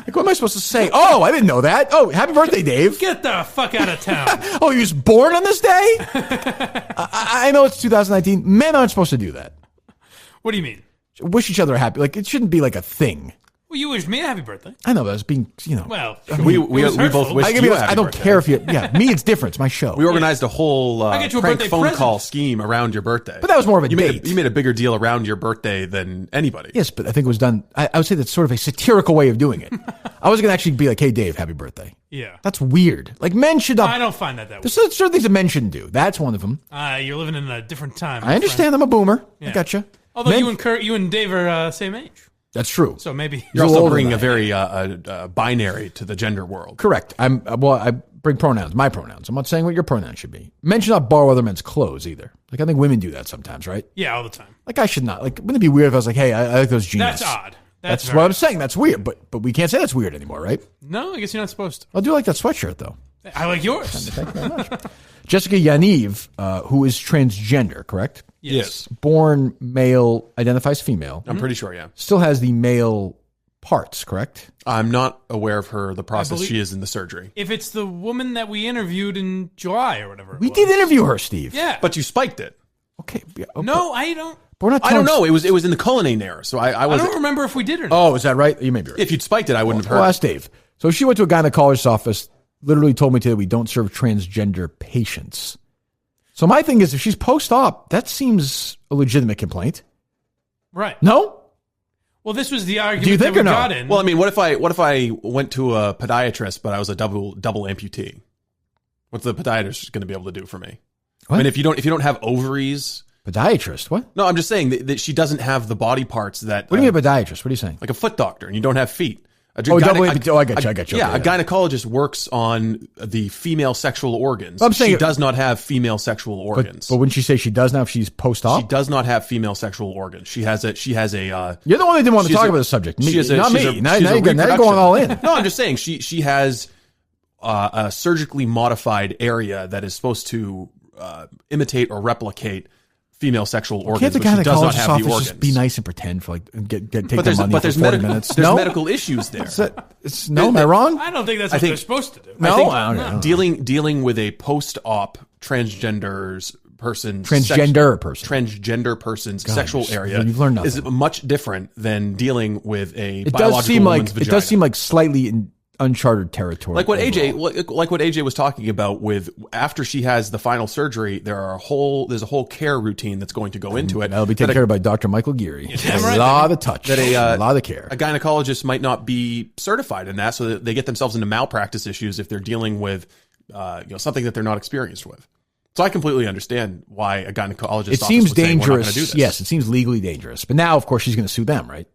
A: Like, what am I supposed to say? Oh, I didn't know that. Oh, happy birthday, Dave.
C: Get the fuck out of town.
A: Oh, he was born on this day? I know it's 2019. Men aren't supposed to do that.
C: What do you mean?
A: Wish each other happy. Like, it shouldn't be like a thing.
C: Well, you wished me a happy birthday.
A: I know, but I was being,
C: Well,
B: we both wished you a happy
A: I don't
B: birthday.
A: care if you. Yeah, me, it's different. It's my show.
B: We organized a whole
C: I get you a
B: prank
C: birthday
B: phone
C: present.
B: call scheme around your birthday.
A: But that was more of a
B: you
A: date.
B: You made a bigger deal around your birthday than anybody.
A: Yes, but I think it was done. I would say that's sort of a satirical way of doing it. I was going to actually be like, "Hey, Dave, happy birthday."
C: Yeah.
A: That's weird. Like men should not.
C: I don't find that
A: There's
C: weird.
A: certain things that men shouldn't do. That's one of them.
C: You're living in a different time.
A: I understand. I'm a boomer.
C: Yeah.
A: I gotcha.
C: Although
A: Men-
C: you and Dave are same age.
A: That's true.
C: So maybe
B: You're
A: He's a little
B: also
A: older
B: bringing
A: than
B: a very I to the gender world.
A: Correct. I bring pronouns, my pronouns. I'm not saying what your pronouns should be. Men should not borrow other men's clothes either. Like I think women do that sometimes, right?
C: Yeah, all the time.
A: Like I should not. Like wouldn't it be weird if I was like, "Hey, I like those jeans."
C: That's odd.
A: That's what I'm saying. That's weird. But we can't say that's weird anymore, right?
C: No, I guess you're not supposed to.
A: I do like that sweatshirt though.
C: I like yours.
A: Thank you very much. Jessica Yaniv, who is transgender, correct?
B: Yes.
A: Born male, identifies female.
B: I'm pretty sure, yeah.
A: Still has the male parts, correct?
B: I'm not aware of the process
C: believe-
B: she is in the surgery.
C: If it's the woman that we interviewed in July or whatever.
A: We did interview her, Steve.
C: Yeah.
B: But you spiked it.
A: Okay.
C: No, I don't.
A: We're not
B: I don't
A: telling-
B: know. It was in the Cullinane era, so I
C: I
B: wasn't.
C: don't remember if we did or not.
A: Oh, is that right? You may be right.
B: If you'd spiked it, I wouldn't have heard.
A: Well, ask Dave. So she went to a gynecologist's office, literally told me today we don't serve transgender patients. So my thing is, if she's post-op, that seems a legitimate complaint.
C: Right.
A: No?
C: Well, this was the argument
A: Do you think
C: that we
A: or no?
C: got in.
B: Well, I mean, what if I went to a podiatrist, but I was a double amputee? What's the podiatrist going to be able to do for me?
A: What?
B: I mean, if you don't have ovaries,
A: Podiatrist? What?
B: no, I'm just saying that she doesn't have the body parts that.
A: What do you mean podiatrist? What are you saying?
B: Like a foot doctor, and you don't have feet. I
A: double amputee. Oh, I got you.
B: Yeah,
A: Okay,
B: a gynecologist works on the female sexual organs.
A: I'm saying
B: she does not have female sexual organs.
A: But wouldn't she say she does now if she's post-op?
B: She does not have female sexual organs. She has a.
A: You're the one that didn't want to
B: she has
A: talk
B: a-
A: about the subject.
B: she has a-
A: Not
B: she's
A: me.
B: a-
A: Now
B: she's a
A: you're going
B: reproduction.
A: all in.
B: No, I'm just saying she has a surgically modified area that is supposed to imitate or replicate female sexual organs.
A: Can't the
B: but she does not
A: gynecologist's
B: have the
A: office
B: organs.
A: just be nice and pretend for take
B: But
A: their
B: there's
A: money for 40 minutes?
B: there's
A: No?
B: medical issues there.
A: No, am I wrong?
C: I don't think that's
B: I
C: what
B: think-
C: they're supposed to do.
A: No,
B: I think
A: I don't know.
B: dealing with a post-op transgender person's person's
A: God,
B: sexual area
A: you've learned
B: is
A: nothing.
B: much different than dealing with a
A: It
B: biological
A: does seem like
B: woman's vagina.
A: it does seem like slightly in uncharted territory.
B: like what
A: overall.
B: AJ was talking about with after she has the final surgery, there's a whole care routine that's going to go into it.
A: That'll be taken care of by Dr. Michael Geary.
C: damn
A: A
C: right.
A: lot of touch,
B: That
A: a lot of care.
B: A gynecologist might not be certified in that, so that they get themselves into malpractice issues if they're dealing with something that they're not experienced with. So I completely understand why a gynecologist.
A: It
B: office
A: seems
B: would say, "We're not gonna do
A: dangerous.
B: this."
A: Yes, it seems legally dangerous. But now, of course, she's going to sue them, right?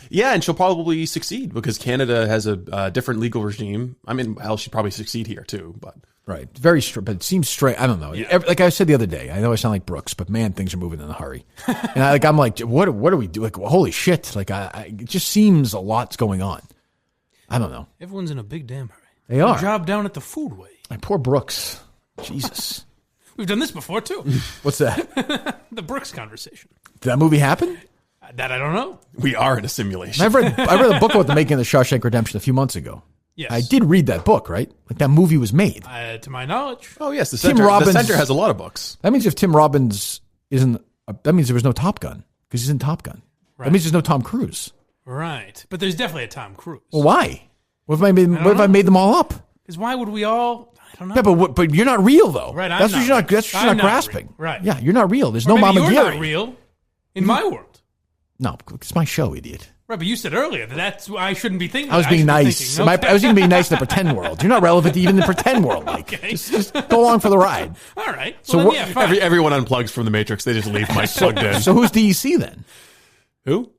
B: Yeah, and she'll probably succeed because Canada has a different legal regime. I mean, hell, she'd probably succeed here too. But
A: Right. Very straight, but it seems straight. I don't know. Like I said the other day, I know I sound like Brooks, but man, things are moving in a hurry. And I'm like, what do we do? Like, holy shit. Like, it just seems a lot's going on. I don't know.
C: Everyone's in a big damn hurry.
A: They are.
C: Job down at the Foodway.
A: My poor Brooks. Jesus.
C: We've done this before too.
A: What's that?
C: The Brooks conversation.
A: Did that movie happen?
C: That I don't know.
B: we are in a simulation.
A: I read a book about the making of the Shawshank Redemption a few months ago.
C: Yes.
A: I did read that book, right? Like that movie was made.
C: To my knowledge.
B: Oh yes, the
A: Tim
B: center.
A: Robbins-
B: The center has a lot of books.
A: That means if Tim Robbins isn't, that means there was no Top Gun because he's in Top Gun.
C: Right.
A: That means there's no Tom Cruise.
C: Right. But there's definitely a Tom Cruise.
A: Well, why? What if I made them all up?
C: Because why would we all? I don't know.
A: Yeah, but you're not real though.
C: Right, I'm
A: That's
C: not
A: what you're not.
C: real.
A: That's what
C: I'm
A: you're not
C: not
A: grasping.
C: real. Right.
A: Yeah, you're not real. There's
C: Or
A: no
C: maybe
A: Mama
C: you're
A: Gary.
C: not real in my world.
A: No, it's my show, idiot.
C: Right, but you said earlier that that's why I shouldn't be thinking.
A: I was being nice. I was even being nice in the pretend world. You're not relevant even in the pretend world. Like,
C: Okay.
A: just go along for the ride.
C: All right.
A: So
C: Well,
A: what-
C: then, yeah, fine.
B: Everyone unplugs from the Matrix. They just leave Mike plugged in.
A: So who's DEC then?
B: Who?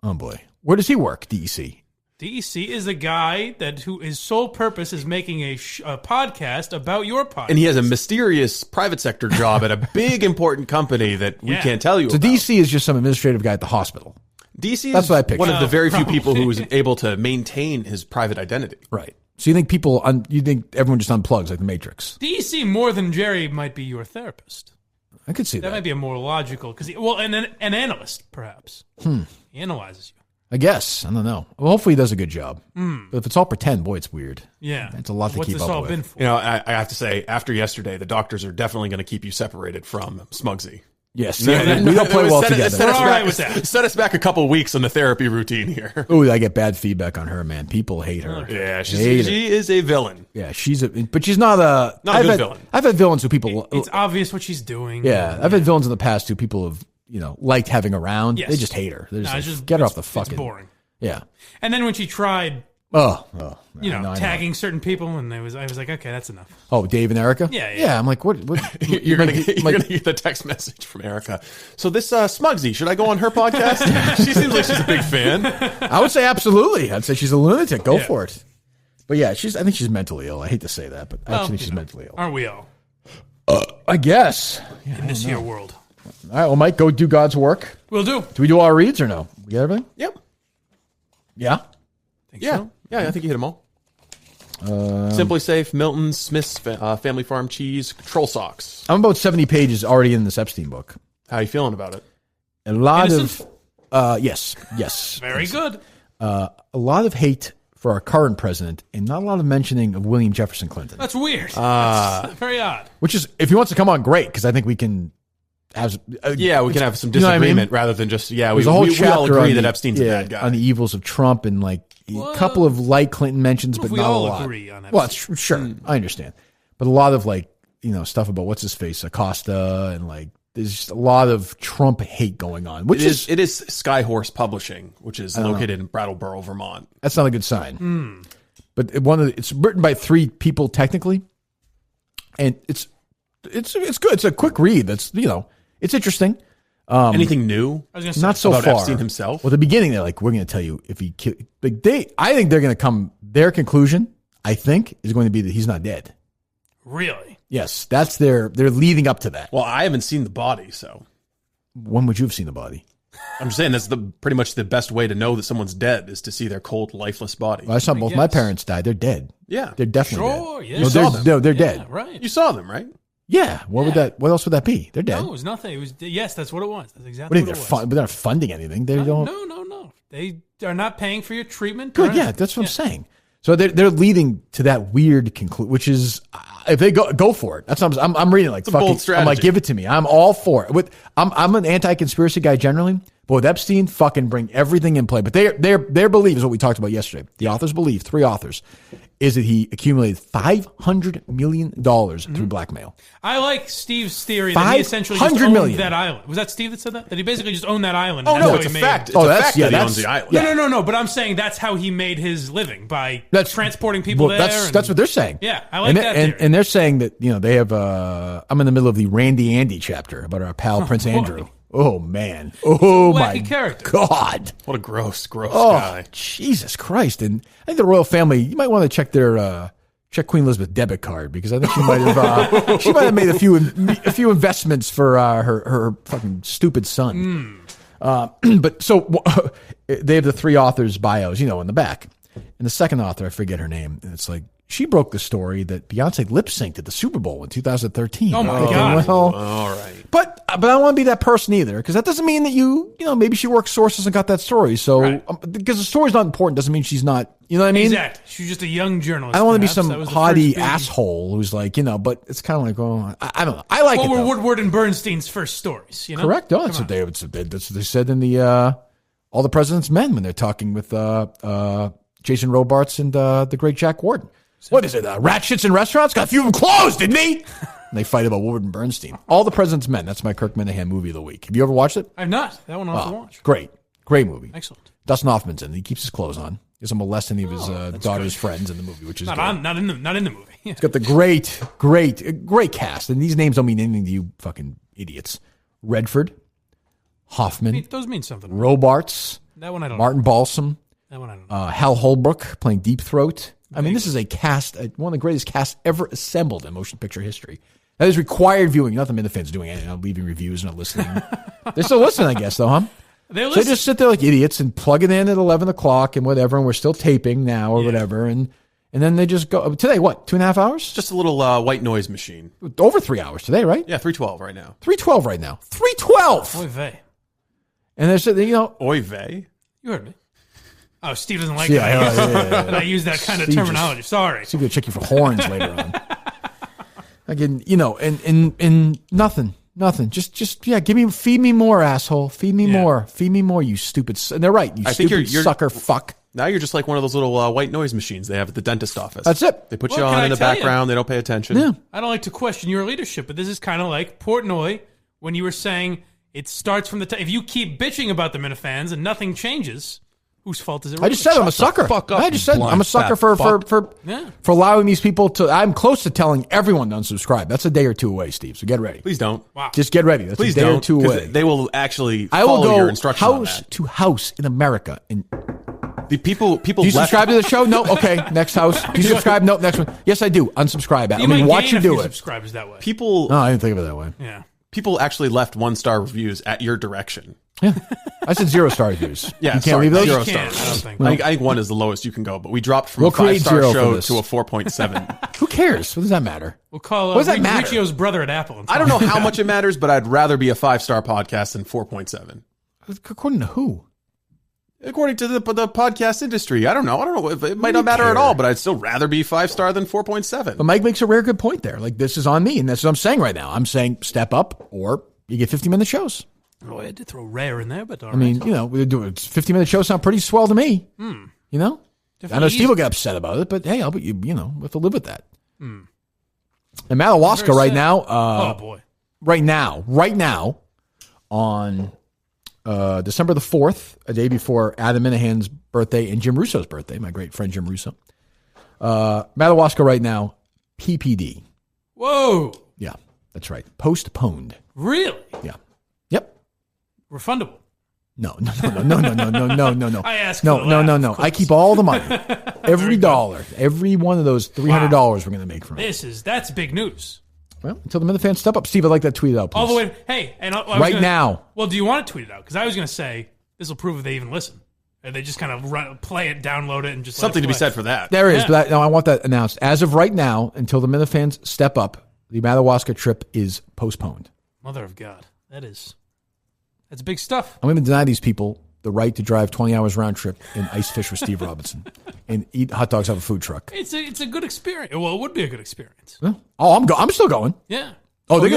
A: Oh boy, where does he work? DEC.
C: DEC is a guy his sole purpose is making a podcast about your podcast.
B: And he has a mysterious private sector job at a big important company that we
C: Yeah.
B: can't tell you
A: So
B: about.
A: DC is just some administrative guy at the hospital.
B: DC
A: That's
B: is
A: what I pictured.
B: one of the very few
C: Probably.
B: people who is able to maintain his private identity.
A: Right. So you think you think everyone just unplugs like the Matrix?
C: DEC more than Jerry might be your therapist.
A: I could see
C: That
A: that.
C: might be a more logical because an analyst perhaps. He analyzes you.
A: I guess. I don't know. Well, hopefully he does a good job.
C: Hmm.
A: But if it's all pretend, boy, it's weird.
C: Yeah,
A: It's a lot to
C: What's
A: keep
C: this
A: up
C: all
A: with.
C: been for?
B: You know, I have to say, after yesterday, the doctors are definitely going to keep you separated from Smugsy.
A: Yes, we don't play well together.
B: Set us back a couple weeks on the therapy routine here.
A: Oh, I get bad feedback on her, man. People hate her.
B: Yeah, she is a villain.
A: Yeah, but she's not a
B: good villain.
A: I've had villains who people.
C: It's obvious what she's doing.
A: Yeah, I've had villains in the past who people have liked having around.
C: Yes.
A: They just hate her. They're just,
C: just
A: get her off the fucking.
C: It's boring.
A: Yeah.
C: And then when she tried, tagging certain people, and I was like, okay, that's enough.
A: Oh, Dave and Erika?
C: Yeah.
A: I'm like, what?
B: You're gonna get the text message from Erika. So this Smugsy, should I go on her podcast? She seems like she's a big fan.
A: I would say absolutely. I'd say she's a lunatic. Go for it. But yeah, I think she's mentally ill. I hate to say that, but I think she's mentally ill.
C: Aren't we all?
A: I guess.
C: In this here world.
A: All right, well, Mike, go do God's work.
C: Will do.
A: Do we do our reads or no? We got everything?
B: Yep.
A: Yeah?
B: Yeah, I think you hit them all. Simply Safe, Milton's, Smith's, Family Farm Cheese, Troll Socks.
A: I'm about 70 pages already in this Epstein book.
B: How are you feeling about it?
A: A lot
C: Innocent?
A: of... yes.
C: Very good.
A: A lot of hate for our current president and not a lot of mentioning of William Jefferson Clinton.
C: That's weird. That's very odd.
A: Which is, if he wants to come on, great, because I think we can...
B: we can have some disagreement rather than just we all agree that Epstein's a bad guy
A: on the evils of Trump and a couple of light Clinton mentions, but not a lot.
C: Agree on Epstein.
A: Well, sure, I understand, but a lot of stuff about what's his face Acosta and there's just a lot of Trump hate going on. Which
B: it is Skyhorse Publishing, which is located in Brattleboro, Vermont.
A: That's not a good sign. But it's written by 3 people technically, and it's good. It's a quick read. That's it's interesting.
B: Anything new?
C: I was gonna say,
A: not so
B: about
A: far.
B: Epstein himself?
A: Well, at the beginning, they're like, we're going to tell you if he killed. I think they're going to come. Their conclusion, I think, is going to be that he's not dead.
C: Really?
A: Yes, that's they're leading up to that.
B: Well, I haven't seen the body, so
A: when would you have seen the body?
B: I'm just saying that's pretty much the best way to know that someone's dead is to see their cold, lifeless body.
A: Well, I saw both my parents die. They're dead.
B: Yeah,
A: they're definitely
C: sure,
A: dead.
C: Yeah.
A: They're dead.
C: Right.
B: You saw them, right?
A: Yeah. What else would that be? They're dead.
C: No, it was nothing. It was that's what it was. That's exactly
A: what it was. But they're not funding anything. They don't.
C: No. They are not paying for your treatment.
A: Good. Yeah, that's what I'm saying. So they're leading to that weird conclusion, which is if they go for it. That's what I'm reading like fucking. I'm like, give it to me. I'm all for it. I'm an anti-conspiracy guy generally, but with Epstein, fucking bring everything in play. But their belief is what we talked about yesterday. The authors believe, 3 authors, is that he accumulated $500 million through blackmail.
C: I like Steve's theory that he essentially just owned that island. Was that Steve that said that? That he basically just owned that island?
B: Oh, no, it's a fact. It's a fact that he owns the island.
C: No. But I'm saying that's how he made his living, by transporting people there.
A: That's what they're saying.
C: Yeah, I like that theory.
A: And they're saying that, they have, I'm in the middle of the Randy Andy chapter about our pal Prince Andrew. Oh, man. Oh, my God.
B: What a gross guy.
A: Jesus Christ. And I think the royal family, you might want to check check Queen Elizabeth's debit card, because I think she might have made a few investments for her fucking stupid son. But so they have the 3 authors' bios, in the back. And the second author, I forget her name, and it's like, she broke the story that Beyonce lip synced at the Super Bowl in 2013.
C: Oh my God!
A: Well,
B: all right.
A: But I don't want to be that person either, because that doesn't mean that maybe she worked sources and got that story. So because the story's not important doesn't mean she's not. You know what I mean?
C: Exactly. She's just a young journalist.
A: I don't want to be some haughty asshole who's like, but it's kind of like, well, I don't know. I like it.
C: What were Woodward and Bernstein's first stories?
A: Correct. No, that's what they said in the All the President's Men when they're talking with Jason Robards and the great Jack Warden. What is it? Rat shits in restaurants? Got a few of them closed, didn't he? And they fight about Woodward and Bernstein. All the President's Men. That's my Kirk Minihane movie of the week. Have you ever watched it?
C: I've not. That one I'll have to watch.
A: Great movie.
C: Excellent.
A: Dustin Hoffman's in it. He keeps his clothes on. He's molesting any of his daughter's friends in the movie, which is
C: not in the movie.
A: It's got the great cast, and these names don't mean anything to you, fucking idiots. Redford, Hoffman,
C: those mean something.
A: Robards.
C: That one I don't know.
A: Martin Balsam.
C: That one I don't know.
A: Hal Holbrook playing Deep Throat. I mean, this is a cast, one of the greatest casts ever assembled in motion picture history. That is required viewing. Not the Minifans doing anything. Not leaving reviews, not listening. They're still listening, I guess, though, huh?
C: They
A: just sit there like idiots and plug it in at 11 o'clock and whatever, and we're still taping now or whatever, and then they just go. Today, what, 2.5 hours?
B: Just a little white noise machine.
A: Over 3 hours today, right?
B: Yeah, 3:12 right now.
A: 3:12 right now. 3:12!
C: Oy vey.
A: And there's,
B: Oy vey?
C: You heard me. Oh, Steve doesn't like that I use that kind of terminology. Sorry.
A: Steve will check you for horns later on. Again, and nothing. Nothing. Just feed me more, asshole. Feed me more. Feed me more, you stupid. And they're right. I think you're sucker fuck.
B: Now you're just like one of those little white noise machines they have at the dentist office.
A: That's it.
B: They put you on in the background. They don't pay attention.
A: Yeah.
C: I don't like to question your leadership, but this is kind of like Portnoy when you were saying it starts from the top. If you keep bitching about the Minifans and nothing changes, whose fault is it?
A: I just said I'm a sucker. I just said I'm a sucker for allowing these people to. I'm close to telling everyone to unsubscribe. That's a day or two away, Steve. So get ready.
B: Please don't.
C: Wow.
A: Just get ready. That's
B: Please
A: a day
B: don't,
A: or two away.
B: They will actually
A: I will
B: follow
A: go
B: your instructions on
A: house
B: that.
A: to house in America. And
B: the people.
A: Do you subscribe to the show? No. Okay. Next house. Do you subscribe? No. Next one. Yes, I do. Unsubscribe. I mean, watch you do it.
C: Subscribers that way.
B: People.
A: No, I didn't think of it that way.
C: Yeah.
B: People actually left 1-star reviews at your direction.
A: Yeah. I said 0-star reviews.
B: Yeah,
A: you can't leave those.
B: 0
C: stars.
B: I
C: don't
B: think. I think 1 is the lowest you can go, but we dropped from
A: We'll
B: a
A: create
B: 5-star
A: 0
B: show
A: for this.
B: to a 4.7.
A: Who cares? What does that matter?
C: We'll call
A: what does that matter?
C: Ricchio's brother at Apple.
B: I don't know how much it matters, but I'd rather be a 5-star podcast than 4.7.
A: According to who?
B: According to the podcast industry. I don't know. It might not matter at all, but I'd still rather be 5-star than 4.7.
A: But Mike makes a rare good point there. Like, this is on me, and that's what I'm saying right now. I'm saying step up, or you get 50-minute shows.
C: Oh, I had to throw rare in there, but all
A: I mean, you know, 50-minute shows sound pretty swell to me.
C: Hmm.
A: You know?
C: Definitely
A: I know Steve
C: easy.
A: will get upset about it, but hey, you know, we have to live with that.
C: Hmm.
A: And Madawaska
C: Very
A: right
C: sad.
A: now,
C: Oh, boy.
A: right now, on December the 4th, a day before Adam Minahane's birthday and Jim Russo's birthday, my great friend Jim Russo. Madawaska right now, PPD.
C: Whoa.
A: Yeah, that's right. Postponed.
C: Really?
A: Yeah. Yep.
C: Refundable.
A: No.
C: I asked for the laugh,
A: No. I keep all the money. Every dollar. Every one of those $300 we're going to make from it.
C: That's big news.
A: Well, until the Minifans step up. Steve, I'd like that tweeted out, please.
C: All the way. Hey, and I was
A: Right
C: gonna,
A: now.
C: Well, do you want to tweet it out? Because I was going to say this will prove if they even listen. Or they just kind of play it, download it, and just
B: Something
C: let it
B: to be
C: play.
B: said for that.
A: There is,
C: Yeah.
A: but I want that announced. As of right now, until the Minifans step up, the Madawaska trip is postponed.
C: Mother of God, that's big stuff.
A: I'm going to deny these people the right to drive 20 hours round trip and ice fish with Steve Robinson and eat hot dogs out of a food truck.
C: It's a good experience. Well, it would be a good experience.
A: Oh, I'm still going.
C: Yeah.
A: Oh, they're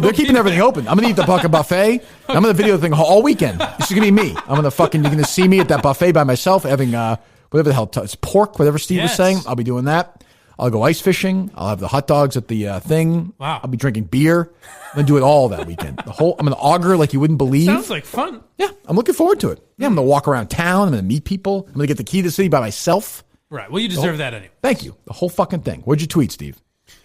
A: they're keeping everything open. I'm gonna eat the fucking buffet. I'm gonna video the thing all weekend. This is gonna be me. I'm gonna you're gonna see me at that buffet by myself having whatever the hell it's pork, whatever Steve was saying. I'll be doing that. I'll go ice fishing. I'll have the hot dogs at the thing.
C: Wow.
A: I'll be drinking beer. I'm gonna do it all that weekend. I'm gonna auger like you wouldn't believe.
C: Sounds like fun.
A: Yeah, I'm looking forward to it. Yeah, I'm gonna walk around town. I'm gonna meet people. I'm gonna get the key to the city by myself.
C: Right. Well, you deserve that anyway.
A: Thank you. The whole fucking thing. What'd you tweet, Steve?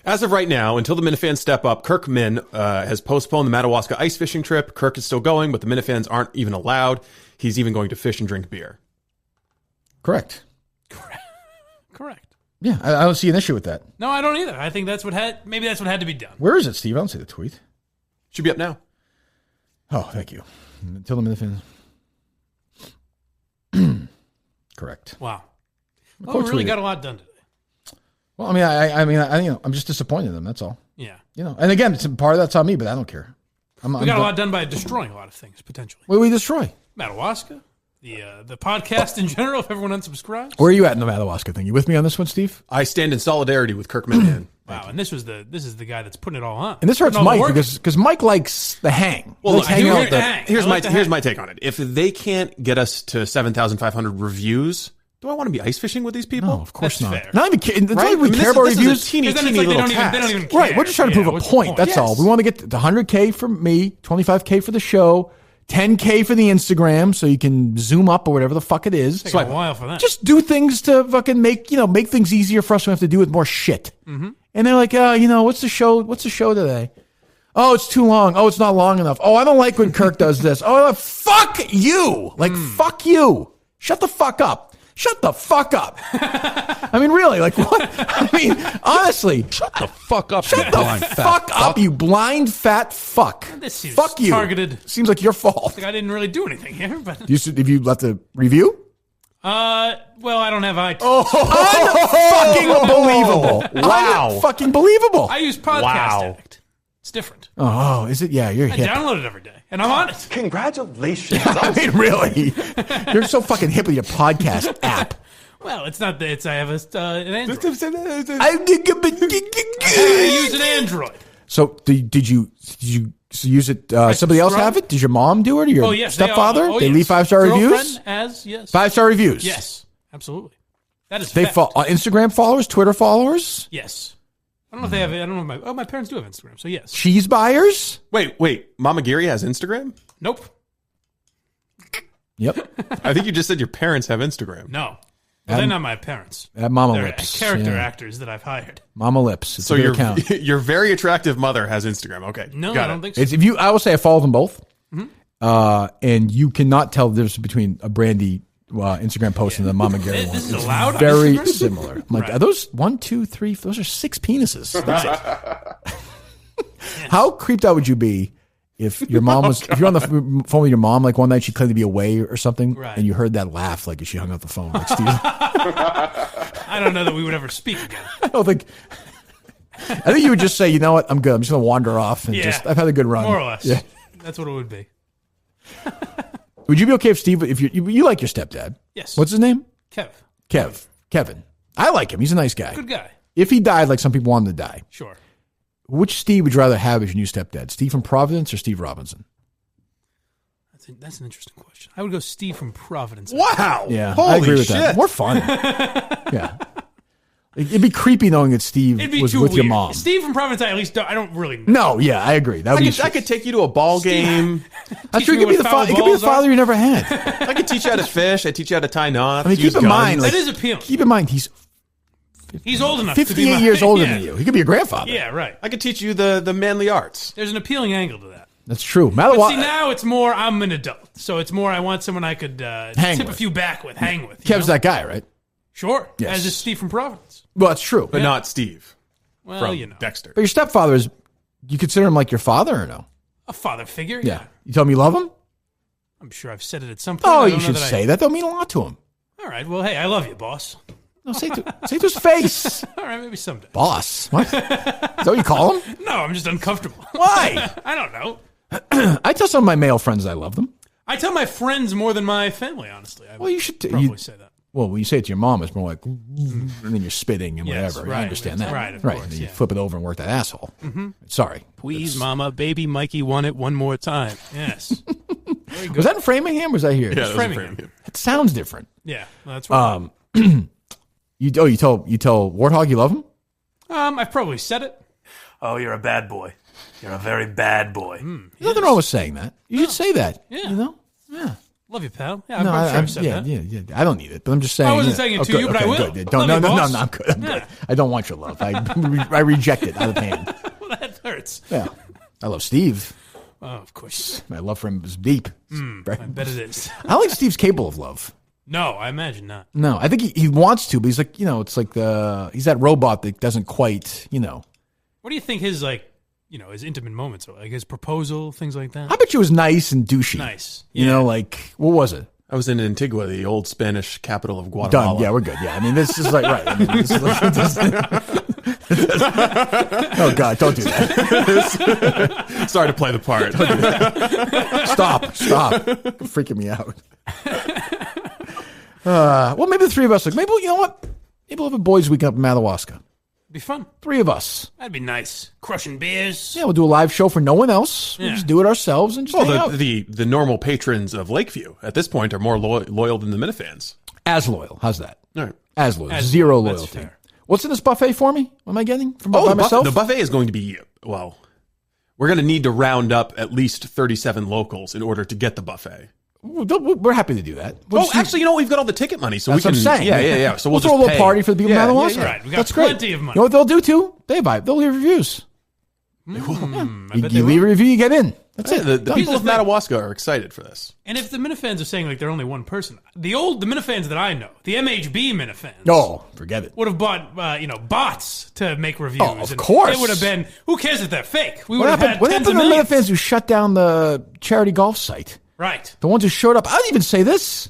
B: As of right now, until the Minifans step up, Kirk Min has postponed the Madawaska ice fishing trip. Kirk is still going, but the Minifans aren't even allowed. He's even going to fish and drink beer.
A: Correct.
C: Correct.
A: Yeah, I don't see an issue with that.
C: No, I don't either. I think that's what had to be done.
A: Where is it, Steve? I don't see the tweet.
B: Should be up now.
A: Oh, thank you. Until the Minifans. Correct.
C: Wow. Well, we really got a lot done today.
A: Well, I mean, I'm just disappointed in them. That's all.
C: Yeah.
A: And again, part of that's on me, but I don't care.
C: We got a lot done by destroying a lot of things potentially.
A: What do we destroy?
C: Madawaska, the podcast in general. If everyone unsubscribes.
A: Where are you at in the Madawaska thing? You with me on this one, Steve?
B: I stand in solidarity with Kirk Minihane.
C: Wow, and this is the guy that's putting it all on.
A: And this hurts Mike because Mike likes the hang.
B: Well, look,
C: here's
B: my take on it. If they can't get us to 7,500 reviews, do I want to be ice fishing with these people?
A: No, of course
C: That's
A: not.
C: fair.
A: Not even kidding. It's
C: Right?
A: not even
C: I mean,
A: care about
B: this is
A: reviews.
B: a teeny
C: Because then it's
B: little
C: like they
B: task.
C: don't even care.
A: Right, we're just trying to prove a
C: what's the
A: point. That's all. We want to get to 100K for me, 25K for the show, 10K for the Instagram, so you can zoom up or whatever the fuck it is.
C: Take a while for that.
A: Just do things to fucking make things easier for us. We have to do with more shit.
C: Mm-hmm.
A: And they're like, what's the show? What's the show today? Oh, it's too long. Oh, it's not long enough. Oh, I don't like when Kirk does this. Oh, fuck you. Like, fuck you. Shut the fuck up. Shut the fuck up. I mean, really, like what? I mean, honestly.
G: Shut the fuck up,
A: Shut the fuck up, you blind fat fuck.
C: This seems
A: fuck you.
C: targeted.
A: Seems like your fault.
C: Like I didn't really do anything here, but
A: Have you left a review?
C: well, I don't have iTunes.
A: Unfucking believable.
B: Wow.
A: Unfucking believable.
C: I use Podcast Addict. It's different.
A: Oh, is it? Yeah, you're
C: I
A: hip.
C: download it every day, and I'm on it.
K: Congratulations.
A: I mean, really? You're so fucking hip with your podcast app.
C: Well, it's not that I have an Android.
A: I
C: I use an Android.
A: So did you use it. Somebody else have it? Does your mom do it? Or your stepfather? They leave 5-star reviews?
C: Yes.
A: 5-star reviews?
C: Yes, absolutely. That is
A: They Instagram followers, Twitter followers?
C: Yes. I don't know if they have it. I don't know if my parents do have Instagram, so yes.
A: Cheese buyers?
B: Wait. Mama Geary has Instagram?
C: Nope.
A: Yep.
B: I think you just said your parents have Instagram.
C: No. Well, they're not my parents.
A: Mama
C: They're
A: Lips.
C: character actors that I've hired.
A: Mama Lips. It's
B: So
A: a good account.
B: your very attractive mother has Instagram. Okay.
C: No,
B: Got
C: I don't
B: it.
C: think so.
A: It's, I will say I follow them both.
C: Mhm.
A: And you cannot tell the difference between a Brandy Instagram post and the Mama Gary one.
C: This is
A: It's
C: allowed on
A: very
C: Instagram?
A: similar. I'm like,
C: Right.
A: are those 1, 2, 3? Those are 6 penises. That's
C: Right.
A: it. How creeped out would you be if your mom was, if you're on the phone with your mom, like one night she claimed to be away or something,
C: Right.
A: and you heard that laugh like as she hung up the phone, like Steve?
C: I don't know that we would ever speak again.
A: I think you would just say, you know what, I'm good. I'm just going to wander off and I've had a good run.
C: More or less.
A: Yeah.
C: That's what it would be.
A: Would you be okay if Steve, if you like your stepdad?
C: Yes.
A: What's his name?
C: Kevin.
A: I like him. He's a nice guy.
C: Good guy.
A: If he died like some people want him to die,
C: Sure.
A: which Steve would you rather have as your new stepdad? Steve from Providence or Steve Robinson?
C: That's an interesting question. I would go Steve from Providence.
B: Wow.
A: Yeah,
B: Holy
A: I agree with
B: shit.
A: that. More fun. Yeah. It'd be creepy knowing that Steve
C: It'd be
A: was
C: too
A: with
C: weird.
A: your mom.
C: Steve from Providence, I at least I don't really know.
A: No, yeah, I agree. That would be
B: I could take you to a ball game.
A: That's true. It could be the father you never had.
B: I could teach you how to fish. I teach you how to tie knots.
A: I mean, keep in mind,
C: that is appealing.
A: Keep in mind, he's
C: old enough to be
A: 58 years older than you. He could be your grandfather.
C: Yeah, right.
B: I could teach you the manly arts.
C: There's an appealing angle to that.
A: That's true.
C: But see, now it's more I'm an adult, so it's more I want someone I could tip a few back with, hang with.
A: Kev's that guy, right?
C: Sure.
A: Yes.
C: As is Steve from Providence.
A: Well, that's true.
B: But not Steve.
C: Well,
B: from
C: you know.
B: Dexter.
A: But your stepfather is, you consider him like your father or no?
C: A father figure.
A: Yeah. You tell him you love him?
C: I'm sure I've said it at some point.
A: Oh,
C: I
A: you
C: don't know
A: should say that. That'll mean a lot to him.
C: All right. Well, hey, I love you, boss.
A: No, say it to his face.
C: All right, maybe someday.
A: Boss. What? Is that what you call him?
C: No, I'm just uncomfortable.
A: Why?
C: I don't know.
A: I tell some of my male friends I love them.
C: I tell my friends more than my family, honestly.
A: Well, you should
C: probably say that.
A: Well, when you say it to your mom, it's more like, and then you're spitting and
C: Yes,
A: whatever.
C: right,
A: I understand that.
C: right, of
A: right.
C: course,
A: And then you
C: yeah.
A: flip it over and work that asshole.
C: Mhm.
A: Sorry.
C: Please, Mama, baby Mikey want it one more time. Yes. Very good.
A: Was that in Framingham or was that here?
C: Yeah, that was in Framingham.
A: It sounds different.
C: Yeah, well, that's right.
A: You tell Warthog you love him?
C: I've probably said it.
E: Oh, you're a bad boy. You're a very bad boy.
A: There's nothing wrong with saying that. You should say that.
C: Yeah.
A: You know? Yeah.
C: Love you, pal. Yeah,
A: No,
C: I'm sure I've said that.
A: Yeah. I don't need it, but I'm just saying.
C: I wasn't saying it to you, but I will.
A: Good. Don't,
C: Love
A: no,
C: you,
A: no,
C: boss.
A: I'm good. I'm
C: Yeah.
A: good. I don't want your love. I reject it out of hand.
C: Well, that hurts.
A: Yeah. I love Steve.
C: Oh, of course.
A: My love for him is deep.
C: I bet it is.
A: I don't think Steve's capable of love.
C: No, I imagine not.
A: No, I think he wants to, but he's like, it's like he's that robot that doesn't quite,
C: What do you think his his intimate moments are like? His proposal, things like that.
A: I bet you it was nice and douchey.
C: Nice.
A: Like, what was it?
B: I was in Antigua, the old Spanish capital of Guatemala.
A: Done. Yeah, we're good. Yeah, I mean, this is like, right. I mean, this is like, oh, God, don't do that.
B: Sorry to play the part.
A: Don't do that. Stop. You're freaking me out. Well, maybe the three of us, maybe, you know what? Maybe we'll have a boys' week up in Madawaska.
C: It'd be fun.
A: Three of us.
C: That'd be nice. Crushing beers.
A: Yeah, we'll do a live show for no one else. We'll
C: Yeah.
A: just do it ourselves and just hang out.
B: the normal patrons of Lakeview at this point are more loyal than the Minifans.
A: As loyal. How's that?
B: All right.
A: As loyal.
B: As
A: Zero
B: loyal.
A: loyalty.
B: That's fair.
A: What's in this buffet for me? What am I getting from by
B: the
A: myself?
B: The buffet is going to be, well, we're going to need to round up at least 37 locals in order to get the buffet.
A: We're happy to do that.
B: Actually, we've got all the ticket money, so
A: That's
B: we can.
A: what I'm saying.
B: Yeah. So we'll
A: throw
B: just
A: a little
B: pay.
A: party for the people in Madawaska.
B: Yeah.
C: Right, we got
A: That's
C: plenty
A: great.
C: of money.
A: You know what they'll do too? They'll leave reviews. You leave a review, you get in. That's it.
B: The people of Madawaska are excited for this.
C: And if the Minifans are saying like they're only one person, the Minifans that I know, the MHB Minifans,
A: No, forget it.
C: would have bought bots to make reviews.
A: Oh, of
C: and
A: course.
C: It would have been. Who cares if they're fake? We would
A: What
C: have
A: happened,
C: had
A: what
C: tens
A: happened
C: of
A: to the
C: millions.
A: Minifans who shut down the charity golf site?
C: Right.
A: The ones who showed up. I'll even say this.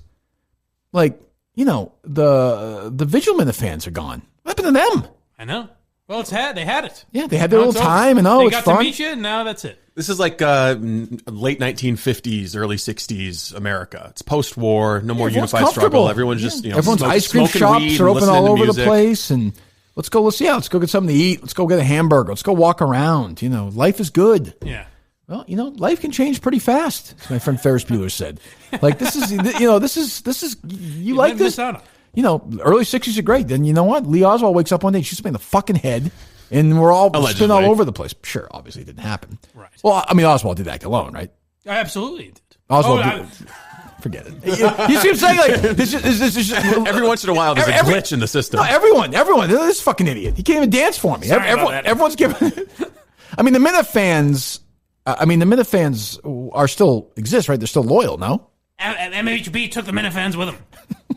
A: Like, the Vigil Minifans are gone. What happened to them?
C: I know. Well, they had it.
A: Yeah, they had their
C: Now
A: little
C: it's over.
A: time and
C: they
A: it's
C: got
A: fun.
C: to meet you, and now that's it.
B: This is like late 1950s, early 60s America. It's post-war, no more
A: Everyone's
B: unified struggle.
A: comfortable.
B: Everyone's just,
A: Everyone's ice cream
B: smoking
A: shops
B: weed
A: are
B: and
A: open
B: listening
A: all
B: to
A: over the
B: music.
A: place, and let's go get something to eat. Let's go get a hamburger. Let's go walk around. Life is good.
C: Yeah.
A: Well, life can change pretty fast, as my friend Ferris Bueller said. Like, this is, you like this? Early 60s are great. Then you know what? Lee Oswald wakes up one day, she's in the fucking head, and we're all spin all over the place. Sure, obviously it didn't happen.
C: Right.
A: Well, I mean, Oswald did act alone, right?
C: I absolutely did.
A: Oswald did. Forget it. You see what I'm saying? Like, this is
B: every once in a while, there's a glitch in the system.
A: No, everyone. This fucking idiot. He can't even dance for me. Everyone's giving. I mean, the Minifans. The Minifans are still exist, right? They're still loyal, no?
E: MHB took the Minifans with them.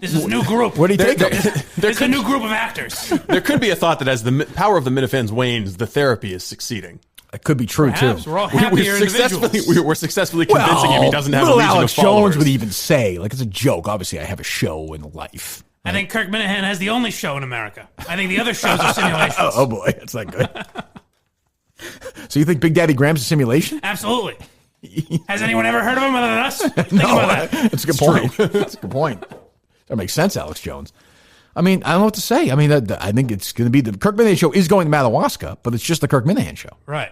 E: This is a new group.
A: Where do you take them?
E: There's a new group of actors.
B: There could be a thought that as the power of the Minifans wanes, the therapy is succeeding.
A: It could be true,
C: Perhaps.
A: too.
C: We're all happier individuals.
B: We're successfully convincing him he doesn't have a legion
A: Alex
B: of followers.
A: Jones would even say, like, it's a joke. Obviously, I have a show in life.
E: I think Kirk Minihane has the only show in America. I think the other shows are simulations.
A: Oh, boy. That's not good. So you think Big Daddy Graham's a simulation?
E: Absolutely. Has anyone ever heard of him other than us? Think
A: No,
E: about that.
A: that's a good point. That's a good point. That makes sense, Alex Jones. I mean, I don't know what to say. I mean, I think it's going to be the Kirk Minihane show is going to Madawaska, but it's just the Kirk Minihane show.
C: Right.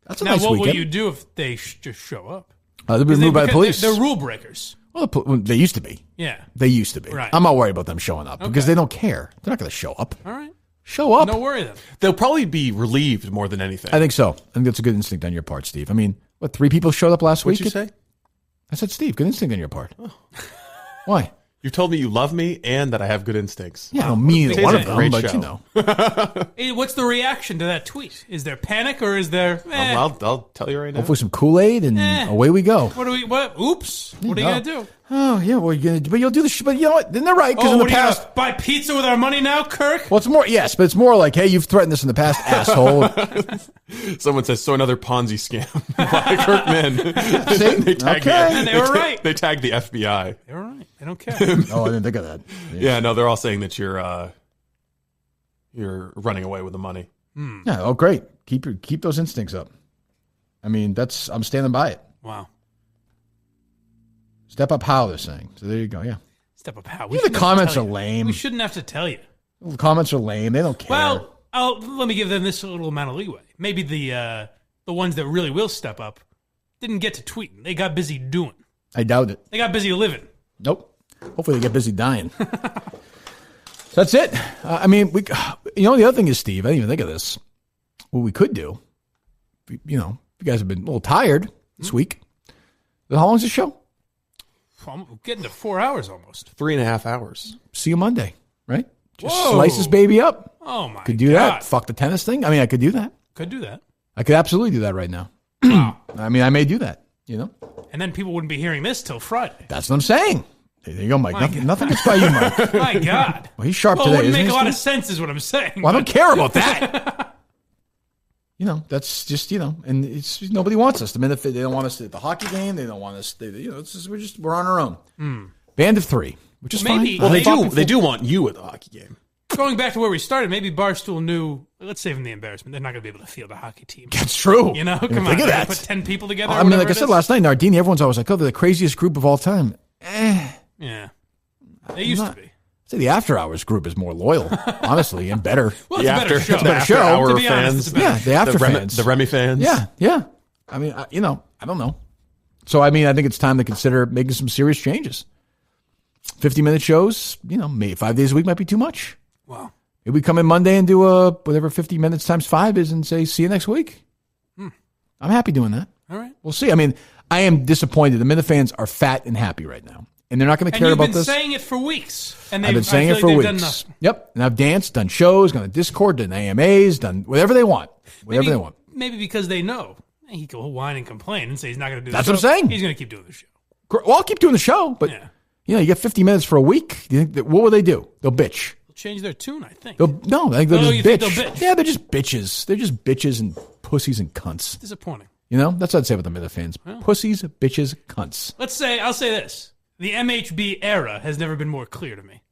A: That's a
C: now,
A: nice
C: what
A: weekend.
C: will you do if they just show up?
A: They'll be removed by the police.
C: They're rule breakers.
A: Well, they used to be.
C: Yeah.
A: They used to be.
C: Right.
A: I'm not worried about them showing up because they don't care. They're not going to show up.
C: All right.
A: Show up.
C: No worry then.
B: They'll probably be relieved more than anything.
A: I think so. I think that's a good instinct on your part, Steve. I mean, 3 people showed up last week?
B: What'd you say?
A: I said, Steve, good instinct on your part. Oh. Why?
B: You told me you love me and that I have good instincts.
A: Yeah, I don't mean either one of them, but
B: show.
C: Hey, what's the reaction to that tweet? Is there panic or is there...
B: I'll tell you right now.
A: Hopefully some Kool-Aid and away we go.
C: Oops. What are you going to do?
A: Oh, yeah, well, you're gonna, but you'll do the but you know what? Then they're right, because in the past...
C: Are you buy pizza with our money now, Kirk?
A: Well, it's more, yes, but it's more like, hey, you've threatened this in the past, asshole.
B: Someone says, so another Ponzi scam by Kirk Min.
A: See?
B: They tagged
C: And they were right.
B: They tagged the FBI.
C: They were right. They don't care.
A: Oh, I didn't think of that.
B: Yeah, no, they're all saying that you're running away with the money.
A: Yeah, oh, great. Keep those instincts up. I mean, I'm standing by it.
C: Wow.
A: Step up how, they're saying. So there you go, yeah.
C: Step up how.
A: The comments are lame.
C: We shouldn't have to tell you.
A: The comments are lame. They don't care.
C: Well, let me give them this little amount of leeway. Maybe the ones that really will step up didn't get to tweeting. They got busy doing.
A: I doubt it.
C: They got busy living.
A: Nope. Hopefully they get busy dying. So that's it. I mean, the other thing is, Steve, I didn't even think of this. What we could do, you guys have been a little tired this week. How long is the show?
C: I'm getting to 4 hours almost.
B: 3.5 hours.
A: See you Monday, right? Just slice this baby up.
C: Oh, my
A: Could do
C: God.
A: that. Fuck the tennis thing. I mean, I could do that.
C: Could do that.
A: I could absolutely do that right now.
C: Wow.
A: I mean, I may do that,
C: And then people wouldn't be hearing this till Friday.
A: That's what I'm saying. There you go, Mike. Nothing gets by you, Mike.
C: My God.
A: Well, he's sharp
C: It
A: today,
C: wouldn't
A: isn't
C: make
A: he,
C: a lot of
A: Steve?
C: sense is what I'm saying.
A: Well, I don't care about that. That's just, and it's nobody wants us. They don't want us at the hockey game. They don't want us. We're on our own. Band of 3, which is fine.
B: Well, they do want you at the hockey game.
C: Going back to where we started, maybe Barstool knew. Let's save them the embarrassment. They're not going to be able to field a hockey team.
A: That's true.
C: Come on.
A: Think of
C: They're
A: that.
C: Put 10 people together.
A: I mean, like I said last night, Nardini, everyone's always like, oh, they're the craziest group of all time.
C: Yeah. They used to be.
A: I'd say the After Hours group is more loyal, honestly, and better.
C: Well, it's a better show.
A: It's a better show.
B: Hour
C: To be honest, it's
B: fans.
C: a better
A: Yeah, the After fans.
B: The Remy fans.
A: Yeah. I mean, I don't know. So, I mean, I think it's time to consider making some serious changes. 50-minute shows, maybe 5 days a week might be too much.
C: Wow.
A: Maybe we come in Monday and do whatever 50 minutes times 5 is and say, see you next week. I'm happy doing that.
C: All right.
A: We'll see. I mean, I am disappointed. The Minifans are fat and happy right now. And they're not going to care about this.
C: And you've been saying it for weeks. And
A: I've been saying it for weeks. Yep. And I've danced, done shows, gone to Discord, done AMAs, done whatever they want. Whatever they want.
C: Maybe because they know. He can whine and complain and say he's not going to do
A: That's
C: the
A: what
C: show.
A: I'm saying.
C: He's going to keep doing the show.
A: Well, I'll keep doing the show, but you get 50 minutes for a week. Do you think what will they do? They'll bitch.
C: They'll change their tune, I think.
A: I think they'll just
C: you
A: bitch.
C: think they'll bitch?
A: Yeah, they're just bitches. They're just bitches and pussies and cunts.
C: Disappointing.
A: That's what I'd say about the Minifans.
C: Well.
A: Pussies, bitches, cunts.
C: I'll say this. The MHB era has never been more clear to me.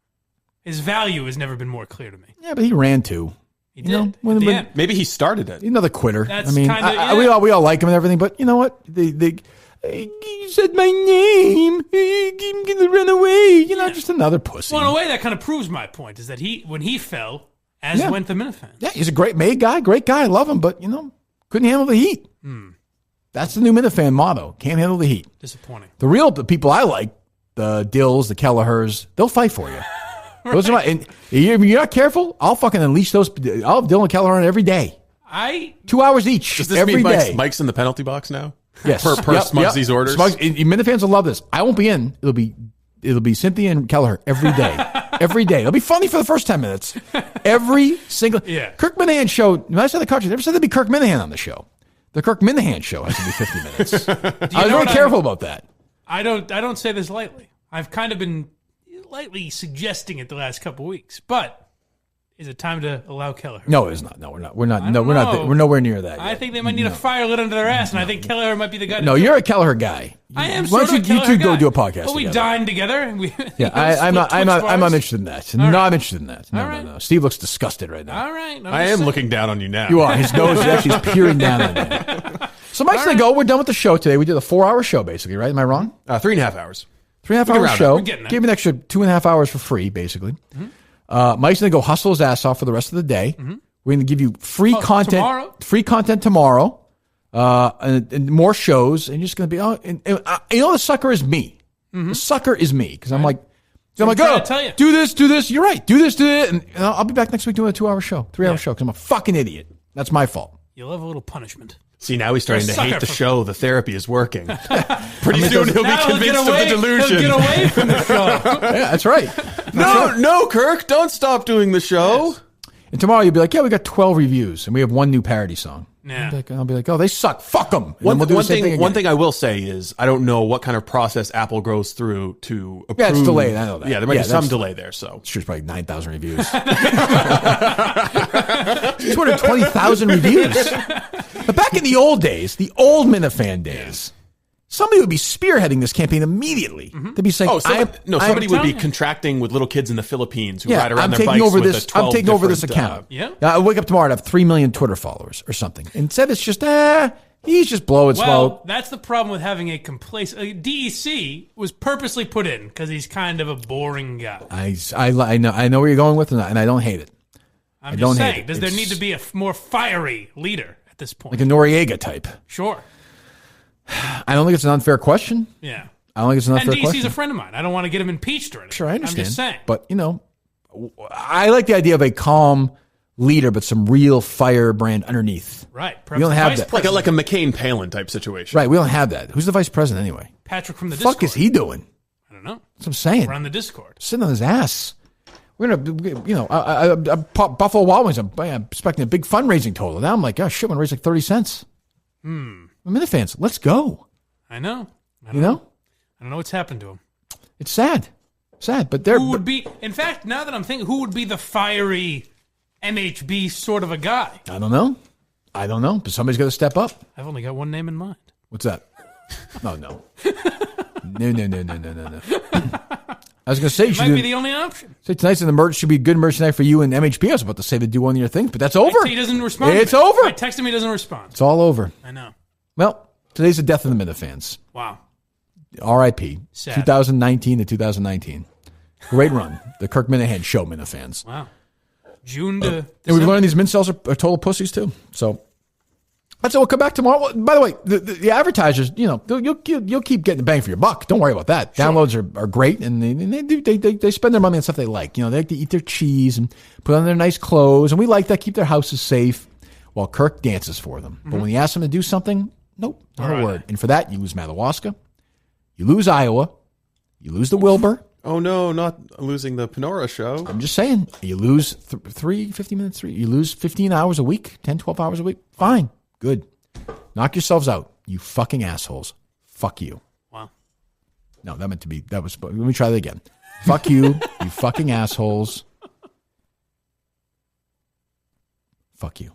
C: His value has never been more clear to me.
A: Yeah, but he ran too.
C: He did. At the end.
B: Maybe he started it.
A: Another quitter.
C: That's
A: I mean,
C: kinda,
A: we all like him and everything, but you know what? He said my name. He's gonna run away. Just another pussy.
C: Well, in a way, that kind of proves my point, is that when he fell, as went the Minifans.
A: Yeah, he's a great guy. I love him, but couldn't handle the heat. That's the new Minifan motto. Can't handle the heat.
C: Disappointing.
A: The people I like, the Dills, the Kellehers, they'll fight for you. Those are my. And if you're not careful, I'll fucking unleash those. I'll have Dylan Kelleher on every day. 2 hours each.
B: Does this
A: every
B: mean
A: day.
B: Mike's in the penalty box now?
A: Yes.
B: Per Smugsy's orders.
A: Minifans will love this. I won't be in. It'll be Cynthia and Kelleher every day. Every day. It'll be funny for the first 10 minutes. Every single. Yeah. Kirk Minihane show. When I said the cartridge, I never said there'd be Kirk Minihane on the show. The Kirk Minihane show has to be 50 minutes. I was very careful about that.
C: I don't say this lightly. I've kind of been lightly suggesting it the last couple weeks, but is it time to allow Kelleher?
A: No, it's not. No, we're not. We're not. No, we're not. We're nowhere near that.
C: I think they might need a fire lit under their ass, and I think Kelleher might be the guy.
A: No, you're a Kelleher guy.
C: I am.
A: Why don't you two go do a podcast?
C: Well, we dined together. And we,
A: I'm not interested in that. No, I'm interested in that. No. Steve looks disgusted right now.
C: All right.
B: I am looking down on you now.
A: You are. His nose is actually peering down on you. So Mike's going to go. We're done with the show today. We did a 4-hour show, basically, right? Am I wrong?
B: 3.5 hours.
A: 3.5 hour show. Gave him an extra 2.5 hours for free, basically. Mm-hmm. Mike's going to go hustle his ass off for the rest of the day. Mm-hmm. We're going to give you free content tomorrow, and more shows. And you're just going to be, the sucker is me. Mm-hmm. The sucker is me. Because I'm like, do this. You're right. Do this. And I'll be back next week doing a 2-hour show, 3-hour show, because I'm a fucking idiot. That's my fault.
C: You love a little punishment.
B: See, now he's starting to hate the show. The therapy is working. Pretty soon he'll be convinced of the delusion.
C: He'll get away from the show.
A: Yeah, that's right.
B: No, Kirk, don't stop doing the show.
A: Yes. And tomorrow you'll be like, we got 12 reviews, and we have one new parody song.
C: Yeah.
A: I'll be like, they suck. Fuck them.
B: One thing I will say is I don't know what kind of process Apple goes through to approve.
A: Yeah, it's delayed. I know that.
B: Yeah, there might be some delay there. So
A: sure, it's probably 9,000 reviews. 220,000 reviews. But back in the old days, the old Minifan days, somebody would be spearheading this campaign immediately. Mm-hmm. They'd be saying,
B: somebody would be contracting with little kids in the Philippines who ride around their bikes
A: I'm taking over this account. I'll wake up tomorrow and have 3 million Twitter followers or something. Instead, it's just, he's just blowing smoke.
C: That's the problem with having a complacent... DEC was purposely put in because he's kind of a boring guy.
A: I know where you're going with it, and I don't hate it.
C: I'm just saying, does there need to be a more fiery leader at this point?
A: Like a Noriega type.
C: Sure.
A: I don't think it's an unfair question.
C: Yeah.
A: I don't think it's an unfair question.
C: And DC's a friend of mine. I don't want to get him impeached or anything.
A: Sure, I understand.
C: I'm just saying.
A: But, I like the idea of a calm leader, but some real firebrand underneath.
C: Right.
A: We don't have that.
B: Like a McCain-Palin type situation.
A: Right. We don't have that. Who's the vice president anyway?
C: Patrick from the Discord.
A: Fuck is he doing?
C: I don't know.
A: That's what I'm saying.
C: We're on the Discord.
A: Sitting on his ass. We're going to, Buffalo Wild Wings, I'm expecting a big fundraising total. Now I'm like, oh, shit, I'm going to raise like 30 cents. Minifans, let's go.
C: I know. I
A: don't know
C: what's happened to him.
A: It's sad. But they're...
C: Who would be... In fact, now that I'm thinking, who would be the fiery MHB sort of a guy?
A: I don't know. But somebody's got to step up.
C: I've only got one name in mind.
A: What's that? No. No. I was going to say...
C: It might be the only option.
A: Say tonight's in the merch should be good merch tonight for you and MHB. I was about to say to do one of your things, but that's over.
C: He doesn't respond.
A: It's over.
C: I text him, he doesn't respond.
A: It's all over.
C: I know.
A: Well, today's the death of the Minifans.
C: Wow.
A: R.I.P.
C: Sad.
A: 2019 to 2019. Great run. The Kirk Minihane show Minifans.
C: Wow. June to
A: and we've learned these mincels are total pussies too. So that's it. We'll come back tomorrow. By the way, the advertisers, you'll keep getting the bang for your buck. Don't worry about that. Sure. Downloads are great, and they spend their money on stuff they like. They like to eat their cheese and put on their nice clothes, and we like that. Keep their houses safe while Kirk dances for them. Mm-hmm. But when you ask them to do something, nope, not a word. And for that, you lose Madawaska, you lose Iowa, you lose the Wilbur.
B: Oh no, not losing the Panora show.
A: I'm just saying, you lose 50 minutes. You lose 15 hours a week, 10, 12 hours a week. Fine. Good. Knock yourselves out, you fucking assholes. Fuck you.
C: Wow.
A: No, let me try that again. Fuck you, you fucking assholes. Fuck you.